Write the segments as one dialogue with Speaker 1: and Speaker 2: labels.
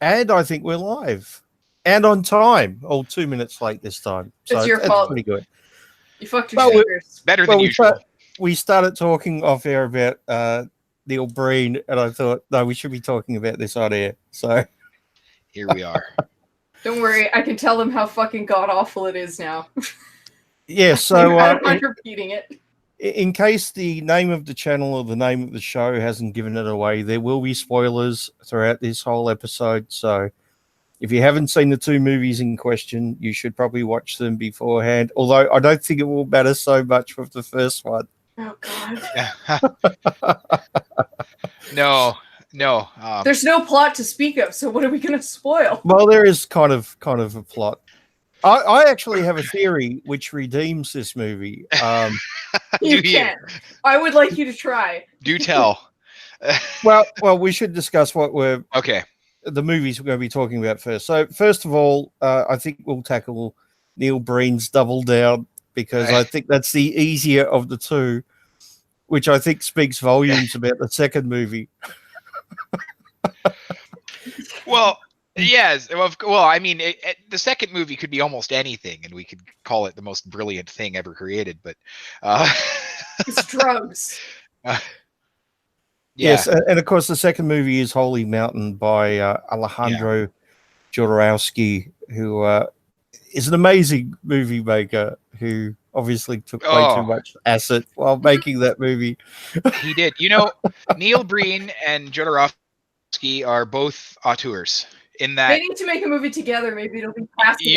Speaker 1: And I think we're live. And on time. All 2 minutes late this time. So
Speaker 2: It's your
Speaker 1: that's
Speaker 2: fault.
Speaker 1: pretty good.
Speaker 2: You fucked your fingers.
Speaker 3: Better than usual.
Speaker 1: We started talking off air about Neil Breen, and I thought, no, we should be talking about this on air. So
Speaker 3: here we are.
Speaker 2: Don't worry, I can tell them how fucking god-awful it is now.
Speaker 1: Yeah, so...
Speaker 2: I'm repeating it.
Speaker 1: In case the name of the channel or the name of the show hasn't given it away, there will be spoilers throughout this whole episode. So if you haven't seen the two movies in question, you should probably watch them beforehand. Although I don't think it will matter so much with the first one.
Speaker 2: Oh, God.
Speaker 3: No.
Speaker 2: There's no plot to speak of, so what are we going to spoil?
Speaker 1: Well, there is kind of a plot. I actually have a theory which redeems this movie.
Speaker 2: You can. I would like you to try.
Speaker 3: Do tell.
Speaker 1: well, we should discuss what we're...
Speaker 3: Okay.
Speaker 1: The movies we're going to be talking about first. So, first of all, I think we'll tackle Neil Breen's Double Down, because I think that's the easier of the two, which I think speaks volumes about the second movie.
Speaker 3: Well... Yes. Well, I mean, the second movie could be almost anything, and we could call it the most brilliant thing ever created. But
Speaker 2: it's drugs.
Speaker 1: Yes, and of course, the second movie is Holy Mountain by Alejandro Jodorowsky, who is an amazing movie maker who obviously took way too much acid while making that movie.
Speaker 3: He did. You know, Neil Breen and Jodorowsky are both auteurs. In that
Speaker 2: they need to make a movie together. Maybe it'll be passable.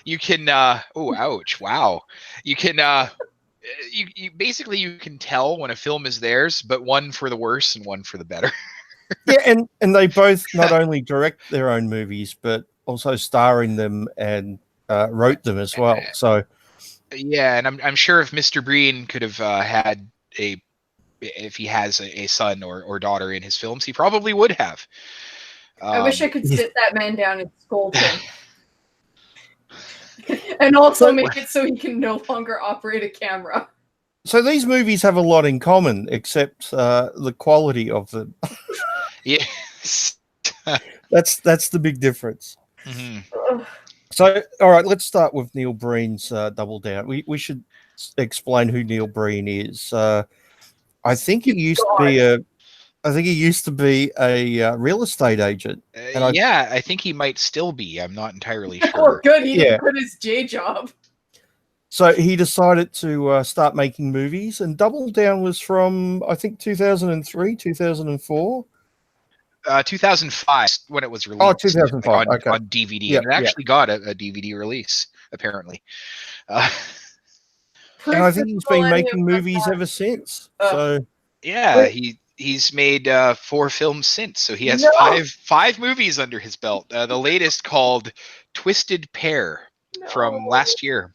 Speaker 3: You can. Oh, ouch! Wow. You can. You basically you can tell when a film is theirs, but one for the worse and one for the better.
Speaker 1: Yeah, and they both not only direct their own movies, but also star in them and wrote them as well. So.
Speaker 3: Yeah, and I'm sure if Mr. Breen could have had if he has a son or daughter in his films, he probably would have.
Speaker 2: I wish I could sit that man down and scold him. And also make it so he can no longer operate a camera.
Speaker 1: So these movies have a lot in common, except the quality of them.
Speaker 3: Yes.
Speaker 1: That's the big difference.
Speaker 3: Mm-hmm.
Speaker 1: So, all right, let's start with Neil Breen's Double Down. We should explain who Neil Breen is. I think he used to be a real estate agent.
Speaker 3: I think he might still be. I'm not entirely sure.
Speaker 2: Oh, good. He didn't quit his J job. So
Speaker 1: he decided to start making movies, and Double Down was from, I think, 2003, 2004?
Speaker 3: 2005 when it was released.
Speaker 1: Oh, 2005,
Speaker 3: on DVD. Yeah, it actually got a DVD release, apparently.
Speaker 1: And I think he's been making movies ever since.
Speaker 3: Yeah, he's made 4 films since, so he has five movies under his belt. The latest called Twisted Pair from last year.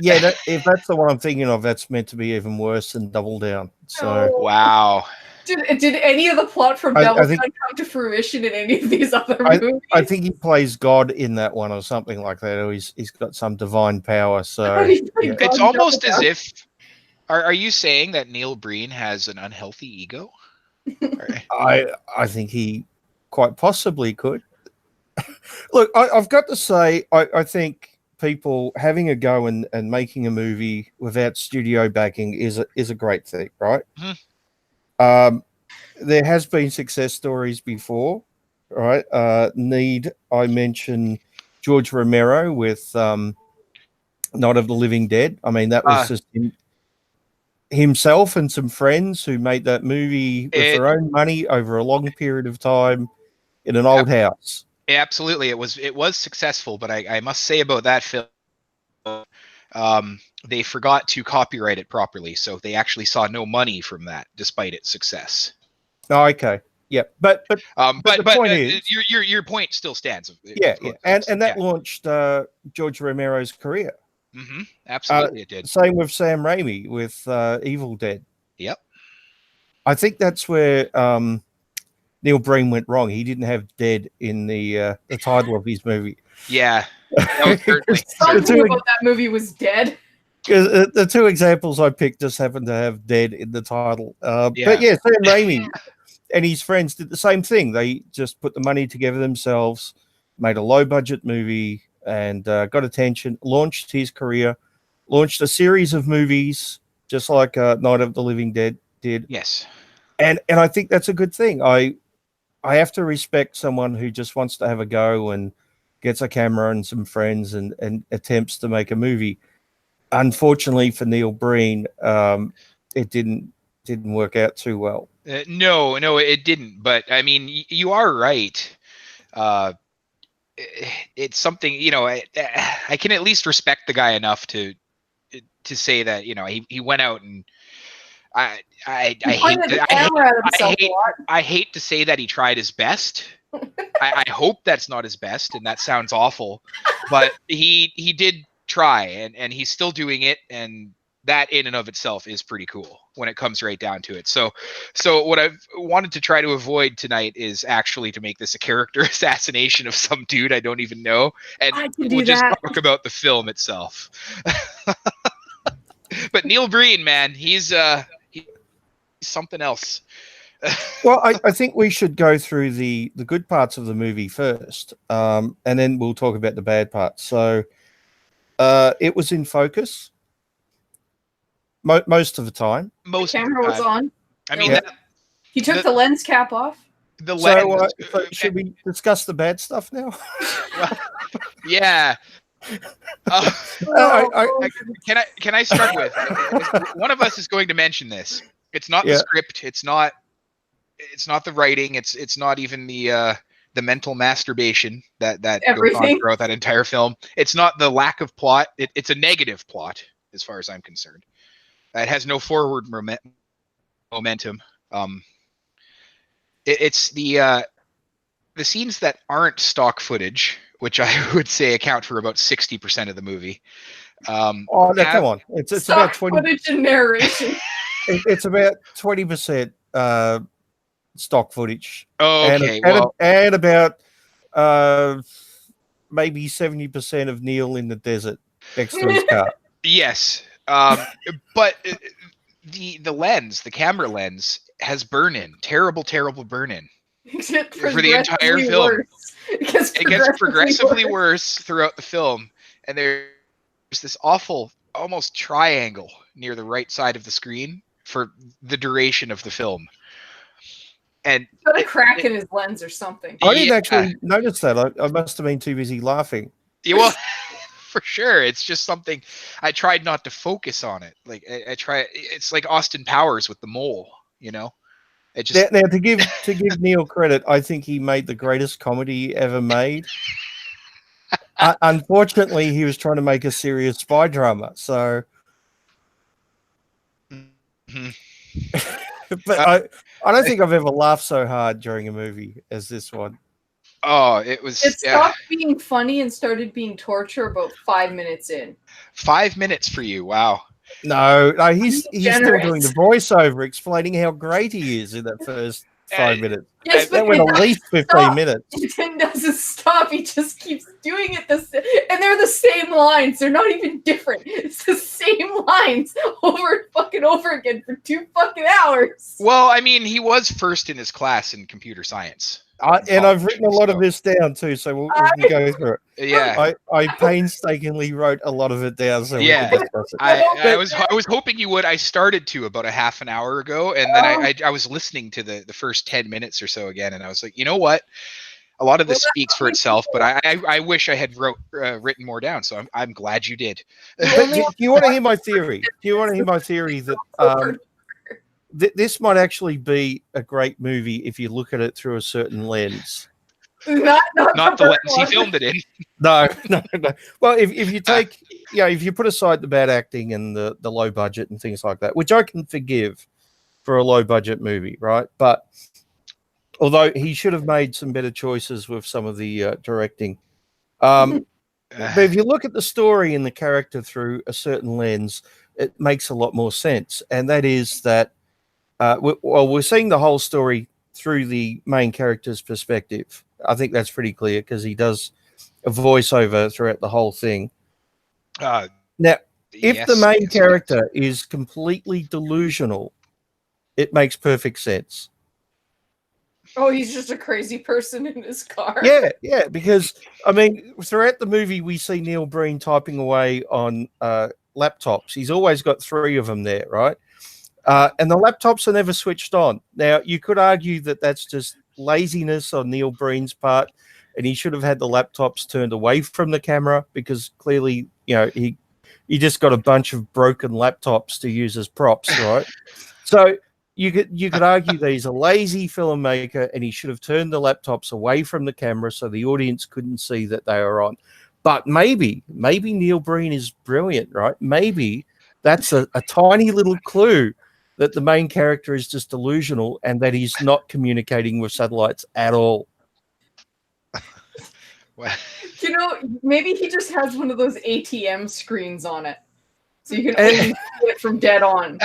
Speaker 1: Yeah, if that's the one I'm thinking of, that's meant to be even worse than Double Down. So
Speaker 3: wow.
Speaker 2: Did any of the plot from Double Down come to fruition in any of these other movies?
Speaker 1: I think he plays God in that one or something like that. Or he's got some divine power. So
Speaker 3: it's almost as if. Are you saying that Neil Breen has an unhealthy ego?
Speaker 1: I think he quite possibly could. Look, I've got to say, I think people having a go and making a movie without studio backing is a great thing, right? Mm-hmm. There has been success stories before, right? Need I mention George Romero with Night of the Living Dead? I mean, that was just himself and some friends who made that movie with their own money over a long period of time in an old house.
Speaker 3: Absolutely, it was successful, but I must say about that film, they forgot to copyright it properly, so they actually saw no money from that, despite its success.
Speaker 1: Oh, okay, yeah, but the point is,
Speaker 3: your point still stands.
Speaker 1: Yeah, and that launched George Romero's career.
Speaker 3: Mm-hmm. Absolutely, it did.
Speaker 1: Same with Sam Raimi with Evil Dead.
Speaker 3: Yep.
Speaker 1: I think that's where Neil Breen went wrong. He didn't have "dead" in the title of his movie.
Speaker 3: Yeah.
Speaker 2: Something about that movie was dead.
Speaker 1: The two examples I picked just happened to have "dead" in the title. But yeah, Sam Raimi. and his friends did the same thing. They just put the money together themselves, made a low budget movie, and got attention, launched his career, launched a series of movies, just like Night of the Living Dead did.
Speaker 3: Yes.
Speaker 1: And I think that's a good thing. I have to respect someone who just wants to have a go and gets a camera and some friends and attempts to make a movie. Unfortunately for Neil Breen, it didn't work out too well.
Speaker 3: No, it didn't. But I mean, you are right. It's something, you know, I can at least respect the guy enough to say that, you know, he went out and I hate to say that he tried his best. I hope that's not his best, and that sounds awful, but he did try, and he's still doing it, and that in and of itself is pretty cool when it comes right down to it. So what I've wanted to try to avoid tonight is actually to make this a character assassination of some dude I don't even know, and we'll just talk about the film itself. But Neil Breen, man, he's something else.
Speaker 1: Well, I think we should go through the good parts of the movie first, and then we'll talk about the bad parts. So it was in focus most of the time.
Speaker 2: The camera was on.
Speaker 3: I mean,
Speaker 2: he took the lens cap off.
Speaker 3: The lens.
Speaker 1: So should we discuss the bad stuff now?
Speaker 3: Yeah. Can I start with one of us is going to mention this. It's not the script. It's not the writing. It's not even the mental masturbation that goes on throughout that entire film. It's not the lack of plot. It's a negative plot as far as I'm concerned. It has no forward momentum. It's the scenes that aren't stock footage, which I would say account for about 60% of the movie.
Speaker 1: Come on, it's about 20
Speaker 2: footage and narration.
Speaker 1: It's about 20% stock footage.
Speaker 3: Oh, okay,
Speaker 1: and about maybe 70% of Neil in the desert next to his car.
Speaker 3: Yes, but the lens, the camera lens, has burn-in, terrible burn-in for the entire film. It gets progressively worse throughout the film, and there's this awful, almost triangle near the right side of the screen for the duration of the film. And
Speaker 2: got a crack in his lens or something.
Speaker 1: I didn't actually notice that. I must have been too busy laughing.
Speaker 3: Yeah, well, for sure. It's just something I tried not to focus on it. Like I try. It's like Austin Powers with the mole. You know. It just
Speaker 1: now to give Neil credit, I think he made the greatest comedy ever made. Unfortunately, he was trying to make a serious spy drama. So.
Speaker 3: Mm-hmm.
Speaker 1: But I don't think I've ever laughed so hard during a movie as this one.
Speaker 3: Oh, it was.
Speaker 2: It stopped being funny and started being torture about 5 minutes in. 5
Speaker 3: minutes for you? Wow.
Speaker 1: No, he's still doing the voiceover, explaining how great he is in that first 5 minutes.
Speaker 2: Yes,
Speaker 1: that went at least 15 minutes.
Speaker 2: It doesn't stop. He just keeps doing it. And they're the same lines. They're not even different. It's the same lines over and fucking over again for 2 fucking hours.
Speaker 3: Well, I mean, he was first in his class in computer science.
Speaker 1: And I've written a lot of this down too, so we can go through it.
Speaker 3: Yeah,
Speaker 1: I painstakingly wrote a lot of it down, so we can discuss it.
Speaker 3: I was hoping you would. I started to about a half an hour ago, and then I was listening to the first 10 minutes or so again, and I was like, you know what? A lot of this speaks for itself, but I wish I had written more down. So I'm glad you did.
Speaker 1: But do you want to hear my theory? Do you want to hear my theory that this might actually be a great movie if you look at it through a certain lens?
Speaker 3: Not the lens he filmed it in.
Speaker 1: No. Well, if you take, if you put aside the bad acting and the low budget and things like that, which I can forgive for a low budget movie, right? But although he should have made some better choices with some of the directing. But if you look at the story and the character through a certain lens, it makes a lot more sense. And that is that, we're seeing the whole story through the main character's perspective. I think that's pretty clear because he does a voiceover throughout the whole thing. Now, if the main character is completely delusional, it makes perfect sense.
Speaker 2: Oh, he's just a crazy person in his car.
Speaker 1: Yeah, because I mean, throughout the movie, we see Neil Breen typing away on laptops. He's always got 3 of them there, right? And the laptops are never switched on. Now, you could argue that that's just laziness on Neil Breen's part, and he should have had the laptops turned away from the camera because clearly, he just got a bunch of broken laptops to use as props, right? So you could argue that he's a lazy filmmaker and he should have turned the laptops away from the camera so the audience couldn't see that they were on. But maybe Neil Breen is brilliant, right? Maybe that's a tiny little clue that the main character is just delusional and that he's not communicating with satellites at all.
Speaker 2: Maybe he just has one of those ATM screens on it, so you can only see it from dead on.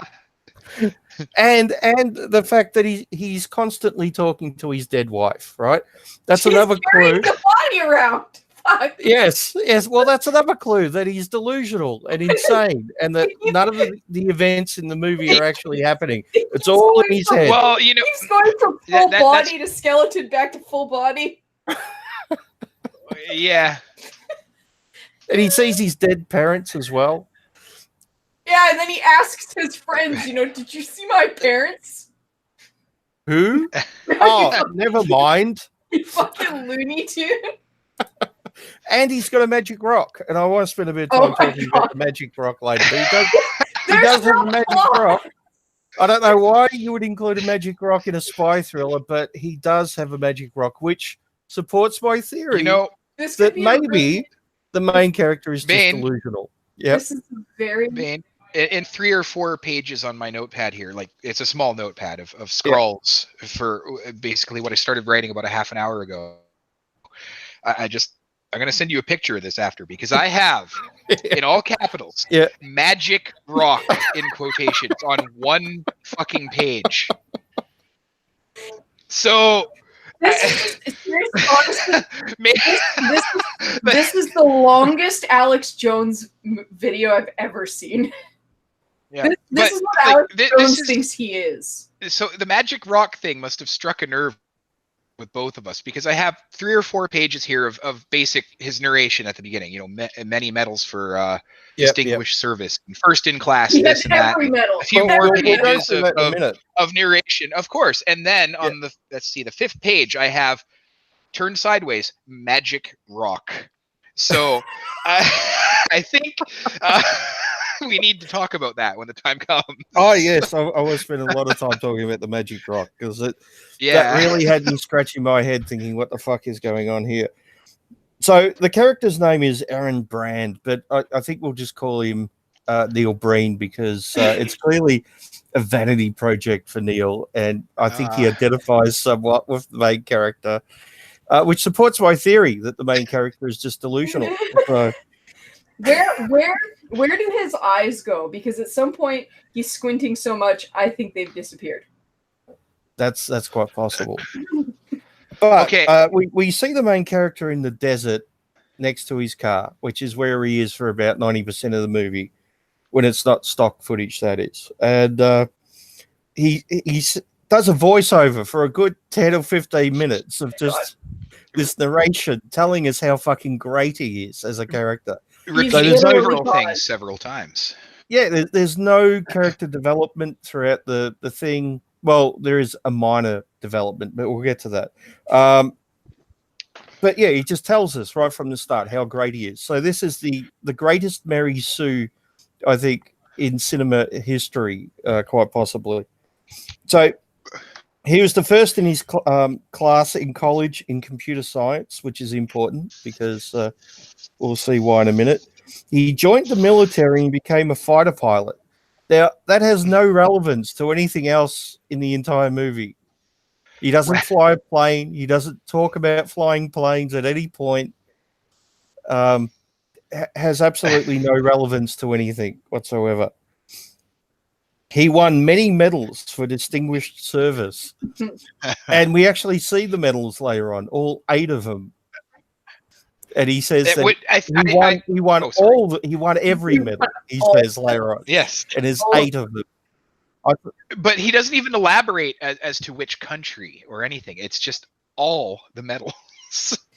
Speaker 1: And the fact that he's constantly talking to his dead wife, right? That's
Speaker 2: She's
Speaker 1: another clue.
Speaker 2: The body around. Fuck.
Speaker 1: Yes. Well, that's another clue that he's delusional and insane, and that none of the events in the movie are actually happening. It's all in his head.
Speaker 3: Well,
Speaker 2: he's going from full body to skeleton back to full body.
Speaker 3: Yeah.
Speaker 1: And he sees his dead parents as well.
Speaker 2: Yeah, and then he asks his friends, did you see my parents?
Speaker 1: Who? Oh, never mind.
Speaker 2: You fucking Looney Tune.
Speaker 1: And he's got a magic rock. And I want to spend a bit of time talking about the magic rock later. But he does have a magic rock. I don't know why you would include a magic rock in a spy thriller, but he does have a magic rock, which supports my theory that maybe the main character is just delusional. Yeah.
Speaker 2: This is very...
Speaker 3: Bane, in 3 or 4 pages on my notepad here, like it's a small notepad of scrawls for basically what I started writing about a half an hour ago. I'm going to send you a picture of this after, because I have in all capitals magic rock in quotations on one fucking page. So
Speaker 2: this is the longest Alex Jones video I've ever seen.
Speaker 3: Yeah,
Speaker 2: this is what Alex Jones thinks he is.
Speaker 3: So the magic rock thing must have struck a nerve with both of us, because I have 3 or 4 pages here of basic his narration at the beginning. Many medals for distinguished service, and first in class, this and that.
Speaker 2: Medal.
Speaker 3: A few more pages of narration, of course, and then on the 5th page, I have turned sideways magic rock. So I think we need to talk about that when the time comes.
Speaker 1: Oh yes, I was spending a lot of time talking about the magic rock, because that really had me scratching my head thinking, what the fuck is going on here? So the character's name is Aaron Brand, but I think we'll just call him Neil Breen, because it's clearly a vanity project for Neil, and I think he identifies somewhat with the main character, which supports my theory that the main character is just delusional. So,
Speaker 2: Where did his eyes go? Because at some point he's squinting so much, I think they've disappeared.
Speaker 1: That's quite possible. But we see the main character in the desert next to his car, which is where he is for about 90% of the movie, when it's not stock footage, that is. And he does a voiceover for a good 10 or 15 minutes of just this narration telling us how fucking great he is as a character.
Speaker 3: Repeating several things several times.
Speaker 1: Yeah, there's no character development throughout the thing. Well, there is a minor development, but we'll get to that. But yeah, he just tells us right from the start how great he is. So this is the greatest Mary Sue, I think, in cinema history, quite possibly. So he was the first in his class in college in computer science, which is important because we'll see why in a minute. He joined the military and became a fighter pilot. Now, that has no relevance to anything else in the entire movie. He doesn't fly a plane. He doesn't talk about flying planes at any point. Has absolutely no relevance to anything whatsoever. He won many medals for distinguished service. And we actually see the medals later on, all 8 of them. And he says that he won every medal, he says later on.
Speaker 3: Yes.
Speaker 1: And there's 8 of them.
Speaker 3: But he doesn't even elaborate as to which country or anything. It's just all the medals.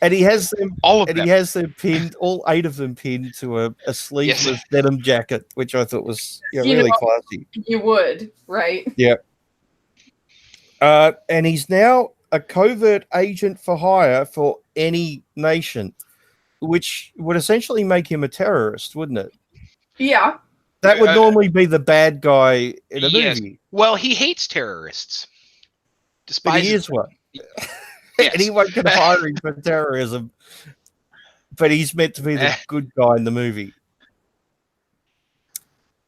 Speaker 1: And he has them.
Speaker 3: All of
Speaker 1: And
Speaker 3: them.
Speaker 1: he has them pinned, all 8 of them pinned to a sleeveless denim jacket, which I thought was really classy.
Speaker 2: You would, right?
Speaker 1: Yeah. And he's now a covert agent for hire for any nation, which would essentially make him a terrorist, wouldn't it?
Speaker 2: Yeah.
Speaker 1: That would normally be the bad guy in a movie.
Speaker 3: Well, he hates terrorists.
Speaker 1: But he is one.
Speaker 3: Yes.
Speaker 1: Anyone can hire him for terrorism, but he's meant to be the good guy in the movie.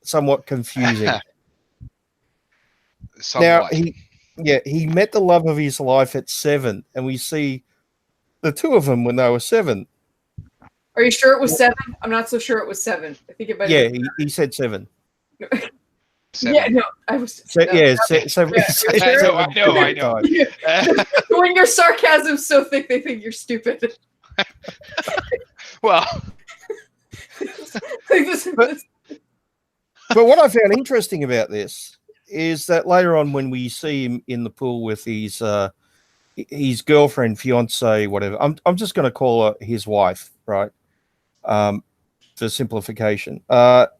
Speaker 1: Somewhat confusing.
Speaker 3: Somewhat.
Speaker 1: Now, he met the love of his life at 7, and we see the 2 of them when they were 7.
Speaker 2: Are you sure it was 7? I'm not so sure it was 7. I think it might.
Speaker 1: Yeah, he said 7.
Speaker 3: 7.
Speaker 2: Yeah, no, I was.
Speaker 1: So,
Speaker 2: no,
Speaker 1: yeah,
Speaker 2: okay.
Speaker 1: so
Speaker 3: I know.
Speaker 2: When your sarcasm's so thick, they think you're stupid.
Speaker 3: Well,
Speaker 1: but what I found interesting about this is that later on, when we see him in the pool with his girlfriend, fiance, whatever, I'm just going to call her his wife, right? For simplification,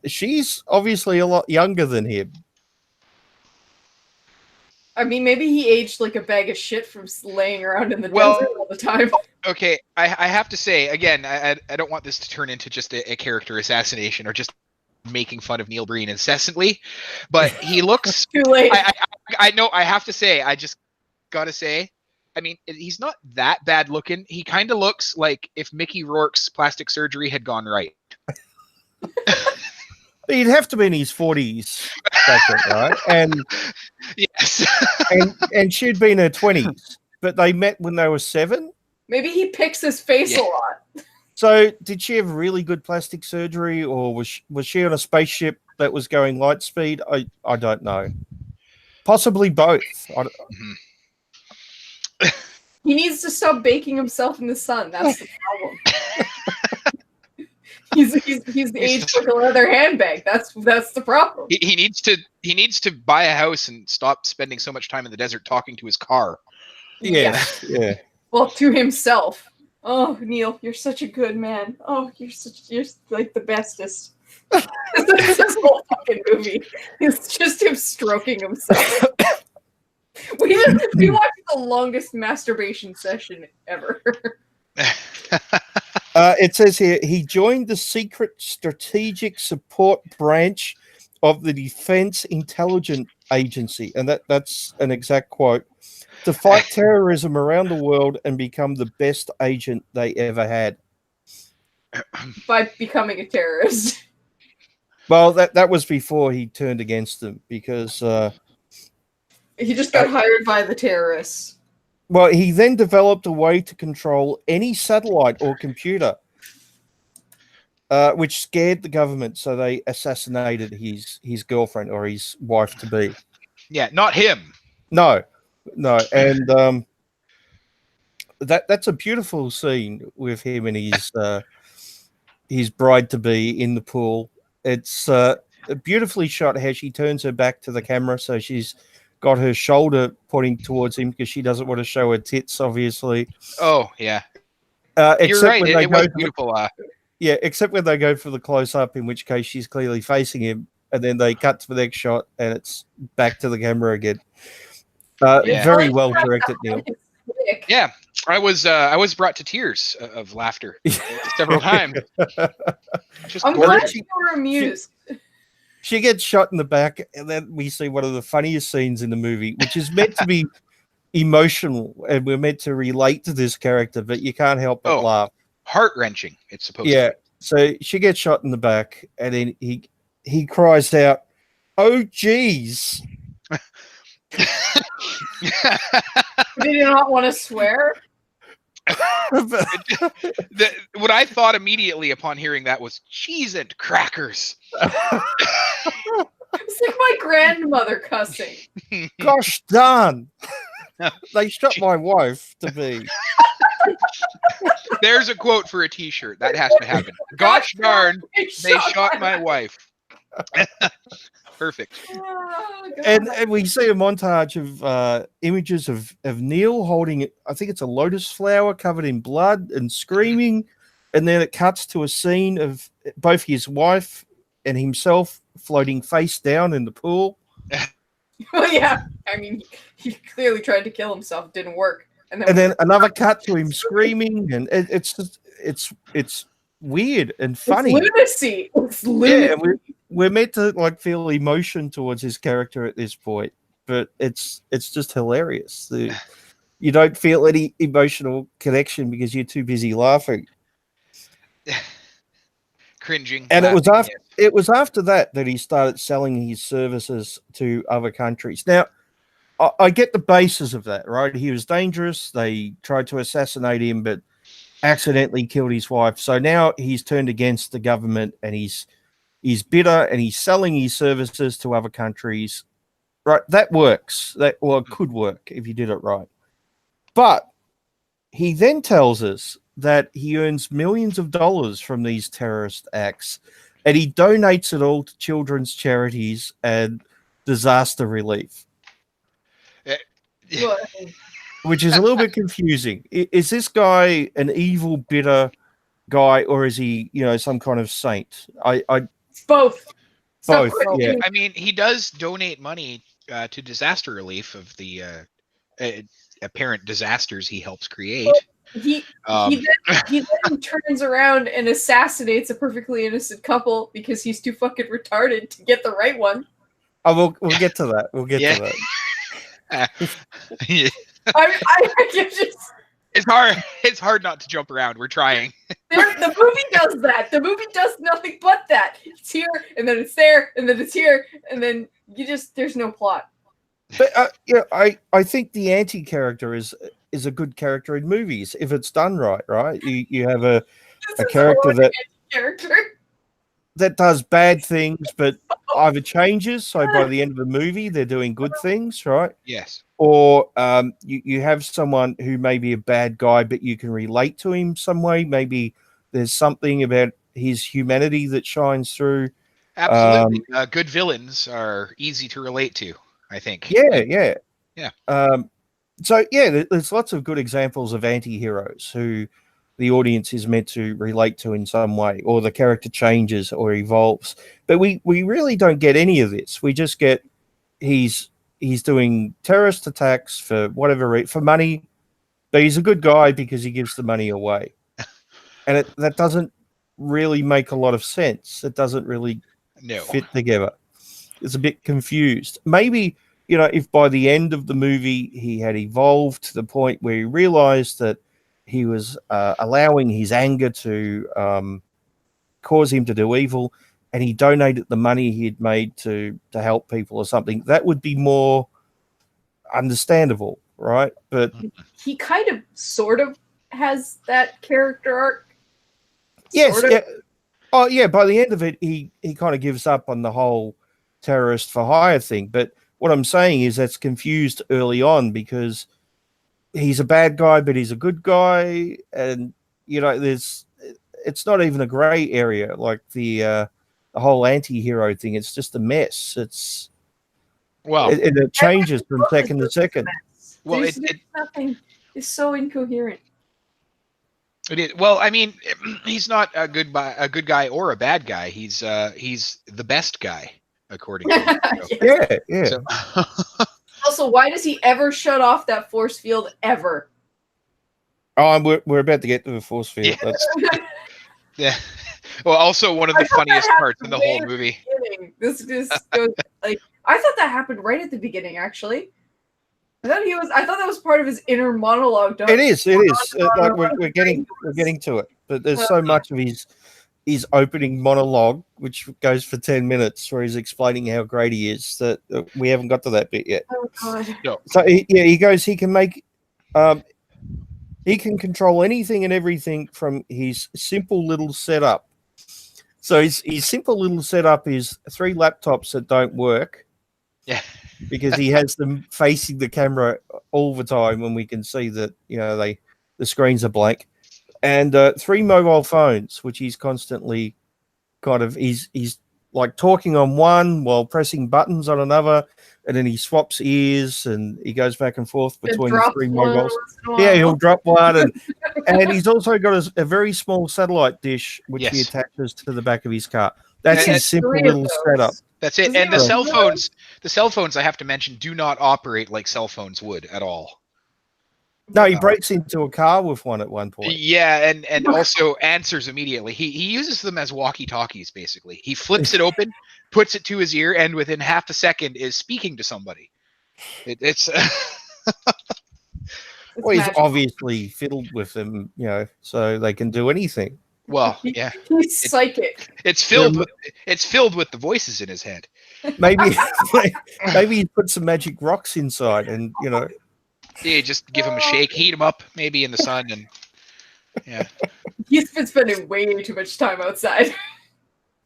Speaker 1: she's obviously a lot younger than him.
Speaker 2: I mean, maybe he aged like a bag of shit from laying around in the desert all the time.
Speaker 3: Okay, I have to say, again, I don't want this to turn into just a character assassination or just making fun of Neil Breen incessantly, but he looks...
Speaker 2: Too late.
Speaker 3: I know, I have to say, I just gotta say, I mean, he's not that bad looking. He kind of looks like if Mickey Rourke's plastic surgery had gone right.
Speaker 1: He'd have to be in his 40s, right? And
Speaker 3: yes,
Speaker 1: and she'd be in her 20s, but they met when they were 7.
Speaker 2: Maybe he picks his face a lot.
Speaker 1: So, did she have really good plastic surgery, or was she on a spaceship that was going light speed? I don't know. Possibly both.
Speaker 2: He needs to stop baking himself in the sun. That's the problem. He's aged like a leather handbag. That's the problem.
Speaker 3: He needs to buy a house and stop spending so much time in the desert talking to his car.
Speaker 1: Yeah.
Speaker 2: Well, to himself. Oh, Neil, you're such a good man. Oh, you're like the bestest. This whole fucking movie is just him stroking himself. We watched the longest masturbation session ever.
Speaker 1: It says here, he joined the Secret Strategic Support Branch of the Defense Intelligence Agency, and that's an exact quote, to fight terrorism around the world and become the best agent they ever had.
Speaker 2: By becoming a terrorist.
Speaker 1: Well, that was before he turned against them, because...
Speaker 2: he just got hired by the terrorists.
Speaker 1: Well, he then developed a way to control any satellite or computer, which scared the government, so they assassinated his girlfriend or his wife-to-be.
Speaker 3: Yeah, not him.
Speaker 1: No, and that's a beautiful scene with him and his bride-to-be in the pool. It's beautifully shot how she turns her back to the camera, so she's got her shoulder pointing towards him because she doesn't want to show her tits, obviously.
Speaker 3: Oh, yeah.
Speaker 1: You're
Speaker 3: right. It was beautiful.
Speaker 1: Yeah, except when they go for the close-up, in which case she's clearly facing him, and then they cut to the next shot, and it's back to the camera again. Very well directed, Neil.
Speaker 3: Yeah, I was brought to tears of laughter several times.
Speaker 2: I'm glad you were amused.
Speaker 1: She gets shot in the back, and then we see one of the funniest scenes in the movie, which is meant to be emotional, and we're meant to relate to this character, but you can't help but laugh.
Speaker 3: Heart-wrenching, it's supposed to be.
Speaker 1: So she gets shot in the back, and then he cries out, "Oh, geez."
Speaker 2: Did you not want to swear?
Speaker 3: What I thought immediately upon hearing that was cheese and crackers.
Speaker 2: It's like my grandmother cussing.
Speaker 1: Gosh darn. They shot my wife to be.
Speaker 3: There's a quote for a t-shirt. That has to happen. Gosh darn, they shot my wife. Perfect.
Speaker 2: Oh, God.
Speaker 1: And we see a montage of images of Neil holding, I think it's a lotus flower covered in blood and screaming. And then it cuts to a scene of both his wife and himself floating face down in the pool.
Speaker 2: Well, yeah. I mean, he clearly tried to kill himself. It didn't work.
Speaker 1: And then another cut to him screaming. And it's just, it's weird and funny.
Speaker 2: It's lunacy. It's
Speaker 1: Yeah,
Speaker 2: lunacy.
Speaker 1: and we're meant to like feel emotion towards his character at this point, but it's just hilarious. You don't feel any emotional connection because you're too busy laughing.
Speaker 3: Cringing.
Speaker 1: And it was
Speaker 3: laughing,
Speaker 1: after that he started selling his services to other countries. Now, I get the basis of that, right? He was dangerous. They tried to assassinate him, but accidentally killed his wife. So now he's turned against the government, and he's bitter, and he's selling his services to other countries. Right, that works. It could work if you did it right. But he then tells us that he earns millions of dollars from these terrorist acts, and he donates it all to children's charities and disaster relief,
Speaker 2: Well,
Speaker 1: which is a little bit confusing. Is this guy an evil, bitter guy, or is he, some kind of saint?
Speaker 2: both.
Speaker 1: Both,
Speaker 2: Separate.
Speaker 1: yeah.
Speaker 3: I mean, he does donate money to disaster relief of the apparent disasters he helps create.
Speaker 2: He
Speaker 3: Um,
Speaker 2: then turns around and assassinates a perfectly innocent couple because he's too fucking retarded to get the right one.
Speaker 1: Oh, we'll get to that. We'll get
Speaker 3: Yeah.
Speaker 1: to that.
Speaker 2: I can just
Speaker 3: It's hard not to jump around. We're trying.
Speaker 2: the movie does that. The movie does nothing but that. It's here and then it's there and then it's here and then there's no plot.
Speaker 1: But I think the anti-character is a good character in movies if it's done right. Right? You have a
Speaker 2: This is
Speaker 1: character
Speaker 2: a character.
Speaker 1: that does bad things, but either changes. So by the end of the movie, they're doing good things, right?
Speaker 3: Yes.
Speaker 1: Or you have someone who may be a bad guy, but you can relate to him some way. Maybe there's something about his humanity that shines through.
Speaker 3: Absolutely. Good villains are easy to relate to, I think.
Speaker 1: Yeah.
Speaker 3: Yeah.
Speaker 1: There's lots of good examples of anti-heroes who the audience is meant to relate to in some way, or the character changes or evolves. But we really don't get any of this. We just get he's doing terrorist attacks for whatever for money, but he's a good guy because he gives the money away. And that doesn't really make a lot of sense. It doesn't really fit together. It's a bit confused. Maybe, if by the end of the movie he had evolved to the point where he realized that he was allowing his anger to cause him to do evil, and he donated the money he had made to help people or something, that would be more understandable, right? But
Speaker 2: He kind of sort of has that character arc.
Speaker 1: yes,
Speaker 2: Sort of.
Speaker 1: yeah. Oh yeah, by the end of it, he kind of gives up on the whole terrorist for hire thing. But what I'm saying is that's confused early on because he's a bad guy, but he's a good guy, and it's not even a gray area like the whole anti-hero thing. It's just a mess. It changes from second to second.
Speaker 3: Well,
Speaker 2: There's nothing. It's so incoherent.
Speaker 3: It is. Well, I mean, he's not a good guy or a bad guy. He's the best guy, according to him.
Speaker 1: Yeah.
Speaker 3: So,
Speaker 2: Also, why does he ever shut off that force field ever?
Speaker 1: Oh, we're about to get to the force field.
Speaker 3: Yeah.
Speaker 1: That's
Speaker 3: yeah. Well, also one of the funniest parts in the whole
Speaker 2: way
Speaker 3: movie.
Speaker 2: This goes like I thought that happened right at the beginning. Actually, I thought that was part of his inner monologue.
Speaker 1: It is. Like we're getting to it, but there's so much of his opening monologue, which goes for 10 minutes, where he's explaining how great he is, that we haven't got to that bit yet.
Speaker 2: Oh God.
Speaker 3: No.
Speaker 1: So he goes. He can make. He can control anything and everything from his simple little setup. So his simple little setup is 3 laptops that don't work.
Speaker 3: Yeah.
Speaker 1: Because he has them facing the camera all the time when we can see that, the screens are blank. And 3 mobile phones, which he's constantly he's like talking on one while pressing buttons on another, and then he swaps ears and he goes back and forth between the
Speaker 2: Drop
Speaker 1: three
Speaker 2: one
Speaker 1: mobiles.
Speaker 2: once in a
Speaker 1: Yeah,
Speaker 2: while.
Speaker 1: he'll drop one, and he's also got a very small satellite dish which he
Speaker 3: Yes.
Speaker 1: attaches to the back of his car. That's
Speaker 2: He
Speaker 1: his
Speaker 2: has
Speaker 1: simple
Speaker 2: 3 of
Speaker 1: little
Speaker 2: those.
Speaker 1: setup.
Speaker 3: That's it.
Speaker 2: Does he
Speaker 3: And the
Speaker 2: have
Speaker 3: cell
Speaker 2: one?
Speaker 3: phones, I have to mention, do not operate like cell phones would at all.
Speaker 1: No, he breaks into a car with one at one point.
Speaker 3: Yeah, and also answers immediately. He uses them as walkie-talkies, basically. He flips it open, puts it to his ear, and within half a second is speaking to somebody. It's
Speaker 1: Well, he's
Speaker 2: magical.
Speaker 1: obviously fiddled with them, so they can do anything.
Speaker 3: well, yeah.
Speaker 2: He's psychic.
Speaker 3: It's filled with the voices in his head.
Speaker 1: Maybe he put some magic rocks inside, and
Speaker 3: Yeah, just give him a shake, heat him up, maybe in the sun, and yeah.
Speaker 2: He's been spending way too much time outside.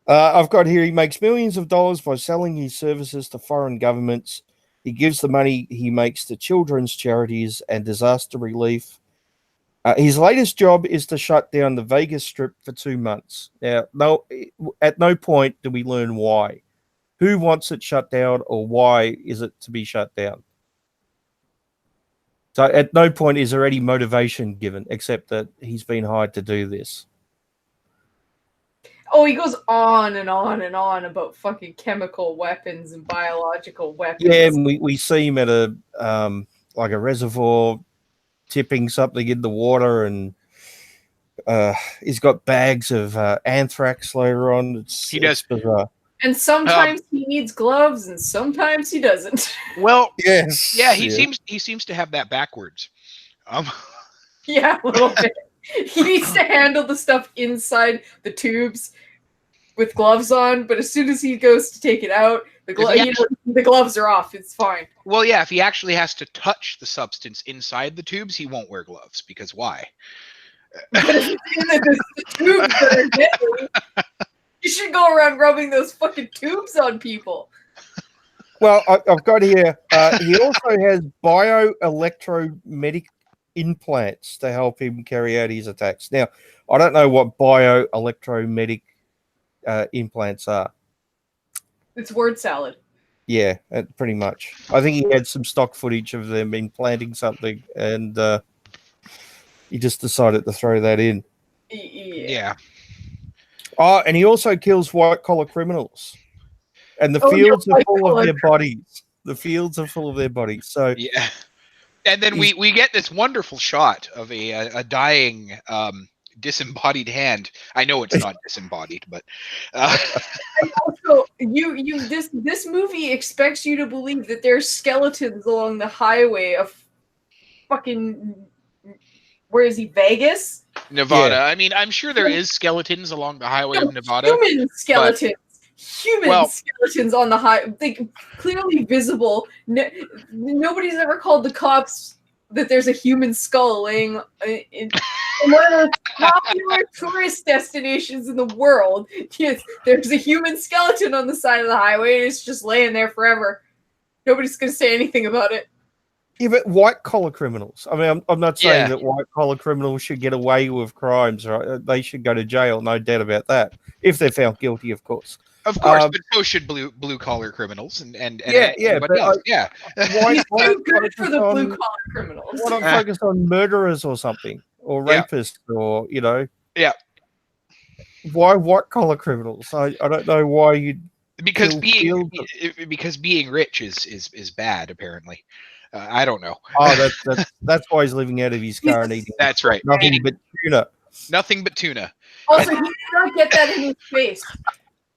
Speaker 1: I've got here, he makes millions of dollars by selling his services to foreign governments. He gives the money he makes to children's charities and disaster relief. His latest job is to shut down the Vegas Strip for 2 months. Now, at no point do we learn why. Who wants it shut down, or why is it to be shut down? So at no point is there any motivation given, except that he's been hired to do this.
Speaker 2: Oh, he goes on and on and on about fucking chemical weapons and biological weapons.
Speaker 1: Yeah, and we see him at a reservoir, tipping something in the water, and he's got bags of anthrax later on.
Speaker 3: He does.
Speaker 1: It's bizarre.
Speaker 2: And sometimes he needs gloves, and sometimes he doesn't.
Speaker 3: Well,
Speaker 1: Yes.
Speaker 3: yeah, he seems to have that backwards.
Speaker 2: Yeah, a little bit. He needs to handle the stuff inside the tubes with gloves on, but as soon as he goes to take it out, the gloves are off. It's fine.
Speaker 3: Well, yeah, if he actually has to touch the substance inside the tubes, he won't wear gloves, because why?
Speaker 2: But if it's in the tubes that are deadly, you should go around rubbing those fucking tubes on people.
Speaker 1: Well, I've got here, he also has bioelectromedic implants to help him carry out his attacks. Now, I don't know what bioelectromedic implants are.
Speaker 2: It's word salad.
Speaker 1: Yeah, pretty much. I think he had some stock footage of them implanting something, and he just decided to throw that in.
Speaker 3: Yeah.
Speaker 1: Oh, and he also kills white-collar criminals. And the fields are full of their bodies. The fields are full of their bodies. So
Speaker 3: yeah. And then we get this wonderful shot of a dying disembodied hand. I know it's not disembodied, but
Speaker 2: also this movie expects you to believe that there's skeletons along the highway of fucking, where is he, Vegas?
Speaker 3: Nevada.
Speaker 1: Yeah.
Speaker 3: I mean, I'm sure there is skeletons along the highway of Nevada.
Speaker 2: Human skeletons. Skeletons on the high, like, clearly visible. Nobody's ever called the cops that there's a human skull laying in one of those popular tourist destinations in the world. Yes, there's a human skeleton on the side of the highway, and it's just laying there forever. Nobody's going to say anything about it.
Speaker 1: yeah, but white-collar criminals. I mean, I'm not saying that white-collar criminals should get away with crimes, right? They should go to jail, no doubt about that. If they're found guilty, of course.
Speaker 3: Of course, but so should blue collar criminals and everybody else. Yeah.
Speaker 2: He's too good for the blue collar criminals.
Speaker 1: Why not focus on murderers or something, or rapists, or
Speaker 3: Yeah.
Speaker 1: Why white collar criminals? I don't know why you'd
Speaker 3: because being rich is bad, apparently. I don't know.
Speaker 1: Oh, that's why he's living out of his car and eating.
Speaker 3: That's right.
Speaker 1: Nothing but tuna.
Speaker 3: Nothing but tuna.
Speaker 2: Also, he did not get that in his face.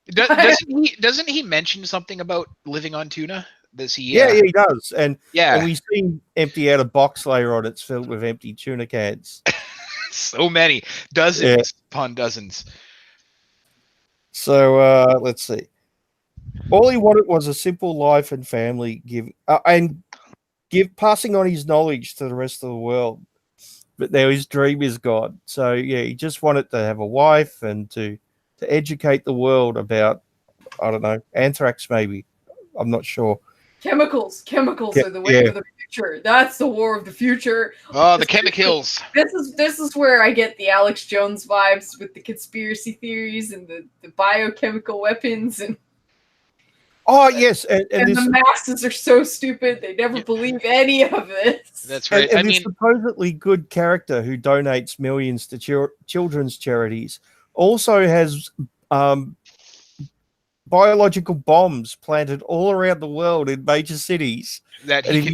Speaker 3: Doesn't he mention something about living on tuna? Does he?
Speaker 1: Yeah, he does. And we see him empty out a box later on. It's filled with empty tuna cans.
Speaker 3: So many, dozens upon dozens.
Speaker 1: So let's see. All he wanted was a simple life and family, passing on his knowledge to the rest of the world. But now his dream is gone. So yeah, he just wanted to have a wife and to educate the world about, I don't know, anthrax maybe. I'm not sure.
Speaker 2: Chemicals are the way of the future. That's the war of the future.
Speaker 3: Oh, the chemicals.
Speaker 2: This is where I get the Alex Jones vibes with the conspiracy theories and the biochemical weapons and.
Speaker 1: Oh yes, and
Speaker 2: the masses are so stupid; they never believe any of this.
Speaker 3: That's right.
Speaker 1: And this supposedly good character who donates millions to children's charities also has biological bombs planted all around the world in major cities.
Speaker 3: That
Speaker 1: and if he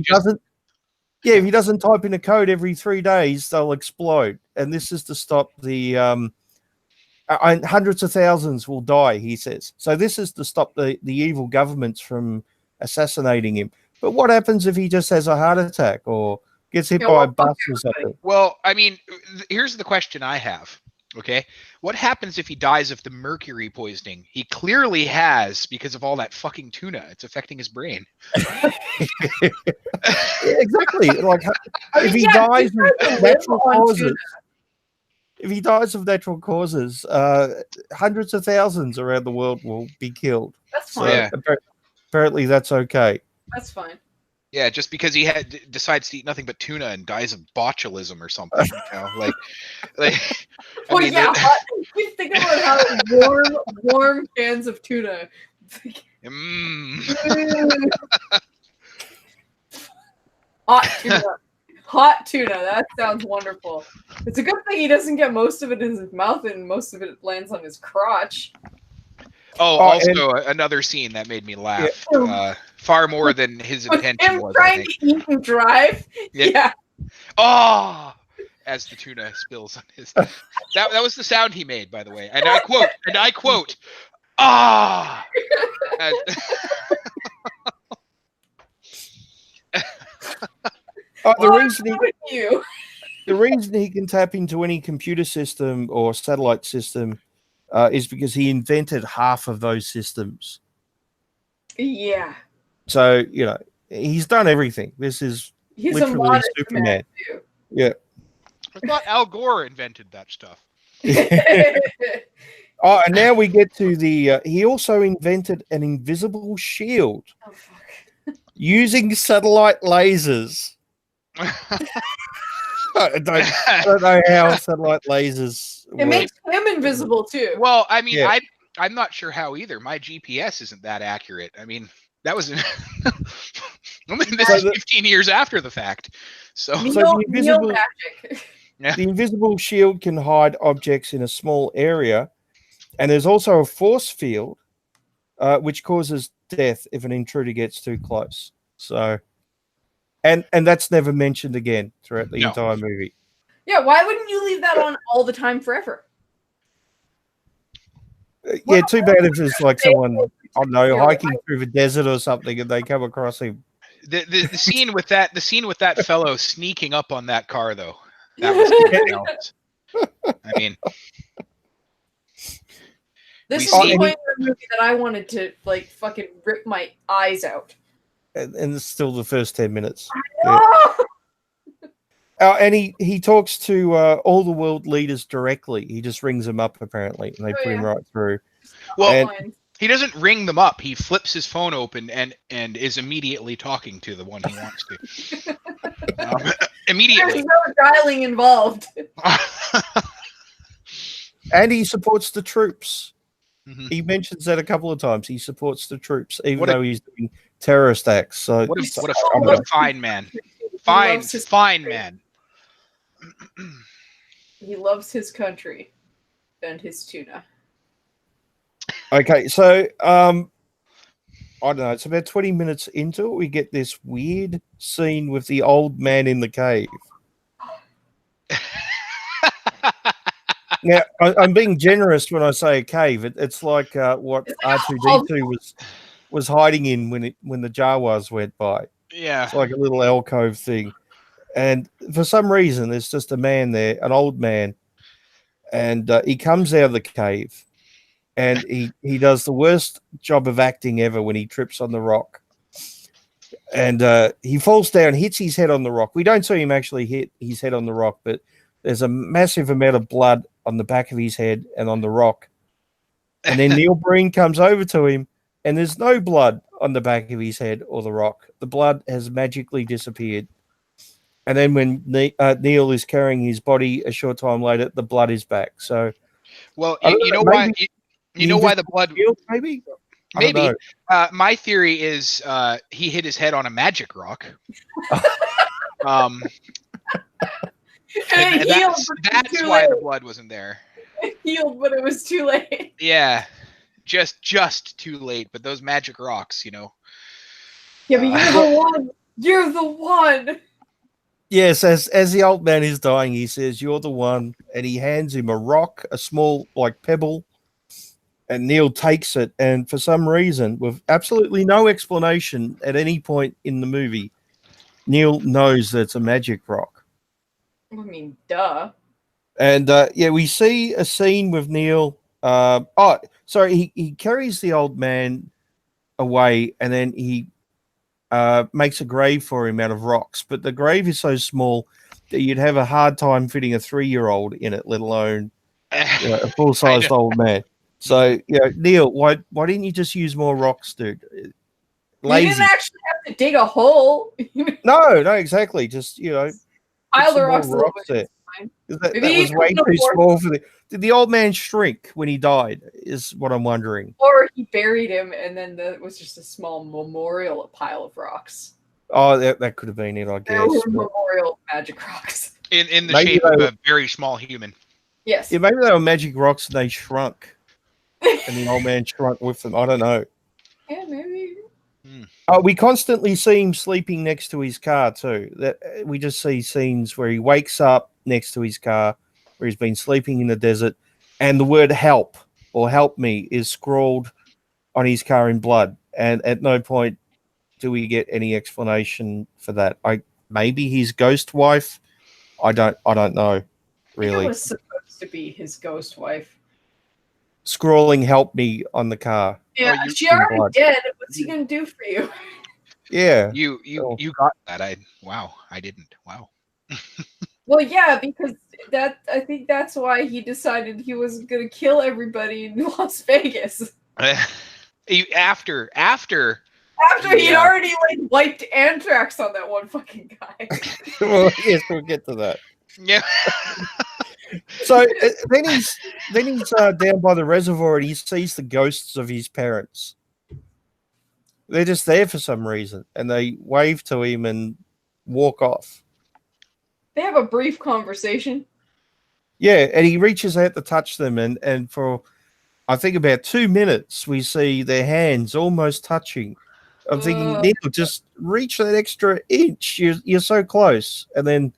Speaker 1: doesn't type in a code every 3 days, they'll explode. And this is to stop the hundreds of thousands will die, he says. So this is to stop the evil governments from assassinating him. But what happens if he just has a heart attack or gets hit by a bus or something?
Speaker 3: Well, I mean, here's the question I have. Okay, what happens if he dies of the mercury poisoning? He clearly has because of all that fucking tuna. It's affecting his brain.
Speaker 1: Exactly. Like if he dies of natural causes. If he dies of natural causes, hundreds of thousands around the world will be killed.
Speaker 2: That's fine.
Speaker 1: So apparently that's okay.
Speaker 2: That's fine.
Speaker 3: Yeah, just because he decides to eat nothing but tuna and dies of botulism or something, you know, like.
Speaker 2: Well, yeah, you think about how warm cans of tuna. Hot tuna. That sounds wonderful. It's a good thing he doesn't get most of it in his mouth and most of it lands on his crotch.
Speaker 3: Oh, also another scene that made me laugh. Far more than his intention was.
Speaker 2: Trying to eat and drive. Yeah.
Speaker 3: Oh, as the tuna spills on his. That was the sound he made, by the way. And I quote. Ah.
Speaker 1: The reason he can tap into any computer system or satellite system is because he invented half of those systems.
Speaker 2: Yeah.
Speaker 1: So, you know, he's done everything. He's literally Superman. Yeah.
Speaker 3: I thought Al Gore invented that stuff.
Speaker 1: Oh, and now we get to the... he also invented an invisible shield using satellite lasers. I don't know how satellite lasers work.
Speaker 2: It makes him invisible, too.
Speaker 3: Well, I mean, I'm not sure how either. My GPS isn't that accurate. I mean, that was... this is 15 years after the fact. So
Speaker 1: the invisible shield can hide objects in a small area, and there's also a force field, which causes death if an intruder gets too close. So, and that's never mentioned again throughout the entire movie.
Speaker 2: Yeah, why wouldn't you leave that on all the time forever?
Speaker 1: Yeah, too bad if it's like someone, I don't know, hiking through the desert or something, and they come across him.
Speaker 3: The scene with that fellow sneaking up on that car, though, that was something else. I mean,
Speaker 2: this is the point of the movie that I wanted to like fucking rip my eyes out.
Speaker 1: And it's still the first 10 minutes.
Speaker 2: Yeah.
Speaker 1: And he talks to all the world leaders directly. He just rings them up, apparently, and they put him right through.
Speaker 3: Well, he doesn't ring them up. He flips his phone open and is immediately talking to the one he wants to. Immediately.
Speaker 2: There's no dialing involved.
Speaker 1: And he supports the troops.
Speaker 3: Mm-hmm.
Speaker 1: He mentions that a couple of times. He supports the troops, even though he's doing terrorist acts. So
Speaker 3: what a fine man. Fine man.
Speaker 2: He loves his country and his tuna.
Speaker 1: Okay, so I don't know. It's about 20 minutes into it. We get this weird scene with the old man in the cave. Now, I'm being generous when I say a cave. It's like what R2-D2 was hiding in when the Jawas went by.
Speaker 3: Yeah,
Speaker 1: it's like a little alcove thing. And for some reason, there's just a man there, an old man, and he comes out of the cave, and he does the worst job of acting ever when he trips on the rock, and he falls down, hits his head on the rock. We don't see him actually hit his head on the rock, but there's a massive amount of blood on the back of his head and on the rock. And then Neil Breen comes over to him, and there's no blood on the back of his head or the rock. The blood has magically disappeared. And then when Neil is carrying his body a short time later, the blood is back. So,
Speaker 3: Well,
Speaker 1: I don't
Speaker 3: you
Speaker 1: know,
Speaker 3: know why?
Speaker 1: maybe
Speaker 3: You know why the blood?
Speaker 1: Maybe. I don't
Speaker 3: Maybe.
Speaker 1: know.
Speaker 3: My theory is he hit his head on a magic rock.
Speaker 2: And it healed,
Speaker 3: that's why the blood wasn't there.
Speaker 2: It healed, but it was too late.
Speaker 3: Yeah, just too late. But those magic rocks, you know.
Speaker 2: Yeah, but you're the one. You're the one.
Speaker 1: Yes, as the old man is dying, he says, "You're the one," and he hands him a rock, a small like pebble, and Neil takes it. And for some reason, with absolutely no explanation at any point in the movie, Neil knows that it's a magic rock.
Speaker 2: I mean, duh.
Speaker 1: And we see a scene with Neil. He carries the old man away, and then he makes a grave for him out of rocks. But the grave is so small that you'd have a hard time fitting a 3-year-old in it, let alone a full-sized old man. So, Neil, why didn't you just use more rocks, dude? Lazy.
Speaker 2: You didn't actually have to dig a hole.
Speaker 1: No, exactly. Just
Speaker 2: Pile the
Speaker 1: some
Speaker 2: rocks
Speaker 1: more rocks there. That
Speaker 2: Maybe
Speaker 1: was
Speaker 2: he
Speaker 1: way
Speaker 2: couldn't
Speaker 1: too
Speaker 2: afford-
Speaker 1: small for the. Did the old man shrink when he died? Is what I'm wondering.
Speaker 2: Or he buried him, and then it was just a small memorial pile of rocks.
Speaker 1: Oh, that could have been it, I
Speaker 2: There
Speaker 1: guess.
Speaker 2: were
Speaker 1: but-
Speaker 2: memorial magic rocks.
Speaker 3: In the
Speaker 1: Maybe
Speaker 3: shape
Speaker 1: they
Speaker 3: of
Speaker 1: were-
Speaker 3: a very small human.
Speaker 2: Yes.
Speaker 1: Yeah, maybe they were magic rocks and they shrunk, and the old man shrunk with them. I don't know.
Speaker 2: Yeah, maybe.
Speaker 1: We constantly see him sleeping next to his car too. That we just see scenes where he wakes up next to his car, where he's been sleeping in the desert, and the word "help" or "help me" is scrawled on his car in blood. And at no point do we get any explanation for that. Maybe his ghost wife. I don't know.
Speaker 2: I think
Speaker 1: Really,
Speaker 2: it was supposed to be his ghost wife.
Speaker 1: scrawling "help me" on the car.
Speaker 2: Yeah,
Speaker 3: you-
Speaker 2: she already
Speaker 1: blood.
Speaker 2: did. What's he gonna do for you?
Speaker 1: Yeah.
Speaker 3: You
Speaker 1: Oh.
Speaker 3: got that. I didn't. Wow.
Speaker 2: Well, yeah, because I think that's why he decided he was gonna kill everybody in Las Vegas.
Speaker 3: After
Speaker 2: After he'd
Speaker 3: Yeah.
Speaker 2: already wiped anthrax on that one fucking guy.
Speaker 1: Well, yes, we'll get to that.
Speaker 3: yeah.
Speaker 1: So then he's down by the reservoir and he sees the ghosts of his parents. They're just there for some reason, and they wave to him and walk off.
Speaker 2: They have a brief conversation.
Speaker 1: Yeah, and he reaches out to touch them, and for I think about 2 minutes, we see their hands almost touching. I'm thinking, Neil, just reach that extra inch. You're so close, and then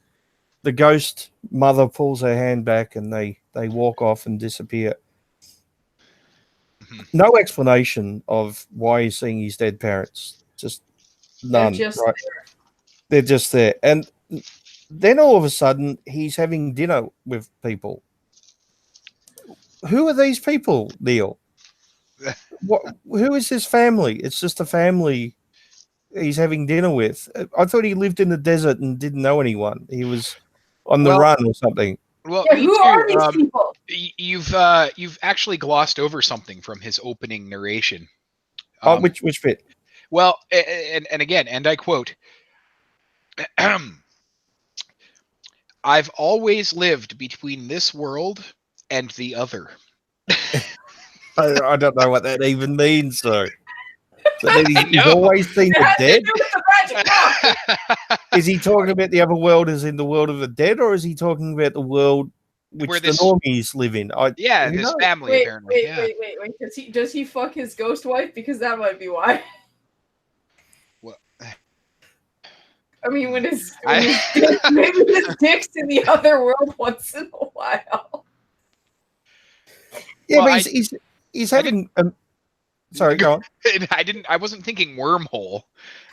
Speaker 1: the ghost mother pulls her hand back, and they walk off and disappear. No explanation of why he's seeing his dead parents. Just none.
Speaker 2: They're just
Speaker 1: right?
Speaker 2: there.
Speaker 1: They're just there. And then all of a sudden, he's having dinner with people. Who are these people, Neil? Who is this family? It's just a family he's having dinner with. I thought he lived in the desert and didn't know anyone. He was on the run or something.
Speaker 3: Well,
Speaker 2: Yeah,
Speaker 3: me
Speaker 2: who
Speaker 3: too.
Speaker 2: are these people?
Speaker 3: You've actually glossed over something from his opening narration.
Speaker 1: Which bit?
Speaker 3: Well, and again, and I quote, "I've always lived between this world and the other."
Speaker 1: I don't know what that even means, though. So then he's
Speaker 3: know.
Speaker 1: always seen
Speaker 2: It
Speaker 1: the
Speaker 2: has to
Speaker 1: dead.
Speaker 2: do with the magic rock.
Speaker 1: Is he talking about the other world as in the world of the dead, or is he talking about the world which
Speaker 3: Where
Speaker 1: the
Speaker 3: this-
Speaker 1: normies live in?
Speaker 3: Yeah,
Speaker 1: who
Speaker 3: his
Speaker 1: knows?
Speaker 3: family
Speaker 2: Wait,
Speaker 3: apparently.
Speaker 2: wait,
Speaker 3: Yeah.
Speaker 2: wait. Does he fuck his ghost wife? Because that might be why.
Speaker 3: Well,
Speaker 2: I mean, when his
Speaker 3: I-
Speaker 2: maybe his dick's in the other world once in a while.
Speaker 1: Yeah,
Speaker 3: Well,
Speaker 1: but he's having. Sorry, go on.
Speaker 3: I wasn't thinking wormhole,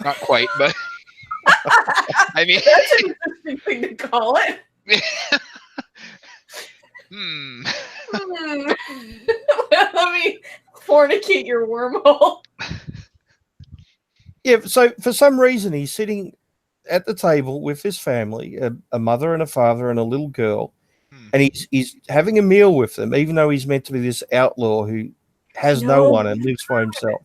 Speaker 3: not quite, but I mean,
Speaker 2: That's an interesting thing to call it.
Speaker 3: hmm.
Speaker 2: Let me fornicate your wormhole.
Speaker 1: Yeah, so for some reason he's sitting at the table with his family, a mother and a father and a little girl, and he's having a meal with them, even though he's meant to be this outlaw who has no one and lives by himself.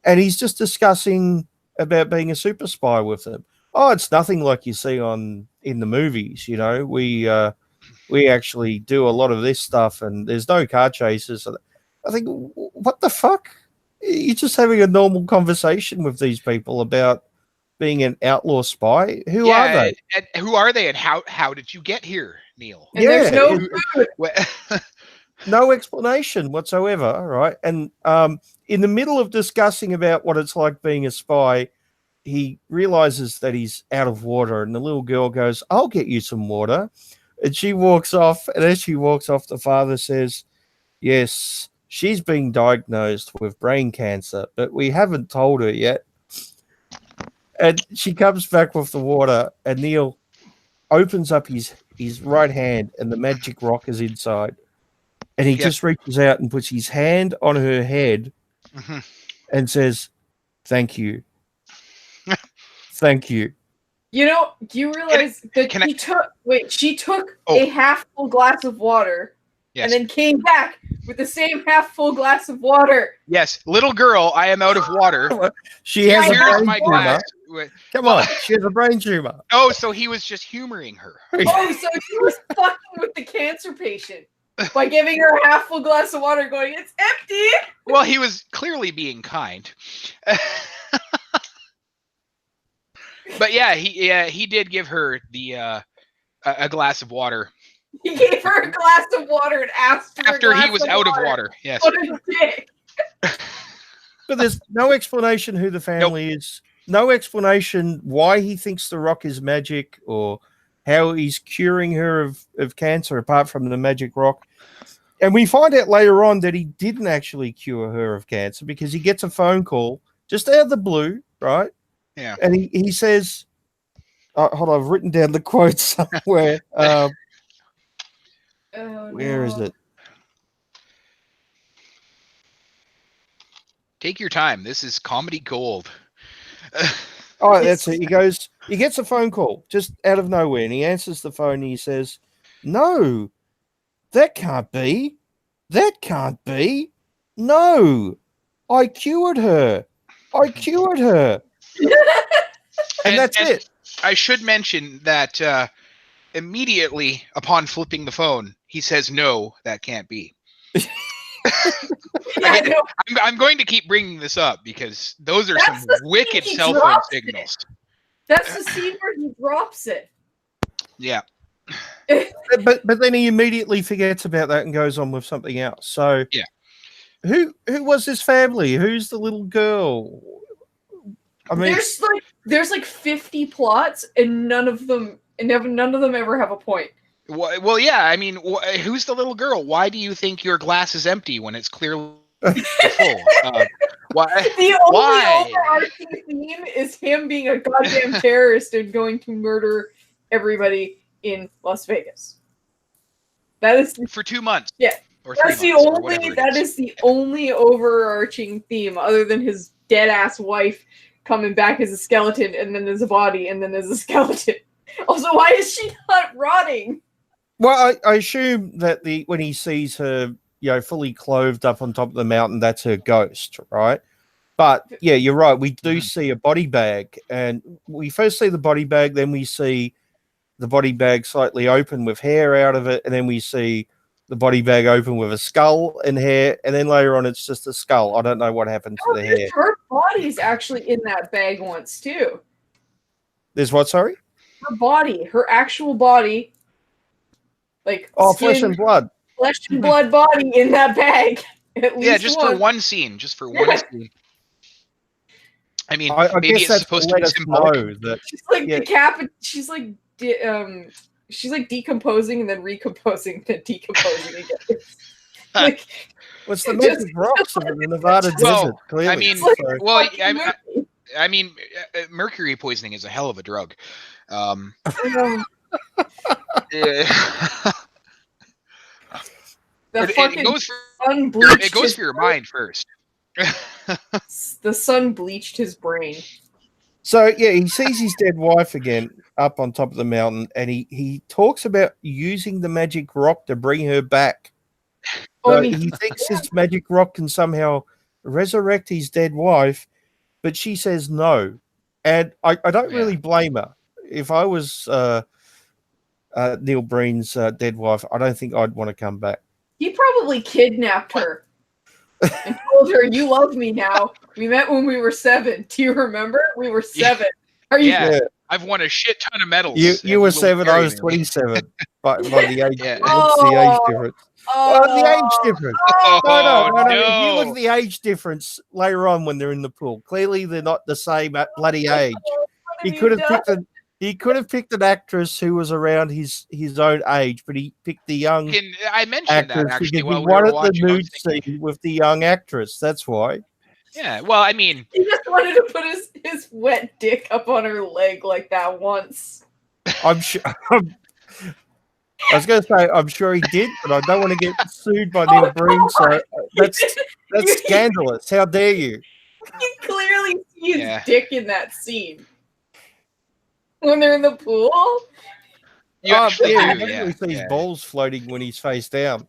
Speaker 1: and he's just discussing about being a super spy with them. Oh, it's nothing like you see in the movies. You know, we actually do a lot of this stuff, and there's no car chases. I think, what the fuck? You're just having a normal conversation with these people about being an outlaw spy. Who are they?
Speaker 3: And who are they, and how did you get here, Neil?
Speaker 2: And there's no food.
Speaker 1: No explanation whatsoever, right? And in the middle of discussing about what it's like being a spy, he realizes that he's out of water, and the little girl goes, "I'll get you some water." And she walks off, and as she walks off, the father says, "Yes, she's being diagnosed with brain cancer, but we haven't told her yet." And she comes back with the water, and Neil opens up his right hand, and the magic rock is inside. And he just reaches out and puts his hand on her head and says, "Thank you. Thank you."
Speaker 2: You know, do you realize she took a half full glass of water and then came back with the same half full glass of water.
Speaker 3: Yes, little girl, I am out of water.
Speaker 1: She has a
Speaker 3: Here's
Speaker 1: brain
Speaker 3: my
Speaker 1: tumor.
Speaker 3: glass.
Speaker 1: Come on, she has a brain tumor.
Speaker 3: Oh, so he was just humoring her.
Speaker 2: Oh, so he was fucking with the cancer patient by giving her a half full glass of water going, "It's empty."
Speaker 3: Well, he was clearly being kind. But yeah, he did give her the a glass of water.
Speaker 2: He gave her a glass of water and asked her
Speaker 3: After he was out of water. Yes.
Speaker 2: What a dick.
Speaker 1: But there's no explanation who the family is. No explanation why he thinks the rock is magic or how he's curing her of cancer apart from the magic rock. And we find out later on that he didn't actually cure her of cancer because he gets a phone call just out of the blue, right?
Speaker 3: Yeah.
Speaker 1: And he says, hold on, I've written down the quote somewhere. Where is it?
Speaker 3: Take your time. This is comedy gold.
Speaker 1: Oh, that's it. He gets a phone call just out of nowhere, and he answers the phone and he says, "No, that can't be. That can't be. No, I cured her. I cured her." And that's it.
Speaker 3: I should mention that immediately upon flipping the phone, he says, "No, that can't be."
Speaker 2: Yeah,
Speaker 3: I'm going to keep bringing this up because those are some wicked cell phone signals.
Speaker 2: That's the scene where he drops it.
Speaker 3: Yeah.
Speaker 1: But then he immediately forgets about that and goes on with something else. So
Speaker 3: yeah,
Speaker 1: who was this family? Who's the little girl? I mean,
Speaker 2: there's like 50 plots, and none of them ever have a point.
Speaker 3: Well, yeah. I mean, who's the little girl? Why do you think your glass is empty when it's clearly full? Why?
Speaker 2: The only overarching theme is him being a goddamn terrorist and going to murder everybody in Las Vegas. That is
Speaker 3: for 2 months.
Speaker 2: Yeah, that's the only overarching theme, other than his dead ass wife coming back as a skeleton, and then there's a body, and then there's a skeleton. Also, why is she not rotting?
Speaker 1: Well, I assume that when he sees her, fully clothed up on top of the mountain, that's her ghost, right? But yeah, you're right. We do see a body bag, and we first see the body bag, then we see the body bag slightly open with hair out of it, and then we see the body bag open with a skull and hair, and then later on it's just a skull. I don't know what happened to the hair.
Speaker 2: Her body's actually in that bag once too.
Speaker 1: There's what? Sorry.
Speaker 2: Her body, her actual body, like
Speaker 1: flesh and blood
Speaker 2: body in that bag. At least
Speaker 3: just for one scene, scene. I mean,
Speaker 1: I
Speaker 3: maybe
Speaker 1: guess
Speaker 3: it's
Speaker 1: that's
Speaker 3: supposed to be symbolic.
Speaker 2: She's like she's like decomposing and then recomposing and decomposing again. Like,
Speaker 1: what's the magic rocks of the Nevada desert? Clearly.
Speaker 3: I mean, mercury poisoning is a hell of a drug. It goes for your mind first.
Speaker 2: The sun bleached his brain.
Speaker 1: So yeah, he sees his dead wife again up on top of the mountain, and he talks about using the magic rock to bring her back. So he thinks his magic rock can somehow resurrect his dead wife but she says no, and I don't
Speaker 3: Yeah.
Speaker 1: really blame her. If I was Neil Breen's dead wife, I don't think I'd want to come back.
Speaker 2: He probably kidnapped her and told her, "You love me now. We met when we were 7. Do you remember? We were 7. Are you?"
Speaker 3: Yeah. I've won a shit ton of medals.
Speaker 1: You
Speaker 3: and
Speaker 1: were
Speaker 3: will
Speaker 1: 7, I
Speaker 3: marry
Speaker 1: was
Speaker 3: me.
Speaker 1: 27. By the age,
Speaker 3: Yeah.
Speaker 1: what's the age difference? Well, the age
Speaker 2: Oh,
Speaker 1: difference.
Speaker 3: Oh,
Speaker 1: No. If you look
Speaker 3: no.
Speaker 1: at the age difference later on when they're in the pool, clearly they're not the same at bloody age.
Speaker 2: what
Speaker 1: He
Speaker 2: have
Speaker 1: could
Speaker 2: you
Speaker 1: have
Speaker 2: done?
Speaker 1: picked he could have picked an actress who was around his own age, but he picked the young
Speaker 3: I mentioned that
Speaker 1: actress
Speaker 3: actually
Speaker 1: because he
Speaker 3: while we were
Speaker 1: wanted the
Speaker 3: watching. I was
Speaker 1: nude
Speaker 3: thinking,
Speaker 1: scene with the young actress. That's why.
Speaker 3: yeah. Well, I mean,
Speaker 2: He just wanted to put his wet dick up on her leg like that once.
Speaker 1: I'm sure. I was going to say I'm sure he did, but I don't want to get sued by Neil Breen. So that's scandalous. How dare you?
Speaker 2: You clearly see his
Speaker 3: Yeah.
Speaker 2: dick in that scene when they're in the pool.
Speaker 3: you actually
Speaker 1: yeah,
Speaker 3: do.
Speaker 1: you
Speaker 3: Yeah.
Speaker 1: definitely see his
Speaker 3: Yeah.
Speaker 1: balls floating when he's face down.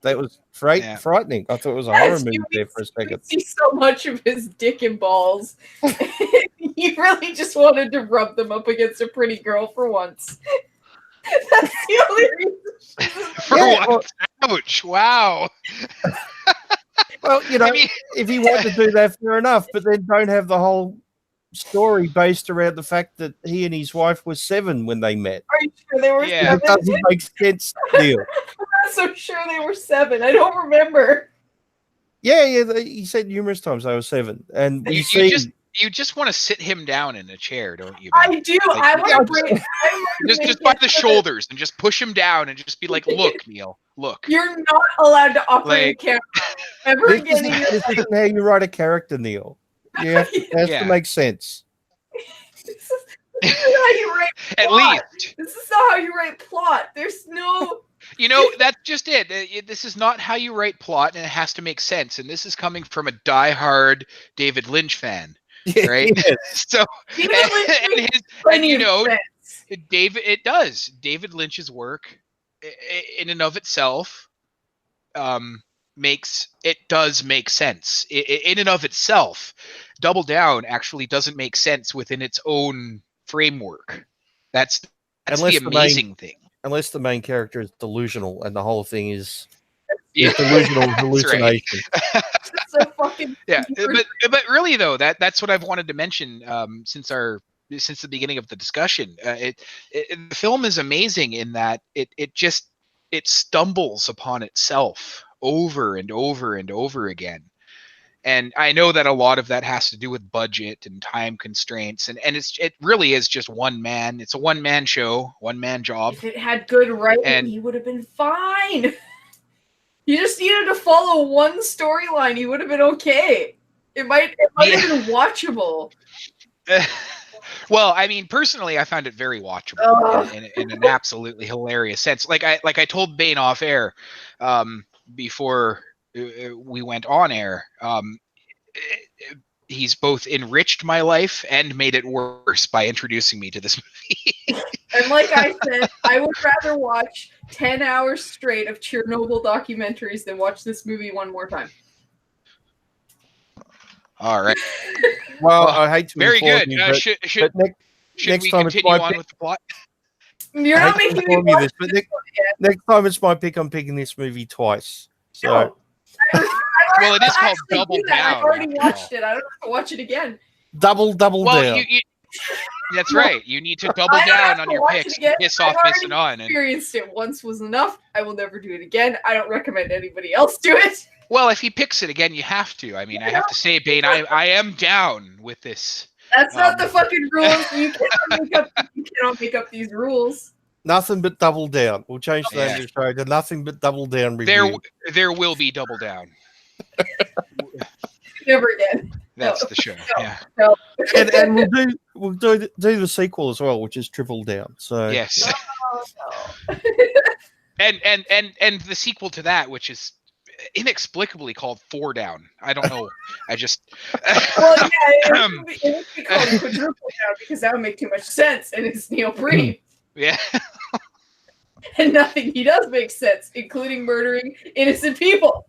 Speaker 1: That was
Speaker 3: Yeah.
Speaker 1: frightening. I thought it was a horror
Speaker 2: Yes,
Speaker 1: movie
Speaker 2: you
Speaker 1: there for a second.
Speaker 2: see so much of his dick and balls. He really just wanted to rub them up against a pretty girl for once. That's the only reason.
Speaker 3: For
Speaker 1: Yeah,
Speaker 3: once. Ouch. Wow.
Speaker 1: Well, you know,
Speaker 3: I mean,
Speaker 1: if you want to do that, fair enough. But then don't have the whole story based around the fact that he and his wife were 7 when they met.
Speaker 2: Are you sure they were
Speaker 3: Yeah.
Speaker 1: It
Speaker 2: 7?
Speaker 1: doesn't make sense, Neil.
Speaker 2: I'm not so sure they were 7. I don't remember.
Speaker 1: Yeah, he said numerous times they were 7, and we
Speaker 3: you
Speaker 1: see.
Speaker 3: just want to sit him down in a chair, don't you?
Speaker 2: I
Speaker 3: man?
Speaker 2: do.
Speaker 3: Like,
Speaker 2: I want to bring.
Speaker 3: Just by the shoulders and just push him down and just be like, look, Neil, look.
Speaker 2: You're not allowed to operate
Speaker 3: Like-
Speaker 2: a camera ever
Speaker 1: This
Speaker 2: again. in your
Speaker 1: this isn't how you write a character, Neil. Yeah, it has
Speaker 3: Yeah.
Speaker 1: to make sense.
Speaker 2: This is not how you write
Speaker 3: At
Speaker 2: plot.
Speaker 3: least,
Speaker 2: This is not how you write plot. There's no.
Speaker 3: you know, that's just it. This is not how you write plot, and it has to make sense. And this is coming from a diehard David Lynch fan, right?
Speaker 1: Yes.
Speaker 3: So,
Speaker 2: David Lynch
Speaker 3: and
Speaker 2: makes
Speaker 3: his,
Speaker 2: plenty
Speaker 3: you
Speaker 2: of
Speaker 3: know,
Speaker 2: sense.
Speaker 3: it does. David Lynch's work, in and of itself, does make sense. In and of itself, Double Down actually doesn't make sense within its own framework. That's
Speaker 1: Unless
Speaker 3: the
Speaker 1: the main-
Speaker 3: amazing thing.
Speaker 1: Unless the main character is delusional and the whole thing is
Speaker 3: Yeah.
Speaker 1: delusional
Speaker 3: That's right.
Speaker 1: hallucination.
Speaker 2: It's so fucking.
Speaker 3: Yeah, but really though, that's what I've wanted to mention since the beginning of the discussion. The film is amazing in that it stumbles upon itself over and over and over again. And I know that a lot of that has to do with budget and time constraints, and it really is just one man. It's a one-man show, one-man job.
Speaker 2: If it had good writing,
Speaker 3: And-
Speaker 2: he would have been fine. You just needed to follow one storyline. He would have been okay. It might have been watchable.
Speaker 3: Well, I mean, personally, I found it very watchable
Speaker 2: Ugh.
Speaker 3: in an absolutely hilarious sense. Like I told Bane off air before we went on air. He's both enriched my life and made it worse by introducing me to this movie.
Speaker 2: And like I said, I would rather watch 10 hours straight of Chernobyl documentaries than watch this movie one more time.
Speaker 3: All right,
Speaker 1: Well,
Speaker 3: Well,
Speaker 1: I hate to
Speaker 3: very
Speaker 1: inform
Speaker 3: good.
Speaker 1: you, but,
Speaker 3: Should
Speaker 1: but next
Speaker 3: we
Speaker 1: time it's
Speaker 3: continue
Speaker 1: my
Speaker 3: on
Speaker 1: pick.
Speaker 3: with the plot?
Speaker 2: You're
Speaker 1: I
Speaker 2: not
Speaker 1: hate to
Speaker 2: making me
Speaker 1: inform you
Speaker 2: watch
Speaker 1: this, but
Speaker 2: this one again.
Speaker 1: next time it's my pick. I'm picking this movie twice. So
Speaker 2: No.
Speaker 3: Well, it is
Speaker 2: I'll
Speaker 3: called
Speaker 2: actually
Speaker 3: Double
Speaker 2: do that. I've
Speaker 3: Down,
Speaker 2: already
Speaker 3: after
Speaker 2: watched
Speaker 3: all.
Speaker 2: it. I don't have to watch it again.
Speaker 1: double
Speaker 3: Well,
Speaker 1: down.
Speaker 3: that's right. You need to double
Speaker 2: I don't have
Speaker 3: down
Speaker 2: to
Speaker 3: on your
Speaker 2: watch it
Speaker 3: picks.
Speaker 2: again.
Speaker 3: Piss
Speaker 2: I've
Speaker 3: off
Speaker 2: already
Speaker 3: missing on. And,
Speaker 2: Experienced it once was enough. I will never do it again. I don't recommend anybody else do it.
Speaker 3: well, if he picks it again, you have to. I mean, I have to say, Bane, I am down with this.
Speaker 2: That's not the fucking rules. You cannot make up these rules.
Speaker 1: Nothing but double down. We'll change the name
Speaker 3: Yeah.
Speaker 1: of the show to Nothing But Double Down Review.
Speaker 3: There will be double down.
Speaker 2: Never again.
Speaker 3: That's the show. Yeah.
Speaker 1: and we'll do the sequel as well, which is Triple Down. So
Speaker 3: Yes.
Speaker 2: Oh, no.
Speaker 3: And the sequel to that, which is inexplicably called Four Down. I don't know. I just.
Speaker 2: Well, yeah, it would be called Quadruple Down because that would make too much sense, and it's Neil Breen.
Speaker 3: Yeah.
Speaker 2: And nothing he does makes sense, including murdering innocent people.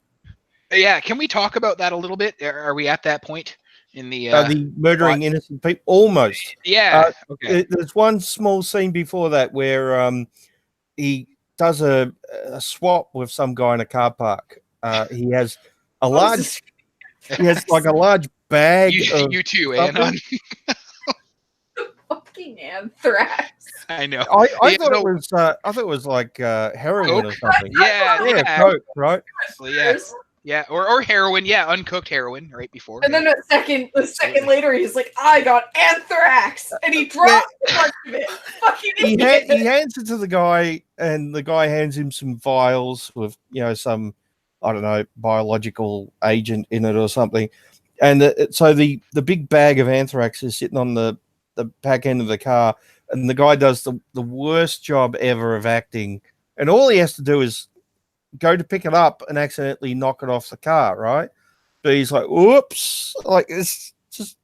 Speaker 3: Yeah. Can we talk about that a little bit? Are we at that point in the
Speaker 1: the murdering innocent people. Almost.
Speaker 3: yeah. Okay.
Speaker 1: There's one small scene before that where he does a swap with some guy in a car park. He has a large. He has like a large bag of
Speaker 3: You too,
Speaker 1: something.
Speaker 3: Anon.
Speaker 2: Fucking anthrax.
Speaker 3: I know.
Speaker 1: I thought it was like heroin
Speaker 3: Coke?
Speaker 1: or something.
Speaker 3: Yeah.
Speaker 1: Coke, right?
Speaker 3: Yeah, or heroin. Yeah, uncooked heroin right before.
Speaker 2: And then a second later, he's like, "I got anthrax," and he drops part of it. Fucking
Speaker 1: He
Speaker 2: idiot.
Speaker 1: hands it to the guy, and the guy hands him some vials with some, I don't know, biological agent in it or something. And so the big bag of anthrax is sitting on the back end of the car, and the guy does the worst job ever of acting. And all he has to do is go to pick it up and accidentally knock it off the car, right? But he's like, "Whoops!" Like, it's just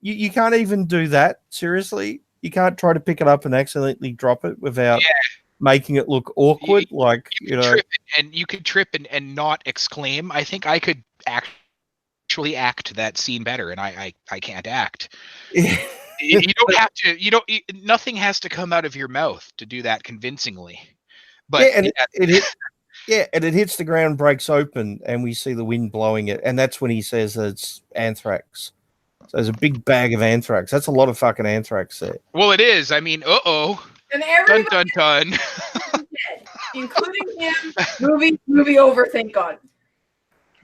Speaker 1: you can't even do that. Seriously, you can't try to pick it up and accidentally drop it without making it look awkward.
Speaker 3: You could trip and not exclaim. I think I could actually act that scene better, and I can't act. You don't have to. Nothing has to come out of your mouth to do that convincingly. But
Speaker 1: and it hits the ground, breaks open, and we see the wind blowing it, and that's when he says it's anthrax. So there's a big bag of anthrax. That's a lot of fucking anthrax there.
Speaker 3: Well, it is. I mean,
Speaker 2: And
Speaker 3: dun
Speaker 2: everybody,
Speaker 3: dun dun.
Speaker 2: dead, including him. Movie over. Thank God.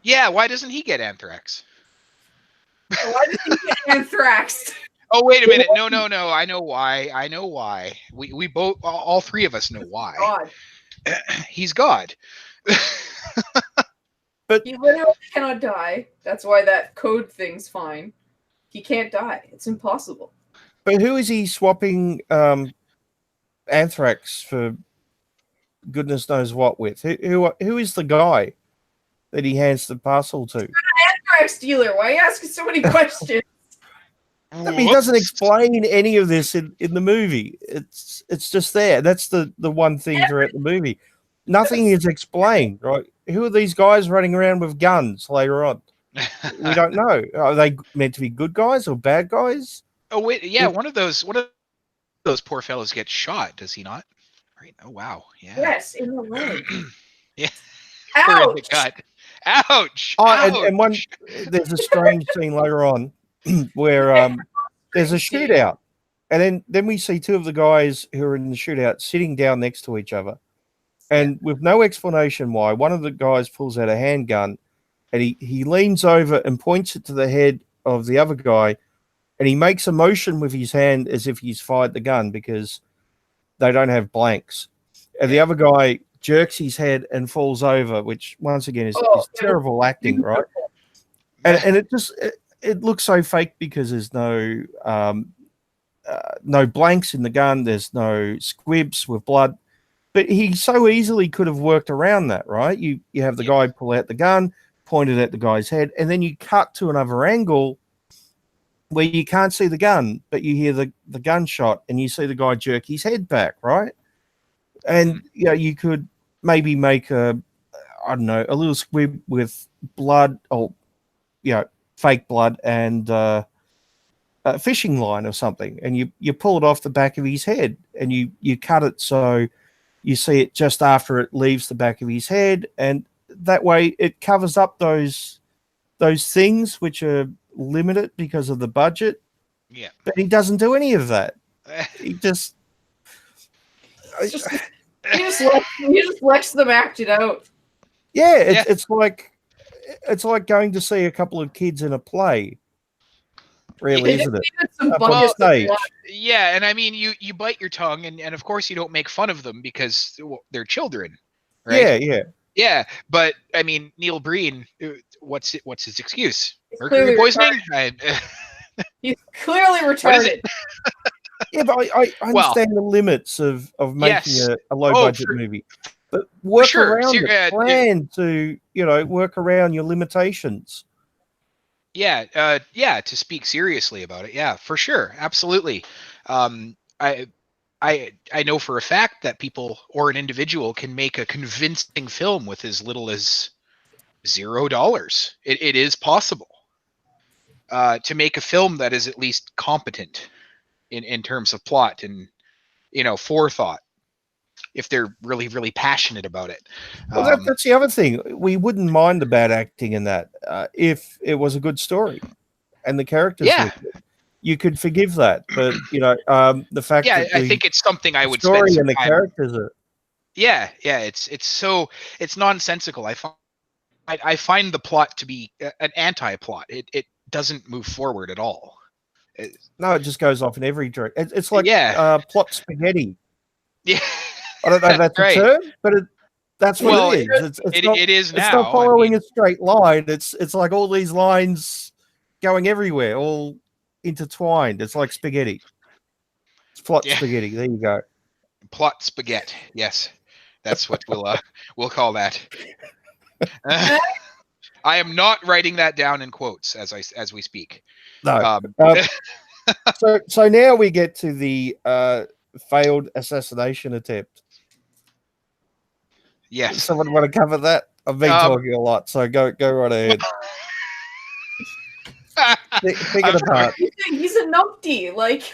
Speaker 3: Yeah, why doesn't he get anthrax?
Speaker 2: Why did he get anthrax?
Speaker 3: Oh, wait a minute. No. I know why. We both, all three of us know why.
Speaker 2: God.
Speaker 3: He's God.
Speaker 1: But
Speaker 2: He literally cannot die. That's why that code thing's fine. He can't die. It's impossible.
Speaker 1: But who is he swapping anthrax for goodness knows what with? Who is the guy that he hands the parcel to?
Speaker 2: Anthrax dealer. Why are you asking so many questions?
Speaker 1: I mean, he doesn't explain any of this in the movie. It's just there. That's the one thing throughout the movie. Nothing is explained, right? Who are these guys running around with guns later on? We don't know. Are they meant to be good guys or bad guys?
Speaker 3: Oh wait, yeah, one of those poor fellows gets shot, does he not? Right. Oh wow. Yeah.
Speaker 2: Yes, in the leg.
Speaker 3: Yeah. Or in the
Speaker 2: Ouch!
Speaker 3: gut. Ouch.
Speaker 1: Oh,
Speaker 3: Ouch.
Speaker 1: and one there's a strange scene later on where there's a shootout, and then we see two of the guys who are in the shootout sitting down next to each other, and with no explanation why, one of the guys pulls out a handgun, and he leans over and points it to the head of the other guy, and he makes a motion with his hand as if he's fired the gun because they don't have blanks, and the other guy jerks his head and falls over, which once again is terrible acting, right? And it just it looks so fake because there's no blanks in the gun, there's no squibs with blood, but he so easily could have worked around that, right? You have the guy pull out the gun, point it at the guy's head, and then you cut to another angle where you can't see the gun, but you hear the gunshot and you see the guy jerk his head back, right? And you could maybe make a little squib with blood or fake blood and a fishing line or something, and you pull it off the back of his head and you cut it so you see it just after it leaves the back of his head, and that way it covers up those things which are limited because of the budget.
Speaker 3: Yeah,
Speaker 1: but he doesn't do any of that. He just
Speaker 2: lets them act it out.
Speaker 1: Yeah, it's like going to see a couple of kids in a play. Really, isn't it?
Speaker 3: Yeah, and I mean, you bite your tongue, and of course you don't make fun of them because they're children, right? Yeah. But I mean, Neil Breen, what's his excuse? Mercury poisoning.
Speaker 2: He's clearly retarded.
Speaker 1: Yeah, but I understand the limits of making a low budget movie. But work around it. Plan to work around your limitations.
Speaker 3: Yeah, to speak seriously about it. Yeah, for sure, absolutely. I know for a fact that people or an individual can make a convincing film with as little as $0. It is possible. to make a film that is at least competent in terms of plot and forethought, if they're really, really passionate about it.
Speaker 1: Well, that's the other thing. We wouldn't mind the bad acting in that if it was a good story and the characters.
Speaker 3: Yeah.
Speaker 1: were good. You could forgive that, but the fact
Speaker 3: Yeah,
Speaker 1: that
Speaker 3: I think it's something I would
Speaker 1: story
Speaker 3: spend some
Speaker 1: and the
Speaker 3: time.
Speaker 1: characters are.
Speaker 3: Yeah, it's nonsensical. I find the plot to be an anti-plot. It doesn't move forward at all.
Speaker 1: No, it just goes off in every direction. It's like
Speaker 3: Yeah.
Speaker 1: plot spaghetti.
Speaker 3: Yeah,
Speaker 1: I don't know if that's
Speaker 3: Right.
Speaker 1: a term, but that's what
Speaker 3: Well,
Speaker 1: it is. It's not,
Speaker 3: it is
Speaker 1: it's
Speaker 3: now.
Speaker 1: not following a straight line. It's like all these lines going everywhere, all intertwined. It's like spaghetti. It's plot
Speaker 3: Yeah.
Speaker 1: spaghetti. There you go.
Speaker 3: Plot spaghetti. Yes, that's what we'll call that. I am not writing that down in quotes as we speak.
Speaker 1: No. So now we get to the failed assassination attempt.
Speaker 3: Yes.
Speaker 1: Someone want to cover that? I've been talking a lot, so go right ahead. Pick it apart.
Speaker 2: He's a numpty. Like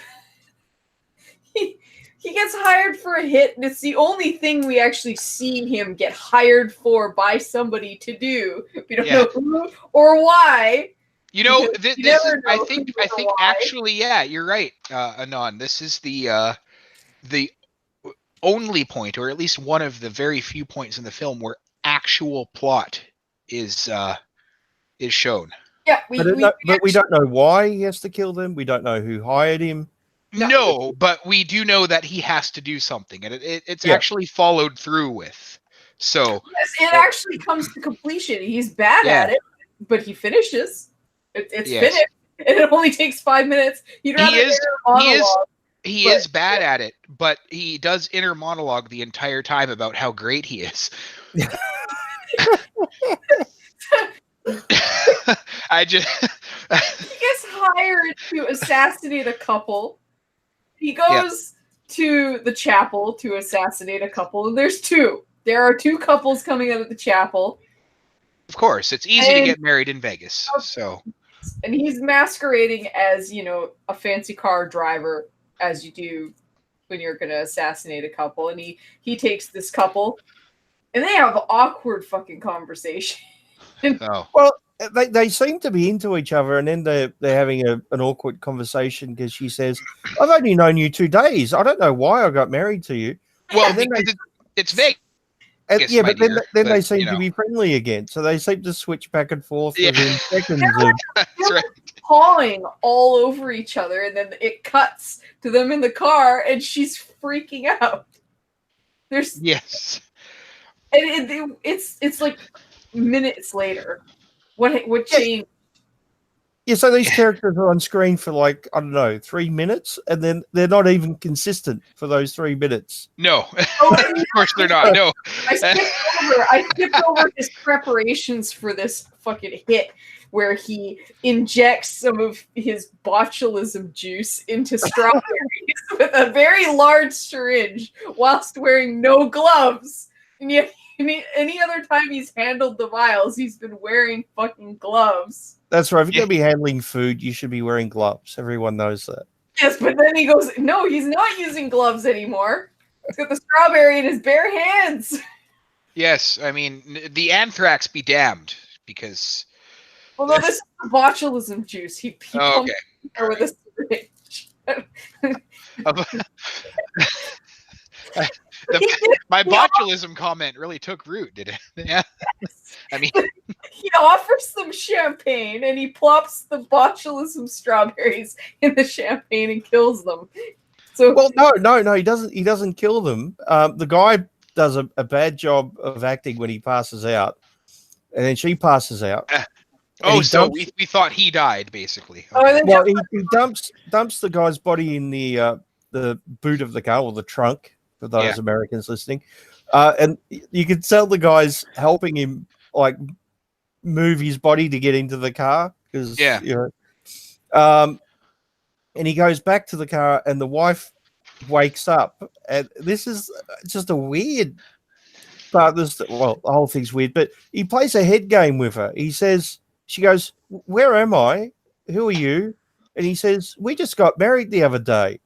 Speaker 2: he gets hired for a hit, and it's the only thing we actually see him get hired for by somebody to do. We don't know who or why.
Speaker 3: This is, I think
Speaker 2: why.
Speaker 3: actually, yeah, you're right, Anon. This is the only point, or at least one of the very few points in the film where actual plot is shown.
Speaker 2: Yeah,
Speaker 1: but we don't know why he has to kill them. We don't know who hired him.
Speaker 3: No, but we do know that he has to do something, and it's actually followed through with. So
Speaker 2: yes, it actually comes to completion. He's bad at it, but he finishes. It's finished, and it only takes 5 minutes. He
Speaker 3: is bad at it, but he does inner monologue the entire time about how great he is. I just
Speaker 2: he gets hired to assassinate a couple. He goes to the chapel to assassinate a couple, and there's two. There are two couples coming out of the chapel.
Speaker 3: Of course, it's easy to get married in Vegas. So,
Speaker 2: and he's masquerading as, a fancy car driver, as you do when you're going to assassinate a couple. And he takes this couple, and they have an awkward fucking conversation.
Speaker 1: Well, they seem to be into each other, and then they're having an awkward conversation because she says, "I've only known you 2 days. I don't know why I got married to you."
Speaker 3: Well, then it's Vegas.
Speaker 1: Yeah, but then they seem to be friendly again. So they seem to switch back and forth within seconds.
Speaker 3: That's right.
Speaker 2: Pawing all over each other, and then it cuts to them in the car, and she's freaking out. There's and it's like minutes later. What changed?
Speaker 1: Yeah, so these characters are on screen for 3 minutes, and then they're not even consistent for those 3 minutes.
Speaker 3: No, of course they're not. No,
Speaker 2: I skipped over his preparations for this fucking hit, where he injects some of his botulism juice into strawberries with a very large syringe whilst wearing no gloves. And yet, any other time he's handled the vials, he's been wearing fucking gloves.
Speaker 1: That's right. If you're going to be handling food, you should be wearing gloves. Everyone knows that.
Speaker 2: Yes, but then he goes, no, he's not using gloves anymore. He's got the strawberry in his bare hands.
Speaker 3: Yes, I mean, the anthrax be damned, because...
Speaker 2: Well, no, this is the botulism juice. He pumped her with a syringe.
Speaker 3: My botulism comment really took root, did it? Yeah. I mean,
Speaker 2: he offers them champagne, and he plops the botulism strawberries in the champagne and kills them. So,
Speaker 1: well, no, he doesn't. He doesn't kill them. The guy does a bad job of acting when he passes out, and then she passes out.
Speaker 3: So we thought he died, basically.
Speaker 1: Okay. Well, he dumps the guy's body in the boot of the car, or the trunk, for those Americans listening, and you can tell the guy's helping him move his body to get into the car because and he goes back to the car, and the wife wakes up, and this is just a weird part. The whole thing's weird, but he plays a head game with her. He says, she goes, "Where am I?" who are you? And he says, we just got married the other day.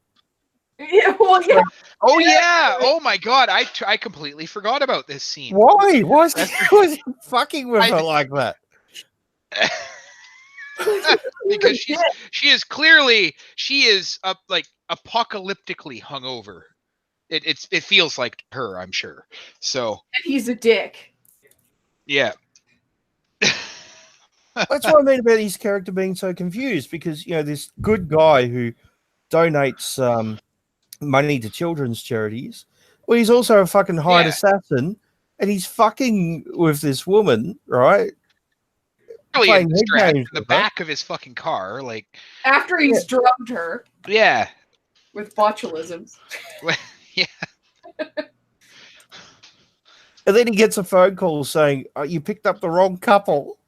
Speaker 2: Yeah, well, yeah.
Speaker 3: Oh yeah. Oh my god. I completely forgot about this scene.
Speaker 1: Why? Why is he fucking with her like that?
Speaker 3: Because she is clearly like apocalyptically hungover. It feels like her, I'm sure. So
Speaker 2: And he's a dick.
Speaker 3: yeah.
Speaker 1: That's what I mean about his character being so confused, because this good guy who donates money to children's charities, well, he's also a fucking hired assassin, and he's fucking with this woman, right?
Speaker 3: Really in the back of his fucking car, like
Speaker 2: after he's drugged her.
Speaker 3: Yeah.
Speaker 2: With botulisms.
Speaker 3: Yeah.
Speaker 1: And then he gets a phone call saying, you picked up the wrong couple.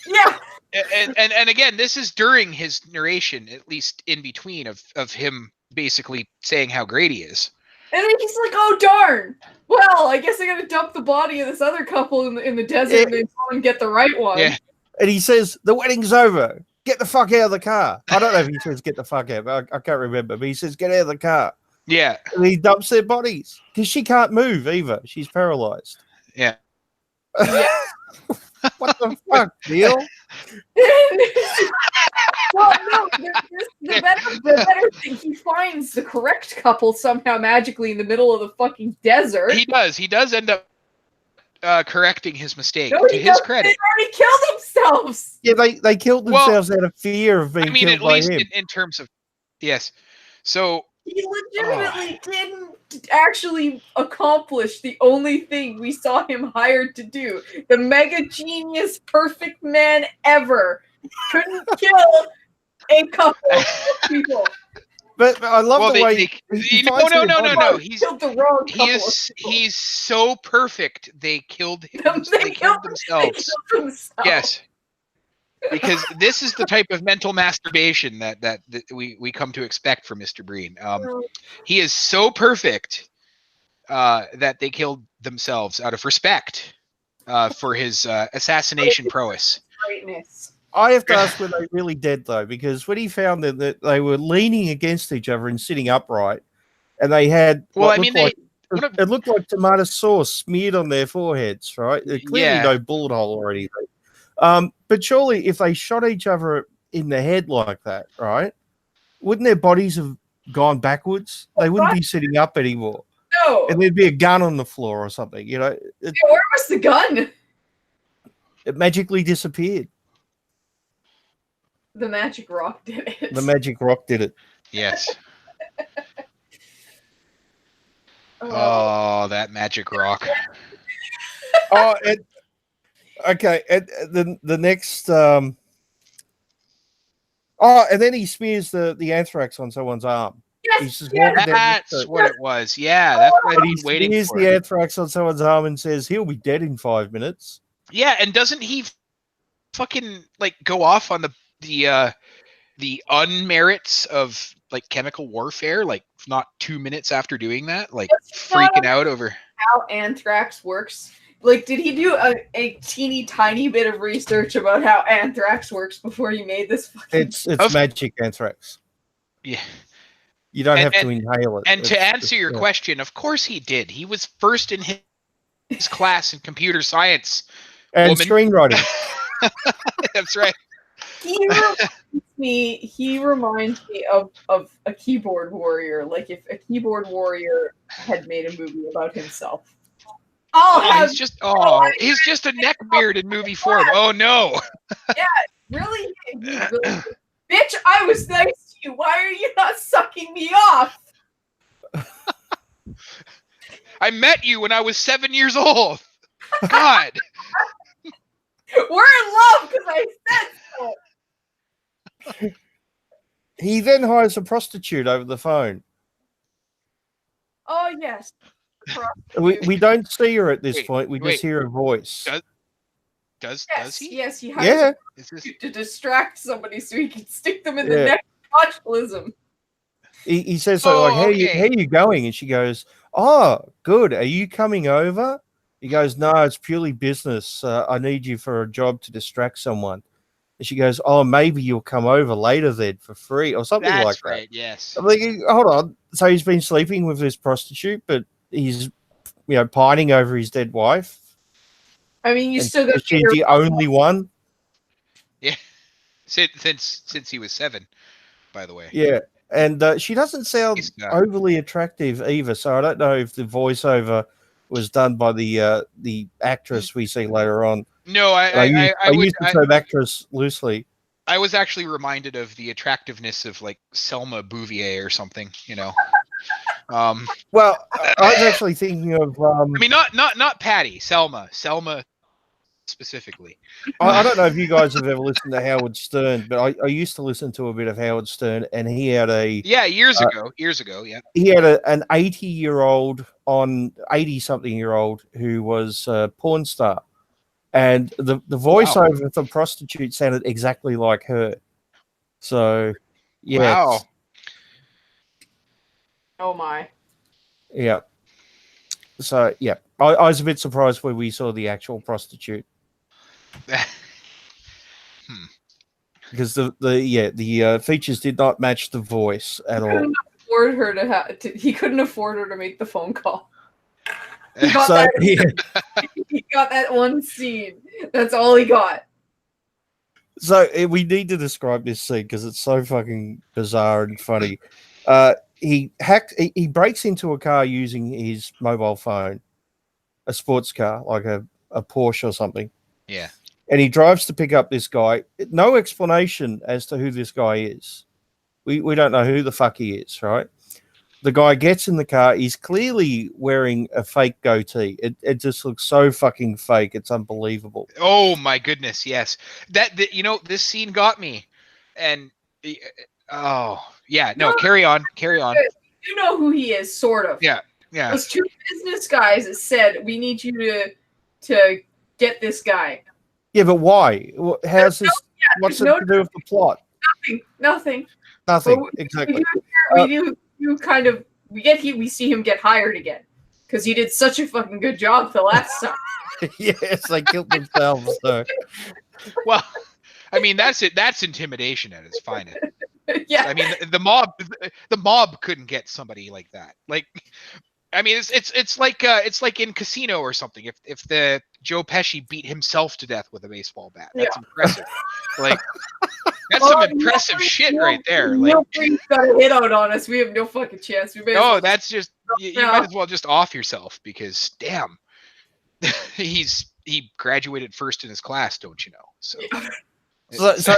Speaker 2: Yeah.
Speaker 3: And again, this is during his narration, at least in between of him basically saying how great he is.
Speaker 2: And then he's like, "Oh darn! Well, I guess I gotta dump the body of this other couple in the desert and then go and get the right one."
Speaker 3: Yeah.
Speaker 1: And he says, "The wedding's over. Get the fuck out of the car." I don't know if he says "get the fuck out," but I can't remember. But he says, "Get out of the car."
Speaker 3: Yeah.
Speaker 1: And he dumps their bodies because she can't move either. She's paralyzed.
Speaker 3: Yeah.
Speaker 1: What the fuck, Neil?
Speaker 2: Well, no, the better thing, he finds the correct couple somehow magically in the middle of the fucking desert.
Speaker 3: He does end up correcting his mistake,
Speaker 2: No,
Speaker 3: to his credit.
Speaker 2: They already killed themselves.
Speaker 1: Yeah, they killed themselves out of fear of being killed
Speaker 3: at
Speaker 1: by
Speaker 3: least
Speaker 1: him.
Speaker 3: in terms of, yes. So
Speaker 2: he legitimately didn't actually accomplish the only thing we saw him hired to do. The mega genius, perfect man ever couldn't kill a couple of people.
Speaker 1: But I love the way
Speaker 3: no.
Speaker 2: He's killed the wrong couple.
Speaker 3: He's so perfect. They killed him. They killed themselves. Yes. Because this is the type of mental masturbation that we come to expect from Mr. Breen. He is so perfect that they killed themselves out of respect for his assassination prowess.
Speaker 2: Greatness.
Speaker 1: I have to ask, were they really dead though? Because when he found that they were leaning against each other and sitting upright, and they had it looked like tomato sauce smeared on their foreheads, right? There's clearly no bullet hole or anything. But surely, if they shot each other in the head like that, right, wouldn't their bodies have gone backwards? They wouldn't be sitting up anymore.
Speaker 2: No.
Speaker 1: And there'd be a gun on the floor or something.
Speaker 2: Where was the gun?
Speaker 1: It magically disappeared.
Speaker 2: The magic rock did it.
Speaker 1: The magic rock did it.
Speaker 3: Yes. Oh, that magic rock.
Speaker 1: Okay. And the next. And then he smears the anthrax on someone's arm.
Speaker 2: Yes,
Speaker 3: that's what it was. Yeah, that's what I've been waiting for.
Speaker 1: He smears the anthrax on someone's arm and says he'll be dead in 5 minutes.
Speaker 3: Yeah, and doesn't he fucking like go off on the unmerits of like chemical warfare, like not 2 minutes after doing that, like freaking out over
Speaker 2: how anthrax works? Like, did he do a teeny tiny bit of research about how anthrax works before he made this fucking...
Speaker 1: It's magic anthrax.
Speaker 3: Yeah.
Speaker 1: You don't have to inhale it.
Speaker 3: And to answer your question, of course he did. He was first in his class in computer science.
Speaker 1: And screenwriting.
Speaker 3: That's right.
Speaker 2: He reminds me of a keyboard warrior. Like if a keyboard warrior had made a movie about himself.
Speaker 3: He's just a neckbeard in movie form. Oh no.
Speaker 2: Yeah, really. Bitch, I was nice to you. Why are you not sucking me off?
Speaker 3: I met you when I was 7 years old. God.
Speaker 2: We're in love because I said so.
Speaker 1: He then hires a prostitute over the phone.
Speaker 2: Oh yes.
Speaker 1: We don't see her at this point. We just hear her voice.
Speaker 3: Does he?
Speaker 2: Yes, he hires to distract somebody so he can stick them in the neck of botulism.
Speaker 1: He says something like, how are you going? And she goes, oh, good. Are you coming over? He goes, no, it's purely business. I need you for a job to distract someone. And she goes, "Oh, maybe you'll come over later then for free or something
Speaker 3: That's
Speaker 1: like
Speaker 3: right.
Speaker 1: that."
Speaker 3: Yes.
Speaker 1: I'm thinking, hold on. So he's been sleeping with this prostitute, but he's, pining over his dead wife.
Speaker 2: I mean, you
Speaker 1: And
Speaker 2: still got
Speaker 1: she's the only one.
Speaker 3: Yeah. Since he was 7, by the way.
Speaker 1: Yeah. And she doesn't sound
Speaker 3: He's,
Speaker 1: overly attractive either. So I don't know if the voiceover was done by the actress we see later on.
Speaker 3: No,
Speaker 1: I use the term actress loosely.
Speaker 3: I was actually reminded of the attractiveness of like Selma Bouvier or something,
Speaker 1: Well, I was actually thinking of.
Speaker 3: I mean, not Patty, Selma specifically.
Speaker 1: I don't know if you guys have ever listened to Howard Stern, but I used to listen to a bit of Howard Stern, and he had
Speaker 3: years ago, yeah.
Speaker 1: He had an 80-something-year-old who was a porn star, and the voiceover of the prostitute sounded exactly like her. So, yeah.
Speaker 3: Wow.
Speaker 2: Oh my.
Speaker 1: Yeah. So, yeah, I was a bit surprised when we saw the actual prostitute. Because the features did not match the voice at all.
Speaker 2: He couldn't afford her to make the phone call.
Speaker 1: He
Speaker 2: He got that one scene. That's all he got.
Speaker 1: So we need to describe this scene because it's so fucking bizarre and funny. He breaks into a car using his mobile phone, a sports car like a Porsche or something.
Speaker 3: Yeah.
Speaker 1: And he drives to pick up this guy. No explanation as to who this guy is. We don't know who the fuck he is, right? The guy gets in the car. He's clearly wearing a fake goatee. It just looks so fucking fake. It's unbelievable.
Speaker 3: Oh my goodness, yes. This scene got me. And carry on.
Speaker 2: You know who he is, sort of.
Speaker 3: Yeah.
Speaker 2: Those 2 business guys that said, we need you to get this guy.
Speaker 1: Yeah, but why? How's this? What's it to do with the plot?
Speaker 2: Nothing.
Speaker 1: Exactly.
Speaker 2: We see him get hired again because he did such a fucking good job the last time.
Speaker 1: Yes, they killed themselves. So.
Speaker 3: Well, I mean that's it. That's intimidation at its finest.
Speaker 2: Yeah.
Speaker 3: I mean the mob couldn't get somebody like that. Like, I mean it's like in Casino or something. If the Joe Pesci beat himself to death with a baseball bat, that's impressive. Like. That's some impressive shit right there. Like,
Speaker 2: Neil's got a hit out on us. We have no fucking chance.
Speaker 3: That's just you might as well just off yourself because damn, he graduated first in his class, don't you know? So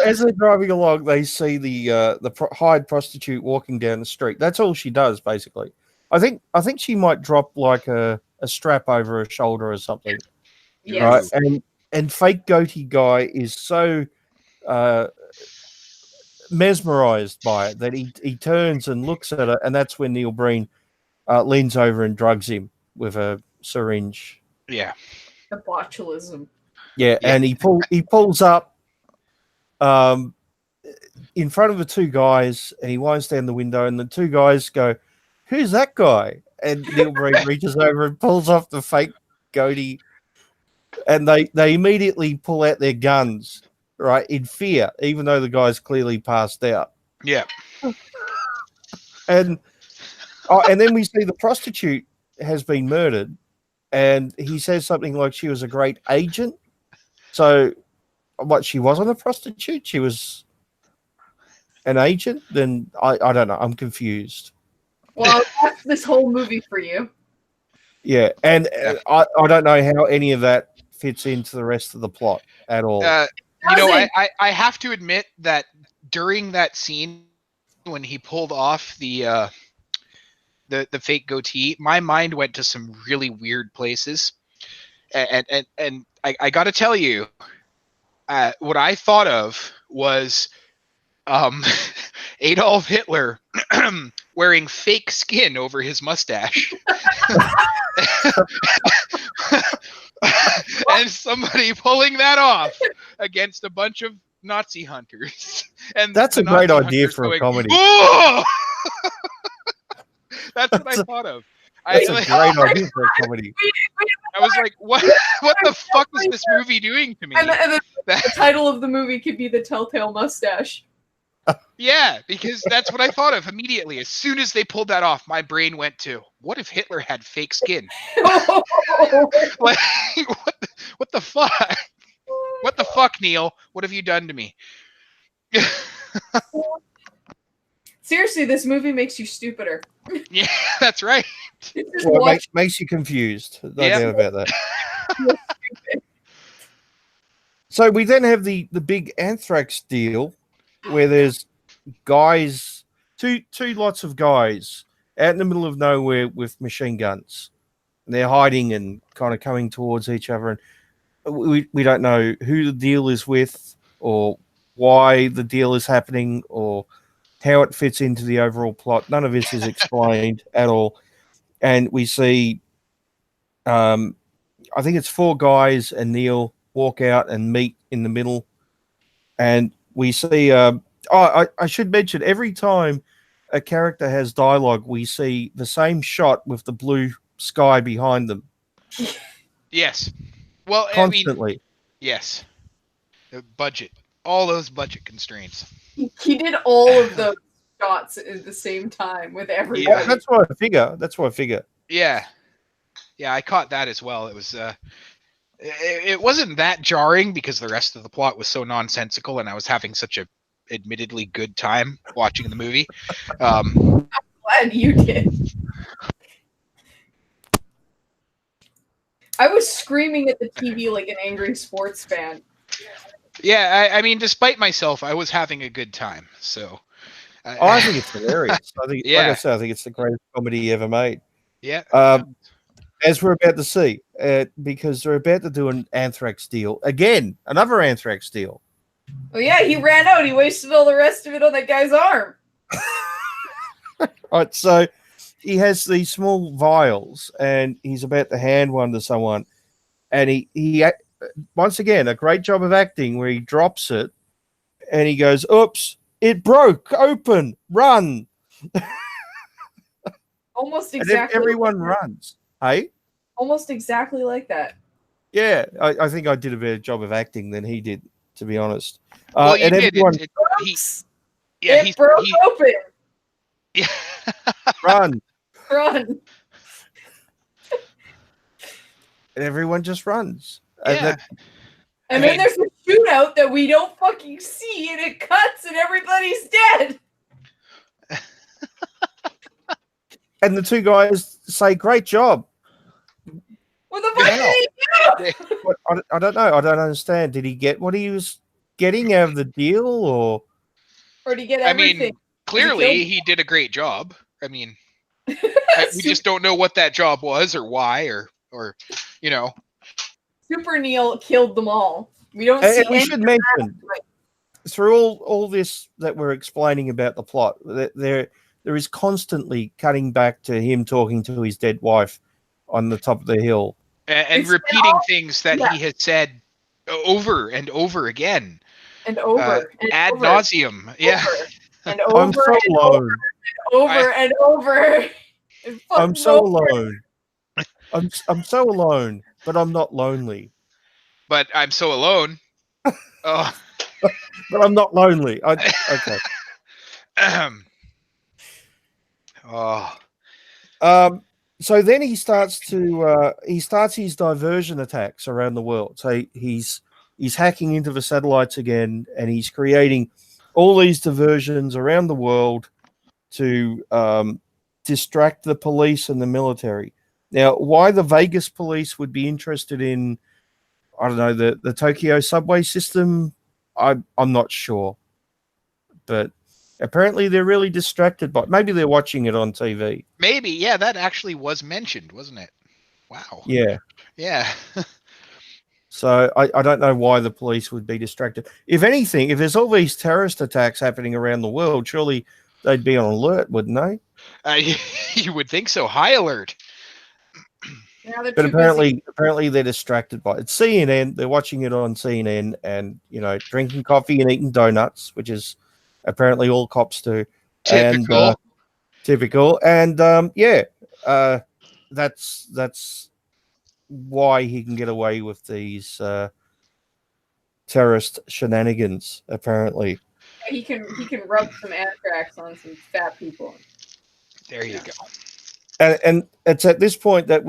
Speaker 1: as they're driving along, they see the hired prostitute walking down the street. That's all she does basically. I think she might drop like a strap over her shoulder or something.
Speaker 2: Yes.
Speaker 1: Right? And fake goatee guy is so mesmerized by it that he turns and looks at it, and that's when Neil Breen leans over and drugs him with a syringe.
Speaker 3: Yeah.
Speaker 2: The botulism.
Speaker 1: Yeah, and he pulls up in front of the 2 guys, and he winds down the window, and the 2 guys go, "Who's that guy?" And Neil Breen reaches over and pulls off the fake goatee, and they immediately pull out their guns. Right, in fear, even though the guy's clearly passed out.
Speaker 3: Yeah.
Speaker 1: And then we see the prostitute has been murdered, and he says something like she was a great agent. So, what, she wasn't a prostitute? She was an agent? Then I don't know. I'm confused.
Speaker 2: Well, that's this whole movie for you.
Speaker 1: Yeah, and I don't know how any of that fits into the rest of the plot at all.
Speaker 3: I have to admit that during that scene when he pulled off the fake goatee, my mind went to some really weird places, and I got to tell you, what I thought of was Adolf Hitler wearing fake skin over his mustache. And somebody pulling that off against a bunch of Nazi hunters. And
Speaker 1: that's a great idea for a comedy.
Speaker 3: That's what I thought of.
Speaker 1: That's a great idea for a comedy.
Speaker 3: I was like, what? What the fuck is this movie doing to me?
Speaker 2: And the title of the movie could be The Telltale Mustache.
Speaker 3: Yeah, because that's what I thought of immediately. As soon as they pulled that off, my brain went to, what if Hitler had fake skin? Like, what the fuck? What the fuck, Neil? What have you done to me?
Speaker 2: Seriously, this movie makes you stupider.
Speaker 3: Yeah, that's right.
Speaker 2: Just
Speaker 1: Well, it
Speaker 2: watch
Speaker 1: makes you confused. No
Speaker 3: Yeah.
Speaker 1: doubt about that. So we then have the big Anthrax deal, where there's guys, two lots of guys out in the middle of nowhere with machine guns. And they're hiding and kind of coming towards each other, and we don't know who the deal is with, or why the deal is happening, or how it fits into the overall plot. None of this is explained at all. And we see, I think it's 4 guys and Neil walk out and meet in the middle. And we see, I should mention, every time a character has dialogue, we see the same shot with the blue sky behind them
Speaker 3: Yes. Well,
Speaker 1: constantly.
Speaker 3: I mean, yes. The budget. All those budget constraints.
Speaker 2: He did all of the shots at the same time with everybody.
Speaker 3: Yeah.
Speaker 1: That's what I figure.
Speaker 3: Yeah. Yeah, I caught that as well. It was it wasn't that jarring because the rest of the plot was so nonsensical and I was having such a admittedly good time watching the movie.
Speaker 2: Glad you did. I was screaming at the TV like an angry sports fan.
Speaker 3: Yeah, I mean, despite myself, I was having a good time. So,
Speaker 1: I think it's hilarious. I think,
Speaker 3: Yeah.
Speaker 1: like I said, I think it's the greatest comedy ever made.
Speaker 3: yeah,
Speaker 1: As we're about to see, because they're about to do an Anthrax deal again, another Anthrax deal.
Speaker 2: Oh yeah, he ran out. He wasted all the rest of it on that guy's arm.
Speaker 1: Right, so he has these small vials, and he's about to hand one to someone, and he once again a great job of acting where he drops it, and he goes, "Oops, it broke open. Run!"
Speaker 2: Almost
Speaker 1: And then
Speaker 2: exactly.
Speaker 1: everyone runs. Hey,
Speaker 2: Almost exactly like that.
Speaker 1: yeah, I think I did a better job of acting than he did, to be honest.
Speaker 3: well, you
Speaker 1: and
Speaker 3: did.
Speaker 1: everyone
Speaker 2: Oops,
Speaker 3: Yeah,
Speaker 2: it broke open.
Speaker 3: Yeah.
Speaker 1: run,
Speaker 2: Run.
Speaker 1: and everyone just runs.
Speaker 3: Yeah.
Speaker 2: And
Speaker 3: I
Speaker 2: then
Speaker 3: mean-
Speaker 2: there's a shootout that we don't fucking see, and it cuts, and everybody's dead.
Speaker 1: And the 2 guys say, "Great job."
Speaker 2: What the fuck
Speaker 1: Wow.
Speaker 2: did he do?
Speaker 1: What, I don't know. I don't understand. Did he get what he was getting out of the deal, or
Speaker 2: Or did he get
Speaker 3: I mean,
Speaker 2: everything?
Speaker 3: clearly he did a great job. I mean, we just don't know what that job was or why or you know.
Speaker 2: Super Neil killed them all. We don't
Speaker 1: And
Speaker 2: see
Speaker 1: we
Speaker 2: any
Speaker 1: should mention through all this that we're explaining about the plot, that there is constantly cutting back to him talking to his dead wife on the top of the hill.
Speaker 3: And
Speaker 2: It's
Speaker 3: repeating
Speaker 2: all-
Speaker 3: things that he has said over and over again,
Speaker 2: and over and
Speaker 3: ad
Speaker 2: over,
Speaker 3: nauseum. Yeah,
Speaker 2: over, and over
Speaker 1: I'm so
Speaker 2: and
Speaker 1: alone.
Speaker 2: over and over. And
Speaker 1: I'm
Speaker 2: fucking
Speaker 1: so
Speaker 2: over.
Speaker 1: alone. I'm so alone, but I'm not lonely.
Speaker 3: but I'm so alone. Oh,
Speaker 1: But I'm not lonely. Okay.
Speaker 3: oh,
Speaker 1: So then he starts his diversion attacks around the world. So he's hacking into the satellites again, and he's creating all these diversions around the world to distract the police and the military. Now, why the Vegas police would be interested in, I don't know, the Tokyo subway system, I'm not sure. But apparently they're really distracted by, maybe they're watching it on TV.
Speaker 3: maybe. Yeah, that actually was mentioned, wasn't it? Wow.
Speaker 1: Yeah.
Speaker 3: Yeah.
Speaker 1: So I don't know why the police would be distracted. If anything, if there's all these terrorist attacks happening around the world, surely they'd be on alert, wouldn't they?
Speaker 3: You would think so. High alert.
Speaker 2: Now they're
Speaker 1: But
Speaker 2: too
Speaker 1: apparently they're distracted by it. It's CNN. They're watching it on CNN and, drinking coffee and eating donuts, which is apparently all cops do.
Speaker 3: Typical.
Speaker 1: And, typical. And that's why he can get away with these terrorist shenanigans. Apparently,
Speaker 2: He can rub some anthrax on some fat people.
Speaker 3: There you go.
Speaker 1: and it's at this point that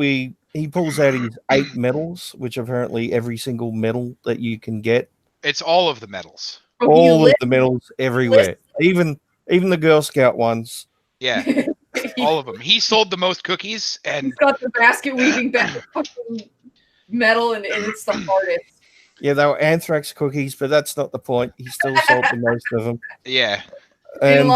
Speaker 1: he pulls out his 8 medals, which apparently every single medal that you can get,
Speaker 3: It's all of the medals.
Speaker 2: Oh,
Speaker 1: all of the medals everywhere, even the Girl Scout ones.
Speaker 3: Yeah, all of them. He sold the most cookies, and
Speaker 2: He's got the basket weaving fucking medal, and it's the hardest.
Speaker 1: Yeah, they were anthrax cookies, but that's not the point. He still sold the most of them.
Speaker 3: yeah,
Speaker 1: And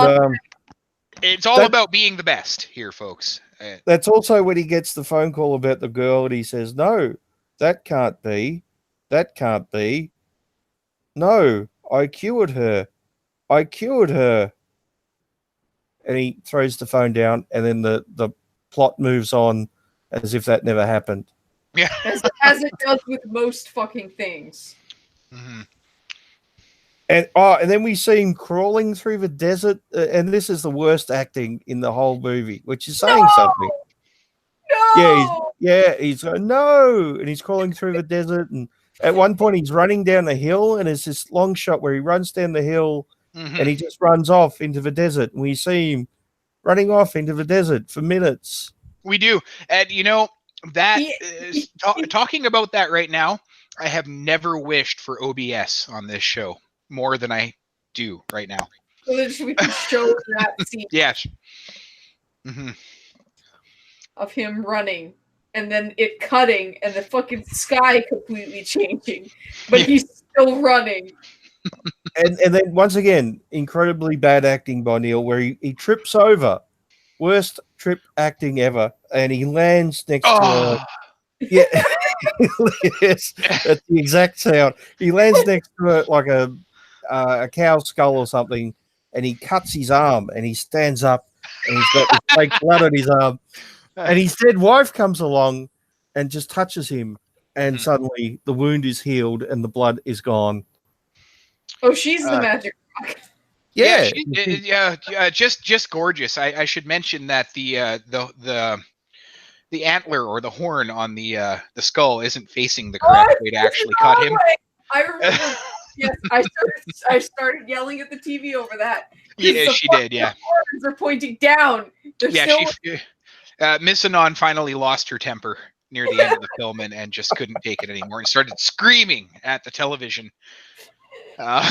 Speaker 3: it's all about being the best here, folks.
Speaker 1: that's also when he gets the phone call about the girl, and he says, "No, that can't be. That can't be. No, I cured her. I cured her." And he throws the phone down, and then the plot moves on as if that never happened.
Speaker 3: Yeah,
Speaker 2: as it does with most fucking things.
Speaker 3: Mm-hmm.
Speaker 1: And then we see him crawling through the desert, and this is the worst acting in the whole movie, which is saying something.
Speaker 2: No!
Speaker 1: He's going, no, and he's crawling through the desert, and at one point he's running down the hill, and there's this long shot where he runs down the hill, and he just runs off into the desert, and we see him running off into the desert for minutes.
Speaker 3: We do, and that talking about that right now, I have never wished for OBS on this show more than I do right now.
Speaker 2: So we can show that scene
Speaker 3: Yes.
Speaker 2: of him running, and then it cutting, and the fucking sky completely changing, but he's still running.
Speaker 1: And then once again, incredibly bad acting by Neil, where he trips over, worst trip acting ever, and he lands next to a yeah, yes, that's the exact sound. He lands next to a cow skull or something, and he cuts his arm, and he stands up, and he's got this fake blood on his arm, and his dead wife comes along and just touches him, and suddenly the wound is healed and the blood is gone.
Speaker 2: Oh, she's the magic rock.
Speaker 1: Yeah,
Speaker 3: just gorgeous. I should mention that the antler or the horn on the skull isn't facing the correct way to actually cut him.
Speaker 2: I remember. Yes, I started yelling at the TV over that.
Speaker 3: Yeah, she did. Yeah,
Speaker 2: the horns are pointing down.
Speaker 3: Miss Anon finally lost her temper near the end of the film and just couldn't take it anymore and started screaming at the television.
Speaker 2: The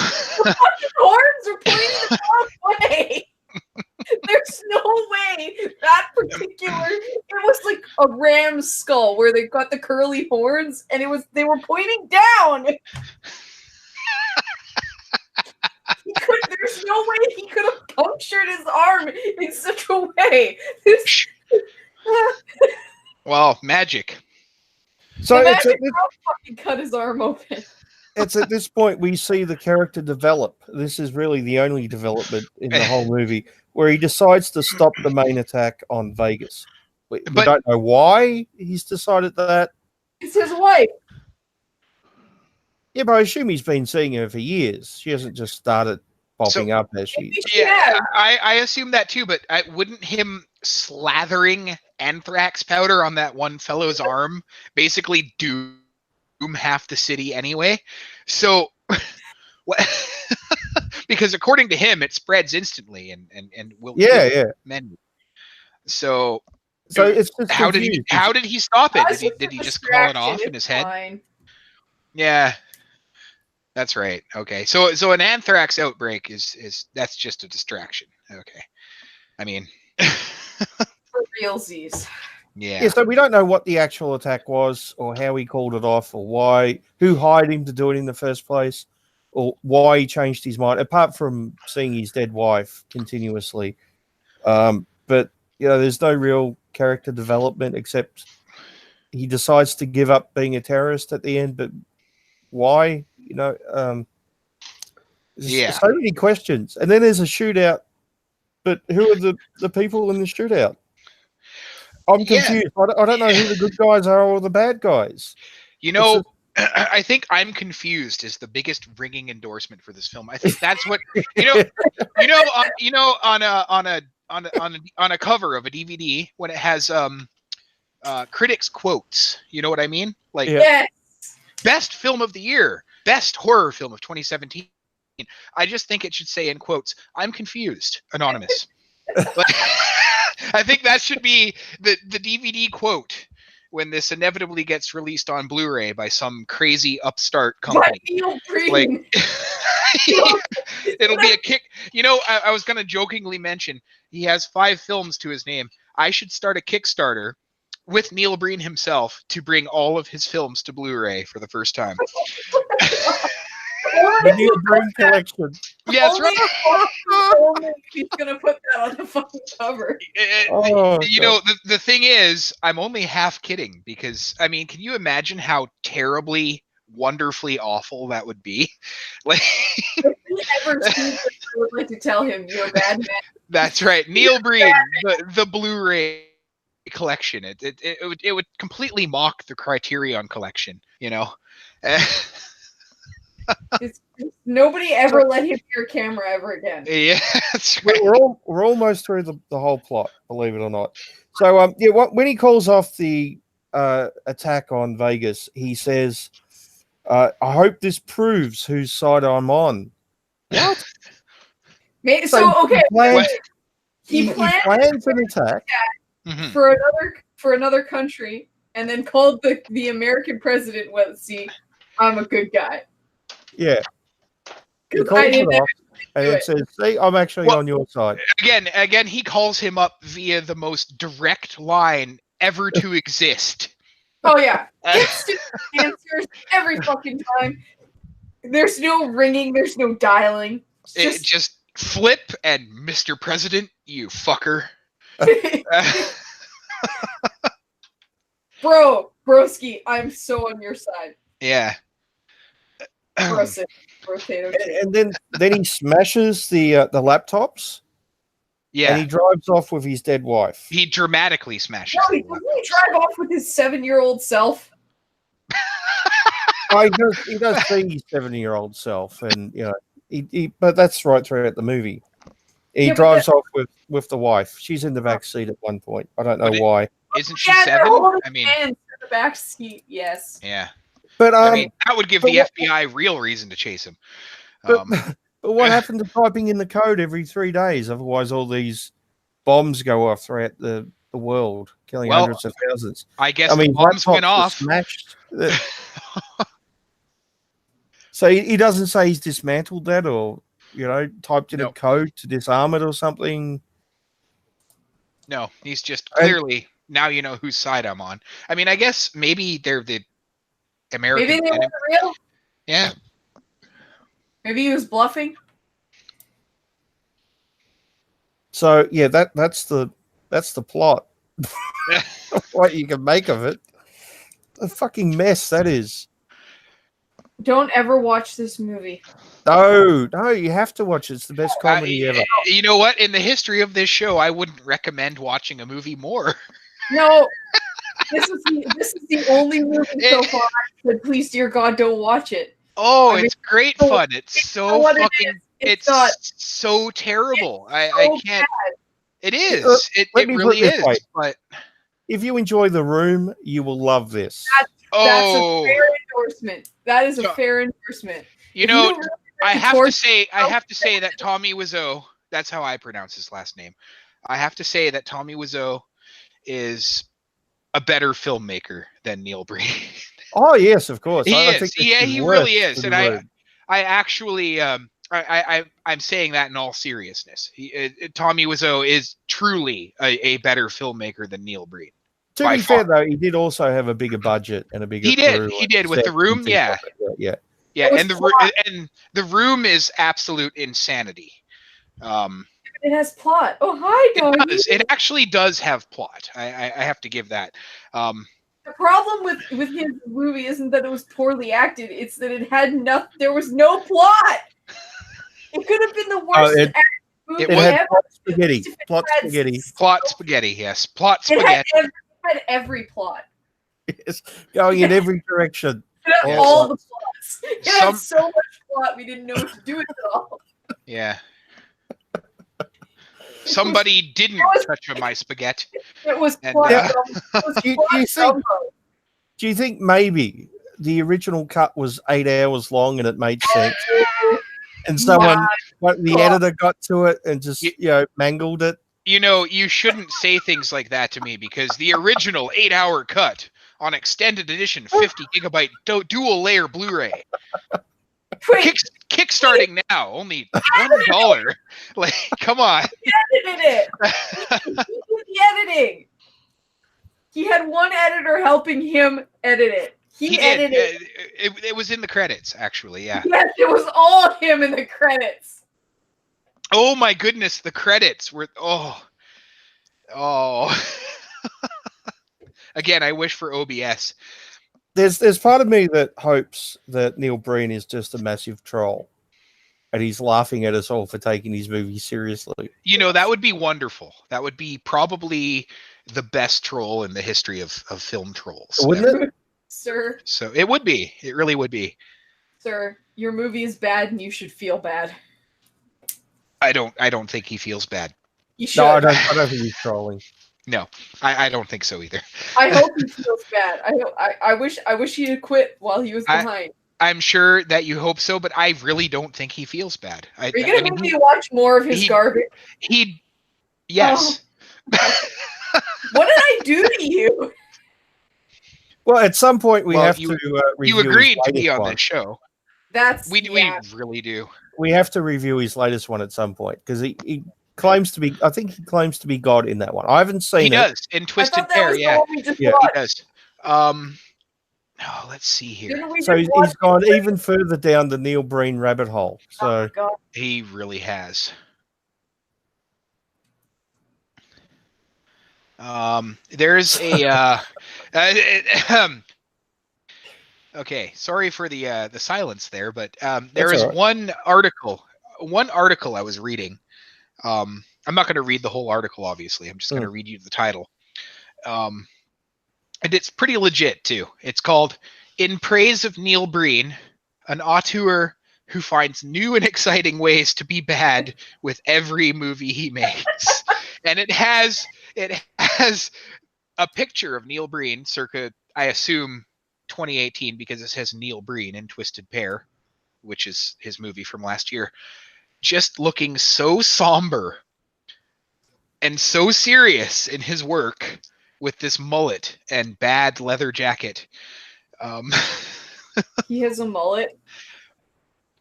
Speaker 2: fucking horns are pointing the wrong way. There's no way that particular. It was like a ram's skull where they got the curly horns, and they were pointing down. There's no way he could have punctured his arm in such a way.
Speaker 3: Well, magic.
Speaker 1: So
Speaker 2: the magic fucking cut his arm open.
Speaker 1: It's at this point we see the character develop. This is really the only development in the whole movie, where he decides to stop the main attack on Vegas. We don't know why he's decided that.
Speaker 2: It's his wife.
Speaker 1: Yeah, but I assume he's been seeing her for years. She hasn't just started popping up as she.
Speaker 3: Yeah, I assume that too. But wouldn't him slathering anthrax powder on that one fellow's arm basically doom half the city anyway? So, because according to him, it spreads instantly and will kill men. So
Speaker 1: it's just
Speaker 3: how did he stop it? Did he just call it off in his head?
Speaker 2: Fine.
Speaker 3: Yeah. That's right. Okay. So an anthrax outbreak is that's just a distraction. Okay. I mean,
Speaker 2: for realsies.
Speaker 1: Yeah. So we don't know what the actual attack was, or how he called it off, or who hired him to do it in the first place, or why he changed his mind. Apart from seeing his dead wife continuously, but there's no real character development except he decides to give up being a terrorist at the end. But why? So many questions. And then there's a shootout, but who are the people in the shootout? I'm confused. I don't know who the good guys are or the bad guys.
Speaker 3: I think I'm confused is the biggest ringing endorsement for this film. I think that's what on a cover of a DVD when it has critics quotes. You know what I mean? Like
Speaker 1: Yeah.
Speaker 2: Yes.
Speaker 3: best film of the year, best horror film of 2017. I just think it should say in quotes, "I'm confused, Anonymous." Like, I think that should be the DVD quote when this inevitably gets released on Blu-ray by some crazy upstart
Speaker 2: But
Speaker 3: company.
Speaker 2: Neil Breen.
Speaker 3: Like, it'll be a kick. You know, I was going to jokingly mention he has 5 films to his name. I should start a Kickstarter with Neil Breen himself to bring all of his films to Blu-ray for the first time.
Speaker 1: The Neil Breen collection.
Speaker 3: Yeah, that's right.
Speaker 2: Only he's gonna put that on the fucking cover.
Speaker 1: Oh,
Speaker 3: You know, the thing is, I'm only half kidding because, I mean, can you imagine how terribly, wonderfully awful that would be? Like,
Speaker 2: If he ever sees it, I would like to tell him you're a bad man.
Speaker 3: that's right, Neil Breen, the Blu-ray collection. It would completely mock the Criterion collection. You know.
Speaker 2: Nobody ever let him near camera ever again.
Speaker 3: Yeah, that's right.
Speaker 1: we're almost through the whole plot, believe it or not. So yeah, when he calls off the attack on Vegas, he says, "I hope this proves whose side I'm on." What?
Speaker 2: So okay,
Speaker 1: He plans an attack.
Speaker 3: Mhm.
Speaker 2: for another country, and then called the American president. Well, see, I'm a good guy.
Speaker 1: Yeah. He
Speaker 2: 'Cause
Speaker 1: calls
Speaker 2: I
Speaker 1: it
Speaker 2: didn't
Speaker 1: off, and
Speaker 2: do
Speaker 1: it
Speaker 2: it.
Speaker 1: says, "See, I'm actually
Speaker 3: Well-
Speaker 1: on your side."
Speaker 3: Again, he calls him up via the most direct line ever to exist.
Speaker 2: Oh yeah, instant answers every fucking time. There's no ringing. There's no dialing. It's
Speaker 3: Just flip and Mr. President, you fucker.
Speaker 2: Broski, I'm so on your side.
Speaker 3: Yeah.
Speaker 2: Potato chip.
Speaker 1: And then he smashes the laptops,
Speaker 3: Yeah.
Speaker 1: and he drives off with his dead wife.
Speaker 3: He dramatically smashes.
Speaker 2: No, doesn't he drive off with his 7-year-old self?
Speaker 1: Oh, he does see his 70-year-old self, and you know, but that's right throughout the movie. He
Speaker 2: Yeah, but
Speaker 1: drives off with the wife. She's in the back seat at one point. I don't know
Speaker 3: But
Speaker 1: why.
Speaker 3: Isn't she
Speaker 2: Yeah, they're
Speaker 3: 7?
Speaker 2: holding
Speaker 3: I mean,
Speaker 2: hands in the back seat. Yes.
Speaker 3: yeah.
Speaker 1: But
Speaker 3: I mean, that would give
Speaker 1: but
Speaker 3: the
Speaker 1: what-
Speaker 3: FBI real reason to chase him.
Speaker 1: but, but what happened to typing in the code every 3 days? Otherwise, all these bombs go off throughout the world, killing
Speaker 3: Well,
Speaker 1: hundreds of thousands.
Speaker 3: I guess
Speaker 1: I mean,
Speaker 3: the bombs
Speaker 1: laptops
Speaker 3: went
Speaker 1: were
Speaker 3: off.
Speaker 1: smashed. So he doesn't say he's dismantled that, or typed in a
Speaker 3: No.
Speaker 1: code to disarm it or something.
Speaker 3: No, he's just
Speaker 1: And-
Speaker 3: clearly, now you know whose side I'm on. I mean, I guess maybe they're the American.
Speaker 2: Maybe they
Speaker 3: enemy.
Speaker 2: weren't real.
Speaker 3: Yeah.
Speaker 2: Maybe he was bluffing.
Speaker 1: So yeah, that's the plot. What you can make of it. A fucking mess that is.
Speaker 2: Don't ever watch this movie.
Speaker 1: No, you have to watch it. It's the best comedy ever.
Speaker 3: You know what? In the history of this show, I wouldn't recommend watching a movie more.
Speaker 2: No, this is the only movie so far. I said, please, dear God, don't watch it.
Speaker 3: Oh,
Speaker 2: I mean,
Speaker 3: it's great
Speaker 2: so-
Speaker 3: fun. It's
Speaker 2: know
Speaker 3: so
Speaker 2: what it
Speaker 3: fucking.
Speaker 2: is.
Speaker 3: It's
Speaker 2: not.
Speaker 3: so terrible. I
Speaker 2: so
Speaker 3: can't. It is. It
Speaker 1: let me put
Speaker 3: really
Speaker 1: it this
Speaker 3: is.
Speaker 1: way.
Speaker 3: But
Speaker 1: If you enjoy The Room, you will love this.
Speaker 2: That's a
Speaker 3: oh,
Speaker 2: fair endorsement. That is a
Speaker 3: So-
Speaker 2: fair endorsement.
Speaker 3: you
Speaker 2: If
Speaker 3: know,
Speaker 2: really
Speaker 3: I
Speaker 2: like
Speaker 3: have to
Speaker 2: torture
Speaker 3: say, I
Speaker 2: yourself-
Speaker 3: have to say that Tommy Wiseau. That's how I pronounce his last name. I have to say that Tommy Wiseau is a better filmmaker than Neil Breen.
Speaker 1: Oh yes, of course.
Speaker 3: He
Speaker 1: I
Speaker 3: is.
Speaker 1: think
Speaker 3: Yeah,
Speaker 1: this
Speaker 3: he
Speaker 1: worse
Speaker 3: really is.
Speaker 1: than
Speaker 3: And
Speaker 1: The Room.
Speaker 3: I actually, I'm saying that in all seriousness. Tommy Wiseau is truly a better filmmaker than Neil Breen.
Speaker 1: To
Speaker 3: by
Speaker 1: be fair
Speaker 3: far.
Speaker 1: though, he did also have a bigger budget and a bigger.
Speaker 3: He did.
Speaker 1: crew
Speaker 3: He
Speaker 1: and
Speaker 3: did with
Speaker 1: set
Speaker 3: The Room,
Speaker 1: and things
Speaker 3: yeah.
Speaker 1: like that. Yeah.
Speaker 3: Yeah,
Speaker 2: It was
Speaker 3: and the room is absolute insanity.
Speaker 2: It has plot. Oh, hi,
Speaker 3: It
Speaker 2: doggy.
Speaker 3: does. It actually does have plot. I have to give that.
Speaker 2: The problem with his movie isn't that it was poorly acted; it's that it had no. There was no plot. It could have been the worst
Speaker 1: it-
Speaker 2: acted movie
Speaker 3: it
Speaker 1: It
Speaker 3: was-
Speaker 1: had
Speaker 2: ever.
Speaker 1: plot spaghetti.
Speaker 2: If it
Speaker 1: Plot
Speaker 2: had-
Speaker 1: spaghetti.
Speaker 3: Plot spaghetti. Yes, plot
Speaker 2: It
Speaker 3: spaghetti.
Speaker 2: had every plot.
Speaker 1: Yes, going in every direction.
Speaker 2: It had
Speaker 1: Yes.
Speaker 2: all the plots. It
Speaker 3: Some-
Speaker 2: had so much plot we didn't know what to do with it all.
Speaker 3: Yeah. Somebody didn't touch my spaghetti.
Speaker 2: It was
Speaker 3: And,
Speaker 2: quite
Speaker 3: uh,
Speaker 1: Do you think maybe the original cut was 8 hours long and it made sense, and the editor got to it and just mangled it?
Speaker 3: You shouldn't say things like that to me, because the original 8-hour cut on extended edition 50 gigabyte dual layer Blu-ray. Kickstarting now, only $1. Like, come on.
Speaker 2: He edited it. He did the editing. He had one editor helping him edit it. He edited it.
Speaker 3: It was in the credits, actually. Yeah.
Speaker 2: Yes, it was all him in the credits.
Speaker 3: Oh my goodness, the credits were Again, I wish for OBS.
Speaker 1: There's part of me that hopes that Neil Breen is just a massive troll, and he's laughing at us all for taking his movie seriously.
Speaker 3: That would be wonderful. That would be probably the best troll in the history of film trolls.
Speaker 1: Wouldn't it?
Speaker 2: Sir.
Speaker 3: So it would be. It really would be.
Speaker 2: Sir, your movie is bad and you should feel bad.
Speaker 3: I don't think he feels bad.
Speaker 2: You should.
Speaker 1: No, I don't think he's trolling.
Speaker 3: No, I don't think so either.
Speaker 2: I hope he feels bad. I wish he had quit while he was behind.
Speaker 3: I'm sure that you hope so, but I really don't think he feels bad.
Speaker 2: Are you going to make me watch more of his garbage?
Speaker 3: Yes.
Speaker 2: Oh. What did I do to you?
Speaker 1: Well, at some point we have to review.
Speaker 3: You agreed to be on this show. We really do.
Speaker 1: We have to review his latest one at some point, because he claims to be. I think he claims to be God in that one. I haven't seen it.
Speaker 3: He does in Twisted Pair. Yeah,
Speaker 2: he
Speaker 3: does. Let's see here.
Speaker 1: So he's gone even further down the Neil Breen rabbit hole. So
Speaker 3: he really has. There's a okay, sorry for the silence there, but there is one article I was reading. I'm not going to read the whole article, obviously. I'm just going to read you the title. And it's pretty legit too. It's called "In Praise of Neil Breen, an auteur who finds new and exciting ways to be bad with every movie he makes." And it has a picture of Neil Breen circa, I assume, 2018, because it says Neil Breen in Twisted Pair, which is his movie from last year, just looking so somber and so serious in his work with this mullet and bad leather jacket.
Speaker 2: He has a mullet?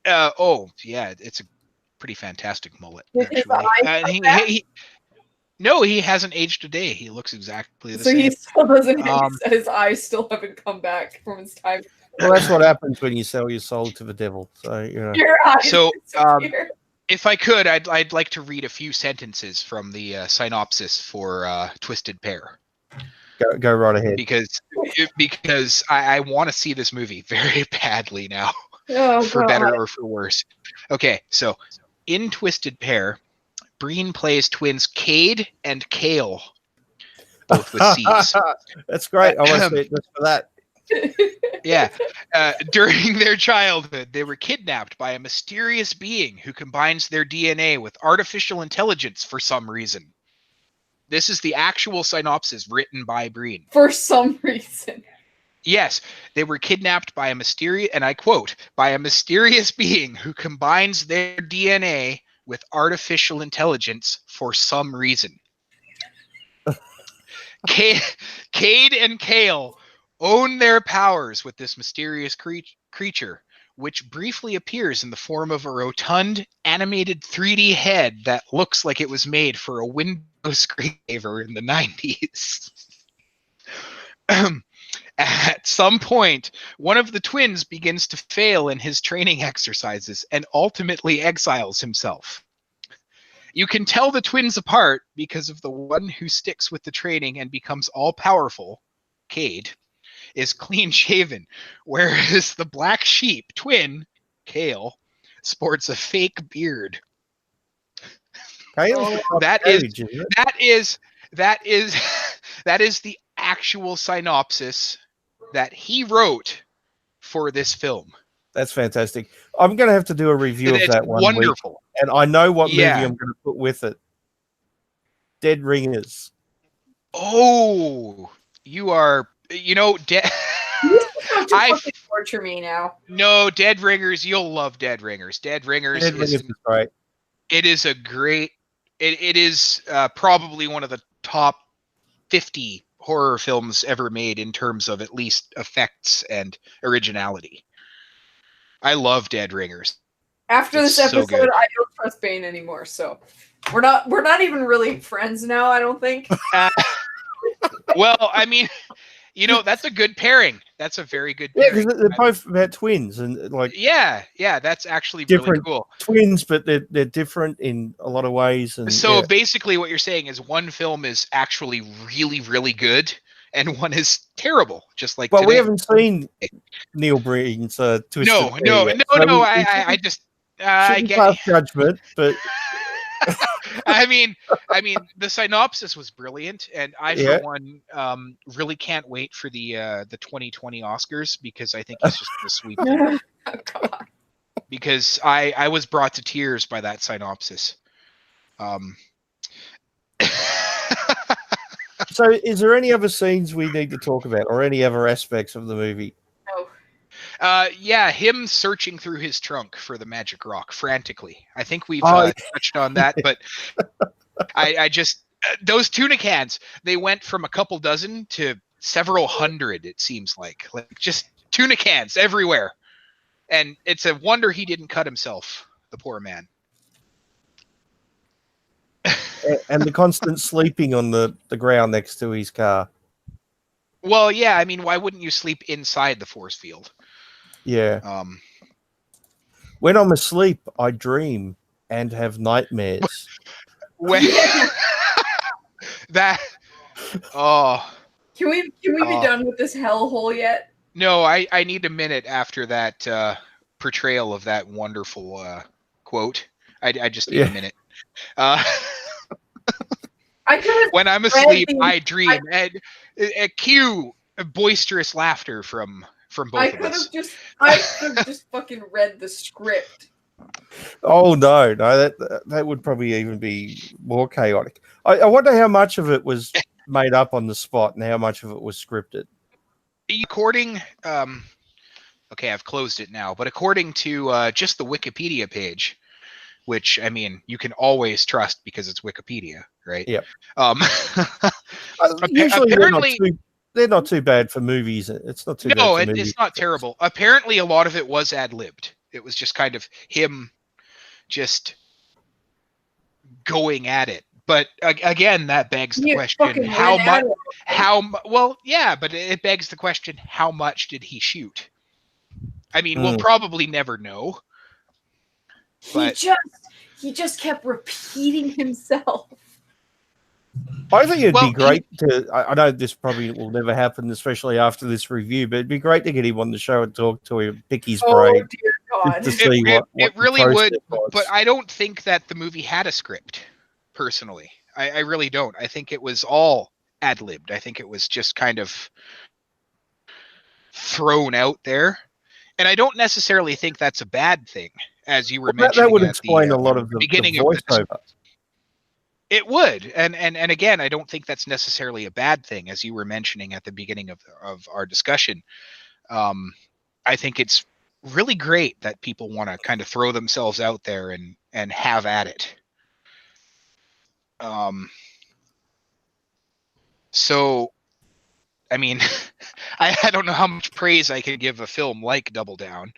Speaker 3: Yeah, it's a pretty fantastic mullet. No, he hasn't aged a day. He looks exactly the same.
Speaker 2: So he still doesn't. His eyes still haven't come back from his time.
Speaker 1: Well, that's what happens when you sell your soul to the devil. So
Speaker 2: Your eyes.
Speaker 3: So, if I could, I'd like to read a few sentences from the synopsis for Twisted Pair.
Speaker 1: Go right ahead.
Speaker 3: Because I want to see this movie very badly now, for better or for worse. Okay, so in Twisted Pair, Breen plays twins Cade and Cale, both with C's.
Speaker 1: That's great. I want to see it just for that.
Speaker 3: Yeah. During their childhood, they were kidnapped by a mysterious being who combines their DNA with artificial intelligence for some reason. This is the actual synopsis written by Breen.
Speaker 2: For some reason.
Speaker 3: Yes, they were kidnapped by a mysterious, and I quote, by a mysterious being who combines their DNA with artificial intelligence for some reason. Cade and Cale own their powers with this mysterious creature, which briefly appears in the form of a rotund, animated 3D head that looks like it was made for a Windows screensaver in the 90s. At some point, one of the twins begins to fail in his training exercises and ultimately exiles himself. You can tell the twins apart because of the one who sticks with the training and becomes all-powerful, Cade, is clean-shaven, whereas the black sheep twin, Cale, sports a fake beard. That is the actual synopsis that he wrote for this film.
Speaker 1: That's fantastic. I'm going to have to do a review of that one.
Speaker 3: Wonderful.
Speaker 1: Week, and I know what movie I'm going to put with it. Dead Ringers.
Speaker 3: Oh, you are. You know,
Speaker 2: Don't you
Speaker 3: I
Speaker 2: fucking torture me now.
Speaker 3: no Dead Ringers. You'll love Dead Ringers. Dead Ringers
Speaker 1: Dead Ringers is great.
Speaker 3: it is a great. It is probably one of the top 50 horror films ever made in terms of at least effects and originality. I love Dead Ringers.
Speaker 2: After
Speaker 3: It's
Speaker 2: this
Speaker 3: so
Speaker 2: episode,
Speaker 3: good.
Speaker 2: I don't trust Bane anymore. So we're not even really friends now. I don't think.
Speaker 3: Well, I mean, you know, that's a good pairing. That's a very good
Speaker 1: Yeah,
Speaker 3: pairing.
Speaker 1: because they're both about twins and like
Speaker 3: Yeah, that's actually
Speaker 1: Different-
Speaker 3: really cool.
Speaker 1: twins, but they're different in a lot of ways. And
Speaker 3: So
Speaker 1: yeah.
Speaker 3: basically what you're saying is one film is actually really, really good and one is terrible, just like
Speaker 1: Well, we
Speaker 3: today.
Speaker 1: haven't seen Neil Breen's Twisted
Speaker 3: No,
Speaker 1: Tea
Speaker 3: no,
Speaker 1: yet,
Speaker 3: no,
Speaker 1: so
Speaker 3: no.
Speaker 1: we
Speaker 3: I just I
Speaker 1: shouldn't
Speaker 3: get.
Speaker 1: pass judgment, but
Speaker 3: I mean, the synopsis was brilliant, and I,
Speaker 1: Yeah.
Speaker 3: for one, really can't wait for the 2020 Oscars because I think he's just going to sweep it.
Speaker 2: Oh, God.
Speaker 3: Because I was brought to tears by that synopsis.
Speaker 1: so is there any other scenes we need to talk about, or any other aspects of the movie?
Speaker 2: No.
Speaker 3: Yeah, him searching through his trunk for the magic rock frantically. I think we've
Speaker 1: Oh,
Speaker 3: touched on that, but I just those tuna cans, they went from a couple dozen to several hundred. It seems like just tuna cans everywhere, and it's a wonder he didn't cut himself. The poor man.
Speaker 1: And the constant sleeping on the ground next to his car.
Speaker 3: Well, yeah, I mean, why wouldn't you sleep inside the force field?
Speaker 1: Yeah. When I'm asleep, I dream and have nightmares.
Speaker 3: When that oh
Speaker 2: Can we be done with this hellhole yet?
Speaker 3: no, I need a minute after that portrayal of that wonderful quote. I just need
Speaker 1: Yeah.
Speaker 3: a minute.
Speaker 2: I could have.
Speaker 3: When I'm
Speaker 2: read
Speaker 3: asleep,
Speaker 2: the-
Speaker 3: I dream, and cue boisterous laughter from both
Speaker 2: I
Speaker 3: of
Speaker 2: could
Speaker 3: us.
Speaker 2: have just fucking read the script.
Speaker 1: Oh no, that would probably even be more chaotic. I wonder how much of it was made up on the spot and how much of it was scripted.
Speaker 3: According, okay, I've closed it now, but according to just the Wikipedia page, which I mean, you can always trust because it's Wikipedia, right?
Speaker 1: Yep.
Speaker 3: Apparently-
Speaker 1: Usually they're not too bad for movies. It's not too bad.
Speaker 3: No,
Speaker 1: for movies.
Speaker 3: it's not terrible. Apparently, a lot of it was ad-libbed. It was just kind of him just going at it. But again, that begs the
Speaker 2: You
Speaker 3: question:
Speaker 2: fucking
Speaker 3: how
Speaker 2: went at
Speaker 3: much?
Speaker 2: it.
Speaker 3: Well, yeah, but it begs the question: how much did he shoot? I mean, we'll
Speaker 1: Mm.
Speaker 3: probably never know. But
Speaker 2: He just kept repeating himself.
Speaker 1: I think it'd
Speaker 3: Well,
Speaker 1: be great to. I know this probably will never happen, especially after this review. But it'd be great to get him on the show and talk to him, pick his
Speaker 2: Oh
Speaker 1: brain,
Speaker 2: dear God!
Speaker 1: just to see what
Speaker 3: it
Speaker 1: the
Speaker 3: really
Speaker 1: process
Speaker 3: would,
Speaker 1: was.
Speaker 3: but I don't think that the movie had a script. Personally, I really don't. I think it was all ad-libbed. I think it was just kind of thrown out there, and I don't necessarily think that's a bad thing, as you were mentioning.
Speaker 1: That would
Speaker 3: at
Speaker 1: explain
Speaker 3: the,
Speaker 1: a lot of the
Speaker 3: beginning of
Speaker 1: voiceover.
Speaker 3: It would, and again, I don't think that's necessarily a bad thing, as you were mentioning at the beginning of our discussion. I think it's really great that people want to kind of throw themselves out there and have at it. So, I mean, I don't know how much praise I can give a film like Double Down.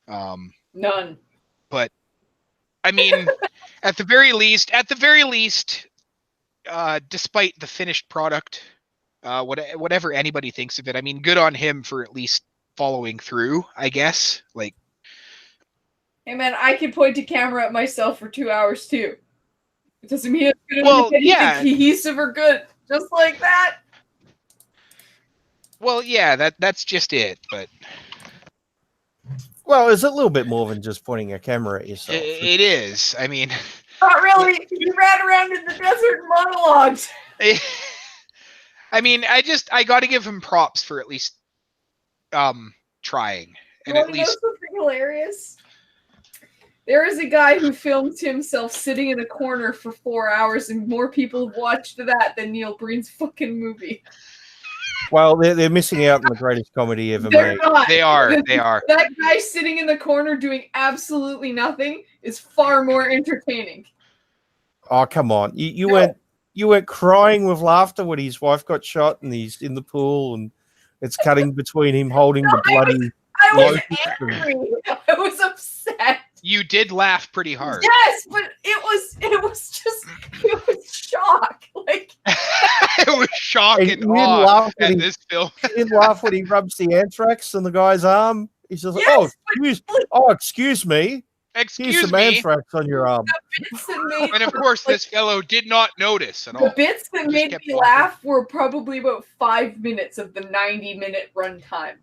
Speaker 2: None.
Speaker 3: But I mean, at the very least, despite the finished product, whatever anybody thinks of it, I mean, good on him for at least following through, I guess. Like,
Speaker 2: Hey man, I can point to camera at myself for 2 hours too. It doesn't mean it's gonna
Speaker 3: Well,
Speaker 2: make anything
Speaker 3: yeah.
Speaker 2: cohesive or good. Just like that.
Speaker 3: well, yeah, that's just it. But
Speaker 1: Well, it's a little bit more than just pointing a camera at yourself.
Speaker 3: it is. I mean,
Speaker 2: Not really. You ran around in the desert and monologues.
Speaker 3: I mean, I got to give him props for at least trying,
Speaker 2: You
Speaker 3: and at
Speaker 2: want to know
Speaker 3: least
Speaker 2: something hilarious? There is a guy who filmed himself sitting in a corner for 4 hours, and more people watched that than Neil Breen's fucking movie.
Speaker 1: Well, they're missing out on the greatest comedy ever
Speaker 2: They're
Speaker 1: made.
Speaker 2: not.
Speaker 3: They are. They are.
Speaker 2: That guy sitting in the corner doing absolutely nothing is far more entertaining.
Speaker 1: Oh, come on. You
Speaker 2: No.
Speaker 1: went crying with laughter when his wife got shot and he's in the pool and it's cutting between him holding the bloody
Speaker 2: I was
Speaker 1: lotus and-
Speaker 2: angry. I was upset.
Speaker 3: You did laugh pretty hard.
Speaker 2: Yes, but it was shock. Like
Speaker 3: It was shock
Speaker 1: And
Speaker 3: and
Speaker 1: you didn't
Speaker 3: awe
Speaker 1: laugh when
Speaker 3: at
Speaker 1: he-
Speaker 3: this film.
Speaker 1: He didn't laugh when he rubs the anthrax on the guy's arm. He's just like,
Speaker 2: Yes,
Speaker 1: excuse me. Here's
Speaker 3: Excuse
Speaker 1: some
Speaker 3: me.
Speaker 1: anthrax on your arm.
Speaker 2: bits that made
Speaker 3: And of course, this fellow did not notice at
Speaker 2: the
Speaker 3: all.
Speaker 2: bits that
Speaker 3: Just
Speaker 2: made
Speaker 3: kept
Speaker 2: me
Speaker 3: walking.
Speaker 2: laugh were probably about 5 minutes of the 90-minute runtime.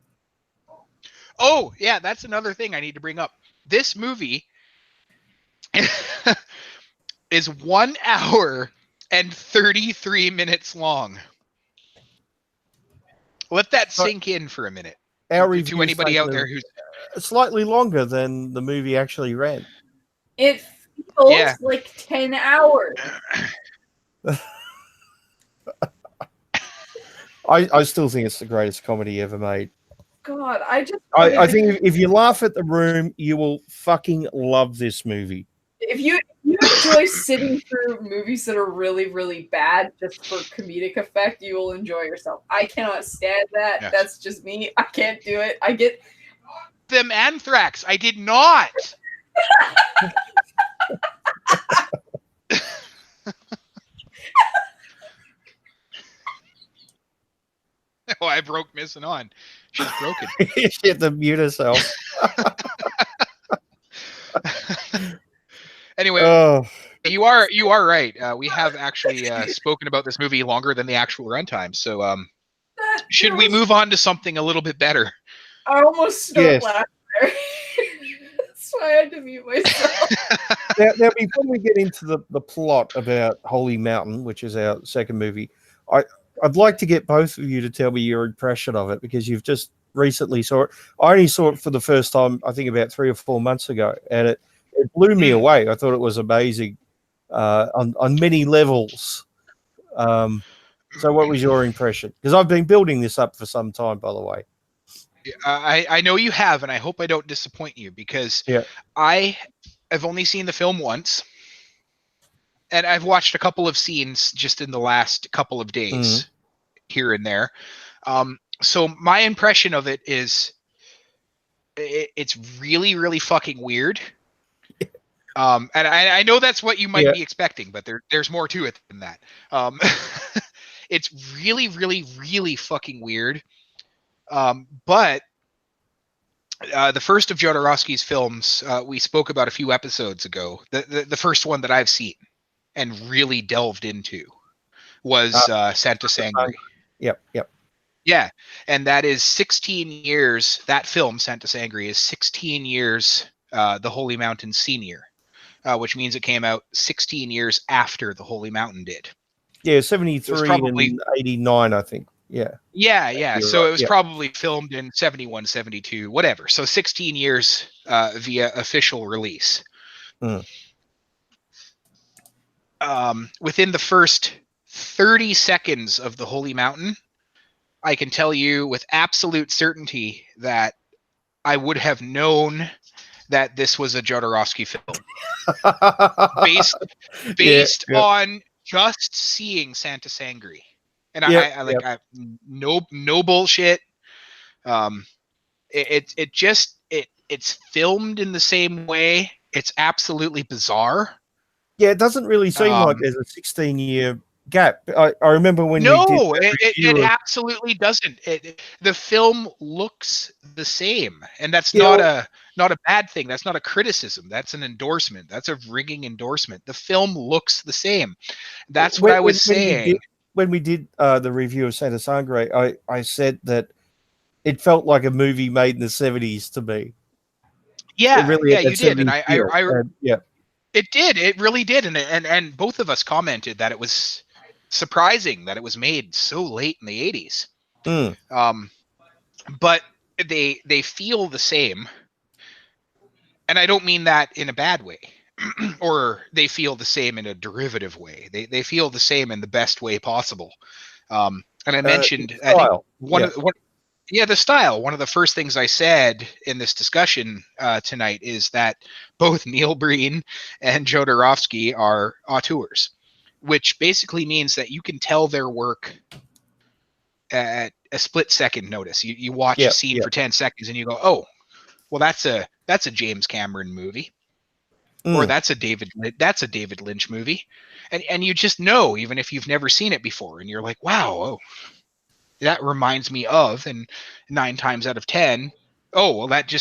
Speaker 3: Oh, yeah, that's another thing I need to bring up. This movie is 1 hour and 33 minutes long. Let that sink in for a minute.
Speaker 1: Our
Speaker 3: To
Speaker 1: review
Speaker 3: anybody out there who's
Speaker 1: slightly longer than the movie actually ran.
Speaker 2: It feels
Speaker 3: Yeah.
Speaker 2: like 10 hours.
Speaker 1: I still think it's the greatest comedy ever made.
Speaker 2: God, I just
Speaker 1: I think if you laugh at the room, you will fucking love this movie.
Speaker 2: if you enjoy sitting through movies that are really, really bad just for comedic effect, you will enjoy yourself. I cannot stand that.
Speaker 3: Yes.
Speaker 2: That's just me. I can't do it. I get
Speaker 3: them anthrax. I did not. Oh, I broke missing on. She's broken.
Speaker 1: She had to mute herself.
Speaker 3: Anyway,
Speaker 1: Oh,
Speaker 3: you are right. We have actually spoken about this movie longer than the actual runtime. So
Speaker 2: that.
Speaker 3: should we move on to something a little bit better?
Speaker 2: I almost started
Speaker 1: Yes.
Speaker 2: laughing there. That's why I had to mute myself.
Speaker 1: now before we get into the plot about Holy Mountain, which is our second movie, I'd like to get both of you to tell me your impression of it because you've just recently saw it. I only saw it for the first time, I think, about 3 or 4 months ago, and it blew me away. I thought it was amazing on many levels. So what was your impression? Because I've been building this up for some time, by the way.
Speaker 3: I know you have, and I hope I don't disappoint you because
Speaker 1: Yeah.
Speaker 3: I have only seen the film once, and I've watched a couple of scenes just in the last couple of days here and there. So my impression of it is it's really, really fucking weird. And I know that's what you might be expecting, but there's more to it than that. It's really, really, really fucking weird. But the first of Jodorowsky's films we spoke about a few episodes ago. The first one that I've seen and really delved into was Santa Sangre.
Speaker 1: Yep.
Speaker 3: Yeah, and that is 16 years. That film, Santa Sangre, is 16 years The Holy Mountain senior, which means it came out 16 years after The Holy Mountain did.
Speaker 1: Yeah, 73
Speaker 3: probably-
Speaker 1: and 89, I think. Yeah.
Speaker 3: Yeah.
Speaker 1: You're
Speaker 3: So
Speaker 1: right,
Speaker 3: it was
Speaker 1: yeah.
Speaker 3: probably filmed in 71, 72, whatever. So 16 years via official release. Within the first 30 seconds of The Holy Mountain, I can tell you with absolute certainty that I would have known that this was a Jodorowsky film based on just seeing Santa Sangre. And I no bullshit. It's filmed in the same way. It's absolutely bizarre.
Speaker 1: Yeah, it doesn't really seem like there's a 16-year gap. I remember when we did that review
Speaker 3: it
Speaker 1: of-
Speaker 3: absolutely doesn't. The film looks the same, and that's
Speaker 1: Yeah,
Speaker 3: not a bad thing. That's not a criticism. That's an endorsement. That's a ringing endorsement. The film looks the same. That's what I was saying.
Speaker 1: When we did the review of Santa Sangre, I said that it felt like a movie made in the 70s to me.
Speaker 3: Yeah,
Speaker 1: It really had
Speaker 3: you
Speaker 1: that
Speaker 3: did, and
Speaker 1: 70s feel. Yeah.
Speaker 3: It did. It really did, and both of us commented that it was surprising that it was made so late in the 80s. But they feel the same. And I don't mean that in a bad way, or they feel the same in a derivative way. They feel the same in the best way possible. And I mentioned, I think
Speaker 1: Style.
Speaker 3: the style. One of the first things I said in this discussion tonight is that both Neil Breen and Jodorowsky are auteurs, which basically means that you can tell their work at a split second notice. You watch a scene for 10 seconds and you go, oh, well, that's a James Cameron movie, or that's a David Lynch movie, and you just know, even if you've never seen it before, and you're like, wow, oh, that reminds me of, and 9 times out of 10, oh, well, that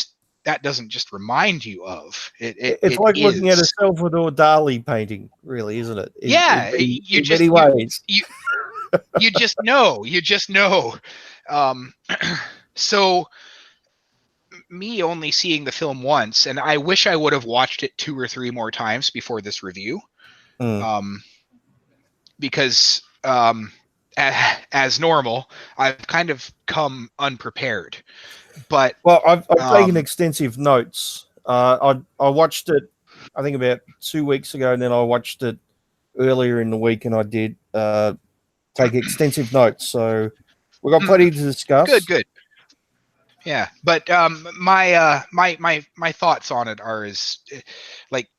Speaker 3: doesn't just remind you of it.
Speaker 1: It's like looking at a Salvador Dali painting, really, isn't it?
Speaker 3: You just know. So me only seeing the film once, and I wish I would have watched it 2 or 3 more times before this review, because as normal, I've kind of come unprepared. But
Speaker 1: I've taken extensive notes. I watched it, I think about 2 weeks ago, and then I watched it earlier in the week, and I did take extensive notes. So we've got plenty to discuss.
Speaker 3: Good. Yeah, but my thoughts on it are like,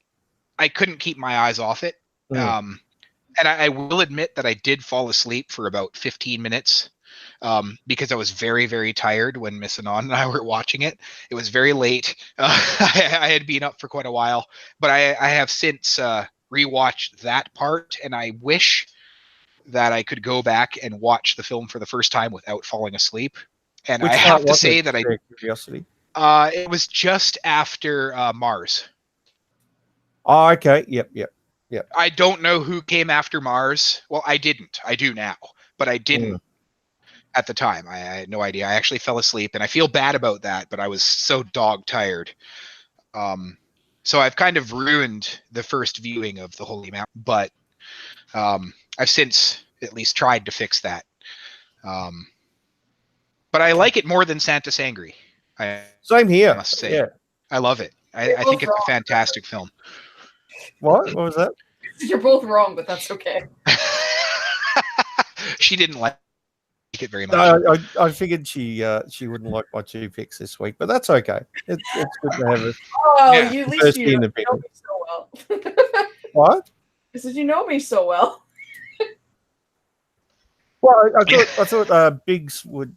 Speaker 3: I couldn't keep my eyes off it. And I will admit that I did fall asleep for about 15 minutes because I was very, very tired when Miss Anon and I were watching it. It was very late. I had been up for quite a while, but I have since rewatched that part, and I wish that I could go back and watch the film for the first time without falling asleep. And I have to say that
Speaker 1: curiosity.
Speaker 3: It was just after Mars.
Speaker 1: Oh, okay. Yep.
Speaker 3: I don't know who came after Mars. Well, I didn't. I do now, but I didn't at the time. I had no idea. I actually fell asleep, and I feel bad about that, but I was so dog tired. So I've kind of ruined the first viewing of The Holy Mountain, but I've since at least tried to fix that. But I like it more than Santa Sangre.
Speaker 1: Same here.
Speaker 3: I must say.
Speaker 1: Yeah.
Speaker 3: I love it. I think it's a fantastic film.
Speaker 1: What was that?
Speaker 2: You're both wrong, but that's okay.
Speaker 3: She didn't like it very much.
Speaker 1: No, I figured she wouldn't like my 2 picks this week, but that's okay. It's good to have it.
Speaker 2: Oh, at least you know me so well.
Speaker 1: What?
Speaker 2: I said, you know me so well.
Speaker 1: Well, I thought Biggs would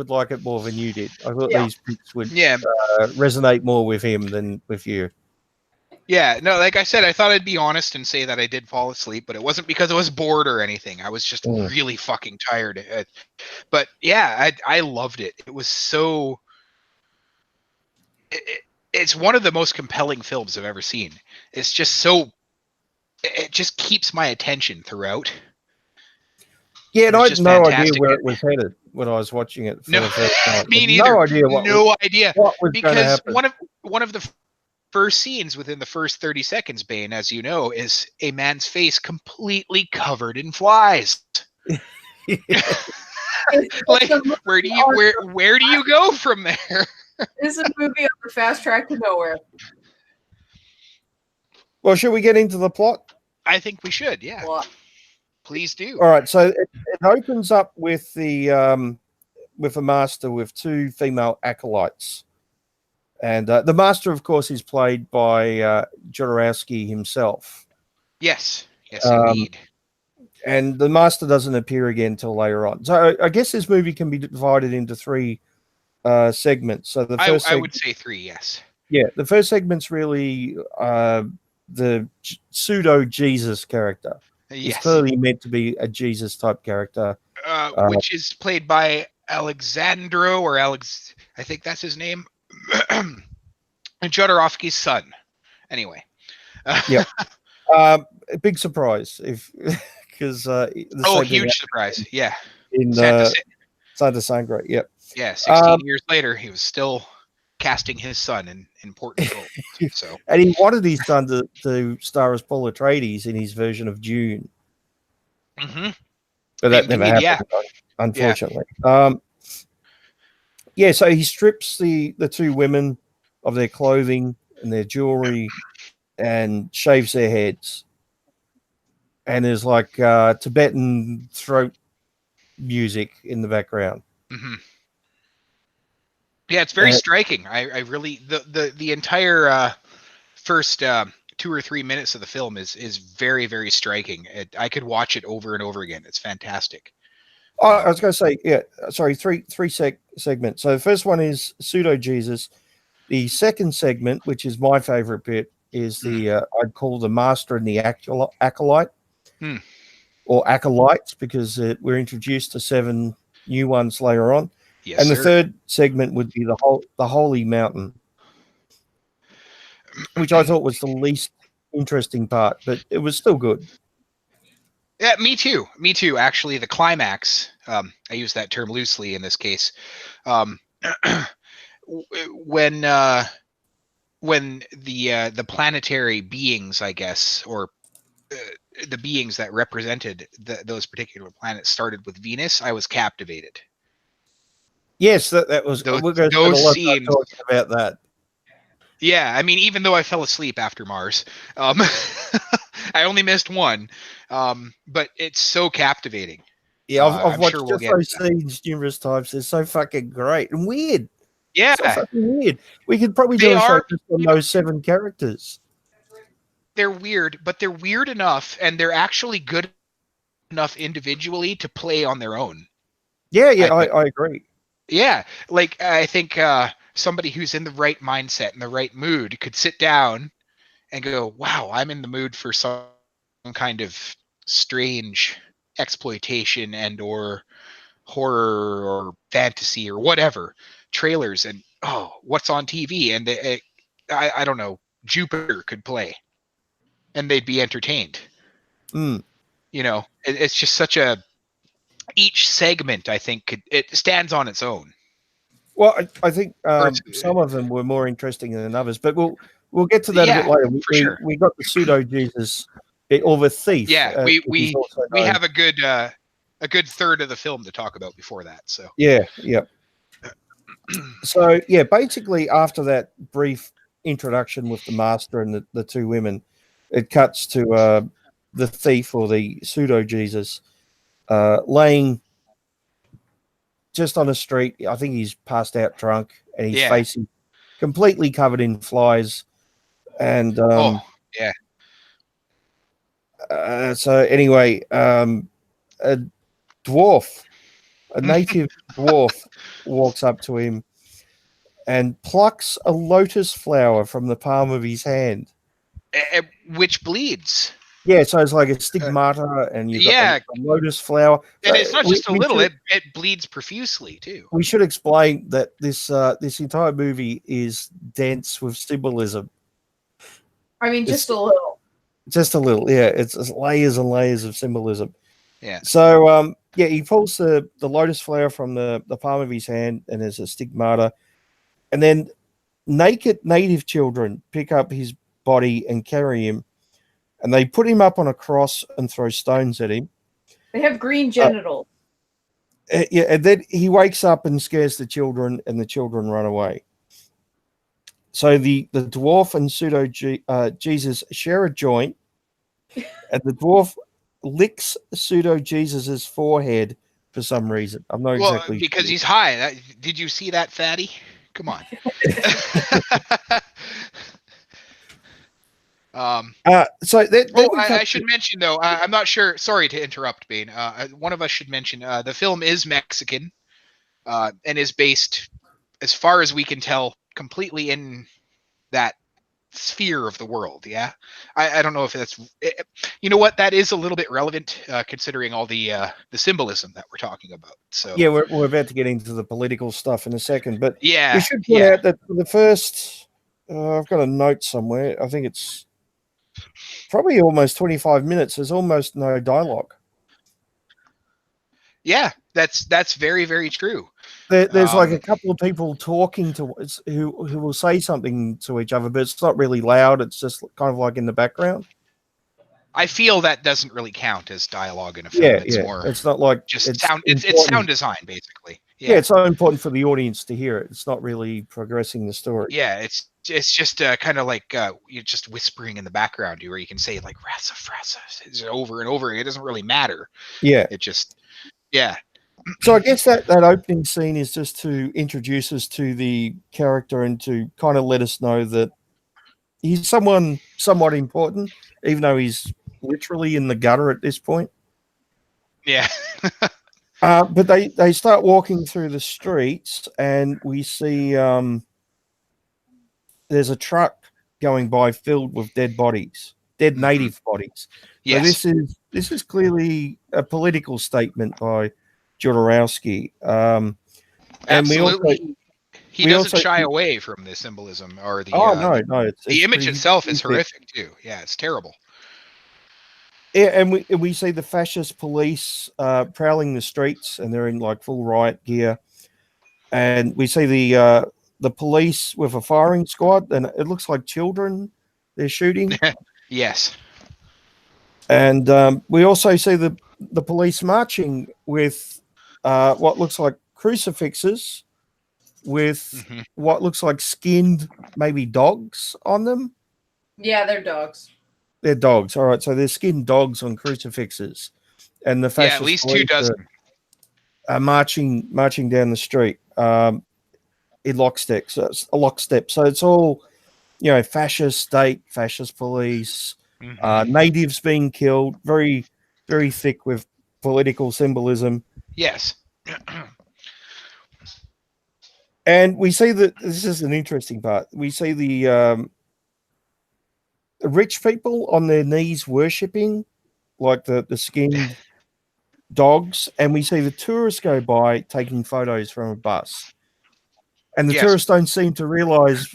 Speaker 1: like it more than you did. I thought these picks would resonate more with him than with you.
Speaker 3: Yeah, no, like I said, I thought I'd be honest and say that I did fall asleep, but it wasn't because I was bored or anything. I was just really fucking tired. But yeah, I loved it. It was so... It's one of the most compelling films I've ever seen. It's just so... It just keeps my attention throughout.
Speaker 1: Yeah, and I had no idea where it was headed when I was watching it for the first time.
Speaker 3: Me neither.
Speaker 1: No idea what was going to happen.
Speaker 3: One of the first scenes within the first 30 seconds, Bane, as you know, is a man's face completely covered in flies. Like, where do you go from there?
Speaker 2: This is a movie on the fast track to nowhere.
Speaker 1: Well, should we get into the plot?
Speaker 3: I think we should, yeah.
Speaker 2: What?
Speaker 3: Please do.
Speaker 1: All right, so it opens up with a master with 2 female acolytes. And the master, of course, is played by Jodorowsky himself.
Speaker 3: Yes, indeed.
Speaker 1: And the master doesn't appear again until later on. So I guess this movie can be divided into 3 segments. So the first
Speaker 3: I would say 3, yes.
Speaker 1: Yeah, the first segment's really the pseudo-Jesus character.
Speaker 3: Yes.
Speaker 1: It's clearly meant to be a Jesus-type character.
Speaker 3: Which is played by Alexandro, or Alex, I think that's his name. And Jodorowsky's son. Anyway.
Speaker 1: Yeah. A big surprise because
Speaker 3: huge surprise. Yeah.
Speaker 1: In Santa Sangre. Yep.
Speaker 3: Yeah, 16 years later, he was still casting his son in important roles. So,
Speaker 1: and he wanted his son to star as Paul Atreides in his version of Dune.
Speaker 3: Mm-hmm.
Speaker 1: But that never happened, unfortunately. Yeah. So he strips the 2 women of their clothing and their jewelry and shaves their heads. And there's like Tibetan throat music in the background.
Speaker 3: Mm-hmm. Yeah, it's very striking. I really the entire first 2 or 3 minutes of the film is very, very striking. I could watch it over and over again. It's fantastic.
Speaker 1: Oh, I was going to say, yeah, sorry, three segments. So the first one is Pseudo Jesus. The second segment, which is my favorite bit, is the I'd call the Master and the Acolyte, or Acolytes, because we're introduced to 7 new ones later on.
Speaker 3: Yes,
Speaker 1: and the
Speaker 3: sir.
Speaker 1: third segment would be the Holy Mountain, which I thought was the least interesting part, but it was still good.
Speaker 3: Yeah, me too. Me too. Actually, the climax, I use that term loosely in this case, when the planetary beings, I guess, or the beings that represented those particular planets started with Venus, I was captivated.
Speaker 1: Yes, that was. We're going to spend a lot of time talking about that.
Speaker 3: Yeah, I mean, even though I fell asleep after Mars, I only missed one, but it's so captivating.
Speaker 1: Yeah, I've watched those scenes numerous times. They're so fucking great and weird.
Speaker 3: Yeah,
Speaker 1: so fucking weird. We could probably do a show just on those 7 characters.
Speaker 3: They're weird, but they're weird enough, and they're actually good enough individually to play on their own.
Speaker 1: Yeah, I agree.
Speaker 3: Yeah, like I think somebody who's in the right mindset and the right mood could sit down and go, wow, I'm in the mood for some kind of strange exploitation and or horror or fantasy or whatever trailers, and what's on TV, and I don't know, Jupiter could play and they'd be entertained. You know, it's just such each segment, I think, it stands on its own.
Speaker 1: Well, I think some of them were more interesting than others, but we'll get to that a bit later. We got the Pseudo Jesus or the thief.
Speaker 3: Yeah, we have a good third of the film to talk about before that. So
Speaker 1: yeah. So yeah, basically after that brief introduction with the Master and the 2 women, it cuts to the thief or the Pseudo Jesus laying just on the street. I think he's passed out drunk, and his face is completely covered in flies. And so anyway, a dwarf, a native dwarf, walks up to him and plucks a lotus flower from the palm of his hand,
Speaker 3: which bleeds.
Speaker 1: Yeah, so it's like a stigmata, and you've got the lotus flower.
Speaker 3: And it's not just a little; it bleeds profusely too.
Speaker 1: We should explain that this entire movie is dense with symbolism.
Speaker 2: I mean, just a little.
Speaker 1: Just a little, yeah. It's layers and layers of symbolism.
Speaker 3: Yeah.
Speaker 1: So, he pulls the lotus flower from the palm of his hand, and there's a stigmata, and then naked native children pick up his body and carry him. And they put him up on a cross and throw stones at him.
Speaker 2: They have green genitals.
Speaker 1: Yeah, and then he wakes up and scares the children, and the children run away. So the dwarf and Pseudo Jesus share a joint, and the dwarf licks Pseudo Jesus's forehead for some reason. I'm not exactly
Speaker 3: because he's high. Did you see that, fatty? Come on. I should mention though, I'm not sure. Sorry to interrupt, Bane. One of us should mention the film is Mexican, and is based, as far as we can tell, completely in that sphere of the world. Yeah, I don't know if that's. You know what? That is a little bit relevant considering all the symbolism that we're talking about. So
Speaker 1: yeah, we're about to get into the political stuff in a second, but
Speaker 3: yeah,
Speaker 1: we should point out that for the first. I've got a note somewhere. I think it's probably almost 25 minutes. There's almost no dialogue.
Speaker 3: Yeah, that's very, very true.
Speaker 1: There's like a couple of people talking to who will say something to each other, but it's not really loud. It's just kind of like in the background.
Speaker 3: I feel that doesn't really count as dialogue in a film.
Speaker 1: It's not like
Speaker 3: just sound. It's sound design, basically.
Speaker 1: Yeah, it's so important for the audience to hear it. It's not really progressing the story.
Speaker 3: Yeah, it's it's just kind of like you're just whispering in the background, where you can say like "Rasa Frasa" over and over. It doesn't really matter.
Speaker 1: Yeah.
Speaker 3: It just, yeah.
Speaker 1: So I guess that opening scene is just to introduce us to the character and to kind of let us know that he's someone somewhat important, even though he's literally in the gutter at this point.
Speaker 3: Yeah.
Speaker 1: But they start walking through the streets, and we see there's a truck going by filled with dead bodies, dead native bodies.
Speaker 3: Yes.
Speaker 1: So this is clearly a political statement by Jodorowsky. And
Speaker 3: Absolutely. He doesn't
Speaker 1: also
Speaker 3: shy away from the symbolism or the.
Speaker 1: No, it's
Speaker 3: the image
Speaker 1: pretty
Speaker 3: itself is
Speaker 1: horrific.
Speaker 3: horrific too. Yeah, it's terrible.
Speaker 1: Yeah, and we see the fascist police prowling the streets, and they're in like full riot gear. And we see the police with a firing squad, and it looks like children they're shooting.
Speaker 3: Yes.
Speaker 1: And we also see the police marching with what looks like crucifixes with what looks like skinned maybe dogs on them.
Speaker 2: Yeah, they're dogs.
Speaker 1: They're dogs. All right, so they're skinned dogs on crucifixes, and the fascist
Speaker 3: at least 2 dozen
Speaker 1: are marching down the street in lockstep. So it's a lockstep. So it's all, fascist state, fascist police, natives being killed. Very, very thick with political symbolism.
Speaker 3: Yes.
Speaker 1: And we see that this is an interesting part. We see the rich people on their knees worshipping, like the skinned dogs, and we see the tourists go by taking photos from a bus. And the tourists don't seem to realize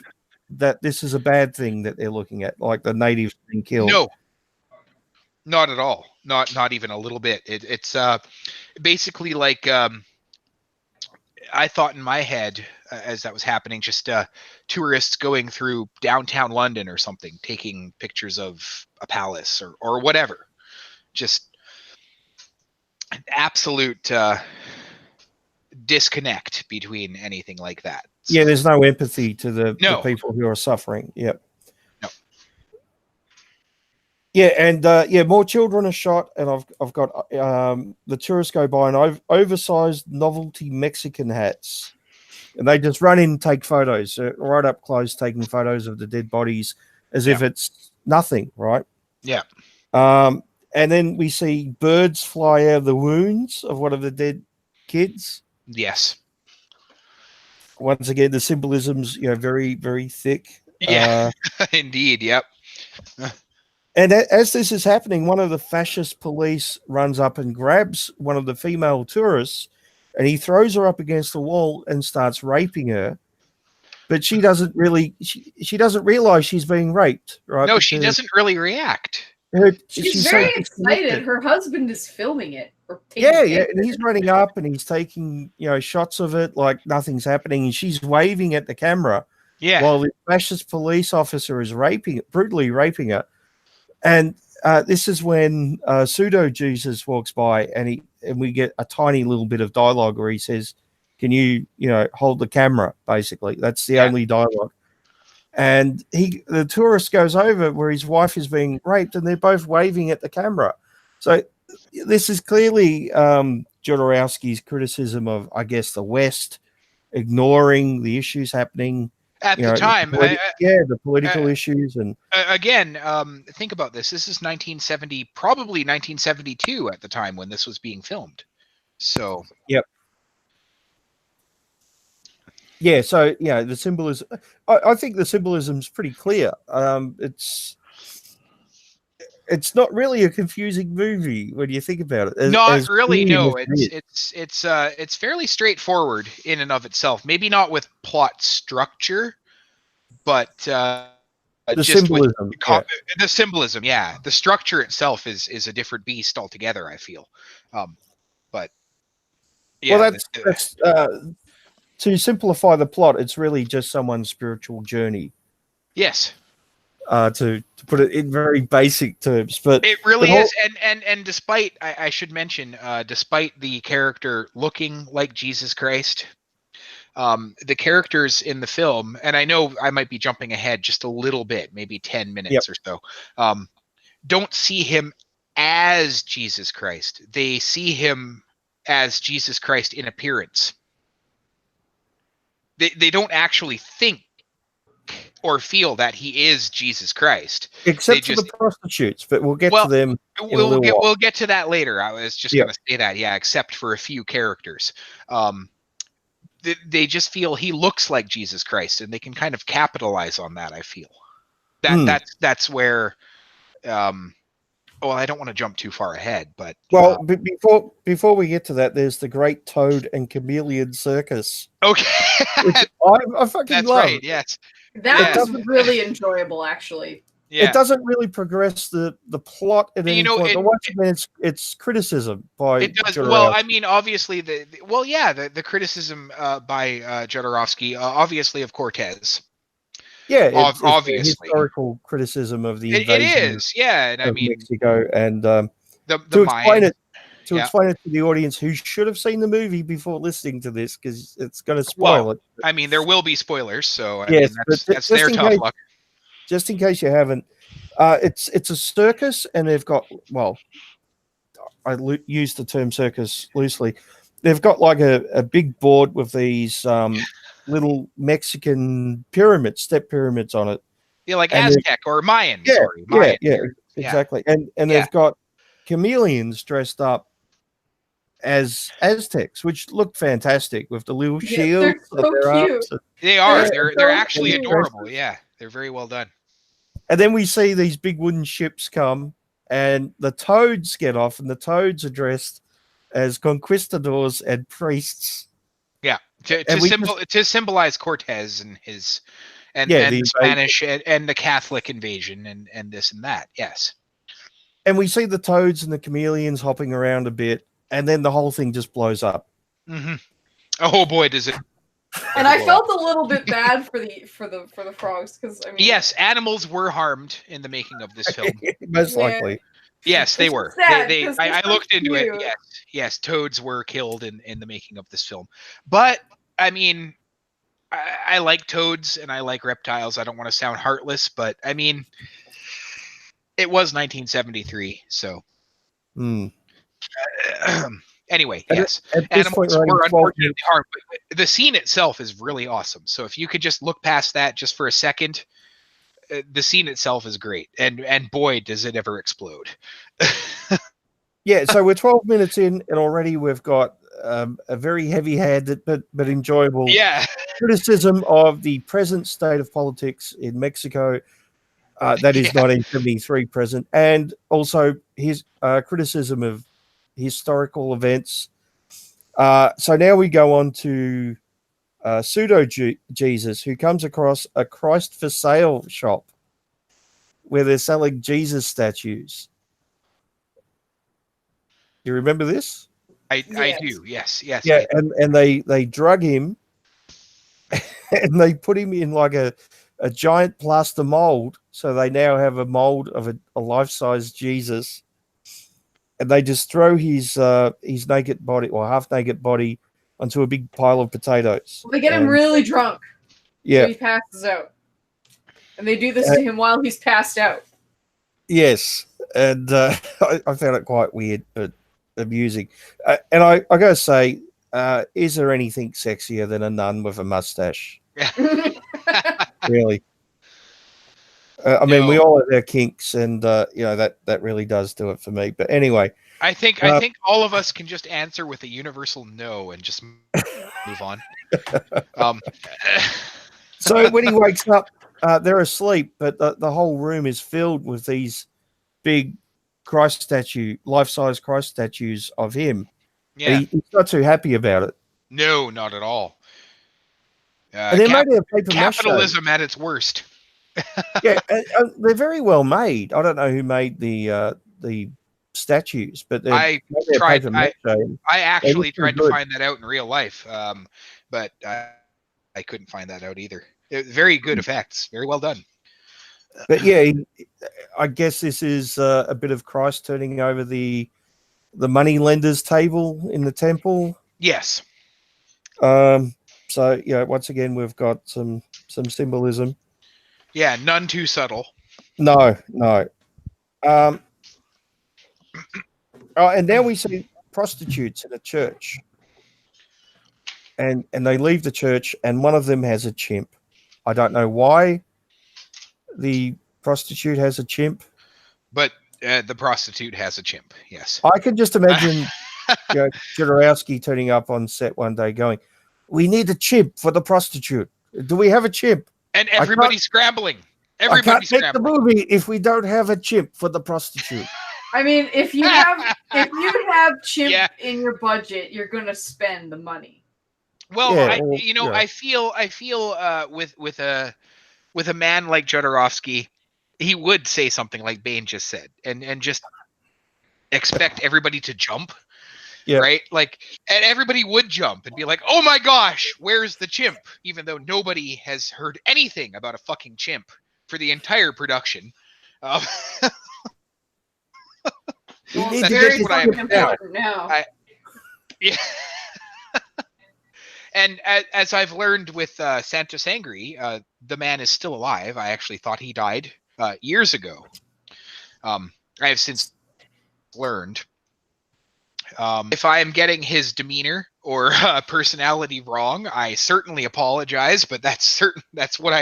Speaker 1: that this is a bad thing that they're looking at, like the natives being killed.
Speaker 3: No, not at all. Not even a little bit. It's basically like I thought in my head as that was happening, just tourists going through downtown London or something, taking pictures of a palace or whatever. Just an absolute disconnect between anything like that. So,
Speaker 1: yeah, there's no empathy to the people who are suffering. Yep.
Speaker 3: No.
Speaker 1: Yeah, and more children are shot, and I've got the tourists go by in oversized novelty Mexican hats, and they just run in and take photos, right up close, taking photos of the dead bodies as if it's nothing, right?
Speaker 3: Yeah.
Speaker 1: And then we see birds fly out of the wounds of one of the dead kids.
Speaker 3: Yes.
Speaker 1: Once again, the symbolism's very, very thick.
Speaker 3: Yeah, indeed. Yep.
Speaker 1: And as this is happening, one of the fascist police runs up and grabs one of the female tourists, and he throws her up against the wall and starts raping her. But she doesn't really, she doesn't realize she's being raped, right?
Speaker 3: No, she doesn't really react.
Speaker 2: She's very excited. Her husband is filming it.
Speaker 1: Yeah, and he's running up and he's taking, shots of it like nothing's happening, and she's waving at the camera.
Speaker 3: Yeah.
Speaker 1: While the fascist police officer is brutally raping her. And this is when Pseudo Jesus walks by, and we get a tiny little bit of dialogue where he says, "Can you, hold the camera?" Basically, that's the only dialogue. And the tourist goes over where his wife is being raped, and they're both waving at the camera. So this is clearly Jodorowsky's criticism of, I guess, the West ignoring the issues happening
Speaker 3: at the time.
Speaker 1: The political issues. And
Speaker 3: again, think about this. This is 1970, probably 1972 at the time when this was being filmed. So
Speaker 1: yep. Yeah, so the symbolism. I think the symbolism's pretty clear. It's not really a confusing movie when you think about it.
Speaker 3: Not really, no. It's fairly straightforward in and of itself. Maybe not with plot structure, but
Speaker 1: the symbolism.
Speaker 3: The symbolism, yeah. The structure itself is a different beast altogether, I feel. But yeah.
Speaker 1: Well, that's to simplify the plot, it's really just someone's spiritual journey.
Speaker 3: Yes.
Speaker 1: To put it in very basic terms, but
Speaker 3: it really is. And despite, I should mention, despite the character looking like Jesus Christ, the characters in the film, and I know I might be jumping ahead just a little bit, maybe 10 minutes or so, don't see him as Jesus Christ. They see him as Jesus Christ in appearance. They don't actually think or feel that he is Jesus Christ.
Speaker 1: Except for the prostitutes, but we'll get to them in a little while.
Speaker 3: We'll get to that later. I was just going to say that, except for a few characters. They just feel he looks like Jesus Christ, and they can kind of capitalize on that, I feel. That's where I don't want to jump too far ahead, but
Speaker 1: before we get to that, there's the Great Toad and Chameleon Circus.
Speaker 3: Okay.
Speaker 1: I fucking love.
Speaker 3: Right, yes.
Speaker 2: That was really enjoyable, actually.
Speaker 1: Yeah. It doesn't really progress the plot at any point, but once again, it's criticism by
Speaker 3: it does.
Speaker 1: Jodorowsky.
Speaker 3: Well, I mean, obviously, the criticism by Jodorowsky, obviously, of Cortez.
Speaker 1: Yeah, it's
Speaker 3: obviously
Speaker 1: historical criticism of the invasion.
Speaker 3: It is, yeah, and I mean
Speaker 1: Mexico, and to explain it to the audience who should have seen the movie before listening to this, because it's going to spoil it.
Speaker 3: I mean, there will be spoilers, so
Speaker 1: yes,
Speaker 3: that's their tough luck.
Speaker 1: Just in case you haven't, it's a circus, and they've got I use the term circus loosely. They've got like a big board with these little Mexican step pyramids on it.
Speaker 3: Yeah, like Aztec or Mayan. Mayan.
Speaker 1: Yeah, exactly. And they've got chameleons dressed up as Aztecs, which look fantastic with the little shields.
Speaker 2: They're so cute.
Speaker 3: They are. They're actually adorable. Yeah, they're very well done.
Speaker 1: And then we see these big wooden ships come, and the toads get off, and the toads are dressed as conquistadors and priests.
Speaker 3: Yeah, to symbolize Cortez and his the Spanish and the Catholic invasion and this and that. Yes.
Speaker 1: And we see the toads and the chameleons hopping around a bit, and then the whole thing just blows up.
Speaker 3: Mm-hmm. Oh boy, does it!
Speaker 2: And I felt a little bit bad for the frogs, because I mean,
Speaker 3: yes, animals were harmed in the making of this film.
Speaker 1: Most likely.
Speaker 3: Yes, they were.
Speaker 2: Sad,
Speaker 3: I looked into it. Yes, toads were killed in the making of this film. But I mean, I like toads and I like reptiles. I don't want to sound heartless, but I mean, it was 1973, so. Anyway, yes, animals were unfortunately harmed. But the scene itself is really awesome. So if you could just look past that just for a second, the scene itself is great, and boy, does it ever explode.
Speaker 1: Yeah, so we're 12 minutes in, and already we've got a very heavy-handed but enjoyable criticism of the present state of politics in Mexico. That is 1973 present, and also his criticism of historical events. So now we go on to Pseudo Jesus, who comes across a Christ for sale shop where they're selling Jesus statues. You remember this?
Speaker 3: I do. Yes.
Speaker 1: Yeah, and they drug him and they put him in like a giant plaster mold. So they now have a mold of a life-size Jesus. And they just throw his naked body or half-naked body onto a big pile of potatoes.
Speaker 2: Well, they get him really drunk.
Speaker 1: Yeah.
Speaker 2: So he passes out. And they do this to him while he's passed out.
Speaker 1: Yes. And I found it quite weird, but amusing. And I got to say, is there anything sexier than a nun with a mustache? Really? I mean, we all have our kinks, and that really does do it for me. But anyway,
Speaker 3: I think all of us can just answer with a universal no and just move on.
Speaker 1: So when he wakes up, they're asleep, but the whole room is filled with these big Christ statue, life-size Christ statues of him.
Speaker 3: Yeah,
Speaker 1: he's not too happy about it.
Speaker 3: No, not at all.
Speaker 1: And they're made of paper
Speaker 3: capitalism
Speaker 1: mache.
Speaker 3: At its worst.
Speaker 1: Yeah, and they're very well made. I don't know who made the statues, but
Speaker 3: I actually tried to find that out in real life, but I couldn't find that out either. Very good effects, very well done.
Speaker 1: But yeah, I guess this is a bit of Christ turning over the money lender's table in the temple.
Speaker 3: Yes.
Speaker 1: So once again, we've got some symbolism.
Speaker 3: Yeah, none too subtle.
Speaker 1: No. And now we see prostitutes in a church, and they leave the church, and one of them has a chimp. I don't know why the prostitute has a chimp,
Speaker 3: But the prostitute has a chimp. Yes.
Speaker 1: I can just imagine Jodorowsky turning up on set one day going, "We need a chimp for the prostitute. Do we have a chimp?
Speaker 3: And everybody's scrambling.
Speaker 1: I
Speaker 3: Everybody's
Speaker 1: can't make the
Speaker 3: scrambling.
Speaker 1: movie if we don't have a chimp for the prostitute."
Speaker 2: I mean, if you have chimp
Speaker 3: Yeah.
Speaker 2: in your budget, you're gonna spend the money.
Speaker 3: Well,
Speaker 1: Yeah,
Speaker 3: I feel with a man like Jodorowsky, he would say something like Bane just said, and just expect everybody to jump.
Speaker 1: Yeah.
Speaker 3: Right? Like, and everybody would jump and be like, "Oh my gosh, where's the chimp?" Even though nobody has heard anything about a fucking chimp for the entire production.
Speaker 1: We
Speaker 2: Well,
Speaker 1: need
Speaker 2: it's
Speaker 1: to
Speaker 2: very
Speaker 1: get this
Speaker 2: fucking
Speaker 1: chimp out.
Speaker 2: important now.
Speaker 3: Yeah. And as I've learned with Santa Sangre, the man is still alive. I actually thought he died years ago. I have since learned. If I am getting his demeanor or personality wrong, I certainly apologize. But that's what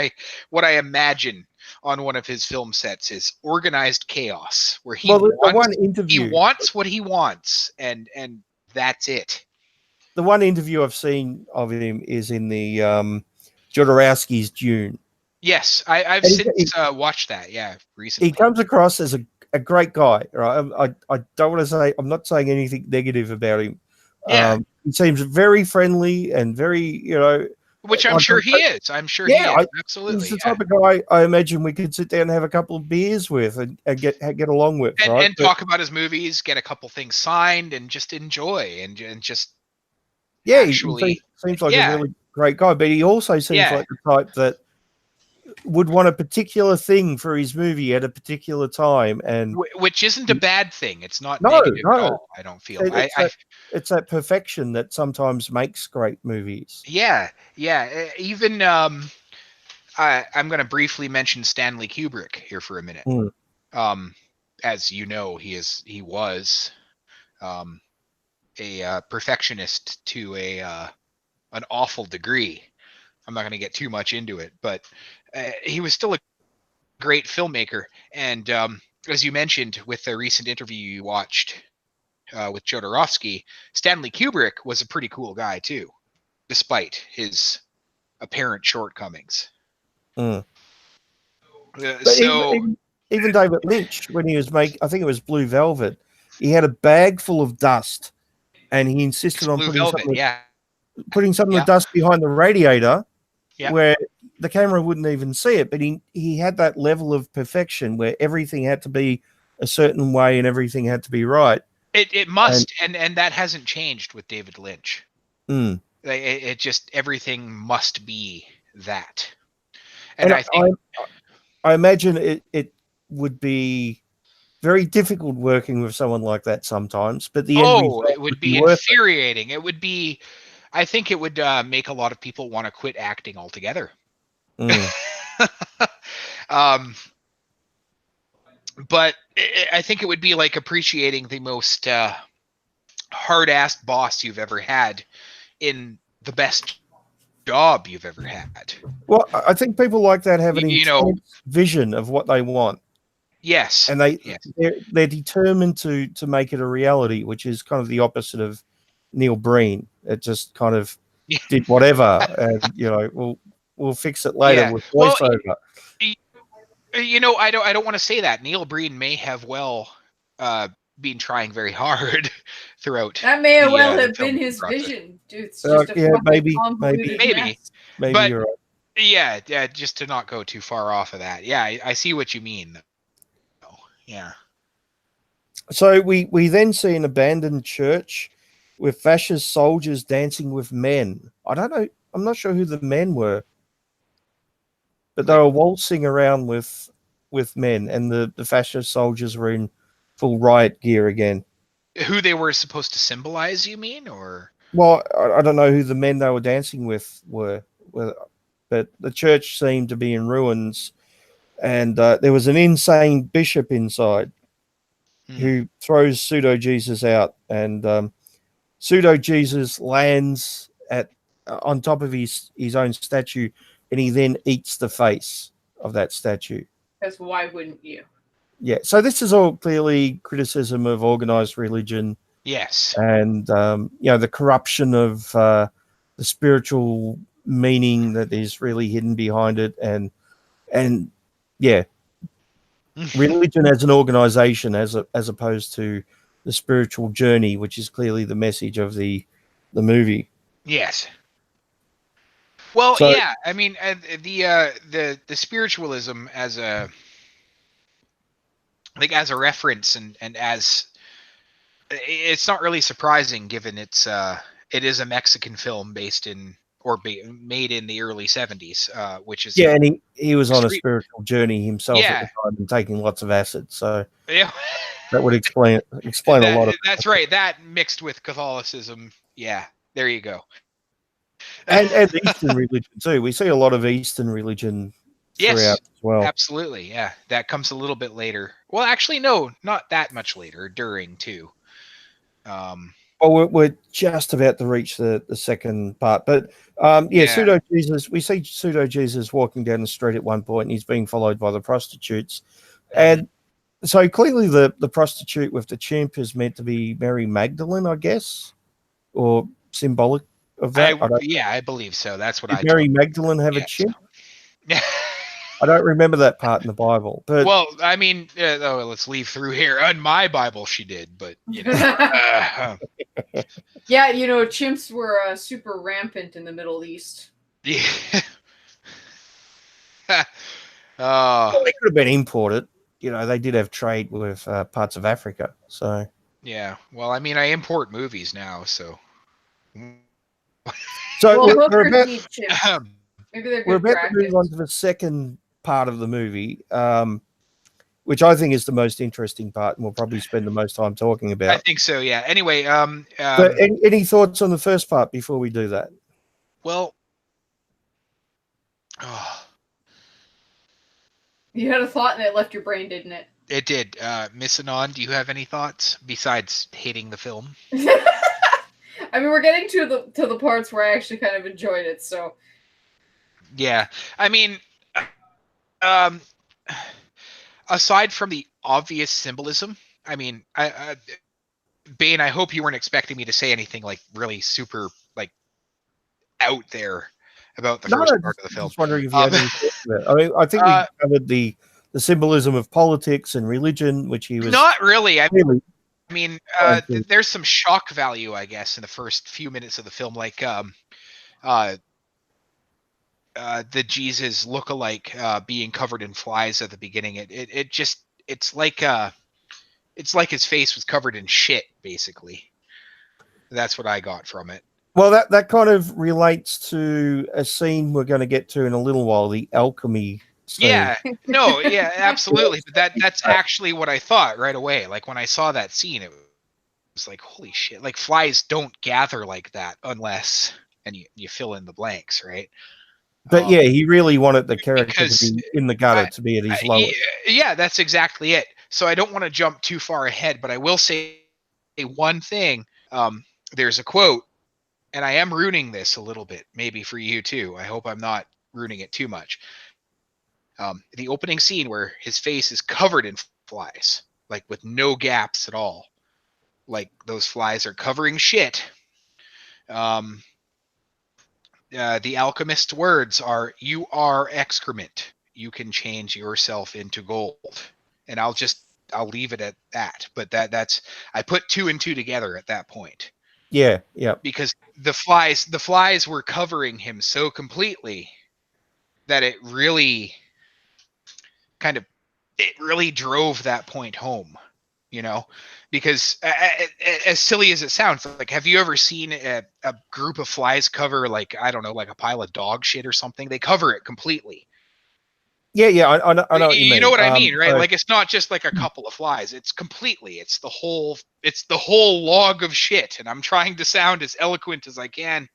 Speaker 3: I imagine on one of his film sets is organized chaos, where he
Speaker 1: The one
Speaker 3: wants
Speaker 1: interview,
Speaker 3: what he wants, and that's it.
Speaker 1: the one interview I've seen of him is in the Jodorowsky's Dune.
Speaker 3: Yes, I've
Speaker 1: And
Speaker 3: since watched that. Yeah, recently.
Speaker 1: He comes across as a great guy, right? I don't want to say, I'm not saying anything negative about him.
Speaker 3: Yeah.
Speaker 1: He seems very friendly and very,
Speaker 3: Which I'm
Speaker 1: like
Speaker 3: sure
Speaker 1: a-
Speaker 3: he is. I'm sure
Speaker 1: Yeah,
Speaker 3: he is. Absolutely.
Speaker 1: he's the
Speaker 3: Yeah.
Speaker 1: type of guy I imagine we could sit down and have a couple of beers with and get along with,
Speaker 3: And,
Speaker 1: right?
Speaker 3: and talk about his movies, get a couple things signed, and just enjoy and just
Speaker 1: Yeah,
Speaker 3: actually-
Speaker 1: he seems like
Speaker 3: yeah.
Speaker 1: a really great guy, but he also seems
Speaker 3: Yeah.
Speaker 1: like the type that would want a particular thing for his movie at a particular time, and
Speaker 3: which isn't a bad thing. It's not
Speaker 1: No,
Speaker 3: negative at
Speaker 1: no.
Speaker 3: all. I don't feel.
Speaker 1: it's that perfection that sometimes makes great movies.
Speaker 3: Yeah. Even I'm going to briefly mention Stanley Kubrick here for a minute.
Speaker 1: Mm.
Speaker 3: As you know, he was a perfectionist to an awful degree. I'm not going to get too much into it, but he was still a great filmmaker. And as you mentioned with the recent interview you watched with Jodorowsky, Stanley Kubrick was a pretty cool guy too, despite his apparent shortcomings.
Speaker 1: Mm. But
Speaker 3: So
Speaker 1: even David Lynch, when he was I think it was Blue Velvet, he had a bag full of dust, and he insisted on
Speaker 3: Blue
Speaker 1: putting
Speaker 3: Velvet,
Speaker 1: putting some of
Speaker 3: Yeah.
Speaker 1: the dust behind the radiator,
Speaker 3: Yeah.
Speaker 1: where the camera wouldn't even see it. But he had that level of perfection where everything had to be a certain way and everything had to be right.
Speaker 3: it must, and that hasn't changed with David Lynch.
Speaker 1: Mm.
Speaker 3: It just, everything must be that.
Speaker 1: And
Speaker 3: I think
Speaker 1: I imagine it would be very difficult working with someone like that sometimes, but the end result
Speaker 3: it would be
Speaker 1: worth it.
Speaker 3: infuriating. It would be, I think it would make a lot of people want to quit acting altogether.
Speaker 1: Mm.
Speaker 3: But I think it would be like appreciating the most hard-assed boss you've ever had in the best job you've ever had.
Speaker 1: Well, I think people like that have an
Speaker 3: You know-
Speaker 1: intense vision of what they want,
Speaker 3: Yes.
Speaker 1: and
Speaker 3: Yes.
Speaker 1: they're determined to make it a reality, which is kind of the opposite of Neil Breen. It just kind of
Speaker 3: Yeah.
Speaker 1: did whatever, and we'll fix it later
Speaker 3: Yeah.
Speaker 1: with
Speaker 3: Well,
Speaker 1: voiceover.
Speaker 3: I don't want to say that. Neil Breen may have been trying very hard throughout.
Speaker 2: That may
Speaker 3: the,
Speaker 2: well
Speaker 3: the
Speaker 2: have
Speaker 3: film
Speaker 2: been his
Speaker 3: process.
Speaker 2: vision. Dude, it's
Speaker 1: Yeah,
Speaker 2: just a fucking
Speaker 1: maybe.
Speaker 2: convoluted
Speaker 3: Maybe.
Speaker 2: mess.
Speaker 1: Maybe
Speaker 3: but-
Speaker 1: you're right.
Speaker 3: Yeah, just to not go too far off of that. Yeah, I see what you mean. Yeah.
Speaker 1: So we then see an abandoned church with fascist soldiers dancing with men. I don't know. I'm not sure who the men were, but they were waltzing around with men, and the fascist soldiers were in full riot gear again.
Speaker 3: Who they were supposed to symbolize, you mean? Or
Speaker 1: Well, I don't know who the men they were dancing with were, but the church seemed to be in ruins, and there was an insane bishop inside who throws pseudo Jesus out, and pseudo Jesus lands at on top of his own statue, and he then eats the face of that statue.
Speaker 2: Because why wouldn't you?
Speaker 1: Yeah, so this is all clearly criticism of organized religion.
Speaker 3: Yes.
Speaker 1: And the corruption of the spiritual meaning that is really hidden behind it, and yeah, religion as an organization, as opposed to the spiritual journey, which is clearly the message of the movie.
Speaker 3: Yes. Well,
Speaker 1: So-
Speaker 3: yeah. I mean, the spiritualism as a reference and as it's not really surprising given it is a Mexican film based in made in the early 70s, which is
Speaker 1: and he was on a
Speaker 3: Street-
Speaker 1: spiritual journey himself
Speaker 3: Yeah.
Speaker 1: at the time and taking lots of acid, so
Speaker 3: yeah.
Speaker 1: that would explain a lot of
Speaker 3: That's right. That mixed with Catholicism. Yeah, there you go.
Speaker 1: and Eastern religion too. We see a lot of Eastern religion
Speaker 3: Yes.
Speaker 1: throughout as well.
Speaker 3: Absolutely, yeah. That comes a little bit later. Well, actually, no, not that much later. During too.
Speaker 1: Well, we're just about to reach the second part, but
Speaker 3: Yeah.
Speaker 1: Pseudo Jesus. We see Pseudo Jesus walking down the street at one point, and he's being followed by the prostitutes, and so clearly the prostitute with the chimp is meant to be Mary Magdalene, I guess, or symbolic of that.
Speaker 3: I believe so. That's what
Speaker 1: Did
Speaker 3: I.
Speaker 1: Mary Magdalene have a
Speaker 3: Yes.
Speaker 1: chimp?
Speaker 3: Yeah.
Speaker 1: I don't remember that part in the Bible, but
Speaker 3: Well, I mean, let's leave through here. On my Bible, she did, but
Speaker 2: Yeah, chimps were super rampant in the Middle East.
Speaker 3: yeah.
Speaker 1: well, they could have been imported. They did have trade with parts of Africa, so.
Speaker 3: Yeah. Well, I mean, I import movies now, so.
Speaker 1: So
Speaker 2: Well,
Speaker 1: we're
Speaker 2: hookers
Speaker 1: about
Speaker 2: need chimps. Maybe they're
Speaker 1: we're
Speaker 2: good
Speaker 1: about to move on
Speaker 2: practice.
Speaker 1: to the second part of the movie, which I think is the most interesting part, and we'll probably spend the most time talking
Speaker 3: I
Speaker 1: about.
Speaker 3: think so. Yeah. Anyway,
Speaker 1: But any thoughts on the first part before we do that?
Speaker 3: well.
Speaker 2: You had a thought and it left your brain, didn't it?
Speaker 3: It did. Miss Anon, do you have any thoughts besides hating the film?
Speaker 2: I mean, we're getting to the parts where I actually kind of enjoyed it. So
Speaker 3: Yeah. I mean, aside from the obvious symbolism, I mean, Bane, I hope you weren't expecting me to say anything like really super like out there about the first part of the film.
Speaker 1: Just wondering if you had any thoughts about it. I mean, I think we covered the symbolism of politics and religion, which he was
Speaker 3: Not really.
Speaker 1: really.
Speaker 3: I mean,
Speaker 1: Okay.
Speaker 3: there's some shock value, I guess, in the first few minutes of the film, like the Jesus look-alike being covered in flies at the beginning. It's like his face was covered in shit, basically. That's what I got from it.
Speaker 1: Well, that kind of relates to a scene we're going to get to in a little while, the alchemy scene.
Speaker 3: Yeah, no, yeah, absolutely. But that's actually what I thought right away. Like when I saw that scene, it was like, holy shit! Like flies don't gather like that unless, and you fill in the blanks, right?
Speaker 1: But yeah, he really wanted the character
Speaker 3: because
Speaker 1: to be in the gutter, to be at his lowest.
Speaker 3: Yeah, that's exactly it. So I don't want to jump too far ahead, but I will say one thing. There's a quote, and I am ruining this a little bit, maybe for you too. I hope I'm not ruining it too much. The opening scene where his face is covered in flies, like with no gaps at all. Like those flies are covering shit. The alchemist's words are, "You are excrement. You can change yourself into gold." And I'll leave it at that. But that's I put two and two together at that point.
Speaker 1: Yeah.
Speaker 3: Because the flies were covering him so completely that it really drove that point home, because as silly as it sounds, like, have you ever seen a group of flies cover, like, I don't know, like a pile of dog shit or something? They cover it completely.
Speaker 1: Yeah. I know what you mean.
Speaker 3: You know what I mean, right?
Speaker 1: So-
Speaker 3: Like it's not just like a couple of flies. It's completely. It's the whole log of shit. And I'm trying to sound as eloquent as I can,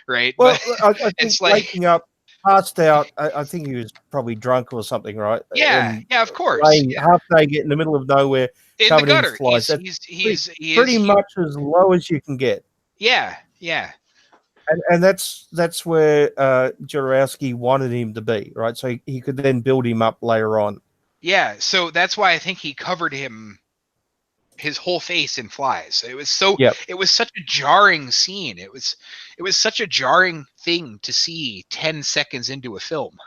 Speaker 3: right?
Speaker 1: Well,
Speaker 3: But
Speaker 1: I think
Speaker 3: it's like,
Speaker 1: waking up, passed out. I think he was probably drunk or something, right?
Speaker 3: yeah,
Speaker 1: And
Speaker 3: yeah, of course.
Speaker 1: laying
Speaker 3: Yeah.
Speaker 1: half naked in the middle of nowhere,
Speaker 3: In the
Speaker 1: covered in
Speaker 3: gutter.
Speaker 1: flies.
Speaker 3: He's
Speaker 1: Pretty much as low as you can get.
Speaker 3: Yeah, yeah.
Speaker 1: And that's where Jodorowsky wanted him to be, right? So he could then build him up later on.
Speaker 3: Yeah, so that's why I think he covered his whole face in flies. It was it was such a jarring scene. It was such a jarring thing to see 10 seconds into a film.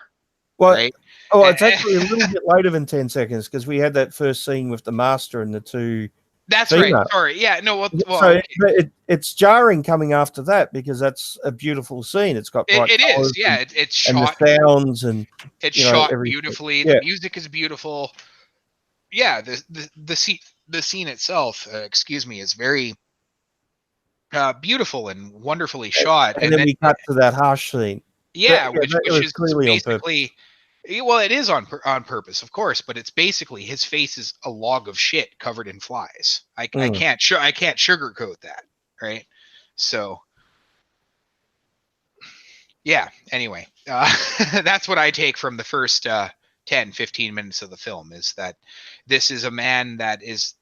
Speaker 1: Well,
Speaker 3: right?
Speaker 1: it's actually a little bit later than 10 seconds because we had that first scene with the master and the two.
Speaker 3: That's
Speaker 1: females.
Speaker 3: right. Sorry. Yeah, no, well
Speaker 1: So
Speaker 3: okay.
Speaker 1: it's jarring coming after that because that's a beautiful scene. It's got bright
Speaker 3: It
Speaker 1: colors
Speaker 3: is. Yeah, it's
Speaker 1: and
Speaker 3: shot.
Speaker 1: the sounds and
Speaker 3: It's
Speaker 1: you know,
Speaker 3: shot
Speaker 1: everything.
Speaker 3: beautifully.
Speaker 1: Yeah.
Speaker 3: The music is beautiful. Yeah, the scene itself, excuse me, is very beautiful and wonderfully shot.
Speaker 1: And then we cut to that harsh scene.
Speaker 3: Yeah,
Speaker 1: That
Speaker 3: which
Speaker 1: was
Speaker 3: is
Speaker 1: clearly on
Speaker 3: basically, well, it is on purpose, of course, but it's basically his face is a log of shit covered in flies. I can't sugarcoat that, right? So, yeah. Anyway, that's what I take from the first 10, 15 minutes of the film is that this is a man that is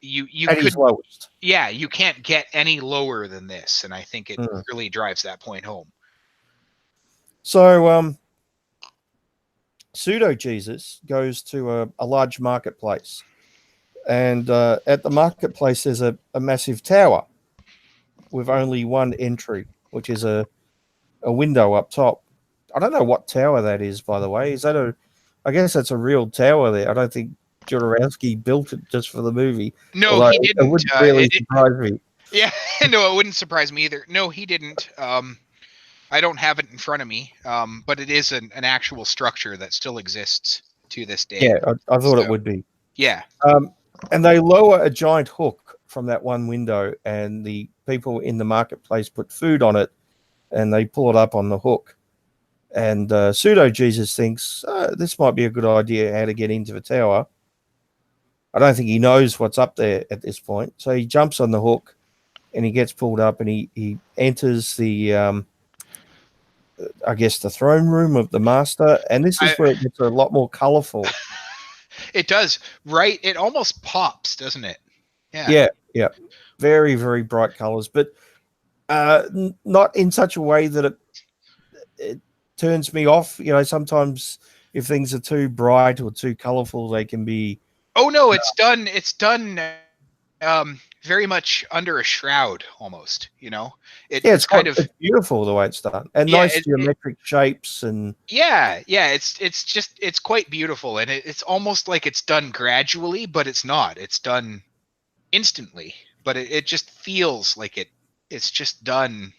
Speaker 3: you
Speaker 1: at
Speaker 3: could
Speaker 1: his lowest.
Speaker 3: yeah, you can't get any lower than this, and I think it really drives that point home.
Speaker 1: So, Pseudo Jesus goes to a large marketplace, and at the marketplace there's a massive tower with only one entry, which is a window up top. I don't know what tower that is, by the way. Is that I guess that's a real tower there. I don't think Jodorowsky built it just for the movie.
Speaker 3: No, he didn't.
Speaker 1: It wouldn't really surprise me.
Speaker 3: Yeah, no, it wouldn't surprise me either. No, he didn't. I don't have it in front of me, but it is an actual structure that still exists to this day.
Speaker 1: Yeah, I thought it would be.
Speaker 3: Yeah.
Speaker 1: And they lower a giant hook from that one window, and the people in the marketplace put food on it, and they pull it up on the hook. And Pseudo Jesus thinks this might be a good idea how to get into the tower. I don't think he knows what's up there at this point. So he jumps on the hook and he gets pulled up and he enters the, I guess, the throne room of the master. And this is where it gets a lot more colorful.
Speaker 3: It does, right? It almost pops, doesn't it? Yeah.
Speaker 1: Yeah. Very, very bright colors, but not in such a way that it turns me off. You know, sometimes if things are too bright or too colorful, they can be.
Speaker 3: Oh no, it's done. It's done very much under a shroud, almost. You know, it's kind of
Speaker 1: it's beautiful the way it's done, and nice geometric shapes and.
Speaker 3: Yeah. It's quite beautiful, and it's almost like it's done gradually, but it's not. It's done instantly, but it just feels like it's just done.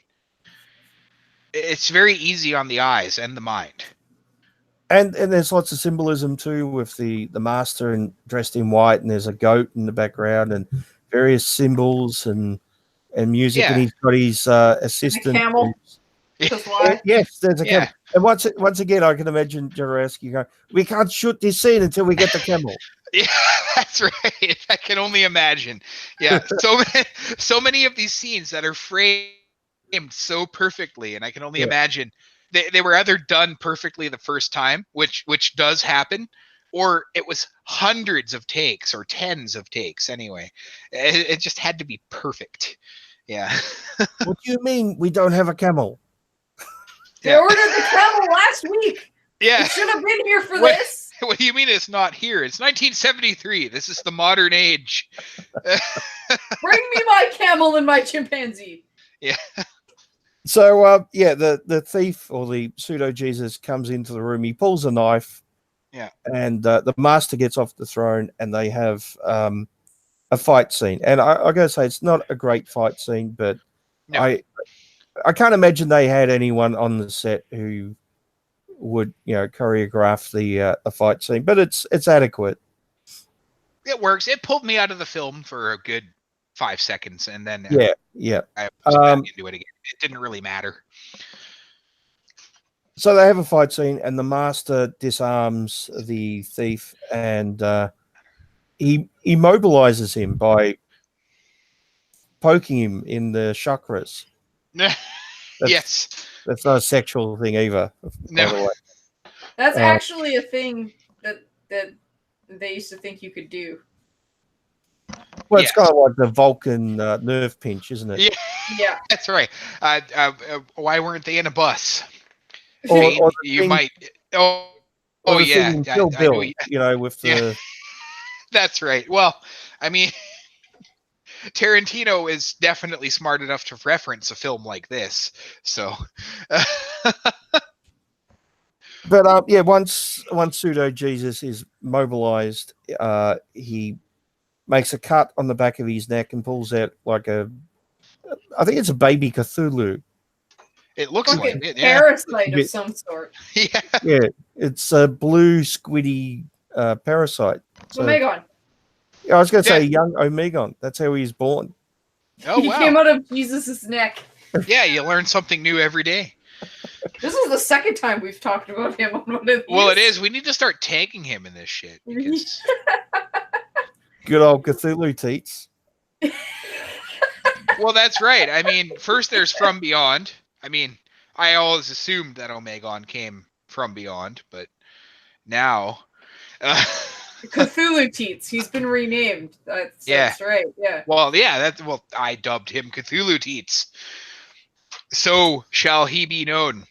Speaker 3: It's very easy on the eyes and the mind.
Speaker 1: And there's lots of symbolism too with the master and dressed in white, and there's a goat in the background and various symbols and music, and he's got his assistant.
Speaker 2: A camel.
Speaker 1: Yes, there's a camel. And once again, I can imagine Jodorowsky going, "We can't shoot this scene until we get the camel."
Speaker 3: Yeah, that's right. I can only imagine. Yeah, so many of these scenes that are framed so perfectly, and I can only imagine they were either done perfectly the first time, which does happen, or it was hundreds of takes or tens of takes. Anyway, it just had to be perfect. Yeah.
Speaker 1: What do you mean we don't have a camel?
Speaker 2: They ordered the camel last week.
Speaker 3: Yeah,
Speaker 2: it should have been here for this.
Speaker 3: What do you mean it's not here? It's 1973. This is the modern age.
Speaker 2: Bring me my camel and my chimpanzee.
Speaker 3: Yeah.
Speaker 1: So the thief or the Pseudo Jesus comes into the room. He pulls a knife.
Speaker 3: Yeah.
Speaker 1: And the master gets off the throne, and they have a fight scene. And I gotta say, it's not a great fight scene, but no. I can't imagine they had anyone on the set who would choreograph the fight scene. But it's adequate.
Speaker 3: It works. It pulled me out of the film for a good 5 seconds, and then
Speaker 1: yeah,
Speaker 3: I was back into it again. It didn't really matter.
Speaker 1: So they have a fight scene, and the master disarms the thief, and he immobilizes him by poking him in the chakras.
Speaker 3: Yes.
Speaker 1: That's not a sexual thing either. By
Speaker 3: No.
Speaker 1: the way.
Speaker 2: That's actually a thing that they used to think you could do.
Speaker 1: Well, it's
Speaker 3: Yes.
Speaker 1: kind of like the Vulcan nerve pinch, isn't it?
Speaker 3: Yeah.
Speaker 2: Yeah.
Speaker 3: That's right. Why weren't they in a bus?
Speaker 1: Or,
Speaker 3: You-
Speaker 1: or the
Speaker 3: you
Speaker 1: thing-
Speaker 3: might.
Speaker 1: or
Speaker 3: Oh
Speaker 1: the
Speaker 3: yeah.
Speaker 1: thing in
Speaker 3: I
Speaker 1: Kill
Speaker 3: know
Speaker 1: Bill,
Speaker 3: you-
Speaker 1: with
Speaker 3: Yeah.
Speaker 1: the
Speaker 3: That's right. Well, I mean, Tarantino is definitely smart enough to reference a film like this. So,
Speaker 1: But yeah, once Pseudo Jesus is mobilized, he makes a cut on the back of his neck and pulls out I think it's a baby Cthulhu.
Speaker 3: it looks
Speaker 2: Fucking
Speaker 3: like it. Yeah.
Speaker 2: parasite
Speaker 1: Yeah.
Speaker 2: of some sort.
Speaker 3: Yeah.
Speaker 1: Yeah, it's a blue squiddy parasite. So,
Speaker 2: Omegon.
Speaker 1: yeah, I was going to say
Speaker 3: Yeah.
Speaker 1: young Omegon. That's how he was born.
Speaker 3: Oh
Speaker 2: He
Speaker 3: wow.
Speaker 2: came out of Jesus' neck.
Speaker 3: Yeah, you learn something new every day.
Speaker 2: This is the second time we've talked about him on one of these.
Speaker 3: Well, it is. We need to start tagging him in this shit because
Speaker 1: Good old Cthulhu teats.
Speaker 3: well, that's right. I mean, first there's From Beyond. I mean, I always assumed that Omegon came from beyond, but now
Speaker 2: Cthulhu Teats. He's been renamed. That's right. Yeah.
Speaker 3: well, yeah, I dubbed him Cthulhu Teats. So shall he be known.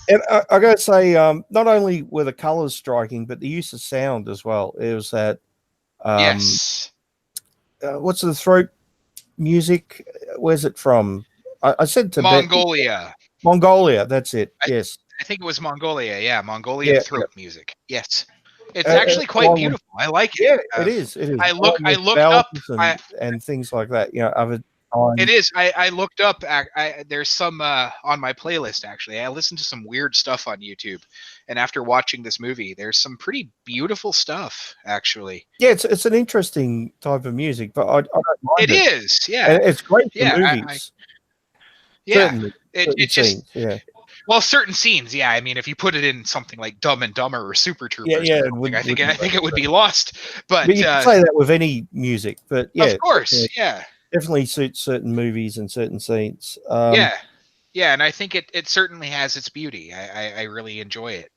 Speaker 1: And I got to say, not only were the colors striking, but the use of sound as well. It was that.
Speaker 3: Yes.
Speaker 1: What's the throat music? Where's it from? I said Tibet.
Speaker 3: Mongolia.
Speaker 1: Mongolia. That's it. Yes.
Speaker 3: I think it was Mongolia. Yeah, Mongolian
Speaker 1: Yeah,
Speaker 3: throat music. Yes. It's
Speaker 1: Uh,
Speaker 3: actually quite
Speaker 1: along-
Speaker 3: beautiful. I like it.
Speaker 1: Yeah, it is. It is.
Speaker 3: I
Speaker 1: Along with
Speaker 3: looked up.
Speaker 1: bells and things like that. Other times.
Speaker 3: It is. I looked up. There's some on my playlist actually. I listened to some weird stuff on YouTube, and after watching this movie, there's some pretty beautiful stuff actually.
Speaker 1: Yeah, it's an interesting type of music, but I don't mind
Speaker 3: It is. Yeah.
Speaker 1: And it's great for
Speaker 3: Yeah,
Speaker 1: movies.
Speaker 3: Yeah.
Speaker 1: Certainly,
Speaker 3: It
Speaker 1: certain
Speaker 3: just
Speaker 1: scenes, yeah.
Speaker 3: well, certain scenes. Yeah. I mean, if you put it in something like Dumb and Dumber or Super Troopers,
Speaker 1: Yeah,
Speaker 3: or
Speaker 1: it
Speaker 3: something,
Speaker 1: would-
Speaker 3: I think
Speaker 1: would-
Speaker 3: it would be lost. But
Speaker 1: But you can say that with any music, but yeah,
Speaker 3: of course,
Speaker 1: definitely,
Speaker 3: yeah.
Speaker 1: definitely suits certain movies and certain scenes.
Speaker 3: Yeah, yeah, and I think it certainly has its beauty. I really enjoy it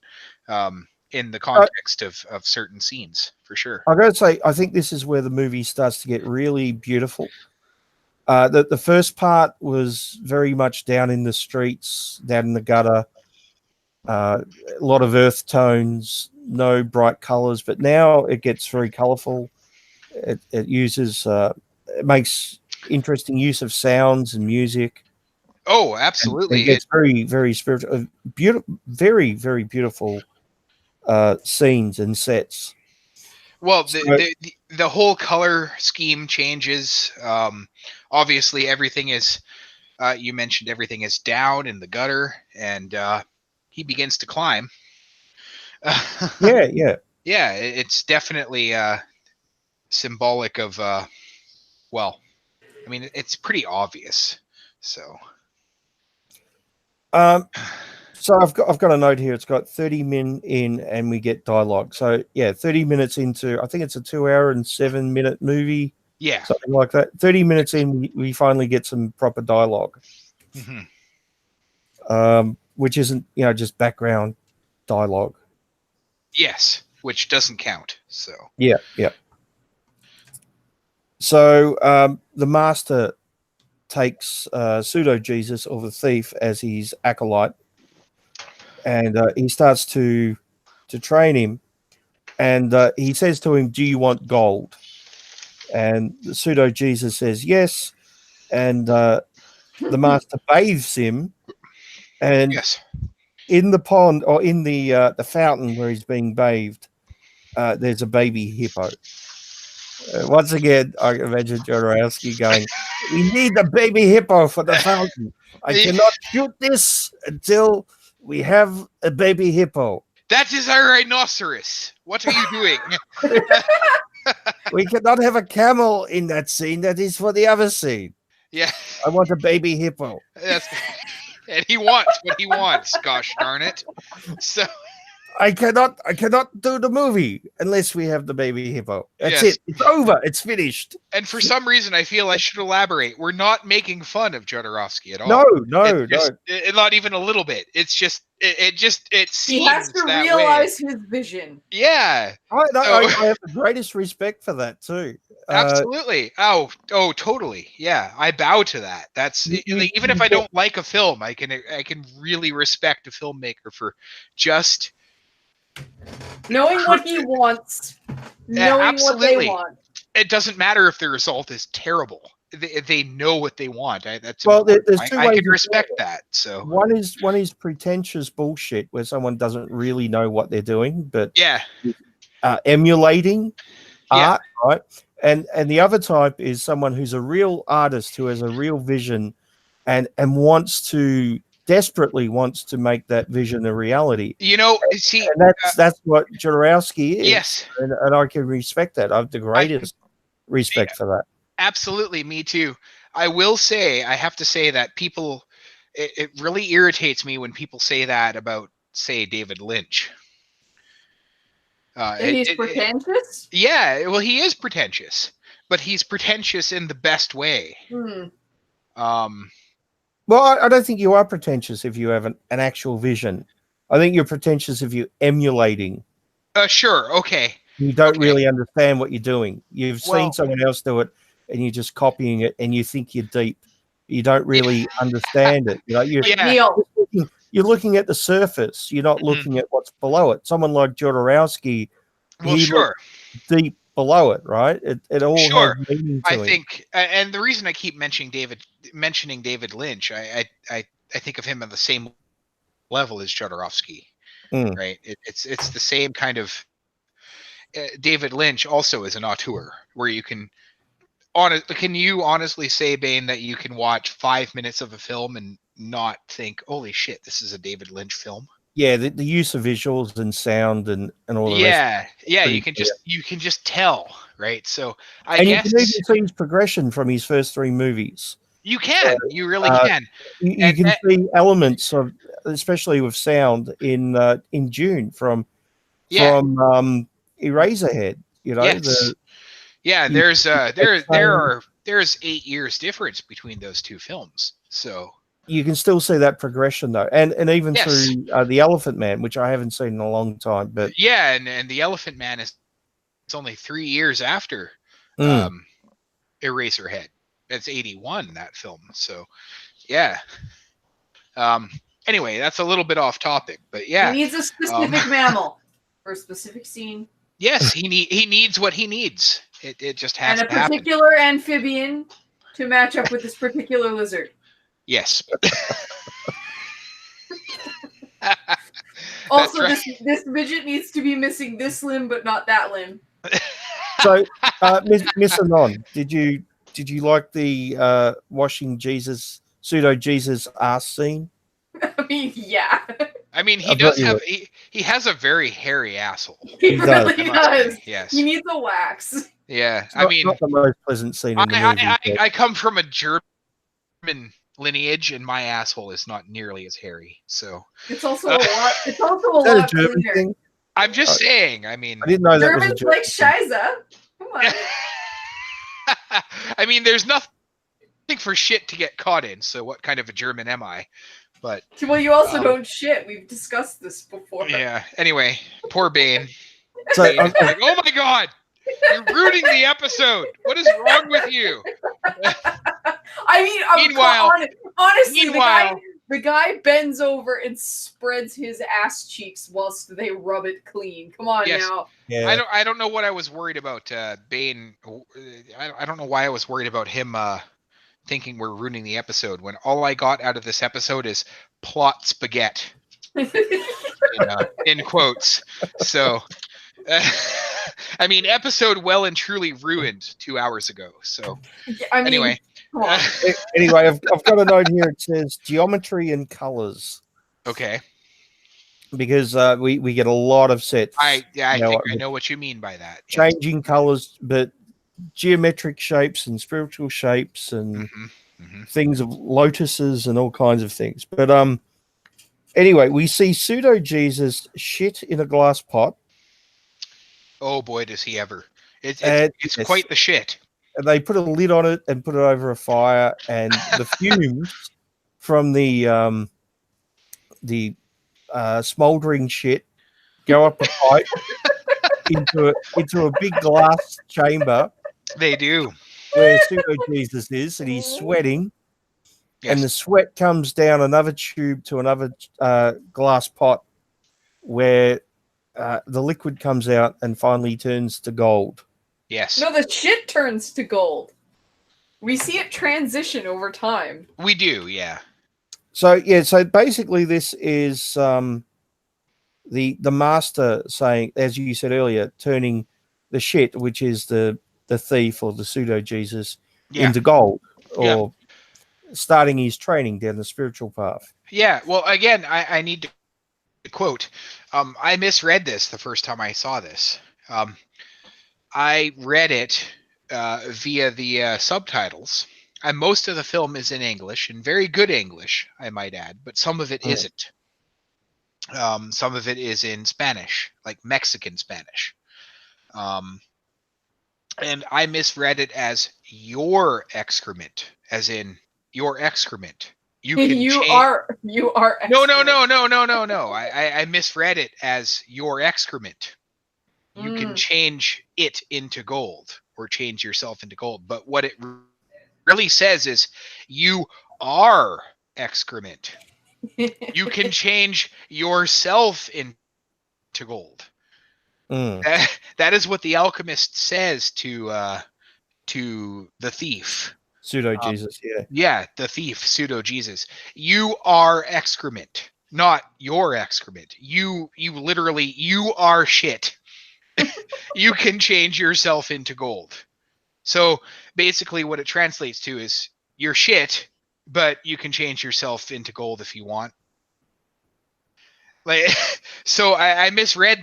Speaker 3: in the context of certain scenes for sure.
Speaker 1: I got to say, I think this is where the movie starts to get really beautiful. The first part was very much down in the streets, down in the gutter, a lot of earth tones, no bright colors. But now it gets very colorful. It uses, it makes interesting use of sounds and music.
Speaker 3: Oh,
Speaker 1: It
Speaker 3: absolutely.
Speaker 1: gets very, very spiritual, beautiful, very, very beautiful scenes and sets.
Speaker 3: Well,
Speaker 1: So-
Speaker 3: the whole color scheme changes. Obviously, everything is. You mentioned everything is down in the gutter, and he begins to climb.
Speaker 1: Yeah, yeah.
Speaker 3: Yeah, it's definitely symbolic of. Well, I mean, it's pretty obvious. So.
Speaker 1: So I've got a note here. It's got 30 min in, and we get dialogue. So yeah, 30 minutes into, I think it's a 2 hour and 7 minute movie,
Speaker 3: Yeah.
Speaker 1: something like that. 30 minutes in, we finally get some proper dialogue,
Speaker 3: Mhm.
Speaker 1: which isn't just background dialogue.
Speaker 3: Yes, which doesn't count. So.
Speaker 1: Yeah, yeah. So the master takes Pseudo Jesus, or the thief, as his acolyte, and he starts to train him, and he says to him, "Do you want gold?" And the Pseudo Jesus says yes, and the master bathes him, and
Speaker 3: Yes.
Speaker 1: in the pond, or in the fountain where he's being bathed, there's a baby hippo. Once again, I imagine Jodorowsky going, "We need a baby hippo for the fountain. I cannot shoot this until we have a baby hippo.
Speaker 3: That is our rhinoceros. What are you doing?
Speaker 1: We cannot have a camel in that scene. That is for the other scene.
Speaker 3: Yeah.
Speaker 1: I want a baby hippo."
Speaker 3: That's and he wants what he wants. Gosh darn it! So
Speaker 1: I cannot do the movie unless we have the baby hippo. That's
Speaker 3: Yes.
Speaker 1: it. It's over. It's finished.
Speaker 3: and for some reason, I feel I should elaborate. We're not making fun of Jodorowsky at all.
Speaker 1: No.
Speaker 3: Not even a little bit. It's just it
Speaker 2: He has
Speaker 3: seems
Speaker 2: to
Speaker 3: that
Speaker 2: realize his vision.
Speaker 3: way. Yeah,
Speaker 1: I have the greatest respect for that too.
Speaker 3: absolutely. Oh, totally. Yeah, I bow to that. That's even if I don't like a film, I can really respect a filmmaker for just
Speaker 2: Knowing what he wants. Knowing what
Speaker 3: absolutely.
Speaker 2: they want.
Speaker 3: It doesn't matter if the result is terrible. They know what they want. That's
Speaker 1: Well,
Speaker 3: important.
Speaker 1: there's two
Speaker 3: I
Speaker 1: ways
Speaker 3: can
Speaker 1: of
Speaker 3: respect that. So
Speaker 1: One is pretentious bullshit where someone doesn't really know what they're doing, but
Speaker 3: yeah,
Speaker 1: emulating
Speaker 3: Yeah.
Speaker 1: art, right? And the other type is someone who's a real artist who has a real vision and desperately wants to make that vision a reality.
Speaker 3: see,
Speaker 1: And that's what Jodorowsky is.
Speaker 3: yes,
Speaker 1: And I can respect that. I have the greatest respect for that.
Speaker 3: absolutely, me too. I have to say that people, it really irritates me when people say that about, say, David Lynch.
Speaker 2: He's pretentious?
Speaker 3: Yeah, well, he is pretentious, but he's pretentious in the best way.
Speaker 1: Well, I don't think you are pretentious if you have an actual vision. I think you're pretentious if you're emulating.
Speaker 3: Sure, okay.
Speaker 1: You don't
Speaker 3: Okay.
Speaker 1: really understand what you're doing. You've
Speaker 3: Well-
Speaker 1: seen someone else do it, and you're just copying it, and you think you're deep. You don't really understand it.
Speaker 3: Yeah.
Speaker 2: Neil.
Speaker 1: You're looking at the surface. You're not
Speaker 3: Mhm.
Speaker 1: looking at what's below it. Someone like Jodorowsky,
Speaker 3: Well,
Speaker 1: he
Speaker 3: sure.
Speaker 1: looks deep below it, right? It all
Speaker 3: Sure.
Speaker 1: has meaning to
Speaker 3: I
Speaker 1: it.
Speaker 3: think, and the reason I keep mentioning David Lynch, I think of him on the same level as Jodorowsky,
Speaker 1: Mm.
Speaker 3: right? It's the same kind of. David Lynch also is an auteur, where you can you honestly say, Bane, that you can watch 5 minutes of a film and not think, "Holy shit, this is a David Lynch film"?
Speaker 1: Yeah, the use of visuals and sound and all the rest.
Speaker 3: Yeah,
Speaker 1: pretty
Speaker 3: you can just tell, right? So I
Speaker 1: And you
Speaker 3: guess
Speaker 1: can even see his progression from his first three movies.
Speaker 3: you can, you really can.
Speaker 1: You
Speaker 3: And-
Speaker 1: can see elements of, especially with sound, in June from
Speaker 3: Yeah.
Speaker 1: Eraserhead.
Speaker 3: Yes. Yeah,
Speaker 1: you-
Speaker 3: there's
Speaker 1: it's,
Speaker 3: there's 8 years difference between those two films. So
Speaker 1: you can still see that progression though, and even
Speaker 3: Yes.
Speaker 1: through the Elephant Man, which I haven't seen in a long time. But
Speaker 3: yeah, and the Elephant Man it's only 3 years after
Speaker 1: Mm.
Speaker 3: Eraserhead. It's 81, that film. So yeah. Anyway, that's a little bit off topic, but yeah.
Speaker 2: He needs a specific mammal for a specific scene.
Speaker 3: Yes, he needs what he needs. It just has
Speaker 2: And a
Speaker 3: to happen.
Speaker 2: particular amphibian to match up with this particular lizard.
Speaker 3: Yes.
Speaker 2: Also,
Speaker 3: right.
Speaker 2: this midget needs to be missing this limb, but not that limb.
Speaker 1: So, Miss Anon, did you like the washing pseudo Jesus ass scene?
Speaker 2: I mean, yeah.
Speaker 3: I mean, he
Speaker 1: I
Speaker 3: does
Speaker 1: bet you
Speaker 3: have he has a very hairy asshole.
Speaker 2: He
Speaker 1: He does.
Speaker 2: really
Speaker 3: I must say.
Speaker 2: does.
Speaker 3: Yes.
Speaker 2: He needs a wax.
Speaker 3: Yeah.
Speaker 1: It's
Speaker 3: I
Speaker 1: not-
Speaker 3: mean,
Speaker 1: not the most pleasant scene in the movie.
Speaker 3: I come from a German lineage, and my asshole is not nearly as hairy. So
Speaker 2: It's also a lot. It's also a
Speaker 1: Is that
Speaker 2: lot
Speaker 1: a German
Speaker 2: cleaner.
Speaker 1: thing?
Speaker 3: I'm just saying. I mean,
Speaker 1: I didn't know that was a
Speaker 2: Germans
Speaker 1: German
Speaker 2: like
Speaker 1: thing.
Speaker 2: Shiza. Come on.
Speaker 3: I mean, there's nothing for shit to get caught in. So what kind of a German am I? But
Speaker 2: Well, you also
Speaker 3: Um,
Speaker 2: don't shit. We've discussed this before.
Speaker 3: yeah. Anyway, poor Bane.
Speaker 1: So,
Speaker 3: Bane's like, oh my god, you're ruining the episode. What is wrong with you?
Speaker 2: I mean,
Speaker 3: Meanwhile-
Speaker 2: honestly,
Speaker 3: meanwhile-
Speaker 2: the guy bends over and spreads his ass cheeks whilst they rub it clean. Come on
Speaker 3: Yes.
Speaker 2: now.
Speaker 1: yeah.
Speaker 3: I don't know what I was worried about. Bane. I don't know why I was worried about him thinking we're ruining the episode when all I got out of this episode is plot spaghetti in quotes. So, I mean, episode well and truly ruined 2 hours ago. So
Speaker 2: I mean,
Speaker 3: anyway,
Speaker 2: come on.
Speaker 1: Anyway, I've got a note here. It says geometry and colors
Speaker 3: okay.
Speaker 1: because we get a lot of sets
Speaker 3: I
Speaker 1: You know
Speaker 3: think
Speaker 1: what-
Speaker 3: I know what you mean by that. Yes.
Speaker 1: changing colors, but geometric shapes and spiritual shapes and
Speaker 3: Mhm.
Speaker 1: things of lotuses and all kinds of things. But anyway, we see Pseudo Jesus shit in a glass pot.
Speaker 3: Oh boy, does he ever! It's
Speaker 1: Yes.
Speaker 3: quite the shit.
Speaker 1: And they put a lid on it and put it over a fire, and the fumes from the smoldering shit go up a pipe into a big glass chamber.
Speaker 3: They do.
Speaker 1: Where Pseudo Jesus is, and he's sweating, and the sweat comes down another tube to another glass pot, where the liquid comes out and finally turns to gold.
Speaker 3: Yes.
Speaker 2: No, the shit turns to gold. We see it transition over time.
Speaker 3: We do, yeah.
Speaker 1: So basically this is the master saying, as you said earlier, turning the shit, which is the thief or the Pseudo Jesus, into gold, or starting his training down the spiritual path.
Speaker 3: Yeah, well, again, I need to quote. I misread this the first time I saw this. I read it via the subtitles, and most of the film is in English, and very good English, I might add, but some of it isn't. Some of it is in Spanish, like Mexican Spanish. And I misread it as your excrement, as in your excrement. You are excrement. No. I misread it as your excrement. You can change it into gold, or change yourself into gold. But what it really says is you are excrement. You can change yourself into gold. That is what the alchemist says to the thief.
Speaker 1: Pseudo Jesus,
Speaker 3: yeah, the thief, Pseudo Jesus. You are excrement, not your excrement. You literally, you are shit. You can change yourself into gold. So basically, what it translates to is you're shit, but you can change yourself into gold if you want. Like, so I misread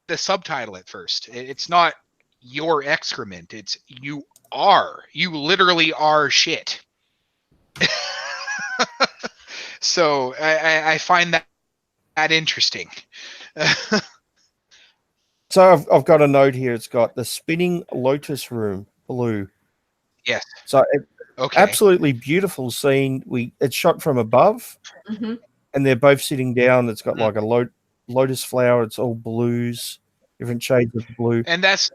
Speaker 3: the subtitle at first. It's not your excrement, it's you literally are shit. So I find that interesting.
Speaker 1: So I've got a note here. It's got the spinning lotus room blue.
Speaker 3: Yes.
Speaker 1: So absolutely beautiful scene. It's shot from above, and they're both sitting down. It's got like a lotus flower. It's all blues, different shades of blue.
Speaker 3: And that's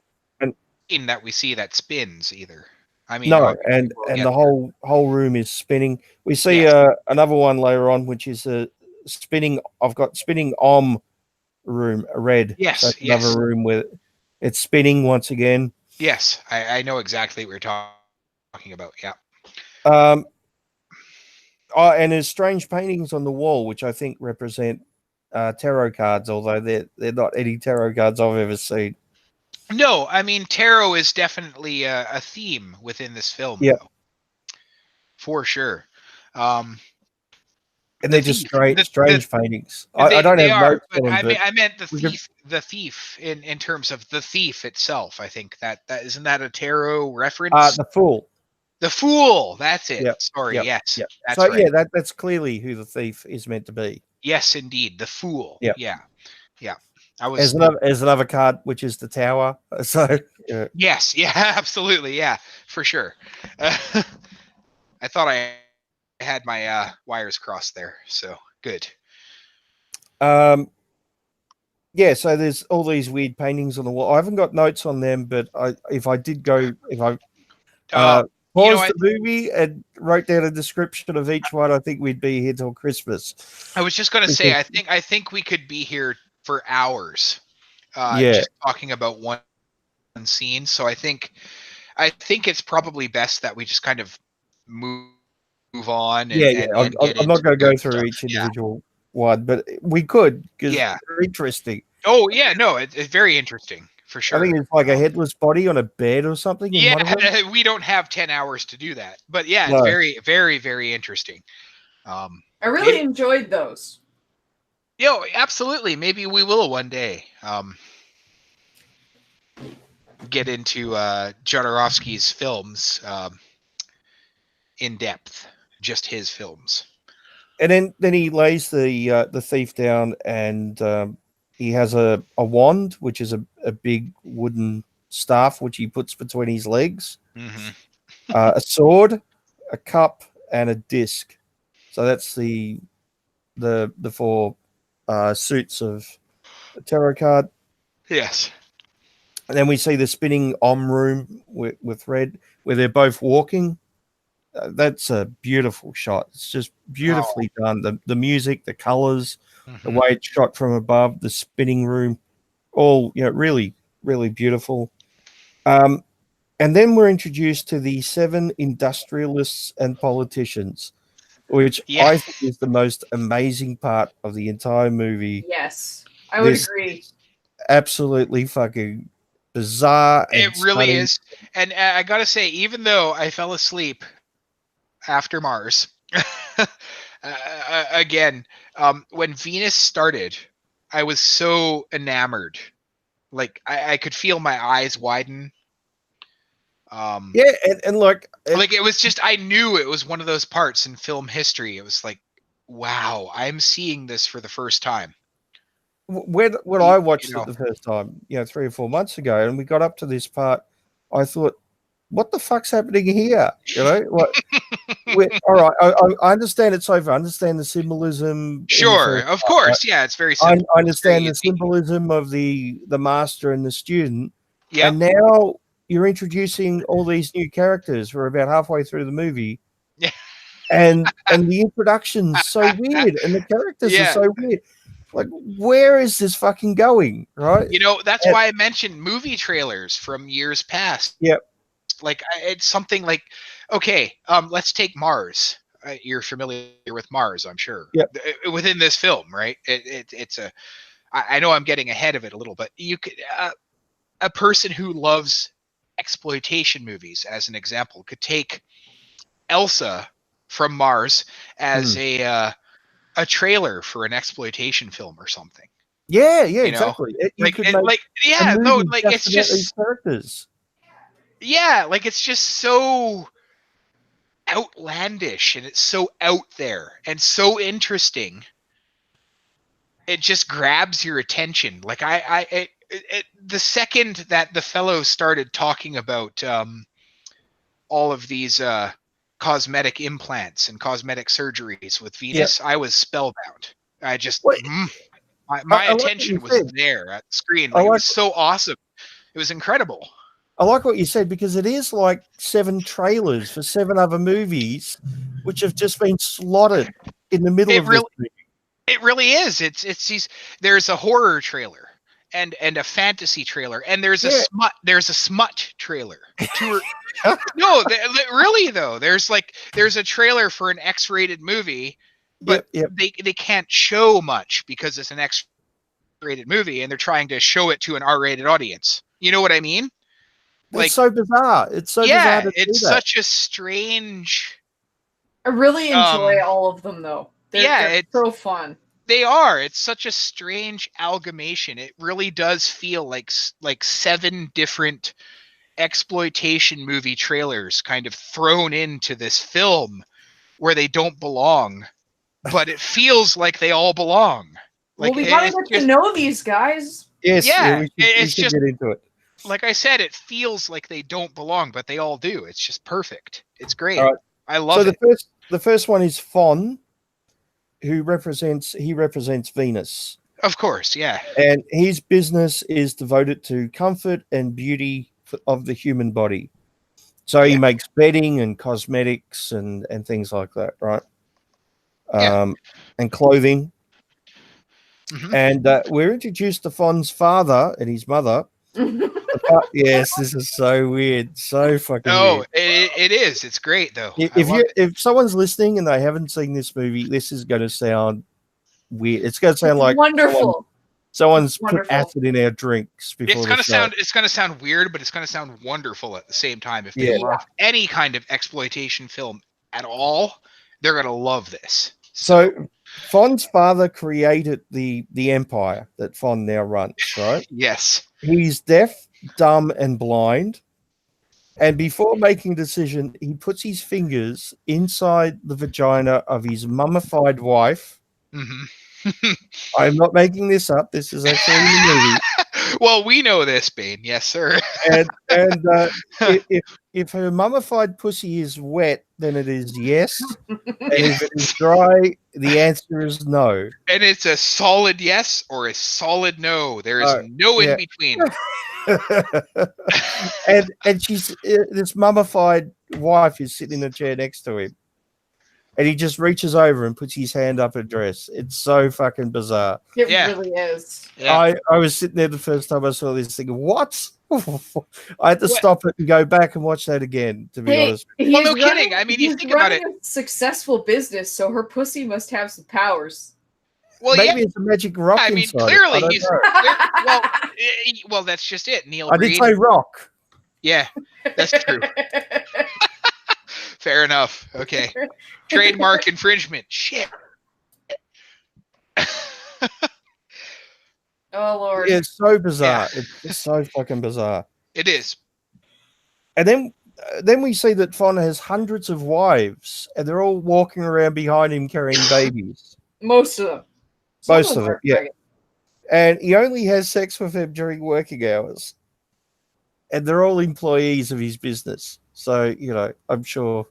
Speaker 3: in that we see that spins either. I mean,
Speaker 1: no, and the whole room is spinning. We see another one later on, which is a spinning. I've got spinning room red.
Speaker 3: Yes,
Speaker 1: so another room where it's spinning once again.
Speaker 3: Yes, I know exactly what you're talking about. Yeah.
Speaker 1: And there's strange paintings on the wall, which I think represent tarot cards, although they're not any tarot cards I've ever seen.
Speaker 3: No, I mean tarot is definitely a theme within this film.
Speaker 1: Yeah,
Speaker 3: for sure.
Speaker 1: And they're just strange paintings. I don't have notes on them,
Speaker 3: I meant the thief in terms of the thief itself. I think that isn't that a tarot reference?
Speaker 1: The Fool.
Speaker 3: The Fool. That's it.
Speaker 1: Yep.
Speaker 3: Sorry.
Speaker 1: Yep.
Speaker 3: Yes.
Speaker 1: Yep.
Speaker 3: That's
Speaker 1: so
Speaker 3: right.
Speaker 1: Yeah, that's clearly who the thief is meant to be.
Speaker 3: Yes, indeed, the Fool.
Speaker 1: Yep.
Speaker 3: Yeah.
Speaker 1: There's another card, which is the Tower. So
Speaker 3: yes, yeah, absolutely, yeah, for sure. I thought I had my wires crossed there, so good.
Speaker 1: Yeah, so there's all these weird paintings on the wall. I haven't got notes on them, but if I paused the movie and wrote down a description of each one, I think we'd be here till Christmas.
Speaker 3: I was just going to say, I think we could be here for hours, just talking about one scene. So I think it's probably best that we just kind of move on.
Speaker 1: I'm not going to go through each individual one, but we could, because they're interesting.
Speaker 3: Oh yeah, no, it's very interesting. For sure.
Speaker 1: I think it's like a headless body on a bed or something.
Speaker 3: Yeah, we don't have 10 hours to do that. But yeah, it's very, very, very interesting.
Speaker 2: I really enjoyed those.
Speaker 3: Absolutely. Maybe we will one day get into Jodorowsky's films. in depth, just his films.
Speaker 1: And then he lays the thief down, and he has a wand, which is a big wooden staff, which he puts between his legs,
Speaker 3: Hmm.
Speaker 1: a sword, a cup, and a disc. So that's the four suits of the tarot card.
Speaker 3: Yes.
Speaker 1: And then we see the spinning om room with Red, where they're both walking. That's a beautiful shot. It's just beautifully done. The music, the colors, the
Speaker 3: Mhm.
Speaker 1: way it's shot from above, the spinning room, all really, really beautiful. And then we're introduced to the 7 industrialists and politicians, which
Speaker 3: Yeah.
Speaker 1: I think is the most amazing part of the entire movie.
Speaker 2: Yes, I would
Speaker 1: This
Speaker 2: agree.
Speaker 1: is absolutely fucking bizarre
Speaker 3: It
Speaker 1: and
Speaker 3: really
Speaker 1: stunning.
Speaker 3: is. And I gotta say, even though I fell asleep after Mars, again, when Venus started, I was so enamored. Like I could feel my eyes widen.
Speaker 1: Yeah, and like
Speaker 3: Like it was just, I knew it was one of those parts in film history. It was like, wow, I'm seeing this for the first time.
Speaker 1: when I watched it the first time, 3 or 4 months ago, and we got up to this part, I thought, what the fuck's happening here? All right, I understand it's over. I understand the symbolism.
Speaker 3: Sure, of course, yeah, it's very simple.
Speaker 1: I understand the
Speaker 3: It's very easy.
Speaker 1: symbolism of the master and the student.
Speaker 3: Yep.
Speaker 1: And now you're introducing all these new characters. We're about halfway through the movie.
Speaker 3: Yeah.
Speaker 1: And the introduction's so weird, and the characters are
Speaker 3: Yeah.
Speaker 1: so weird. Like, where is this fucking going? Right?
Speaker 3: That's why I mentioned movie trailers from years past.
Speaker 1: Yep.
Speaker 3: Like it's something like, okay, let's take Mars. You're familiar with Mars, I'm sure.
Speaker 1: Yep.
Speaker 3: Within this film, right? It's a. I know I'm getting ahead of it a little, but you could a person who loves exploitation movies, as an example, could take Elsa from Mars as a trailer for an exploitation film or something.
Speaker 1: Yeah, exactly. You could make a movie
Speaker 3: it's
Speaker 1: about
Speaker 3: just
Speaker 1: these characters.
Speaker 3: Yeah, like it's just so outlandish and it's so out there and so interesting. It just grabs your attention. Like the second that the fellow started talking about all of these cosmetic implants and cosmetic surgeries with Venus, I was spellbound. I just my attention was there at the screen. Like, it was so awesome. It was incredible.
Speaker 1: I like what you said, because it is like 7 trailers for 7 other movies, which have just been slotted in the middle of this movie.
Speaker 3: It really is. It's these. There's a horror trailer and a fantasy trailer, and there's a smut trailer. No, really though. There's a trailer for an X-rated movie, but they can't show much because it's an X-rated movie, and they're trying to show it to an R-rated audience. You know what I mean?
Speaker 1: It's so bizarre. It's so bizarre to
Speaker 3: it's
Speaker 1: do that.
Speaker 3: such a strange.
Speaker 2: I really enjoy all of them, though. They're so fun.
Speaker 3: They are. It's such a strange amalgamation. It really does feel like 7 different exploitation movie trailers kind of thrown into this film where they don't belong, but it feels like they all belong.
Speaker 2: Well, we gotta get to know these guys.
Speaker 1: Yes,
Speaker 3: we should
Speaker 1: get into it.
Speaker 3: Like I said, it feels like they don't belong, but they all do. It's just perfect. It's great.
Speaker 1: Right.
Speaker 3: I love it.
Speaker 1: The first one is Fon, who represents Venus.
Speaker 3: Of course, yeah.
Speaker 1: And his business is devoted to comfort and beauty of the human body. So he makes bedding and cosmetics and things like that, right? And clothing.
Speaker 3: Mm-hmm.
Speaker 1: And we're introduced to Fon's father and his mother. Yes, this is so weird. So fucking weird.
Speaker 3: It is. It's great, though.
Speaker 1: If someone's listening and they haven't seen this movie, this is going to sound weird. It's going to sound like
Speaker 2: wonderful.
Speaker 1: Someone's put acid in our drinks before.
Speaker 3: It's gonna sound weird, but it's gonna sound wonderful at the same time. If they love any kind of exploitation film at all, they're gonna love this.
Speaker 1: So Fon's father created the empire that Fon now runs, right?
Speaker 3: Yes.
Speaker 1: He's deaf, dumb, and blind. And before making a decision, he puts his fingers inside the vagina of his mummified wife.
Speaker 3: Mm-hmm.
Speaker 1: I'm not making this up. This is actually in the movie.
Speaker 3: Well, we know this, Bane. Yes, sir.
Speaker 1: And if her mummified pussy is wet, then it is yes. And if it is dry, the answer is no.
Speaker 3: And it's a solid yes or a solid no. There is no
Speaker 1: yeah.
Speaker 3: in between.
Speaker 1: and she's this mummified wife is sitting in the chair next to him, and he just reaches over and puts his hand up her dress. It's so fucking bizarre.
Speaker 2: It really is.
Speaker 3: Yeah.
Speaker 1: I was sitting there the first time I saw this thinking, what? I had to stop it and go back and watch that again, to be honest.
Speaker 3: Well, no kidding. I mean, you think about it.
Speaker 2: A successful business, so her pussy must have some powers.
Speaker 3: Well,
Speaker 1: maybe it's a magic rock.
Speaker 3: I mean,
Speaker 1: inside
Speaker 3: clearly
Speaker 1: it.
Speaker 3: he's well. That's just it, Neil.
Speaker 1: I
Speaker 3: Breen.
Speaker 1: did say rock.
Speaker 3: Yeah, that's true. Fair enough. Okay, trademark infringement. Shit.
Speaker 2: Oh Lord!
Speaker 1: Yeah, it's so bizarre. Yeah. It's so fucking bizarre.
Speaker 3: It is.
Speaker 1: And then we see that Fon has hundreds of wives, and they're all walking around behind him carrying babies.
Speaker 2: Most of them.
Speaker 1: Most of them, yeah. And he only has sex with them during working hours. And they're all employees of his business. So, I'm sure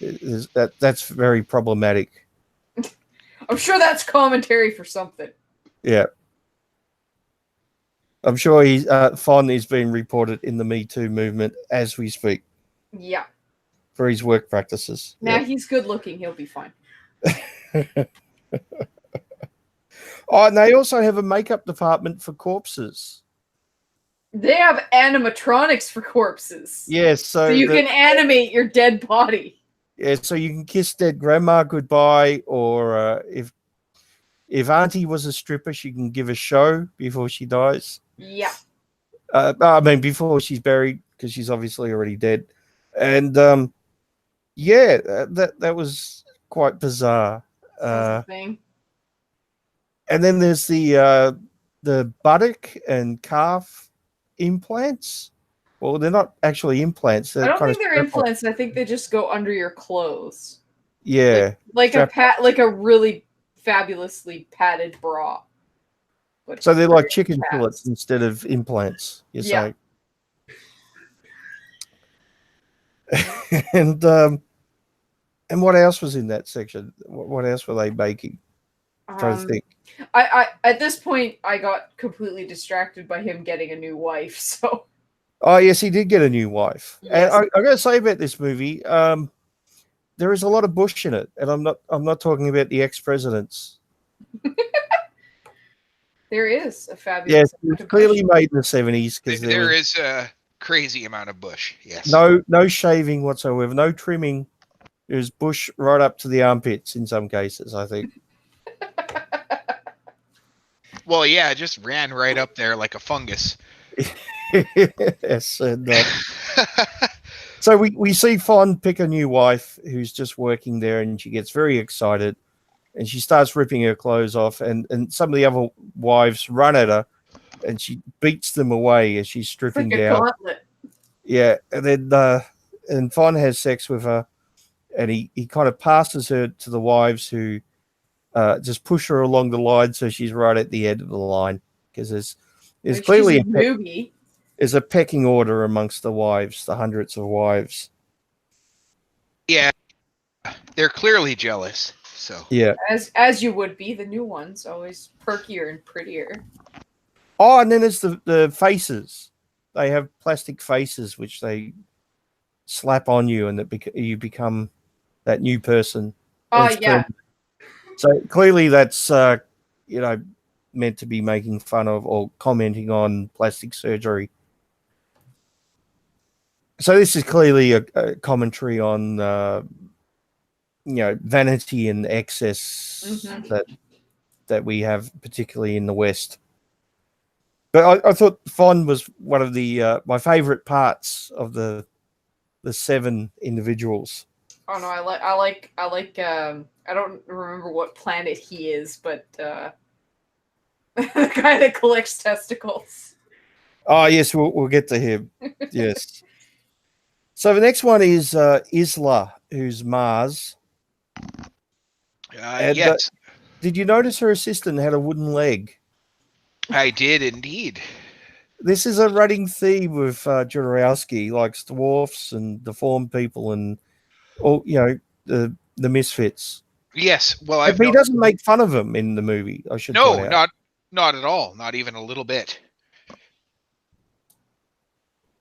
Speaker 1: that's very problematic.
Speaker 2: I'm sure that's commentary for something.
Speaker 1: Yeah. I'm sure Fon is being reported in the Me Too movement as we speak.
Speaker 2: Yeah.
Speaker 1: For his work practices.
Speaker 2: Now he's good looking. He'll be fine.
Speaker 1: And they also have a makeup department for corpses.
Speaker 2: They have animatronics for corpses.
Speaker 1: Yes,
Speaker 2: so you can animate your dead body.
Speaker 1: Yeah, so you can kiss dead grandma goodbye, or if Auntie was a stripper, she can give a show before she dies.
Speaker 2: Yeah.
Speaker 1: I mean, before she's buried, because she's obviously already dead. And that was quite bizarre.
Speaker 2: Thing.
Speaker 1: And then there's the buttock and calf implants. Well, they're not actually implants.
Speaker 2: I don't think they're implants. I think they just go under your clothes.
Speaker 1: Yeah,
Speaker 2: like a really fabulously padded bra.
Speaker 1: So they're like chicken fillets instead of implants. You're saying. And what else was in that section? What else were they making? I'm trying to think.
Speaker 2: I at this point I got completely distracted by him getting a new wife. So.
Speaker 1: Oh yes, he did get a new wife.
Speaker 2: Yes.
Speaker 1: And I got to say about this movie, there is a lot of Bush in it, and I'm not talking about the ex-presidents.
Speaker 2: There is a fabulous.
Speaker 1: Yes, it was clearly made in the 70s because
Speaker 3: there is a crazy amount of Bush. Yes.
Speaker 1: No shaving whatsoever, no trimming. There's Bush right up to the armpits in some cases, I think.
Speaker 3: Well, yeah, it just ran right up there like a fungus.
Speaker 1: Yes, and, so we see Fon pick a new wife who's just working there, and she gets very excited, and she starts ripping her clothes off, and some of the other wives run at her, and she beats them away as she's stripping down.
Speaker 2: Gauntlet.
Speaker 1: Yeah, and then and Fon has sex with her, and he kind of passes her to the wives who just push her along the line, so she's right at the end of the line, because there's clearly there's a pecking order amongst the wives, the hundreds of wives.
Speaker 3: Yeah, they're clearly jealous. So
Speaker 1: yeah,
Speaker 2: as you would be, the new ones always perkier and prettier.
Speaker 1: Oh, and then there's the faces. They have plastic faces which they slap on you, and that you become that new person.
Speaker 2: Oh yeah.
Speaker 1: So clearly that's meant to be making fun of or commenting on plastic surgery. So this is clearly a commentary on vanity and excess that we have, particularly in the West. But I thought Fon was one of the my favorite parts of the 7 individuals.
Speaker 2: Oh no, I like I don't remember what planet he is, but the guy that collects testicles.
Speaker 1: Oh yes, we'll get to him. Yes. So the next one is Isla, who's Mars. And,
Speaker 3: yes,
Speaker 1: did you notice her assistant had a wooden leg?
Speaker 3: I did indeed.
Speaker 1: This is a running theme with Jodorowsky, likes dwarfs and deformed people and all, the misfits.
Speaker 3: Yes, well,
Speaker 1: But he doesn't make fun of them in the movie, I should point out.
Speaker 3: not at all, not even a little bit.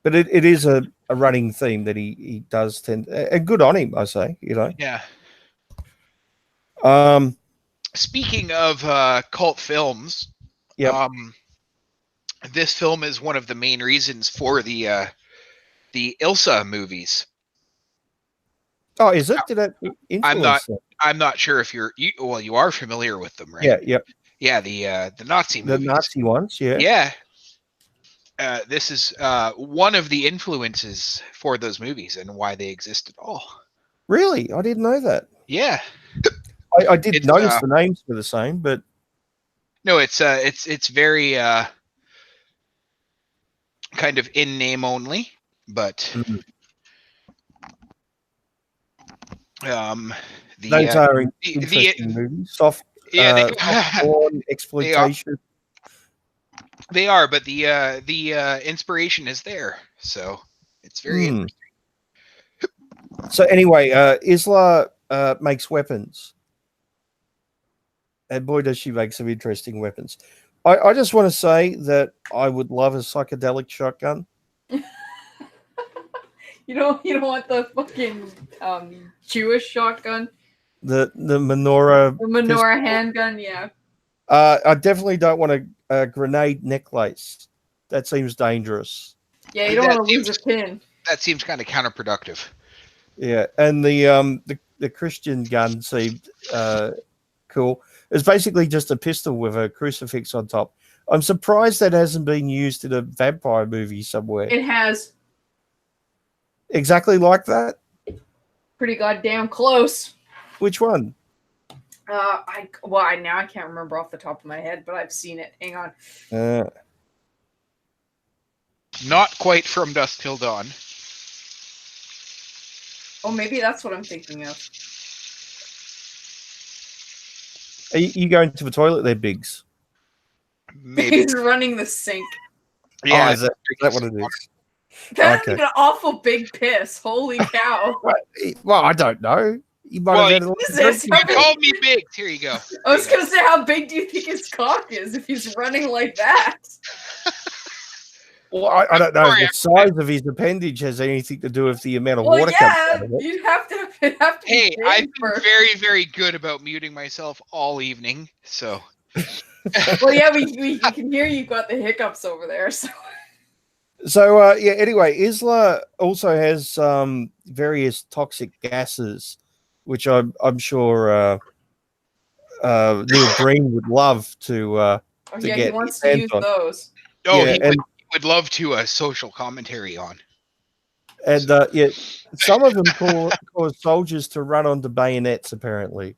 Speaker 1: But it is a running theme that he does tend, and good on him, I say,
Speaker 3: Yeah.
Speaker 1: Um,
Speaker 3: Speaking of cult films,
Speaker 1: Yep.
Speaker 3: This film is one of the main reasons for the Ilsa movies.
Speaker 1: Oh, is it? Did it influence them?
Speaker 3: I'm not sure if you are familiar with them, right?
Speaker 1: Yeah, yep.
Speaker 3: Yeah, the Nazi movies.
Speaker 1: The Nazi ones, yeah.
Speaker 3: Yeah. This is one of the influences for those movies and why they exist at all.
Speaker 1: Really? I didn't know that.
Speaker 3: Yeah.
Speaker 1: I did notice the names were the same, but
Speaker 3: no, it's very kind of in name only, but
Speaker 1: those are interesting movies. Soft porn, exploitation.
Speaker 3: They are, but the inspiration is there, so it's very interesting.
Speaker 1: So anyway, Isla makes weapons, and boy, does she make some interesting weapons. I just want to say that I would love a psychedelic shotgun.
Speaker 2: You don't want the fucking Jewish shotgun?
Speaker 1: The menorah.
Speaker 2: The menorah handgun, yeah.
Speaker 1: I definitely don't want a grenade necklace. That seems dangerous.
Speaker 2: Yeah, you don't want to lose a pin.
Speaker 3: That seems kind of counterproductive.
Speaker 1: Yeah, and the Christian gun seemed cool. It's basically just a pistol with a crucifix on top. I'm surprised that hasn't been used in a vampire movie somewhere.
Speaker 2: It has.
Speaker 1: Exactly like that?
Speaker 2: Pretty goddamn close.
Speaker 1: Which one?
Speaker 2: Now I can't remember off the top of my head, but I've seen it. Hang on.
Speaker 3: Not quite From Dusk Till Dawn.
Speaker 2: Oh, maybe that's what I'm thinking of.
Speaker 1: Are you going to the toilet there, Biggs?
Speaker 3: Maybe.
Speaker 2: He's running the sink.
Speaker 1: Yeah, is that what it is?
Speaker 2: That's an awful big piss. Holy cow.
Speaker 1: Well, I don't know. You might have
Speaker 3: you called me big. Here you go.
Speaker 2: I was going to say, how big do you think his cock is if he's running like that?
Speaker 1: Well, I don't know if the size of his appendage has anything to do with the amount of water comes out of it.
Speaker 2: You'd have to
Speaker 3: Hey, I've been very, very good about muting myself all evening, so.
Speaker 2: Well, yeah, we can hear you got the hiccups over there, so.
Speaker 1: So, anyway, Isla also has various toxic gases, which I'm sure Neil Breen would love to get.
Speaker 2: He wants to use those.
Speaker 3: Oh, yeah, he would love to social commentary on.
Speaker 1: And some of them cause soldiers to run onto bayonets, apparently.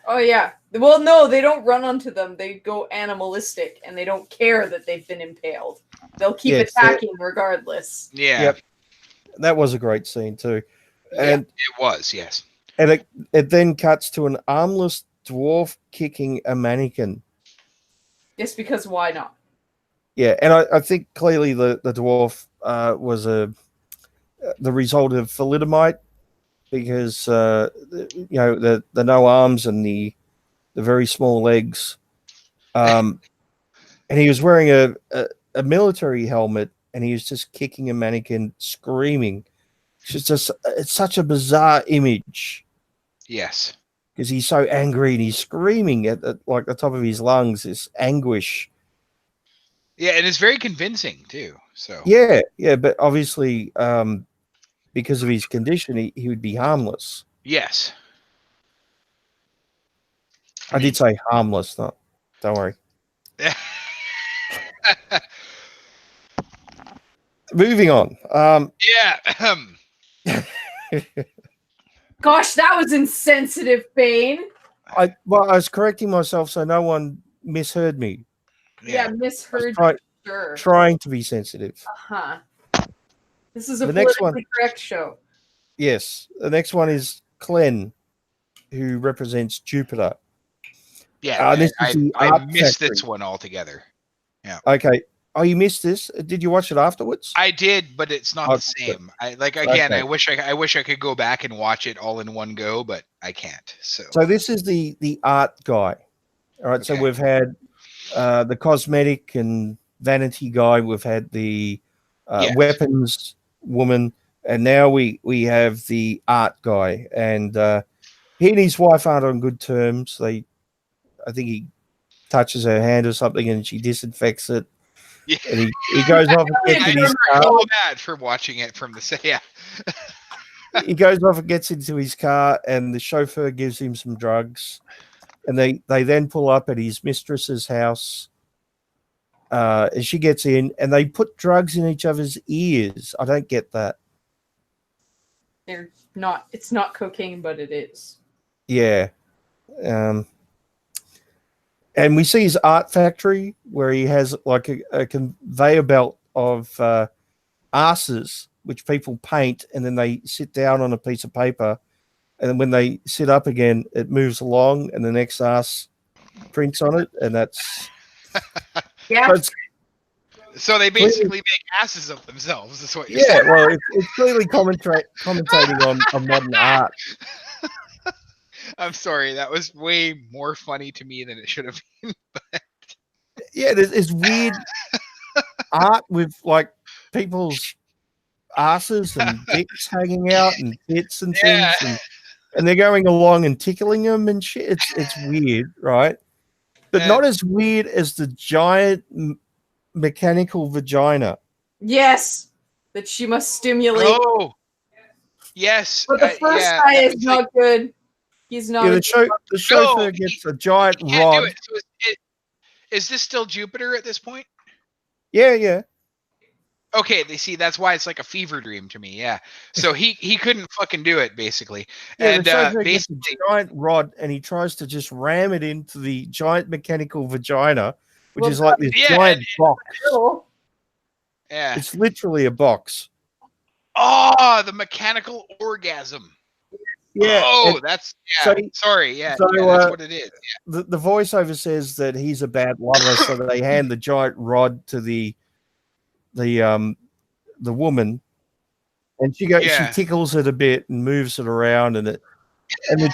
Speaker 2: Oh, yeah. Well, no, they don't run onto them. They go animalistic, and they don't care that they've been impaled. They'll keep attacking regardless.
Speaker 3: Yeah.
Speaker 1: Yep. That was a great scene, too. And
Speaker 3: it was, yes.
Speaker 1: And it then cuts to an armless dwarf kicking a mannequin.
Speaker 2: Just because why not?
Speaker 1: Yeah, and I think clearly the dwarf was the result of thalidomide, because the no arms and the very small legs, and he was wearing a military helmet, and he was just kicking a mannequin, screaming. It's such a bizarre image.
Speaker 3: Yes,
Speaker 1: because he's so angry and he's screaming at like the top of his lungs, this anguish.
Speaker 3: Yeah, and it's very convincing too. So
Speaker 1: yeah, but obviously, because of his condition, he would be harmless.
Speaker 3: Yes,
Speaker 1: I did say harmless, don't worry. Moving on.
Speaker 2: Gosh, that was insensitive, Bane.
Speaker 1: I was correcting myself so no one misheard me.
Speaker 2: Yeah, misheard.
Speaker 1: Trying to be sensitive.
Speaker 2: This is a
Speaker 1: The next
Speaker 2: politically correct show.
Speaker 1: Yes, the next one is Glenn, who represents Jupiter.
Speaker 3: Yeah,
Speaker 1: This is the
Speaker 3: I
Speaker 1: Art
Speaker 3: missed
Speaker 1: Factory.
Speaker 3: this one altogether.
Speaker 1: Okay. Oh, you missed this? Did you watch it afterwards?
Speaker 3: I did, but it's not the
Speaker 1: Okay.
Speaker 3: same. Again,
Speaker 1: Okay.
Speaker 3: I wish I could go back and watch it all in one go, but I can't. So
Speaker 1: So this is the art guy. All right. So
Speaker 3: Okay.
Speaker 1: we've had the cosmetic and vanity guy. We've had the
Speaker 3: Yes.
Speaker 1: weapons woman, and now we have the art guy. And he and his wife aren't on good terms. I think he touches her hand or something, and she disinfects it.
Speaker 3: Yeah.
Speaker 1: And he goes off and gets
Speaker 3: I
Speaker 1: in his
Speaker 3: remember
Speaker 1: car.
Speaker 3: all that from watching it from the yeah.
Speaker 1: He goes off and gets into his car, and the chauffeur gives him some drugs, and they then pull up at his mistress's house. As she gets in, and they put drugs in each other's ears. I don't get that.
Speaker 2: They're not. It's not cocaine, but it is.
Speaker 1: Yeah. And we see his art factory where he has like a conveyor belt of asses, which people paint, and then they sit down on a piece of paper. And then when they sit up again, it moves along, and the next ass prints on it. And that's.
Speaker 2: Yeah.
Speaker 1: So it's,
Speaker 3: So they basically make asses of themselves. Is what you're
Speaker 1: yeah,
Speaker 3: saying.
Speaker 1: well, it's clearly commentating on modern art.
Speaker 3: I'm sorry, that was way more funny to me than it should have been.
Speaker 1: Yeah, there's weird art with like people's asses and dicks hanging out and tits and things,
Speaker 3: Yeah.
Speaker 1: and they're going along and tickling them and shit. It's weird, right? But not as weird as the giant mechanical vagina.
Speaker 2: Yes, that she must stimulate.
Speaker 3: Oh, yes.
Speaker 2: But the first
Speaker 3: yeah,
Speaker 2: guy
Speaker 3: that
Speaker 2: is
Speaker 3: was
Speaker 2: not good. He's not.
Speaker 1: Yeah,
Speaker 2: a-
Speaker 1: the chauffeur
Speaker 3: No,
Speaker 1: gets a giant
Speaker 3: He can't
Speaker 1: rod.
Speaker 3: do it. So is this still Jupiter at this point?
Speaker 1: Yeah.
Speaker 3: Okay, they see that's why it's like a fever dream to me. Yeah. So he couldn't fucking do it basically.
Speaker 1: Yeah,
Speaker 3: And
Speaker 1: the chauffeur gets
Speaker 3: basically
Speaker 1: a giant rod, and he tries to just ram it into the giant mechanical vagina, which
Speaker 2: Well,
Speaker 1: is like this
Speaker 3: yeah,
Speaker 1: giant box.
Speaker 3: yeah.
Speaker 1: It's literally a box.
Speaker 3: Oh, the mechanical orgasm.
Speaker 1: Yeah.
Speaker 3: Oh,
Speaker 1: and
Speaker 3: that's
Speaker 1: so-
Speaker 3: sorry. Yeah,
Speaker 1: so,
Speaker 3: yeah, that's what it is.
Speaker 1: the voiceover says that he's a bad lover, so they hand the giant rod to the woman, and she
Speaker 3: Yeah.
Speaker 1: she tickles it a bit and moves it around, and the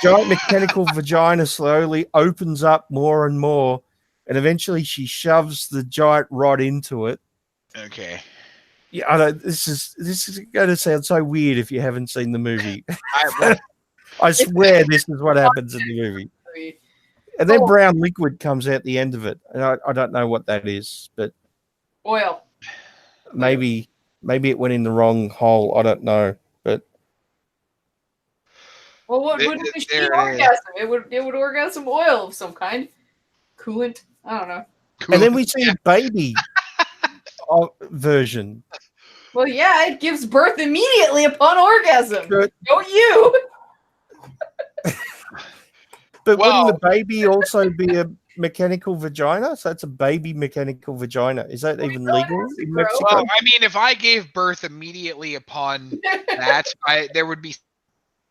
Speaker 1: giant mechanical vagina slowly opens up more and more, and eventually she shoves the giant rod into it.
Speaker 3: Okay.
Speaker 1: Yeah, I don't, this is going to sound so weird if you haven't seen the movie.
Speaker 3: Well,
Speaker 1: I swear this is what happens in the movie. And then brown liquid comes out the end of it. And I don't know what that is, but
Speaker 2: Oil.
Speaker 1: maybe it went in the wrong hole. I don't know. But
Speaker 2: Well, what
Speaker 3: There-
Speaker 2: would a machine
Speaker 3: there it is.
Speaker 2: orgasm? It would orgasm oil of some kind. Coolant. I don't know.
Speaker 3: cool.
Speaker 1: and then we see a baby version.
Speaker 2: Well, yeah, it gives birth immediately upon orgasm.
Speaker 1: But,
Speaker 2: Don't you?
Speaker 1: but
Speaker 3: Well-
Speaker 1: wouldn't the baby also be a mechanical vagina? So it's a baby mechanical vagina. Is that even legal in
Speaker 2: bro.
Speaker 1: Mexico?
Speaker 3: Well, I mean, if I gave birth immediately upon that, there would be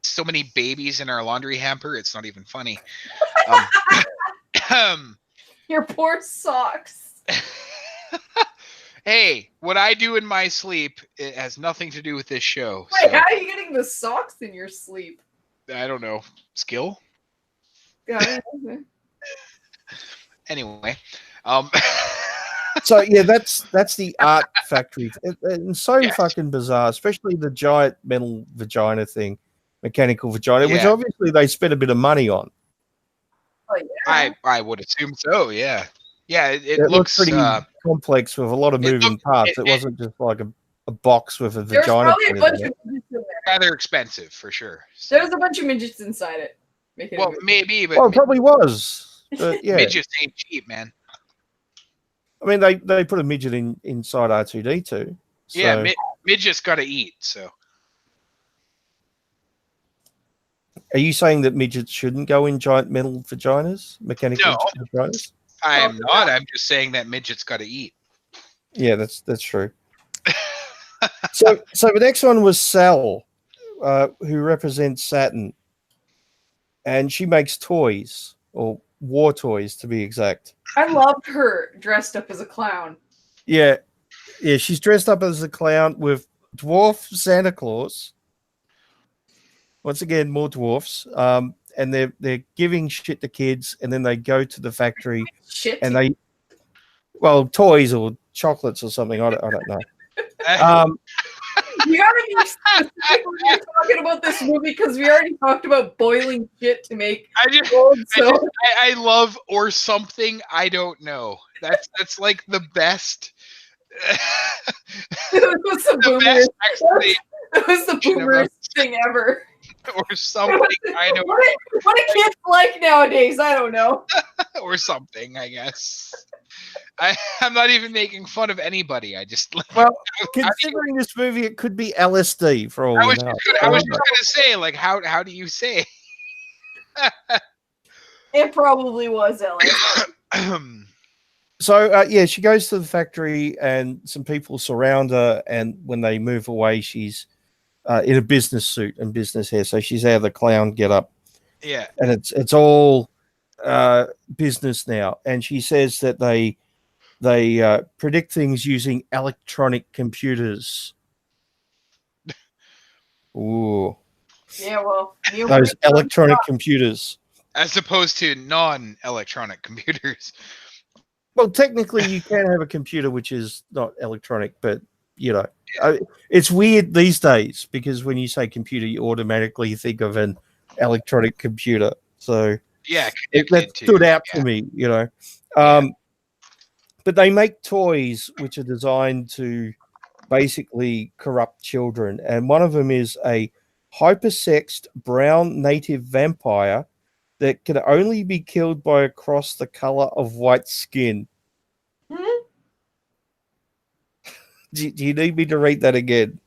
Speaker 3: so many babies in our laundry hamper. It's not even funny.
Speaker 2: Your poor socks.
Speaker 3: Hey, what I do in my sleep, it has nothing to do with this show.
Speaker 2: Wait,
Speaker 3: So,
Speaker 2: how are you getting the socks in your sleep?
Speaker 3: I don't know. Skill?
Speaker 2: God,
Speaker 3: Anyway.
Speaker 1: So yeah, that's the art factory, and so
Speaker 3: Yes.
Speaker 1: fucking bizarre, especially the giant metal vagina thing, mechanical vagina, which
Speaker 3: Yeah.
Speaker 1: obviously they spent a bit of money on.
Speaker 2: oh, yeah.
Speaker 3: I would assume so, yeah. Yeah, it
Speaker 1: It looked
Speaker 3: looks
Speaker 1: pretty complex with a lot of
Speaker 3: it
Speaker 1: moving
Speaker 3: looked-
Speaker 1: parts.
Speaker 3: it-
Speaker 1: It wasn't just like a box with a
Speaker 2: There's
Speaker 1: vagina.
Speaker 2: probably a
Speaker 1: painted
Speaker 2: bunch
Speaker 1: on it.
Speaker 2: of midgets in there.
Speaker 3: rather expensive for sure. So-
Speaker 2: There's a bunch of midgets inside it. Make it a
Speaker 3: well,
Speaker 2: movie.
Speaker 3: maybe, but
Speaker 1: Well, it probably was. But yeah,
Speaker 3: midgets ain't cheap, man.
Speaker 1: I mean they put a midget inside R2D2. So,
Speaker 3: Yeah, midgets got to eat. So
Speaker 1: are you saying that midgets shouldn't go in giant metal vaginas, mechanical
Speaker 3: No.
Speaker 1: vaginas?
Speaker 3: I am
Speaker 2: Oh,
Speaker 3: not. I'm just saying that midgets got to eat.
Speaker 1: Yeah, that's true. So the next one was Sal, who represents Saturn, and she makes toys, or war toys to be exact.
Speaker 2: I loved her dressed up as a clown.
Speaker 1: Yeah, she's dressed up as a clown with dwarf Santa Claus. Once again, more dwarfs. And they're giving shit to kids, and then they go to the factory
Speaker 2: Shit.
Speaker 1: and toys or chocolates or something. I don't know.
Speaker 2: You gotta be specific when you're talking about this movie because we already talked about boiling shit to make gold. So
Speaker 3: I love or something. I don't know. That's like the best.
Speaker 2: it was the boomers. That was the boomers thing ever.
Speaker 3: Or something. I know.
Speaker 2: What a kid's like nowadays. I don't know.
Speaker 3: Or something, I guess. I'm not even making fun of anybody. I just
Speaker 1: considering this movie, it could be LSD for all we know.
Speaker 3: I was just gonna say, like, how do you say?
Speaker 2: It probably was LSD.
Speaker 1: So she goes to the factory, and some people surround her. And when they move away, she's in a business suit and business hair, so she's out of the clown get up.
Speaker 3: Yeah,
Speaker 1: and it's all business now. And she says that they predict things using electronic computers. Ooh.
Speaker 2: Yeah, well,
Speaker 1: those electronic computers.
Speaker 3: As opposed to non-electronic computers.
Speaker 1: Well, technically, you can have a computer which is not electronic, but it's weird these days because when you say computer, you automatically think of an electronic computer. So
Speaker 3: yeah,
Speaker 1: that stood out to me, But they make toys which are designed to basically corrupt children, and one of them is a hypersexed brown native vampire that can only be killed by across the color of white skin. Do you need me to read that again?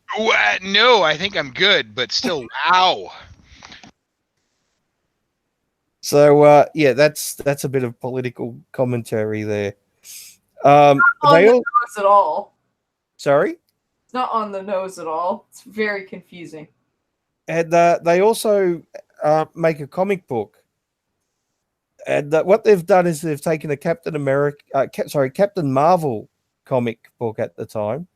Speaker 3: No, I think I'm good, but still, wow.
Speaker 1: So that's a bit of political commentary there.
Speaker 2: Not on the nose at all.
Speaker 1: Sorry?
Speaker 2: It's not on the nose at all. It's very confusing.
Speaker 1: And they also make a comic book. And what they've done is they've taken a Captain Marvel comic book at the time,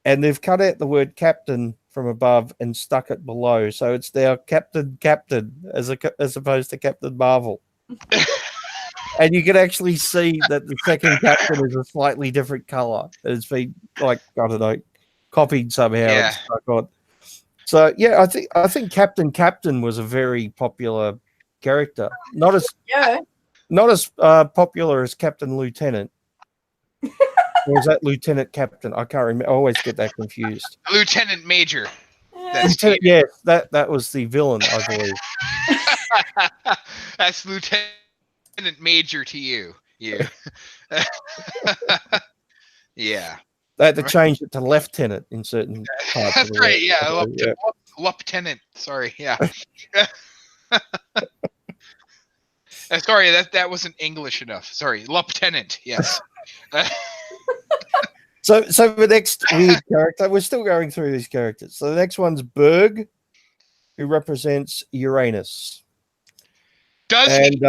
Speaker 1: and they've cut out the word Captain from above and stuck it below. So it's now Captain as opposed to Captain Marvel. And you can actually see that the second Captain is a slightly different color. It's been copied somehow.
Speaker 3: Yeah.
Speaker 1: And stuck on. So yeah, I think Captain was a very popular character. Not as popular as Captain Lieutenant. Or is that Lieutenant Captain? I can't remember. I always get that confused.
Speaker 3: Lieutenant Major.
Speaker 1: Yes, that was the villain, I believe.
Speaker 3: That's Lieutenant Major to you. Yeah. Yeah.
Speaker 1: They had to change it to Lieutenant in certain parts.
Speaker 3: That's right. Yeah. Lieutenant. Sorry. Yeah. Sorry, that wasn't English enough. Sorry, Lieutenant. Yes.
Speaker 1: So the next weird character, we're still going through these characters. So the next one's Berg, who represents Uranus.
Speaker 3: Does he?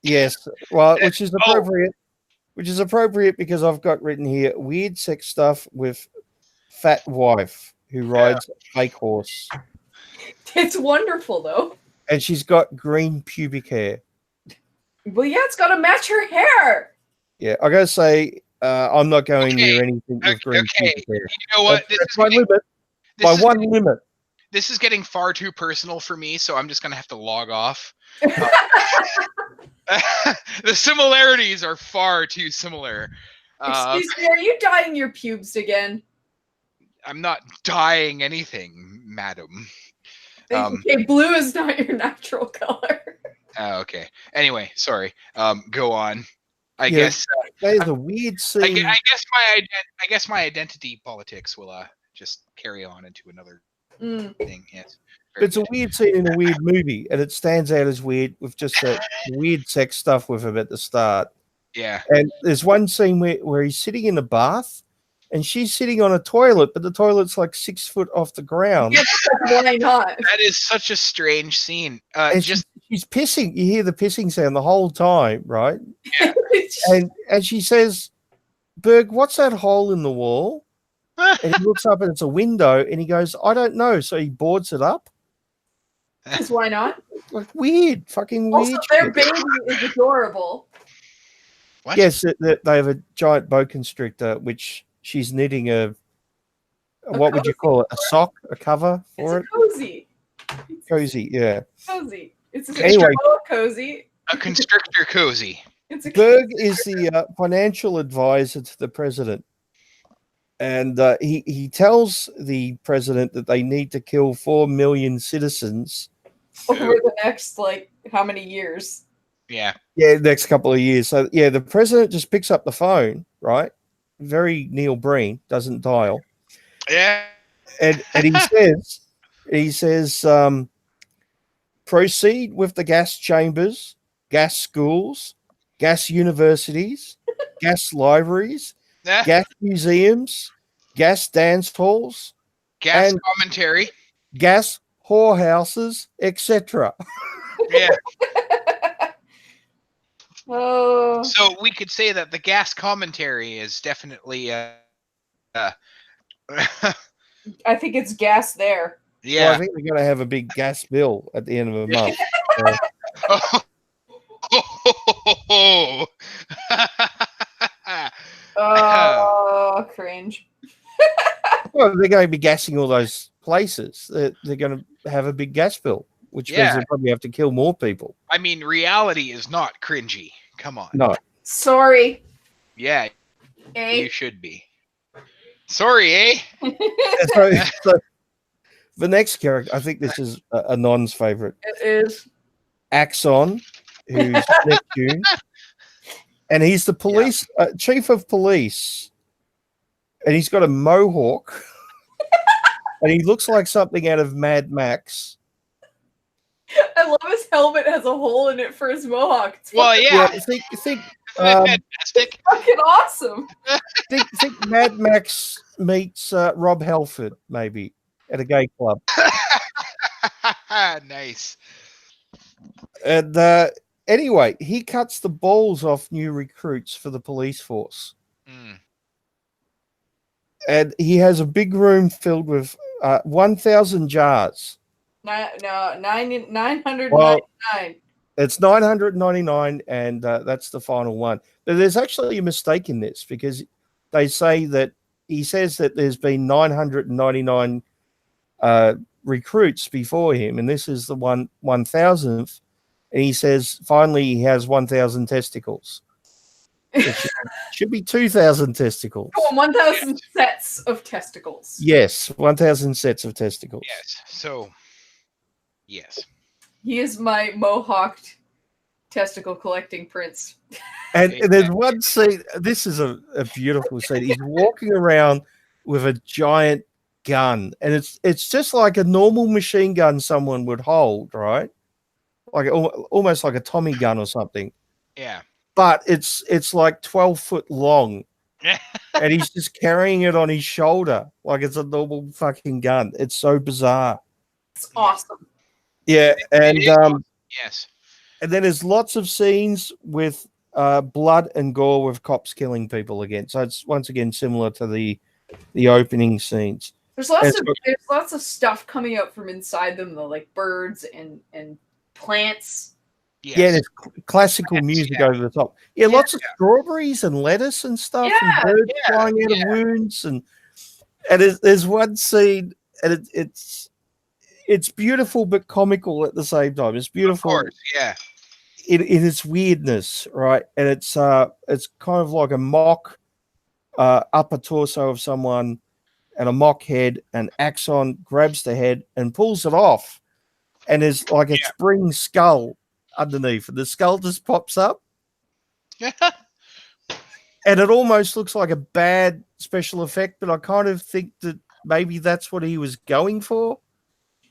Speaker 1: Yes. Well, which is appropriate. Which is appropriate because I've got written here weird sex stuff with fat wife who rides a fake horse.
Speaker 2: It's wonderful though.
Speaker 1: And she's got green pubic hair.
Speaker 2: Well, yeah, it's got to match her hair.
Speaker 1: Yeah, I gotta say, I'm not going near anything with green pubic hair.
Speaker 3: You know what?
Speaker 1: That's my limit. My one limit.
Speaker 3: This is getting far too personal for me, so I'm just gonna have to log off. The similarities are far too similar.
Speaker 2: Excuse me, are you dyeing your pubes again?
Speaker 3: I'm not dyeing anything, madam.
Speaker 2: Okay, blue is not your natural color.
Speaker 3: Okay. Anyway, sorry. Go on. I guess
Speaker 1: that is a weird scene.
Speaker 3: I guess my identity politics will just carry on into another thing. Yes.
Speaker 1: It's a weird scene in a weird movie, and it stands out as weird with just that weird sex stuff with him at the start.
Speaker 3: Yeah.
Speaker 1: And there's one scene where he's sitting in a bath, and she's sitting on a toilet, but the toilet's like 6 foot off the ground.
Speaker 2: Why not?
Speaker 3: That is such a strange scene.
Speaker 1: And
Speaker 3: Just
Speaker 1: she's pissing. You hear the pissing sound the whole time, right? And she says, Berg, what's that hole in the wall? And he looks up and it's a window, and he goes, I don't know. So he boards it up.
Speaker 2: Because why not?
Speaker 1: Like weird, fucking
Speaker 2: Also,
Speaker 1: weird.
Speaker 2: their
Speaker 1: shit.
Speaker 2: baby is adorable.
Speaker 3: what?
Speaker 1: Yes, they have a giant boa constrictor, which she's knitting what would you call it? A sock, a cover for
Speaker 2: It's
Speaker 1: it?
Speaker 2: a cozy.
Speaker 1: Cozy, yeah.
Speaker 2: Cozy. It's a
Speaker 1: Anyway.
Speaker 2: cozy.
Speaker 3: A constrictor cozy.
Speaker 2: It's a
Speaker 1: Berg is the financial advisor to the president. And he tells the president that they need to kill 4 million citizens.
Speaker 2: over the next like how many years?
Speaker 3: Yeah.
Speaker 1: Yeah, next couple of years. So yeah, the president just picks up the phone, right? Very Neil Breen, doesn't dial,
Speaker 3: Yeah.
Speaker 1: and he says, proceed with the gas chambers, gas schools, gas universities, gas libraries, gas museums, gas dance halls,
Speaker 3: Gas
Speaker 1: and-
Speaker 3: commentary.
Speaker 1: gas whorehouses, etc.
Speaker 3: Yeah.
Speaker 2: Oh,
Speaker 3: So we could say that the gas commentary is definitely
Speaker 2: I think it's gas there.
Speaker 1: Well, I
Speaker 3: yeah.
Speaker 1: think they're going to have a big gas bill at the end of the month.
Speaker 2: Oh, cringe.
Speaker 1: Well, they're going to be gassing all those places. They're going to have a big gas bill, which means
Speaker 3: Yeah.
Speaker 1: they'll probably have to kill more people.
Speaker 3: I mean, reality is not cringy. Come on.
Speaker 1: No.
Speaker 2: Sorry.
Speaker 3: Yeah,
Speaker 2: Eh?
Speaker 3: you should be. Sorry, eh?
Speaker 1: So the next character, I think this is a non's favorite,
Speaker 2: It is.
Speaker 1: Axon, who's Neptune, and he's the police chief of police, and he's got a mohawk, and he looks like something out of Mad Max.
Speaker 2: I love his helmet has a hole in it for his mohawk. It's
Speaker 3: Well,
Speaker 2: fucking-
Speaker 3: yeah.
Speaker 1: think
Speaker 3: Isn't it fantastic?
Speaker 2: fucking awesome.
Speaker 1: think Mad Max meets Rob Halford maybe at a gay club.
Speaker 3: Nice.
Speaker 1: And anyway, he cuts the balls off new recruits for the police force.
Speaker 3: Mm.
Speaker 1: And he has a big room filled with 1,000 jars.
Speaker 2: No, 999.
Speaker 1: Well, it's 999, and that's the final one. But there's actually a mistake in this because they say that he says that there's been 999 recruits before him, and this is the 1,000th. And he says finally he has 1,000 testicles. It should be 2,000 testicles.
Speaker 2: 1,000 sets of testicles.
Speaker 1: Yes, 1,000 sets of testicles.
Speaker 3: Yes. So, yes.
Speaker 2: He is my mohawked testicle collecting prince.
Speaker 1: And there's one scene. This is a beautiful scene. He's walking around with a giant gun, and it's just like a normal machine gun someone would hold, right? Like almost like a Tommy gun or something.
Speaker 3: Yeah.
Speaker 1: But it's like 12 foot long, and he's just carrying it on his shoulder like it's a normal fucking gun. It's so bizarre.
Speaker 2: It's awesome.
Speaker 1: Yeah, and
Speaker 3: Yes.
Speaker 1: and then there's lots of scenes with blood and gore with cops killing people again. So it's once again similar to the opening scenes.
Speaker 2: There's lots
Speaker 1: It's-
Speaker 2: there's lots of stuff coming out from inside them though, like birds and plants.
Speaker 3: Yes.
Speaker 1: Yeah, there's classical
Speaker 3: Yes,
Speaker 1: music
Speaker 3: yeah.
Speaker 1: over the top. Yeah,
Speaker 2: Yeah.
Speaker 1: lots of strawberries and lettuce and stuff,
Speaker 2: Yeah,
Speaker 1: and birds
Speaker 3: yeah,
Speaker 1: flying out
Speaker 3: yeah.
Speaker 1: of wounds, and there's one scene, and it's beautiful but comical at the same time. It's
Speaker 3: Of
Speaker 1: beautiful
Speaker 3: course. Yeah.
Speaker 1: in its weirdness, right? And it's kind of like a mock upper torso of someone and a mock head, and Axon grabs the head and pulls it off, and there's like a
Speaker 3: Yeah.
Speaker 1: spring skull underneath, and the skull just pops up, and it almost looks like a bad special effect, but I kind of think that maybe that's what he was going for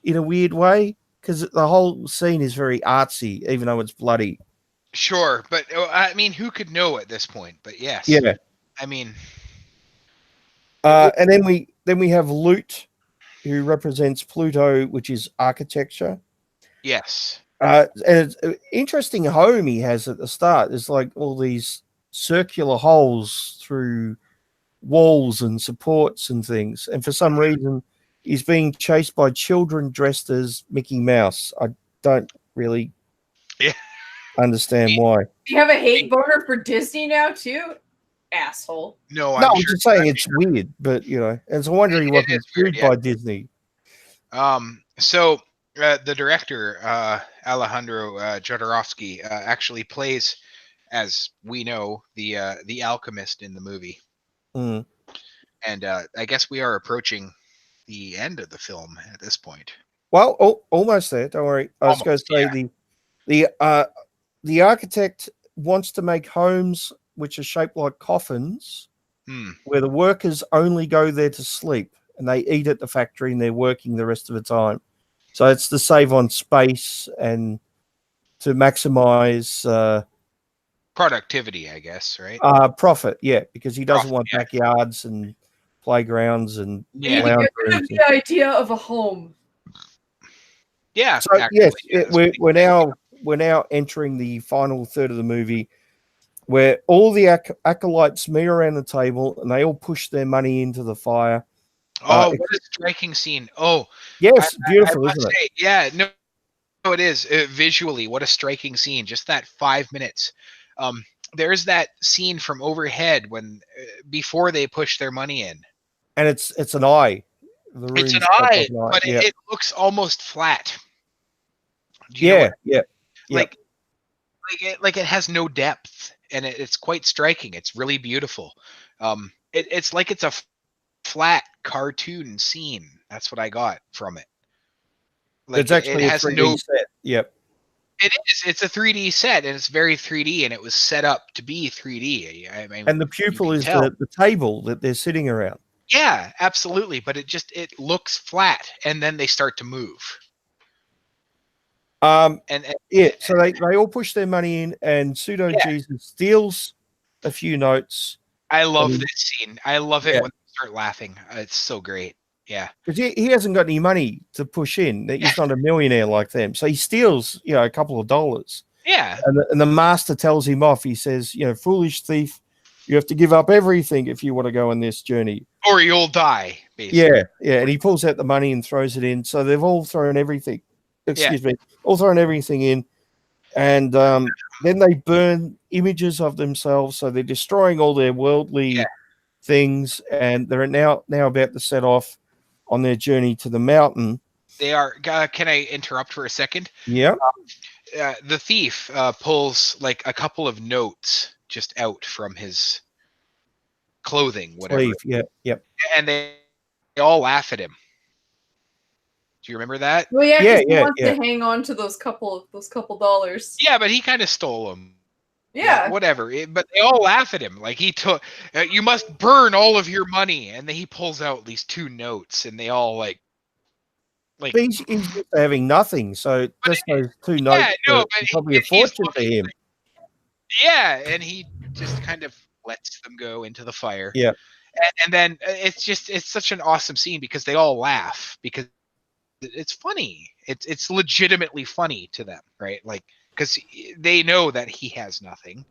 Speaker 1: in a weird way, because the whole scene is very artsy, even though it's bloody.
Speaker 3: Sure, but I mean, who could know at this point? But yes.
Speaker 1: Yeah.
Speaker 3: I mean,
Speaker 1: And then we have Loot, who represents Pluto, which is architecture.
Speaker 3: Yes.
Speaker 1: And it's an interesting home he has at the start. There's like all these circular holes through walls and supports and things. And for some reason, he's being chased by children dressed as Mickey Mouse. I don't really understand why.
Speaker 2: Do you have a hate boner for Disney now too? Asshole.
Speaker 3: No,
Speaker 1: No, I'm
Speaker 3: sure
Speaker 1: just saying it's weird, but and it's a wonder he wasn't
Speaker 3: is weird,
Speaker 1: sued by Disney.
Speaker 3: So the director Alejandro Jodorowsky actually plays, as we know, the alchemist in the movie.
Speaker 1: Mm.
Speaker 3: And I guess we are approaching the end of the film at this point.
Speaker 1: Well, almost there. Don't worry. I was going to say the architect wants to make homes which are shaped like coffins, where the workers only go there to sleep, and they eat at the factory and they're working the rest of the time. So it's to save on space and to maximize
Speaker 3: productivity, I guess, right?
Speaker 1: Profit, yeah, because he doesn't want backyards and playgrounds and lounge rooms.
Speaker 2: The idea of a home.
Speaker 3: Yeah.
Speaker 1: So yes, we're now entering the final third of the movie, where all the acolytes meet around the table and they all push their money into the fire.
Speaker 3: Oh, what a striking scene! Oh,
Speaker 1: yes, beautiful, isn't it?
Speaker 3: Yeah, no, it is visually. What a striking scene! Just that 5 minutes. There's that scene from overhead when before they push their money in,
Speaker 1: and it's an eye.
Speaker 3: It's an eye, but it looks almost flat.
Speaker 1: Yeah.
Speaker 3: Like it has no depth, and it's quite striking. It's really beautiful. It's like it's a flat cartoon scene. That's what I got from it.
Speaker 1: Like it's actually a 3D set. Yep.
Speaker 3: It is. It's a 3D set, and it's very 3D, and it was set up to be 3D. I mean,
Speaker 1: and the pupil is the table that they're sitting around.
Speaker 3: Yeah, absolutely. But it looks flat, and then they start to move.
Speaker 1: So they all push their money in, and Pseudo Jesus steals a few notes.
Speaker 3: I love this scene. I love it when they start laughing. It's so great. Yeah,
Speaker 1: because he hasn't got any money to push in. He's not a millionaire like them, so he steals a couple of dollars.
Speaker 3: Yeah,
Speaker 1: and the master tells him off. He says, foolish thief, you have to give up everything if you want to go on this journey,
Speaker 3: or you'll die. Basically.
Speaker 1: Yeah, and he pulls out the money and throws it in. So they've all thrown everything. All thrown everything in, and then they burn images of themselves. So they're destroying all their worldly things, and they're now about to set off on their journey to the mountain.
Speaker 3: They are. Can I interrupt for a second?
Speaker 1: Yeah.
Speaker 3: The thief pulls like a couple of notes just out from his clothing, whatever.
Speaker 1: Sleeve. Yep.
Speaker 3: And they all laugh at him. Do you remember that?
Speaker 2: Well, he wants to hang on to those couple dollars.
Speaker 3: Yeah, but he kind of stole them.
Speaker 2: Yeah.
Speaker 3: Whatever. But they all laugh at him. Like he took, you must burn all of your money. And then he pulls out these 2 notes, and they all like
Speaker 1: he's just having nothing. So just those 2 notes probably a fortune for him.
Speaker 3: Yeah, and he just kind of lets them go into the fire.
Speaker 1: Yeah.
Speaker 3: And then it's such an awesome scene because they all laugh because it's funny. It's legitimately funny to them, right? Like, because they know that he has nothing.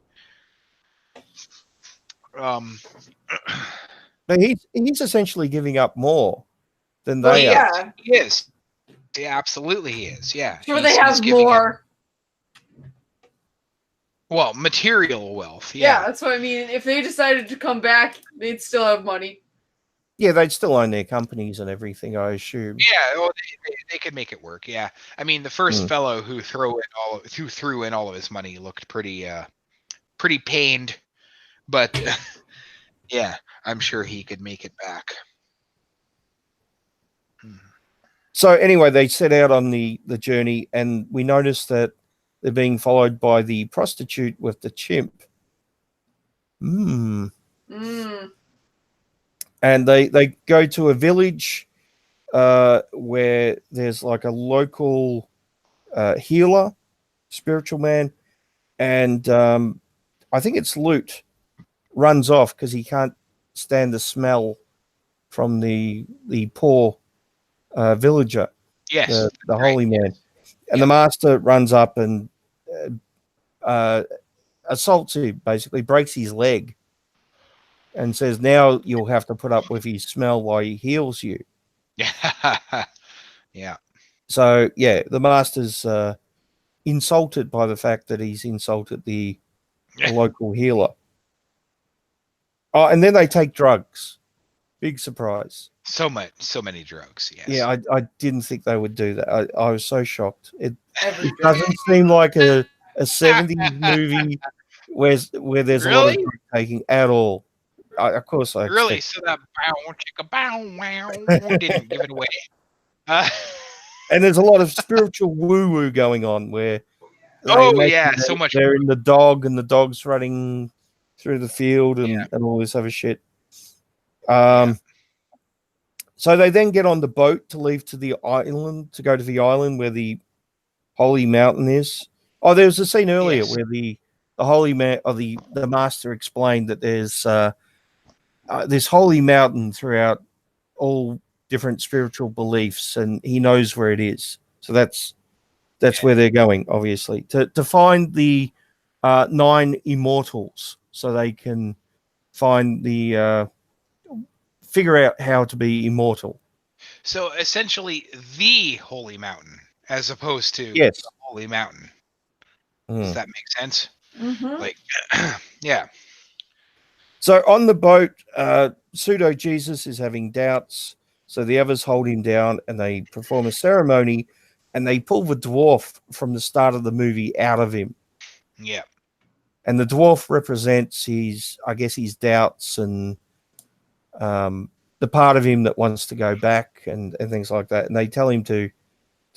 Speaker 1: But he's essentially giving up more than they are.
Speaker 3: He is. Yeah, absolutely he is. Yeah.
Speaker 2: Sure, they have more.
Speaker 3: Well, material wealth.
Speaker 2: Yeah, that's what I mean. If they decided to come back, they'd still have money.
Speaker 1: Yeah, they'd still own their companies and everything, I assume.
Speaker 3: Yeah, well, they could make it work. Yeah, I mean, the first fellow who threw in all of his money looked pretty pained, but yeah, I'm sure he could make it back.
Speaker 1: So anyway, they set out on the journey, and we noticed that they're being followed by the prostitute with the chimp. And they go to a village where there's like a local healer, spiritual man, and I think it's Loot runs off because he can't stand the smell from the poor villager,
Speaker 3: Yes.
Speaker 1: the
Speaker 3: right.
Speaker 1: holy man. And
Speaker 3: Yeah.
Speaker 1: the master runs up and assaults him, basically breaks his leg, and says, "Now you'll have to put up with his smell while he heals you."
Speaker 3: Yeah. Yeah.
Speaker 1: So yeah, the master's insulted by the fact that he's insulted the local healer. Oh, and then they take drugs. Big surprise.
Speaker 3: So many drugs. Yes.
Speaker 1: Yeah, I didn't think they would do that. I was so shocked. It
Speaker 2: Every
Speaker 1: doesn't seem like a 70s movie where there's a lot of
Speaker 3: Really?
Speaker 1: drug taking at all. Of course, I
Speaker 3: Really?
Speaker 1: expect.
Speaker 3: So that bow chicka bow wow didn't give it away.
Speaker 1: And there's a lot of spiritual woo-woo going on where
Speaker 3: Oh,
Speaker 1: imagine
Speaker 3: yeah, so much
Speaker 1: they're in the dog and the dog's running through the field and,
Speaker 3: Yeah.
Speaker 1: and all this other shit. So they then get on the boat to leave to the island, to go to the island where the holy mountain is. Oh, there was a scene earlier
Speaker 3: Yes.
Speaker 1: where the holy man or the master explained that there's this holy mountain throughout all different spiritual beliefs, and he knows where it is. So that's where they're going, obviously, to find the 9 immortals, so they can find the figure out how to be immortal.
Speaker 3: So essentially, the holy mountain, as opposed to
Speaker 1: Yes.
Speaker 3: the holy mountain.
Speaker 1: Mm.
Speaker 3: Does that make sense?
Speaker 2: Mm-hmm.
Speaker 3: Like, yeah.
Speaker 1: So on the boat, Pseudo Jesus is having doubts. So the others hold him down and they perform a ceremony, and they pull the dwarf from the start of the movie out of him.
Speaker 3: Yeah.
Speaker 1: And the dwarf represents his doubts and the part of him that wants to go back and things like that. And they tell him to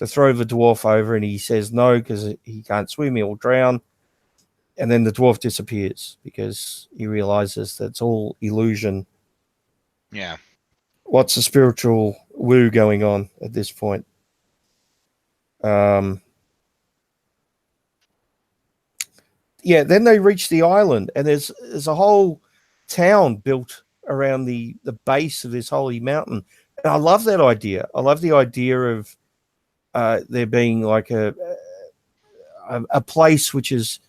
Speaker 1: throw the dwarf over, and he says no because he can't swim, he'll drown. And then the dwarf disappears because he realizes that's all illusion.
Speaker 3: Yeah.
Speaker 1: What's the spiritual woo going on at this point? Yeah, then they reach the island, and there's a whole town built around the base of this holy mountain. And I love that idea. I love the idea of there being like a place which is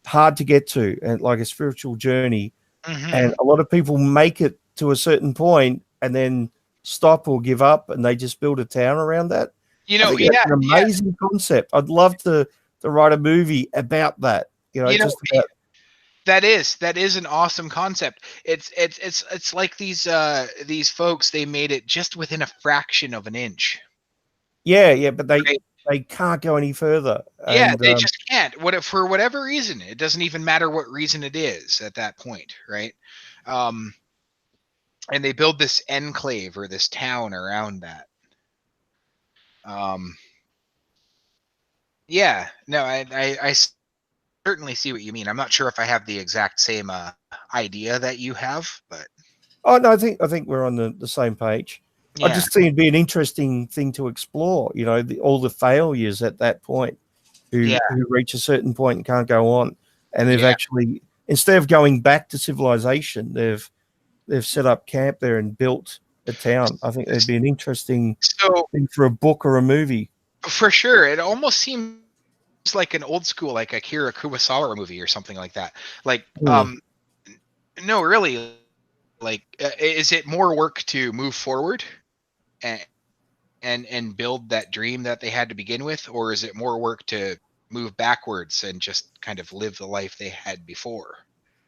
Speaker 1: hard to get to, and like a spiritual journey.
Speaker 3: Mhm.
Speaker 1: And a lot of people make it to a certain point and then stop or give up, and they just build a town around that.
Speaker 3: You
Speaker 1: I
Speaker 3: know,
Speaker 1: think that's
Speaker 3: yeah,
Speaker 1: an amazing concept. I'd love to write a movie about that. Just about,
Speaker 3: that is an awesome concept. It's like these folks, they made it just within a fraction of an inch.
Speaker 1: yeah, but
Speaker 3: Right.
Speaker 1: they can't go any further.
Speaker 3: Yeah,
Speaker 1: And,
Speaker 3: they just can't. For whatever reason, it doesn't even matter what reason it is at that point, right? And they build this enclave or this town around that. Yeah, no, I certainly see what you mean. I'm not sure if I have the exact same idea that you have, but
Speaker 1: oh no, I think we're on the same page. I
Speaker 3: yeah,
Speaker 1: just think it'd be an interesting thing to explore. All the failures at that point, who reach a certain point and can't go on, and they've actually, instead of going back to civilization, they've set up camp there and built a town. I think it'd be an interesting thing for a book or a movie.
Speaker 3: For sure, it almost seems like an old school, like Akira Kurosawa movie or something like that. Like, no, really, like, is it more work to move forward and build that dream that they had to begin with, or is it more work to move backwards and just kind of live the life they had before?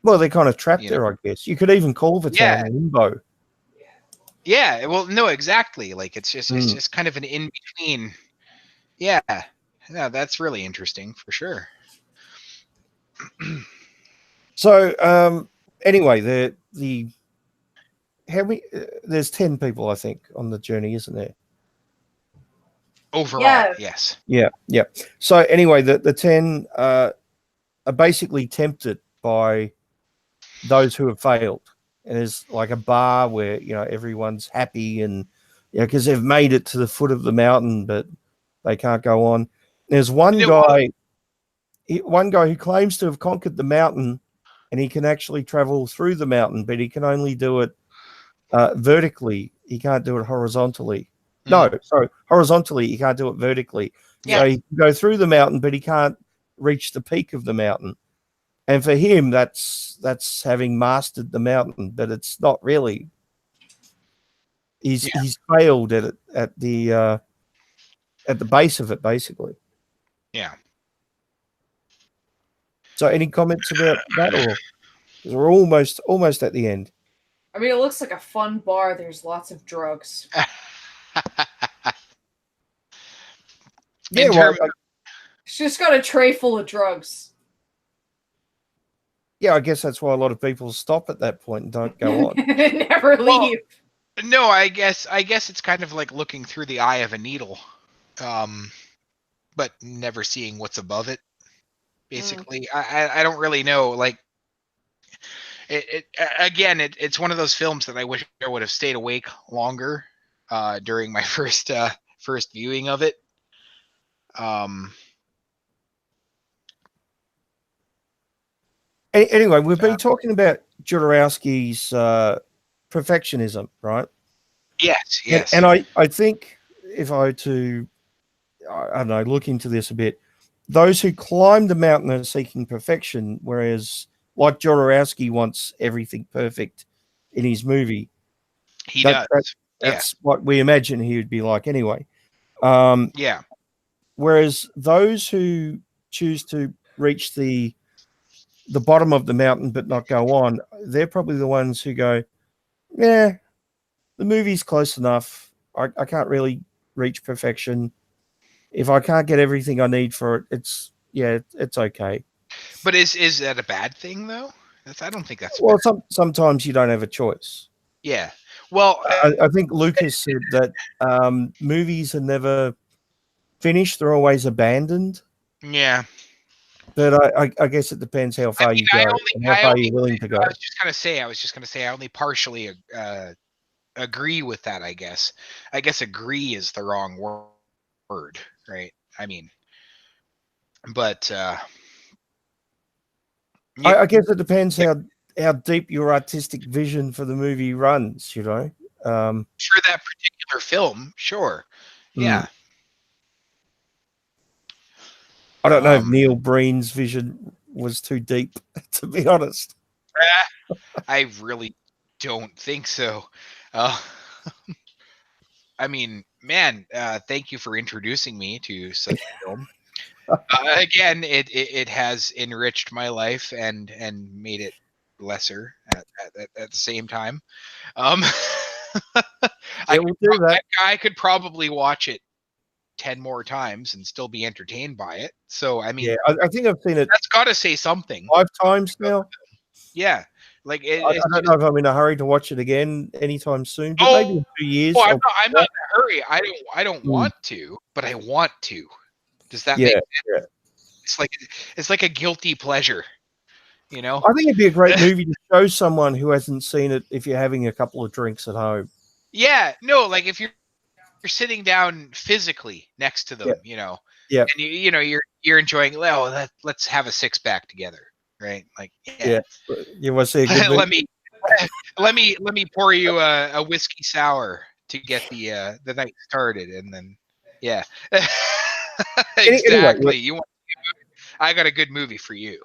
Speaker 1: Well, they're kind of trapped there, I guess. You could even call the town limbo.
Speaker 3: Yeah, well, no, exactly. Like, it's just kind of an in between. Yeah, that's really interesting for sure.
Speaker 1: So, anyway, there's 10 people, I think, on the journey, isn't there?
Speaker 3: Overall, yes.
Speaker 1: Yeah. So anyway, the 10 are basically tempted by those who have failed. And there's like a bar where, everyone's happy and, because they've made it to the foot of the mountain, but they can't go on. There's one guy who claims to have conquered the mountain, and he can actually travel through the mountain, but he can only do it vertically. he can't do it horizontally. No, sorry, horizontally he can't do it vertically.
Speaker 2: Yeah.
Speaker 1: So he can go through the mountain, but he can't reach the peak of the mountain. And for him, that's having mastered the mountain, but it's not really. He's failed at it at the base of it, basically.
Speaker 3: Yeah.
Speaker 1: So, any comments about that, or 'cause we're almost at the end?
Speaker 2: I mean, it looks like a fun bar. There's lots of drugs.
Speaker 1: Yeah, well,
Speaker 2: She's just got a tray full of drugs.
Speaker 1: yeah, I guess that's why a lot of people stop at that point and don't go on.
Speaker 2: Never leave.
Speaker 3: No, I guess it's kind of like looking through the eye of a needle, but never seeing what's above it. Basically, I don't really know. Like, it's one of those films that I wish I would have stayed awake longer during my first viewing of it.
Speaker 1: Anyway, we've been talking about Jodorowsky's perfectionism, right?
Speaker 3: Yes.
Speaker 1: And I think if I were to, I don't know, look into this a bit, those who climb the mountain are seeking perfection, whereas like Jodorowsky wants everything perfect in his movie.
Speaker 3: He does.
Speaker 1: That's what we imagine he would be like anyway.
Speaker 3: Yeah.
Speaker 1: Whereas those who choose to reach the bottom of the mountain but not go on, they're probably the ones who go, yeah, the movie's close enough. I can't really reach perfection. If I can't get everything I need for it, it's okay.
Speaker 3: But is that a bad thing though? I don't think that's
Speaker 1: well. Sometimes you don't have a choice.
Speaker 3: Yeah. Well,
Speaker 1: I think Lucas said that movies are never finished; they're always abandoned.
Speaker 3: Yeah.
Speaker 1: But I guess it depends how far you go and how far you're willing to go.
Speaker 3: I was just gonna say I only partially agree with that. I guess agree is the wrong word, right? I mean, but
Speaker 1: I guess it depends how deep your artistic vision for the movie runs. You know,
Speaker 3: for that particular film, sure, yeah.
Speaker 1: I don't know if Neil Breen's vision was too deep, to be honest.
Speaker 3: I really don't think so. I mean, man, thank you for introducing me to such a film. Again, it has enriched my life and made it lesser at the same time. I could probably watch it 10 more times and still be entertained by it. So I mean,
Speaker 1: yeah, I think I've seen it.
Speaker 3: That's got to say something.
Speaker 1: 5 times now.
Speaker 3: Yeah, like
Speaker 1: I don't know if I'm in a hurry to watch it again anytime soon. But maybe in 2 years.
Speaker 3: I'm not in a hurry. I don't want to, but I want to. Does that make sense? Yeah. It's like a guilty pleasure. You know,
Speaker 1: I think it'd be a great movie to show someone who hasn't seen it if you're having a couple of drinks at home.
Speaker 3: Yeah, no, like if you're sitting down physically next to them, you know, and you're enjoying. Oh, let's have a 6-pack together, right? Like,
Speaker 1: you want to see a good movie?
Speaker 3: let me pour you a whiskey sour to get the night started, and then exactly.
Speaker 1: Anyway,
Speaker 3: I got a good movie for you.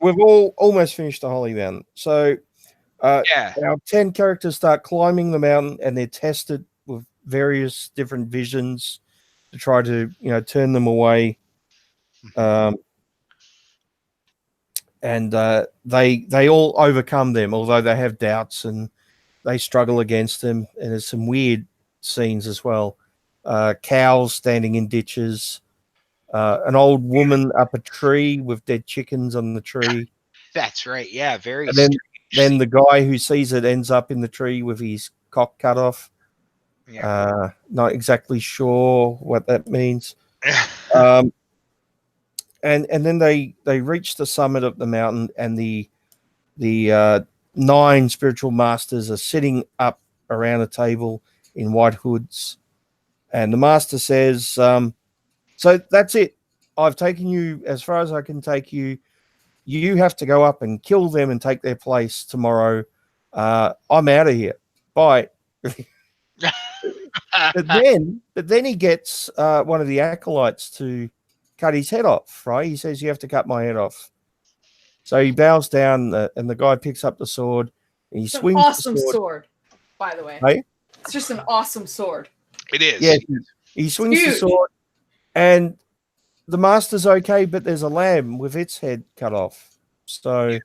Speaker 1: We've all almost finished the Holy Mountain, so our 10 characters start climbing the mountain, and they're tested with various different visions to try to turn them away, and they all overcome them, although they have doubts and they struggle against them. And there's some weird scenes as well. Cows standing in ditches, an old woman up a tree with dead chickens on the tree.
Speaker 3: That's right. Yeah, very.
Speaker 1: And then the guy who sees it ends up in the tree with his cock cut off. Yeah. Not exactly sure what that means. And then they reach the summit of the mountain, and the 9 spiritual masters are sitting up around a table in white hoods, and the master says, so that's it. I've taken you as far as I can take you. You have to go up and kill them and take their place tomorrow. I'm out of here. Bye. But then he gets one of the acolytes to cut his head off. Right? He says, "You have to cut my head off." So he bows down, and the guy picks up the sword. And he
Speaker 2: It's an
Speaker 1: swings
Speaker 2: awesome
Speaker 1: the sword.
Speaker 2: sword, by the way.
Speaker 1: Hey?
Speaker 2: It's just an awesome sword.
Speaker 3: It is.
Speaker 1: Yeah, he swings the
Speaker 2: huge.
Speaker 1: sword, and the master's okay, but there's a lamb with its head cut off. So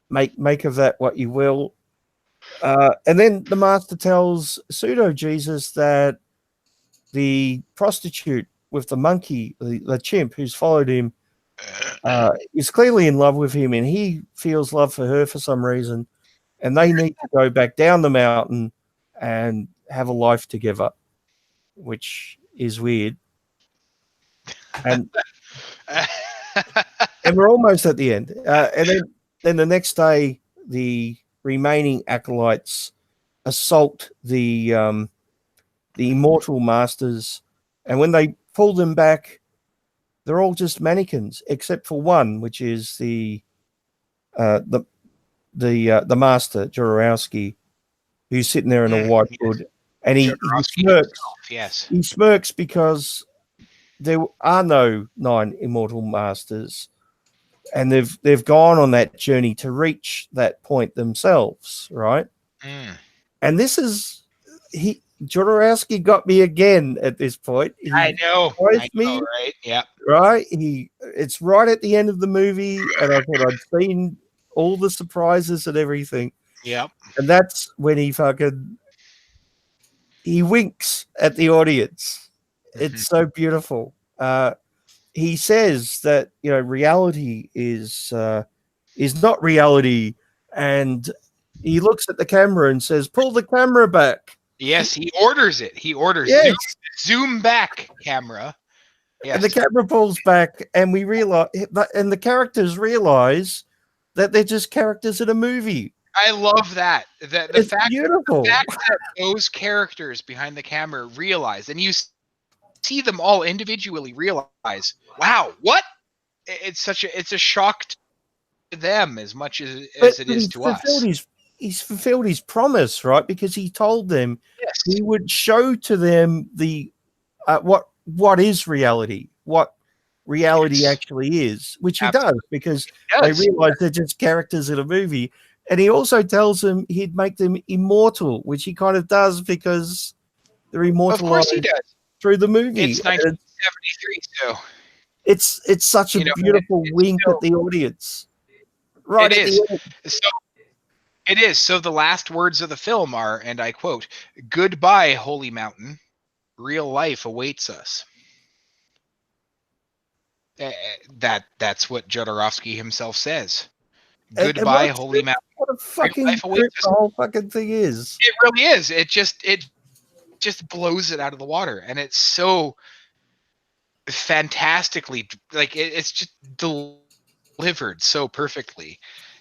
Speaker 1: make of that what you will. And then the master tells Pseudo Jesus that the prostitute with the monkey, the chimp who's followed him, is clearly in love with him, and he feels love for her for some reason, and they need to go back down the mountain and have a life together, which is weird. And we're almost at the end. And then the next day, the remaining acolytes assault the immortal masters, and when they pull them back, they're all just mannequins, except for one, which is the master Jodorowsky, who's sitting there in a white hood, and he smirks.
Speaker 3: Yes,
Speaker 1: he smirks because there are no 9 immortal masters, and they've gone on that journey to reach that point themselves, right? And this is Jodorowsky got me again at this point.
Speaker 3: I know,
Speaker 1: me,
Speaker 3: right? Yeah,
Speaker 1: right. It's right at the end of the movie, and I thought I'd seen all the surprises and everything.
Speaker 3: Yep.
Speaker 1: And that's when he winks at the audience. It's so beautiful. He says that reality is not reality, and he looks at the camera and says, "Pull the camera back."
Speaker 3: Yes, he orders it. He orders zoom back camera. Yes.
Speaker 1: And the camera pulls back, and we realize, and the characters realize that they're just characters in a movie.
Speaker 3: I love that.
Speaker 1: It's beautiful.
Speaker 3: The fact that those characters behind the camera realize, and you see them all individually realize, wow, what? It's a shock to them as much as it is to us.
Speaker 1: He's fulfilled his promise, right? Because he told them he would show to them the what is reality, what reality actually is, which he does, because they realize they're just characters in a movie. And he also tells them he'd make them immortal, which he kind of does because they're immortal.
Speaker 3: Of course he does.
Speaker 1: Through the movie.
Speaker 3: It's 1973, so
Speaker 1: it's such a beautiful wink at the audience. Right.
Speaker 3: It is. It is. So the last words of the film are, and I quote, "Goodbye, Holy Mountain. Real life awaits us." That's what Jodorowsky himself says. Goodbye, Holy Mountain.
Speaker 1: What a fucking trip the whole fucking thing is.
Speaker 3: It really is. It just blows it out of the water, and it's so fantastically, like, it's just delivered so perfectly.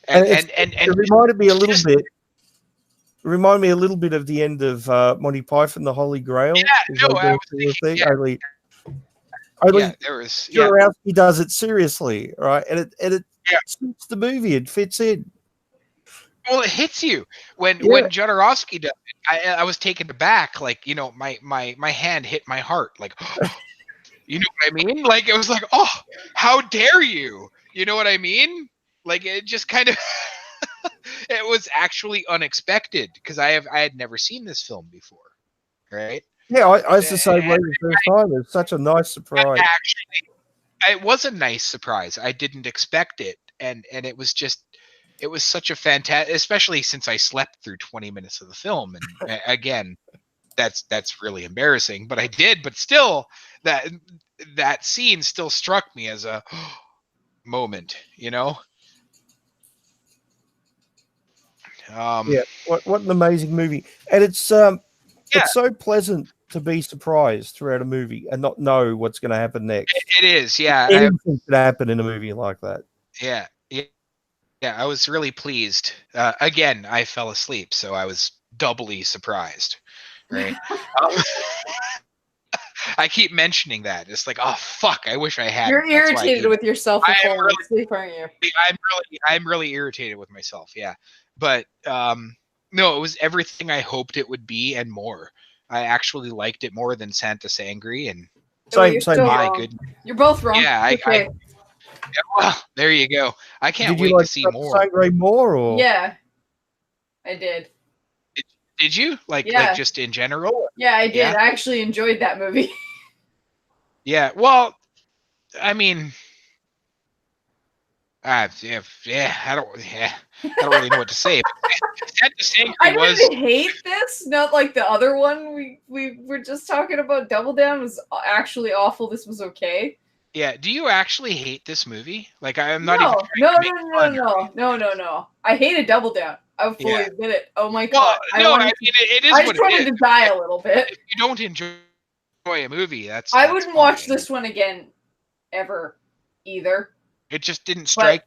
Speaker 3: And
Speaker 1: it reminded me a little bit. It reminded me a little bit of the end of Monty Python, The Holy Grail.
Speaker 3: Yeah, no, I was thinking,
Speaker 1: only Jodorowsky does it seriously, right? And it suits the movie. It fits in.
Speaker 3: Well, it hits you when Jodorowsky does it. I was taken aback, like, my hand hit my heart, like, you know what I mean? Like, it was like, oh, how dare you? You know what I mean? Like, it just kind of it was actually unexpected, because I had never seen this film before, right?
Speaker 1: Yeah, I was the same way the first time. It was such a nice surprise.
Speaker 3: Actually, it was a nice surprise. I didn't expect it, and it was such a fantastic, especially since I slept through 20 minutes of the film, and again, that's really embarrassing, but I did. But still, that scene still struck me as a moment,
Speaker 1: what an amazing movie. And it's so pleasant to be surprised throughout a movie and not know what's going to happen next.
Speaker 3: It is, yeah.
Speaker 1: Anything could happen in a movie like that.
Speaker 3: Yeah, I was really pleased. Again, I fell asleep, so I was doubly surprised, right? I keep mentioning that. It's like, oh fuck, I wish I had.
Speaker 2: You're irritated with yourself before sleep, aren't you?
Speaker 3: I'm really irritated with myself, yeah. But No, it was everything I hoped it would be and more. I actually liked it more than Santa Sangre, and
Speaker 2: Oh,
Speaker 1: Same,
Speaker 2: you're
Speaker 1: same.
Speaker 2: still
Speaker 3: my
Speaker 2: wrong.
Speaker 3: goodness,
Speaker 2: You're both wrong.
Speaker 3: yeah,
Speaker 2: Okay.
Speaker 3: well, there you go. I can't
Speaker 1: Did you
Speaker 3: wait
Speaker 1: like
Speaker 3: to see more.
Speaker 1: Sangre more, or
Speaker 2: Yeah, I did.
Speaker 3: Did you like
Speaker 2: Yeah.
Speaker 3: just in general?
Speaker 2: Yeah, I did.
Speaker 3: Yeah.
Speaker 2: I actually enjoyed that movie.
Speaker 3: Yeah. Well, I mean, yeah, I don't really know what to say. But Santa Sangre
Speaker 2: I
Speaker 3: was
Speaker 2: didn't hate this. Not like the other one we were just talking about. Double Down was actually awful. This was okay.
Speaker 3: yeah. Do you actually hate this movie? Like, I'm not even
Speaker 2: No,
Speaker 3: trying
Speaker 2: no,
Speaker 3: to make
Speaker 2: no,
Speaker 3: fun.
Speaker 2: no, no, no, no. I hated Double Down. I fully
Speaker 3: Yeah.
Speaker 2: admit it. Oh my
Speaker 3: Well,
Speaker 2: god.
Speaker 3: no, I
Speaker 2: wanted
Speaker 3: mean
Speaker 2: to,
Speaker 3: it is
Speaker 2: I
Speaker 3: what
Speaker 2: just
Speaker 3: it
Speaker 2: wanted
Speaker 3: is.
Speaker 2: to die a little bit.
Speaker 3: If you don't enjoy a movie, that's
Speaker 2: I wouldn't watch
Speaker 3: fine.
Speaker 2: this one again ever either.
Speaker 3: It just didn't
Speaker 2: But
Speaker 3: strike.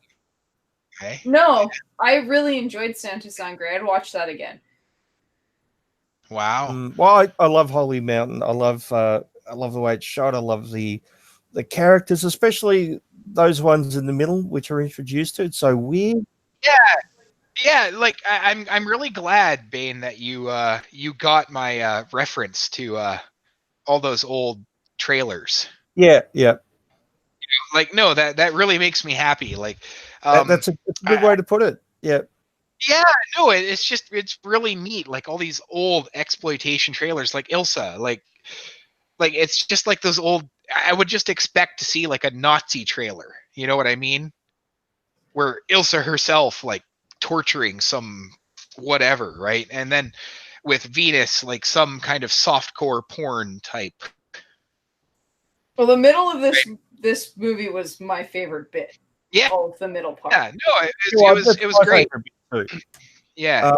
Speaker 3: Okay.
Speaker 2: no, I really enjoyed Santa Sangre. I'd watch that again.
Speaker 3: Wow.
Speaker 1: Well, I love Holy Mountain. I love the way it's shot. I love the characters, especially those ones in the middle, which are introduced to. It's so weird.
Speaker 3: Yeah, like I'm really glad, Bane, that you got my reference to all those old trailers.
Speaker 1: Yeah, yeah.
Speaker 3: Like, no, that really makes me happy. Like,
Speaker 1: That's a good way to put it. Yeah.
Speaker 3: yeah, no, it's really neat. Like all these old exploitation trailers, like Ilsa, like it's just like those old. I would just expect to see like a Nazi trailer. You know what I mean? Where Ilsa herself like torturing some whatever, right? And then with Venus, like some kind of softcore porn type.
Speaker 2: Well, the middle of this movie was my favorite bit.
Speaker 3: Yeah,
Speaker 2: Oh, the middle part.
Speaker 3: yeah, no, it was
Speaker 1: my
Speaker 3: great.
Speaker 1: favorite bit too.
Speaker 3: Yeah.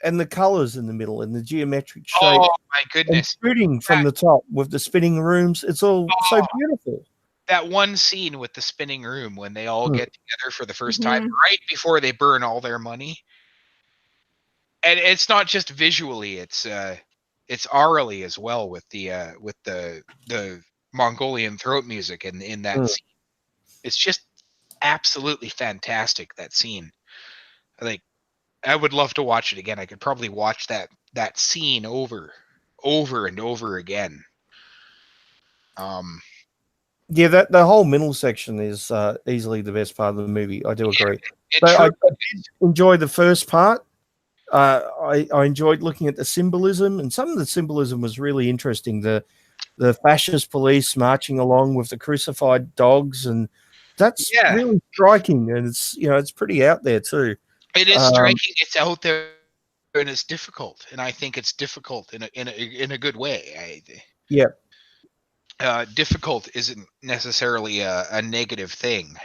Speaker 1: And the colors in the middle and the geometric shape.
Speaker 3: Oh my
Speaker 1: And
Speaker 3: goodness.
Speaker 1: shooting from the top with the spinning rooms. It's all so beautiful.
Speaker 3: That one scene with the spinning room when they all get together for the first time,
Speaker 2: Mhm.
Speaker 3: right before they burn all their money. And it's not just visually, it's aurally as well with the Mongolian throat music in that scene. It's just absolutely fantastic, that scene. Like, I would love to watch it again. I could probably watch that scene over and over again.
Speaker 1: Yeah, that the whole middle section is easily the best part of the movie. I do agree.
Speaker 3: It
Speaker 1: But I
Speaker 3: truly
Speaker 1: did enjoy the first part. I enjoyed looking at the symbolism, and some of the symbolism was really interesting. The fascist police marching along with the crucified dogs, and that's
Speaker 3: Yeah.
Speaker 1: really striking. And it's pretty out there too.
Speaker 3: It is striking. It's out there, and it's difficult. And I think it's difficult in a good way.
Speaker 1: Yeah.
Speaker 3: Difficult isn't necessarily a negative thing.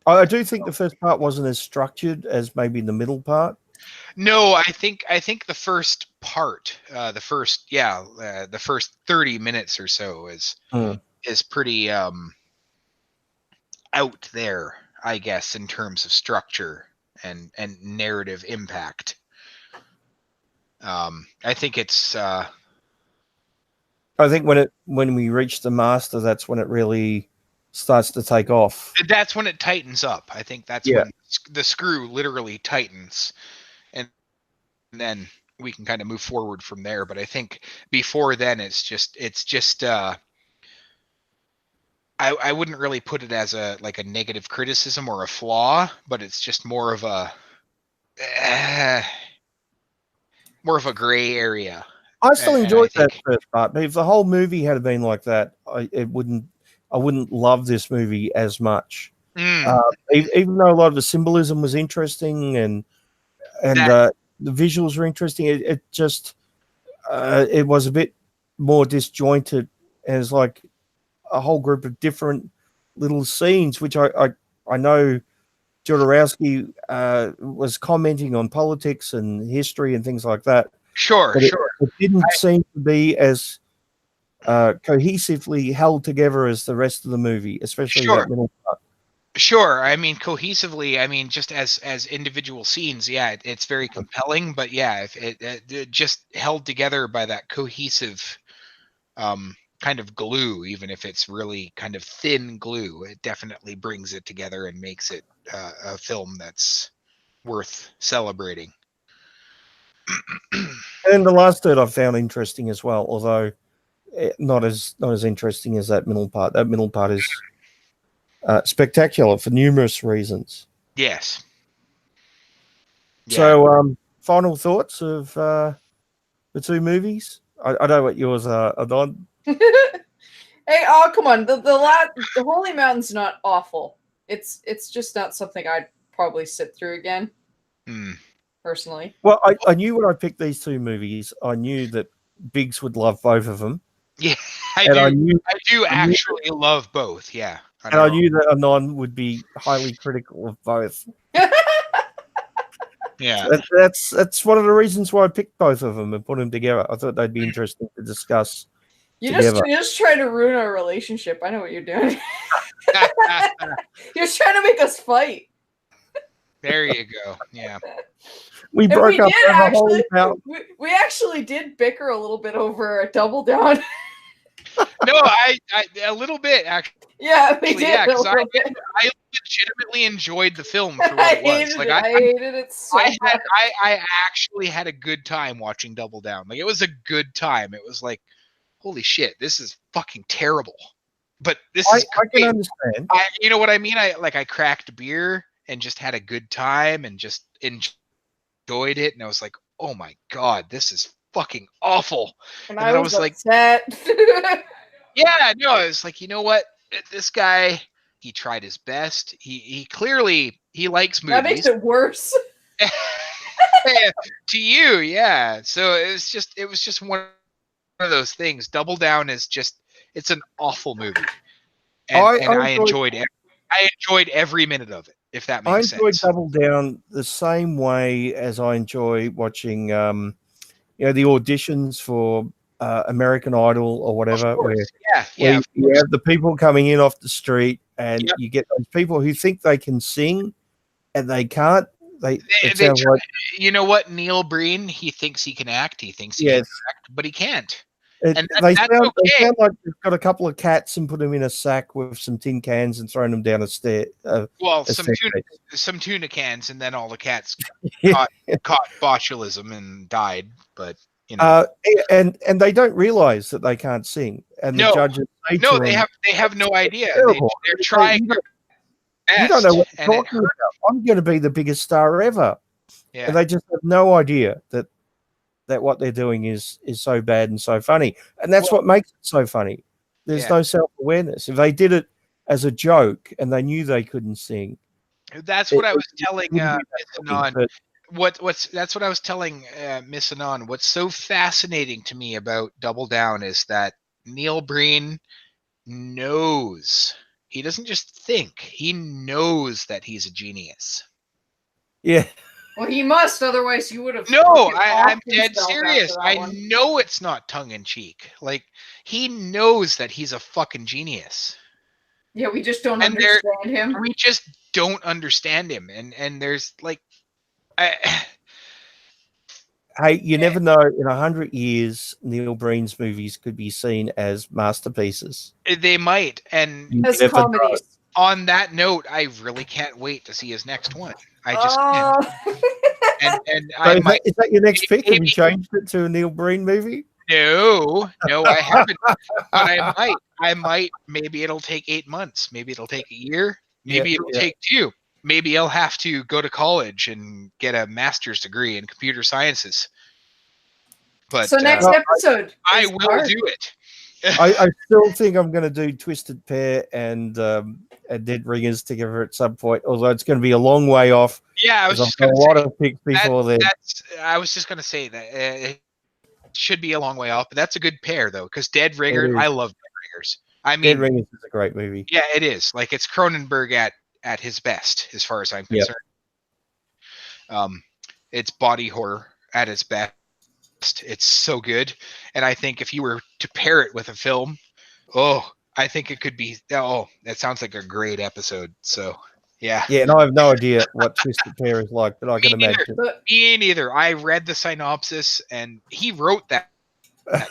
Speaker 1: I do think the first part wasn't as structured as maybe the middle part.
Speaker 3: No, I think the first part, the first 30 minutes or so is pretty out there, I guess, in terms of structure and narrative impact. I think it's
Speaker 1: I think when we reach the master, that's when it really starts to take off.
Speaker 3: that's when it tightens up. I think that's when the screw literally tightens, and then we can kind of move forward from there. But I think before then, it's just I wouldn't really put it as a negative criticism or a flaw, but it's just more of a gray area.
Speaker 1: I still enjoyed
Speaker 3: I
Speaker 1: that
Speaker 3: think.
Speaker 1: first part, but if the whole movie had been like that, I wouldn't love this movie as much. Even though a lot of the symbolism was interesting and the visuals were interesting, it just it was a bit more disjointed, and it's like a whole group of different little scenes, which I know Jodorowsky was commenting on politics and history and things like that.
Speaker 3: Sure.
Speaker 1: It didn't seem to be as cohesively held together as the rest of the movie, especially that middle part.
Speaker 3: Sure. I mean, cohesively, I mean, just as individual scenes, yeah, it's very compelling. But yeah, if it just held together by that cohesive kind of glue, even if it's really kind of thin glue, it definitely brings it together and makes it a film that's worth celebrating.
Speaker 1: And the last third I found interesting as well, although not as interesting as that middle part. That middle part is spectacular for numerous reasons.
Speaker 3: Yes. Yeah.
Speaker 1: So, final thoughts of the two movies? I know what yours are, Adon.
Speaker 2: Hey, oh come on! The Holy Mountain's not awful. It's just not something I'd probably sit through again. Personally.
Speaker 1: Well, I knew when I picked these two movies, I knew that Biggs would love both of them.
Speaker 3: Yeah, I do actually love both. Yeah,
Speaker 1: I knew that Anon would be highly critical of both.
Speaker 3: Yeah,
Speaker 1: that's one of the reasons why I picked both of them and put them together. I thought they'd be interesting to discuss.
Speaker 2: You're just trying to ruin our relationship. I know what you're doing. You're just trying to make us fight.
Speaker 3: There you go. Yeah.
Speaker 1: We broke up over Holy Mountain.
Speaker 2: We actually did bicker a little bit over a Double Down.
Speaker 3: No, I a little bit actually.
Speaker 2: Yeah, we did.
Speaker 3: Yeah, because I legitimately enjoyed the film for what it was. Like
Speaker 2: I hated it so much.
Speaker 3: I actually had a good time watching Double Down. Like it was a good time. It was like, holy shit, this is fucking terrible. But this is
Speaker 1: I can understand.
Speaker 3: You know what I mean? I cracked beer and just had a good time and just enjoyed it. And I was like, oh my God, this is fucking awful.
Speaker 2: And I was upset.
Speaker 3: Like, yeah, no, I was like, you know what? This guy, he tried his best. He clearly likes movies.
Speaker 2: That makes it worse.
Speaker 3: To you, yeah. So it was just one of those things. Double Down is just, it's an awful movie. And I enjoyed every minute of it, if that makes sense.
Speaker 1: I enjoyed Double Down the same way as I enjoy watching the auditions for American Idol or whatever, where you have the people coming in off the street and you get those people who think they can sing and they can't.
Speaker 3: You know what? Neil Breen, he thinks he can act. He thinks he can act, but he can't.
Speaker 1: They sound like they've got a couple of cats and put them in a sack with some tin cans and thrown them down a stair.
Speaker 3: Some tuna cans, and then all the cats caught botulism and died. But you know,
Speaker 1: and they don't realize that they can't sing. And the judges say
Speaker 3: they have no idea. They're trying.
Speaker 1: You don't know what they're talking about. I'm going to be the biggest star ever.
Speaker 3: Yeah.
Speaker 1: And they just have no idea that what they're doing is so bad and so funny. And that's what makes it so funny. There's no self-awareness. If they did it as a joke and they knew they couldn't sing.
Speaker 3: That's what I was telling Miss Anon. That's what I was telling Miss Anon. What's so fascinating to me about Double Down is that Neil Breen knows. He doesn't just think. He knows that he's a genius.
Speaker 1: Yeah.
Speaker 2: Well, he must, otherwise you would have.
Speaker 3: No, I'm dead serious. I know it's not tongue-in-cheek. Like, he knows that he's a fucking genius.
Speaker 2: Yeah, we just don't understand him.
Speaker 3: We just don't understand him. And there's, like...
Speaker 1: Hey, you never know. In 100 years, Neil Breen's movies could be seen as masterpieces.
Speaker 3: They might. And
Speaker 2: as comedies.
Speaker 3: On that note, I really can't wait to see his next one. I just can't.
Speaker 1: Is that your next pick? Have you changed it to a Neil Breen movie?
Speaker 3: No, I haven't. But I might. Maybe it'll take 8 months. Maybe it'll take a year. Maybe it'll take 2. Maybe I'll have to go to college and get a master's degree in computer sciences. But
Speaker 2: so next episode,
Speaker 3: I will do it.
Speaker 1: I still think I'm going to do Twisted Pair and Dead Ringers together at some point, although it's going to be a long way off.
Speaker 3: Yeah, I was just going to
Speaker 1: say a lot of picks before then.
Speaker 3: I was just going to say that it should be a long way off, but that's a good pair though, because Dead Ringers, I love Dead Ringers. I mean,
Speaker 1: Dead Ringers is a great movie.
Speaker 3: Yeah, it is. Like it's Cronenberg at his best, as far as I'm concerned. It's body horror at its best. It's so good, and I think if you were to pair it with a film, I think it could be. That sounds like a great episode. So, yeah.
Speaker 1: Yeah, and I have no idea what Twisted Pair is like, but I can imagine.
Speaker 3: Me neither. I read the synopsis, and he wrote that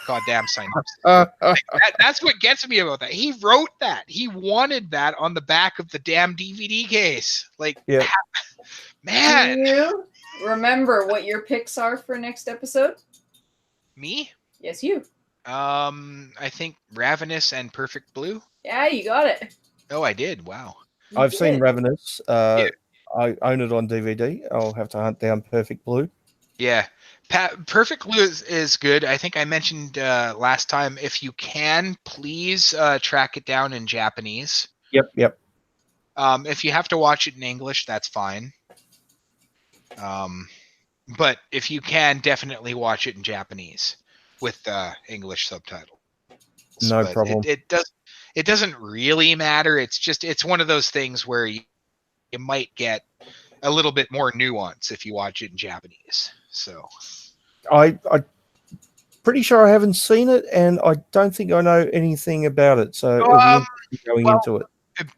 Speaker 3: goddamn synopsis. That's what gets me about that. He wrote that. He wanted that on the back of the damn DVD case. Like, man.
Speaker 2: remember what your picks are for next episode?
Speaker 3: Me?
Speaker 2: Yes, you.
Speaker 3: I think Ravenous and Perfect Blue.
Speaker 2: Yeah, you got it.
Speaker 3: Oh, I did. Wow.
Speaker 2: You
Speaker 1: I've seen
Speaker 2: did.
Speaker 1: Ravenous.
Speaker 3: Yeah.
Speaker 1: I own it on DVD. I'll have to hunt down Perfect Blue.
Speaker 3: Yeah. Perfect Blue is good. I think I mentioned last time, if you can, please track it down in Japanese.
Speaker 1: Yep.
Speaker 3: If you have to watch it in English, that's fine. But if you can, definitely watch it in Japanese with English subtitle.
Speaker 1: No
Speaker 3: But
Speaker 1: problem.
Speaker 3: It doesn't really matter. It's one of those things where you might get a little bit more nuance if you watch it in Japanese. So
Speaker 1: I pretty sure I haven't seen it, and I don't think I know anything about it. So it'll be interesting going into it.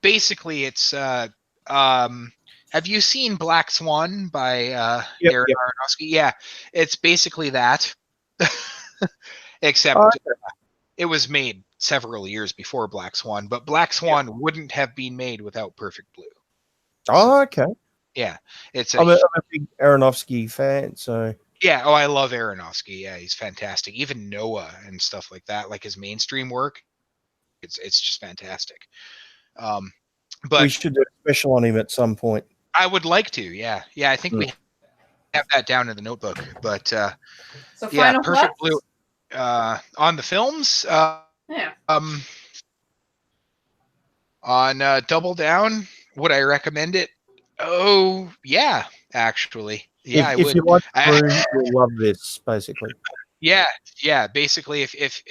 Speaker 3: basically, it's have you seen Black Swan by
Speaker 1: Yep,
Speaker 3: Darren
Speaker 1: yep.
Speaker 3: Aronofsky? Yeah, it's basically that, except
Speaker 1: Oh,
Speaker 3: it was made several years before Black Swan, but Black Swan wouldn't have been made without Perfect Blue.
Speaker 1: Oh, okay.
Speaker 3: Yeah, it's
Speaker 1: I'm a big Aronofsky fan, so
Speaker 3: yeah. Oh, I love Aronofsky. Yeah, he's fantastic. Even Noah and stuff like that, like his mainstream work, it's just fantastic.
Speaker 1: we
Speaker 3: But
Speaker 1: should do a special on him at some point.
Speaker 3: I would like to. Yeah. I think we have that down in the notebook. But
Speaker 2: So
Speaker 3: yeah,
Speaker 2: final
Speaker 3: Perfect
Speaker 2: thoughts?
Speaker 3: Blue on the films.
Speaker 2: Yeah.
Speaker 3: On Double Down, would I recommend it? Oh yeah, actually, yeah, I
Speaker 1: If
Speaker 3: would.
Speaker 1: you like Blue, you'll love this, basically.
Speaker 3: Yeah. Basically, if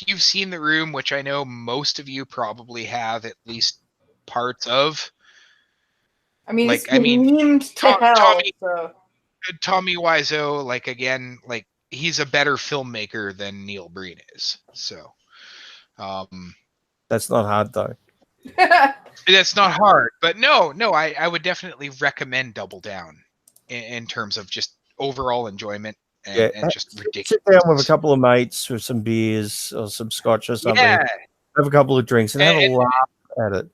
Speaker 3: you've seen The Room, which I know most of you probably have at least parts of,
Speaker 2: I mean,
Speaker 3: like,
Speaker 2: it's
Speaker 3: I mean,
Speaker 2: memed to hell.
Speaker 3: Tommy Wiseau, like, again, like, he's a better filmmaker than Neil Breen is. So,
Speaker 1: That's not hard though.
Speaker 3: that's not hard, but no, I would definitely recommend Double Down in terms of just overall enjoyment and just ridiculous.
Speaker 1: Sit down with a couple of mates with some beers or some scotch or something.
Speaker 3: Yeah,
Speaker 1: Have a couple of drinks and have a laugh at it.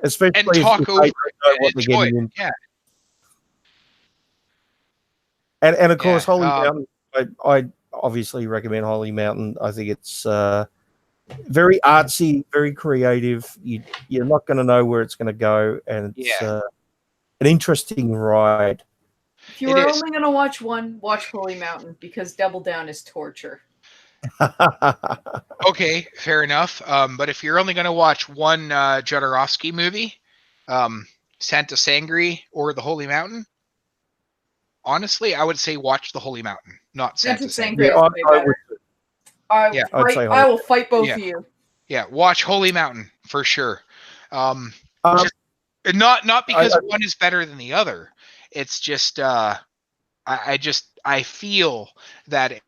Speaker 1: Especially
Speaker 3: and
Speaker 1: if
Speaker 3: talk
Speaker 1: you
Speaker 3: over
Speaker 1: know
Speaker 3: it
Speaker 1: what
Speaker 3: and
Speaker 1: they're
Speaker 3: enjoy
Speaker 1: getting
Speaker 3: it.
Speaker 1: into.
Speaker 3: Yeah,
Speaker 1: And of course,
Speaker 3: Yeah,
Speaker 1: Holy Mountain. I obviously recommend Holy Mountain. I think it's very artsy, very creative. You're not going to know where it's going to go, and it's an interesting ride.
Speaker 2: If you were only going to watch one, watch Holy Mountain, because Double Down is torture.
Speaker 3: Okay, fair enough. But if you're only going to watch one Jodorowsky movie, Santa Sangre or The Holy Mountain, honestly, I would say watch The Holy Mountain, not Santa Sangre.
Speaker 2: Yeah, I will fight both of you.
Speaker 3: Yeah, watch Holy Mountain for sure. Not because one is better than the other. It's just I feel that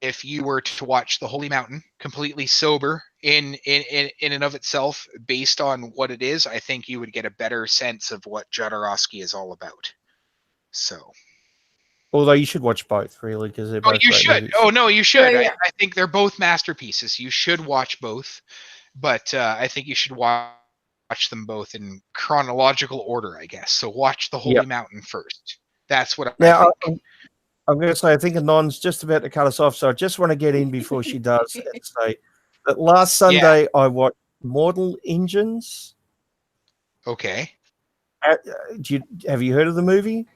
Speaker 3: if you were to watch The Holy Mountain completely sober in and of itself, based on what it is, I think you would get a better sense of what Jodorowsky is all about. So,
Speaker 1: although you should watch both, really, because they're both.
Speaker 3: You should. Movies. Oh no, you should.
Speaker 2: Yeah.
Speaker 3: I think they're both masterpieces. You should watch both, but I think you should watch them both in chronological order, I guess. So watch The Holy Mountain first. That's what I think.
Speaker 1: I'm going to say, I think Anon's just about to cut us off, so I just want to get in before she does and say that last Sunday I watched Mortal Engines.
Speaker 3: Okay.
Speaker 1: Have you heard of the movie?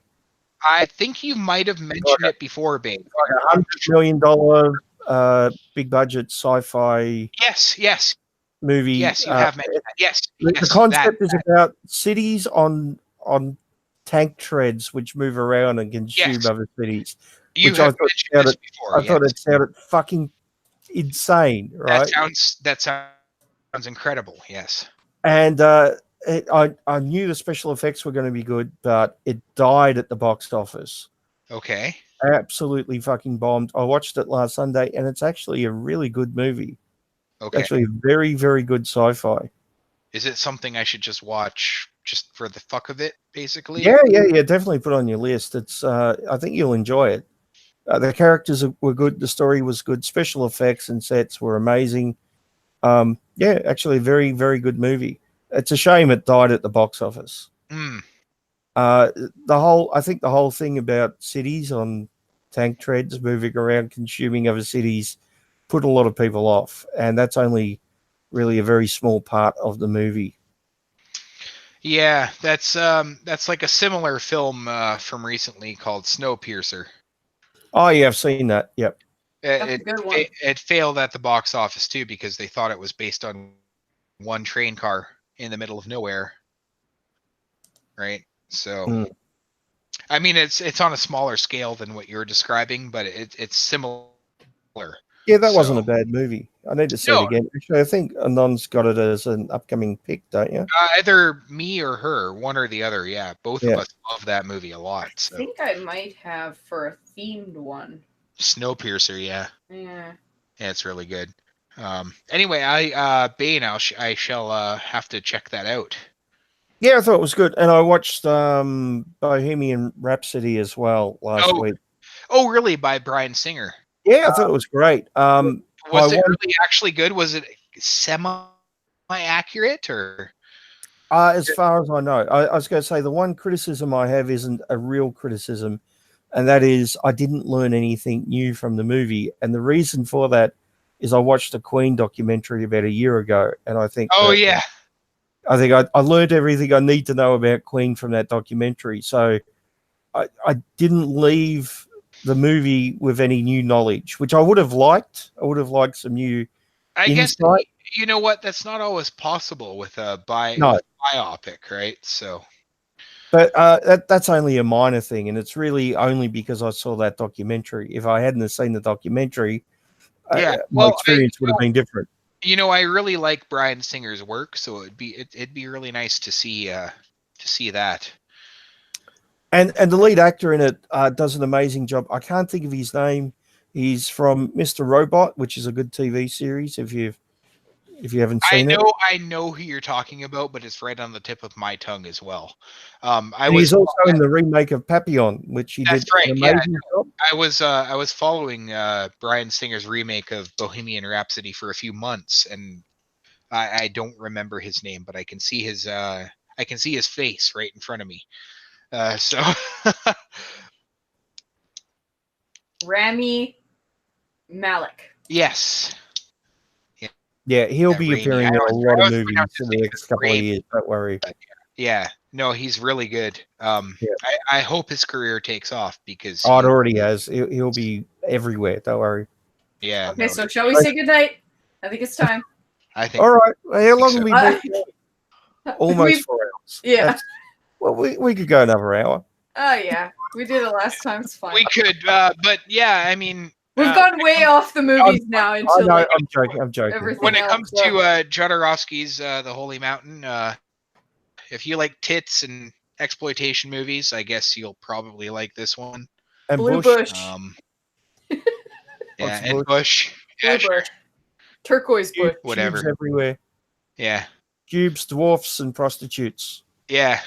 Speaker 3: I think you might have mentioned it before, babe.
Speaker 1: Like $100 million big budget sci-fi.
Speaker 3: Yes.
Speaker 1: Movie.
Speaker 3: Yes, you have mentioned that. Yes.
Speaker 1: The concept is about cities on tank treads which move around and consume other cities.
Speaker 3: You have mentioned this before.
Speaker 1: I thought it sounded fucking insane, right?
Speaker 3: That sounds incredible. Yes.
Speaker 1: And I knew the special effects were going to be good, but it died at the box office.
Speaker 3: Okay.
Speaker 1: Absolutely fucking bombed. I watched it last Sunday, and it's actually a really good movie.
Speaker 3: Okay.
Speaker 1: Actually, very, very good sci-fi.
Speaker 3: Is it something I should just watch just for the fuck of it, basically?
Speaker 1: Yeah. Definitely put on your list. It's. I think you'll enjoy it. The characters were good. The story was good. Special effects and sets were amazing. Actually, very, very good movie. It's a shame it died at the box office. I think the whole thing about cities on tank treads moving around, consuming other cities, put a lot of people off, and that's only really a very small part of the movie.
Speaker 3: Yeah, that's like a similar film from recently called Snowpiercer.
Speaker 1: Oh yeah, I've seen that. Yep.
Speaker 2: That's a good one.
Speaker 3: It failed at the box office too because they thought it was based on one train car in the middle of nowhere. Right? So
Speaker 1: Mm.
Speaker 3: I mean it's on a smaller scale than what you're describing, but it's similar.
Speaker 1: Yeah, that wasn't
Speaker 3: So-
Speaker 1: a bad movie. I need to see
Speaker 3: No.
Speaker 1: it again. Actually, I think Anon's got it as an upcoming pick, don't you?
Speaker 3: Either me or her, one or the other. Yeah, both
Speaker 1: Yeah.
Speaker 3: of us love that movie a lot.
Speaker 2: I
Speaker 3: So
Speaker 2: think I might have for a themed one.
Speaker 3: Snowpiercer, yeah,
Speaker 2: Yeah.
Speaker 3: it's really good. Anyway, Bane, I shall have to check that out.
Speaker 1: Yeah, I thought it was good, and I watched Bohemian Rhapsody as well last
Speaker 3: Oh.
Speaker 1: week.
Speaker 3: Oh, really? By Bryan Singer.
Speaker 1: Yeah, I thought it was great.
Speaker 3: Was
Speaker 1: my
Speaker 3: it
Speaker 1: one-
Speaker 3: really actually good? Was it semi-accurate or?
Speaker 1: As far as I know, I was going to say the one criticism I have isn't a real criticism, and that is I didn't learn anything new from the movie. And the reason for that is I watched a Queen documentary about a year ago, and I think
Speaker 3: Oh
Speaker 1: that-
Speaker 3: yeah,
Speaker 1: I think I learned everything I need to know about Queen from that documentary. So I didn't leave the movie with any new knowledge, which I would have liked. I would have liked some new
Speaker 3: I guess
Speaker 1: insight.
Speaker 3: you know what? That's not always possible with a
Speaker 1: No.
Speaker 3: biopic, right? So
Speaker 1: But that's only a minor thing, and it's really only because I saw that documentary. If I hadn't have seen the documentary,
Speaker 3: Yeah,
Speaker 1: my
Speaker 3: well,
Speaker 1: experience would have been different.
Speaker 3: you know, I really like Bryan Singer's work, so it'd be really nice to see that.
Speaker 1: And the lead actor in it does an amazing job. I can't think of his name. He's from Mr. Robot, which is a good TV series. If you haven't seen it,
Speaker 3: I know who you're talking about, but it's right on the tip of my tongue as well.
Speaker 1: And he's also in the remake of Papillon, which he
Speaker 3: That's
Speaker 1: did
Speaker 3: right,
Speaker 1: an
Speaker 3: yeah,
Speaker 1: amazing job.
Speaker 3: I was following Bryan Singer's remake of Bohemian Rhapsody for a few months, and I don't remember his name, but I can see his face right in front of me. So
Speaker 2: Rami Malek.
Speaker 3: yes,
Speaker 1: Yeah, he'll
Speaker 3: Yeah,
Speaker 1: be
Speaker 3: Raimi.
Speaker 1: appearing in
Speaker 3: I
Speaker 1: a
Speaker 3: always-
Speaker 1: lot
Speaker 3: I
Speaker 1: of
Speaker 3: always
Speaker 1: movies
Speaker 3: pronounce
Speaker 1: in
Speaker 3: his
Speaker 1: the
Speaker 3: name
Speaker 1: next couple of
Speaker 3: Raimi.
Speaker 1: years. Don't worry.
Speaker 3: yeah, no, he's really good.
Speaker 1: Yeah.
Speaker 3: I hope his career takes off because
Speaker 1: Oh, it already has. He'll be everywhere. Don't worry.
Speaker 3: yeah.
Speaker 2: Okay,
Speaker 3: no,
Speaker 2: so shall we say goodnight? I think it's time.
Speaker 3: I think
Speaker 1: All right. Well, how long
Speaker 3: so.
Speaker 1: have we
Speaker 2: Uh,
Speaker 1: been? Almost
Speaker 2: We've-
Speaker 1: 4 hours.
Speaker 2: Yeah.
Speaker 1: That's- well, we could go another hour.
Speaker 2: Oh yeah. We did it last time. It's fine.
Speaker 3: we could, but yeah, I mean,
Speaker 2: We've gone way off the movies now into
Speaker 1: Oh, no,
Speaker 2: like
Speaker 1: I'm joking. I'm joking.
Speaker 2: everything
Speaker 3: when it
Speaker 2: else,
Speaker 3: comes
Speaker 2: so-
Speaker 3: to Jodorowsky's The Holy Mountain, if you like tits and exploitation movies, I guess you'll probably like this one.
Speaker 1: And
Speaker 2: Blue
Speaker 1: Bush.
Speaker 2: Bush.
Speaker 3: Yeah,
Speaker 1: What's
Speaker 3: and
Speaker 1: Bush?
Speaker 3: Bush.
Speaker 2: Blue
Speaker 3: Yeah, sure.
Speaker 2: Bush. Turquoise bush.
Speaker 3: Whatever.
Speaker 1: Tubes everywhere.
Speaker 3: Yeah,
Speaker 1: Cubes, dwarfs, and prostitutes.
Speaker 3: yeah.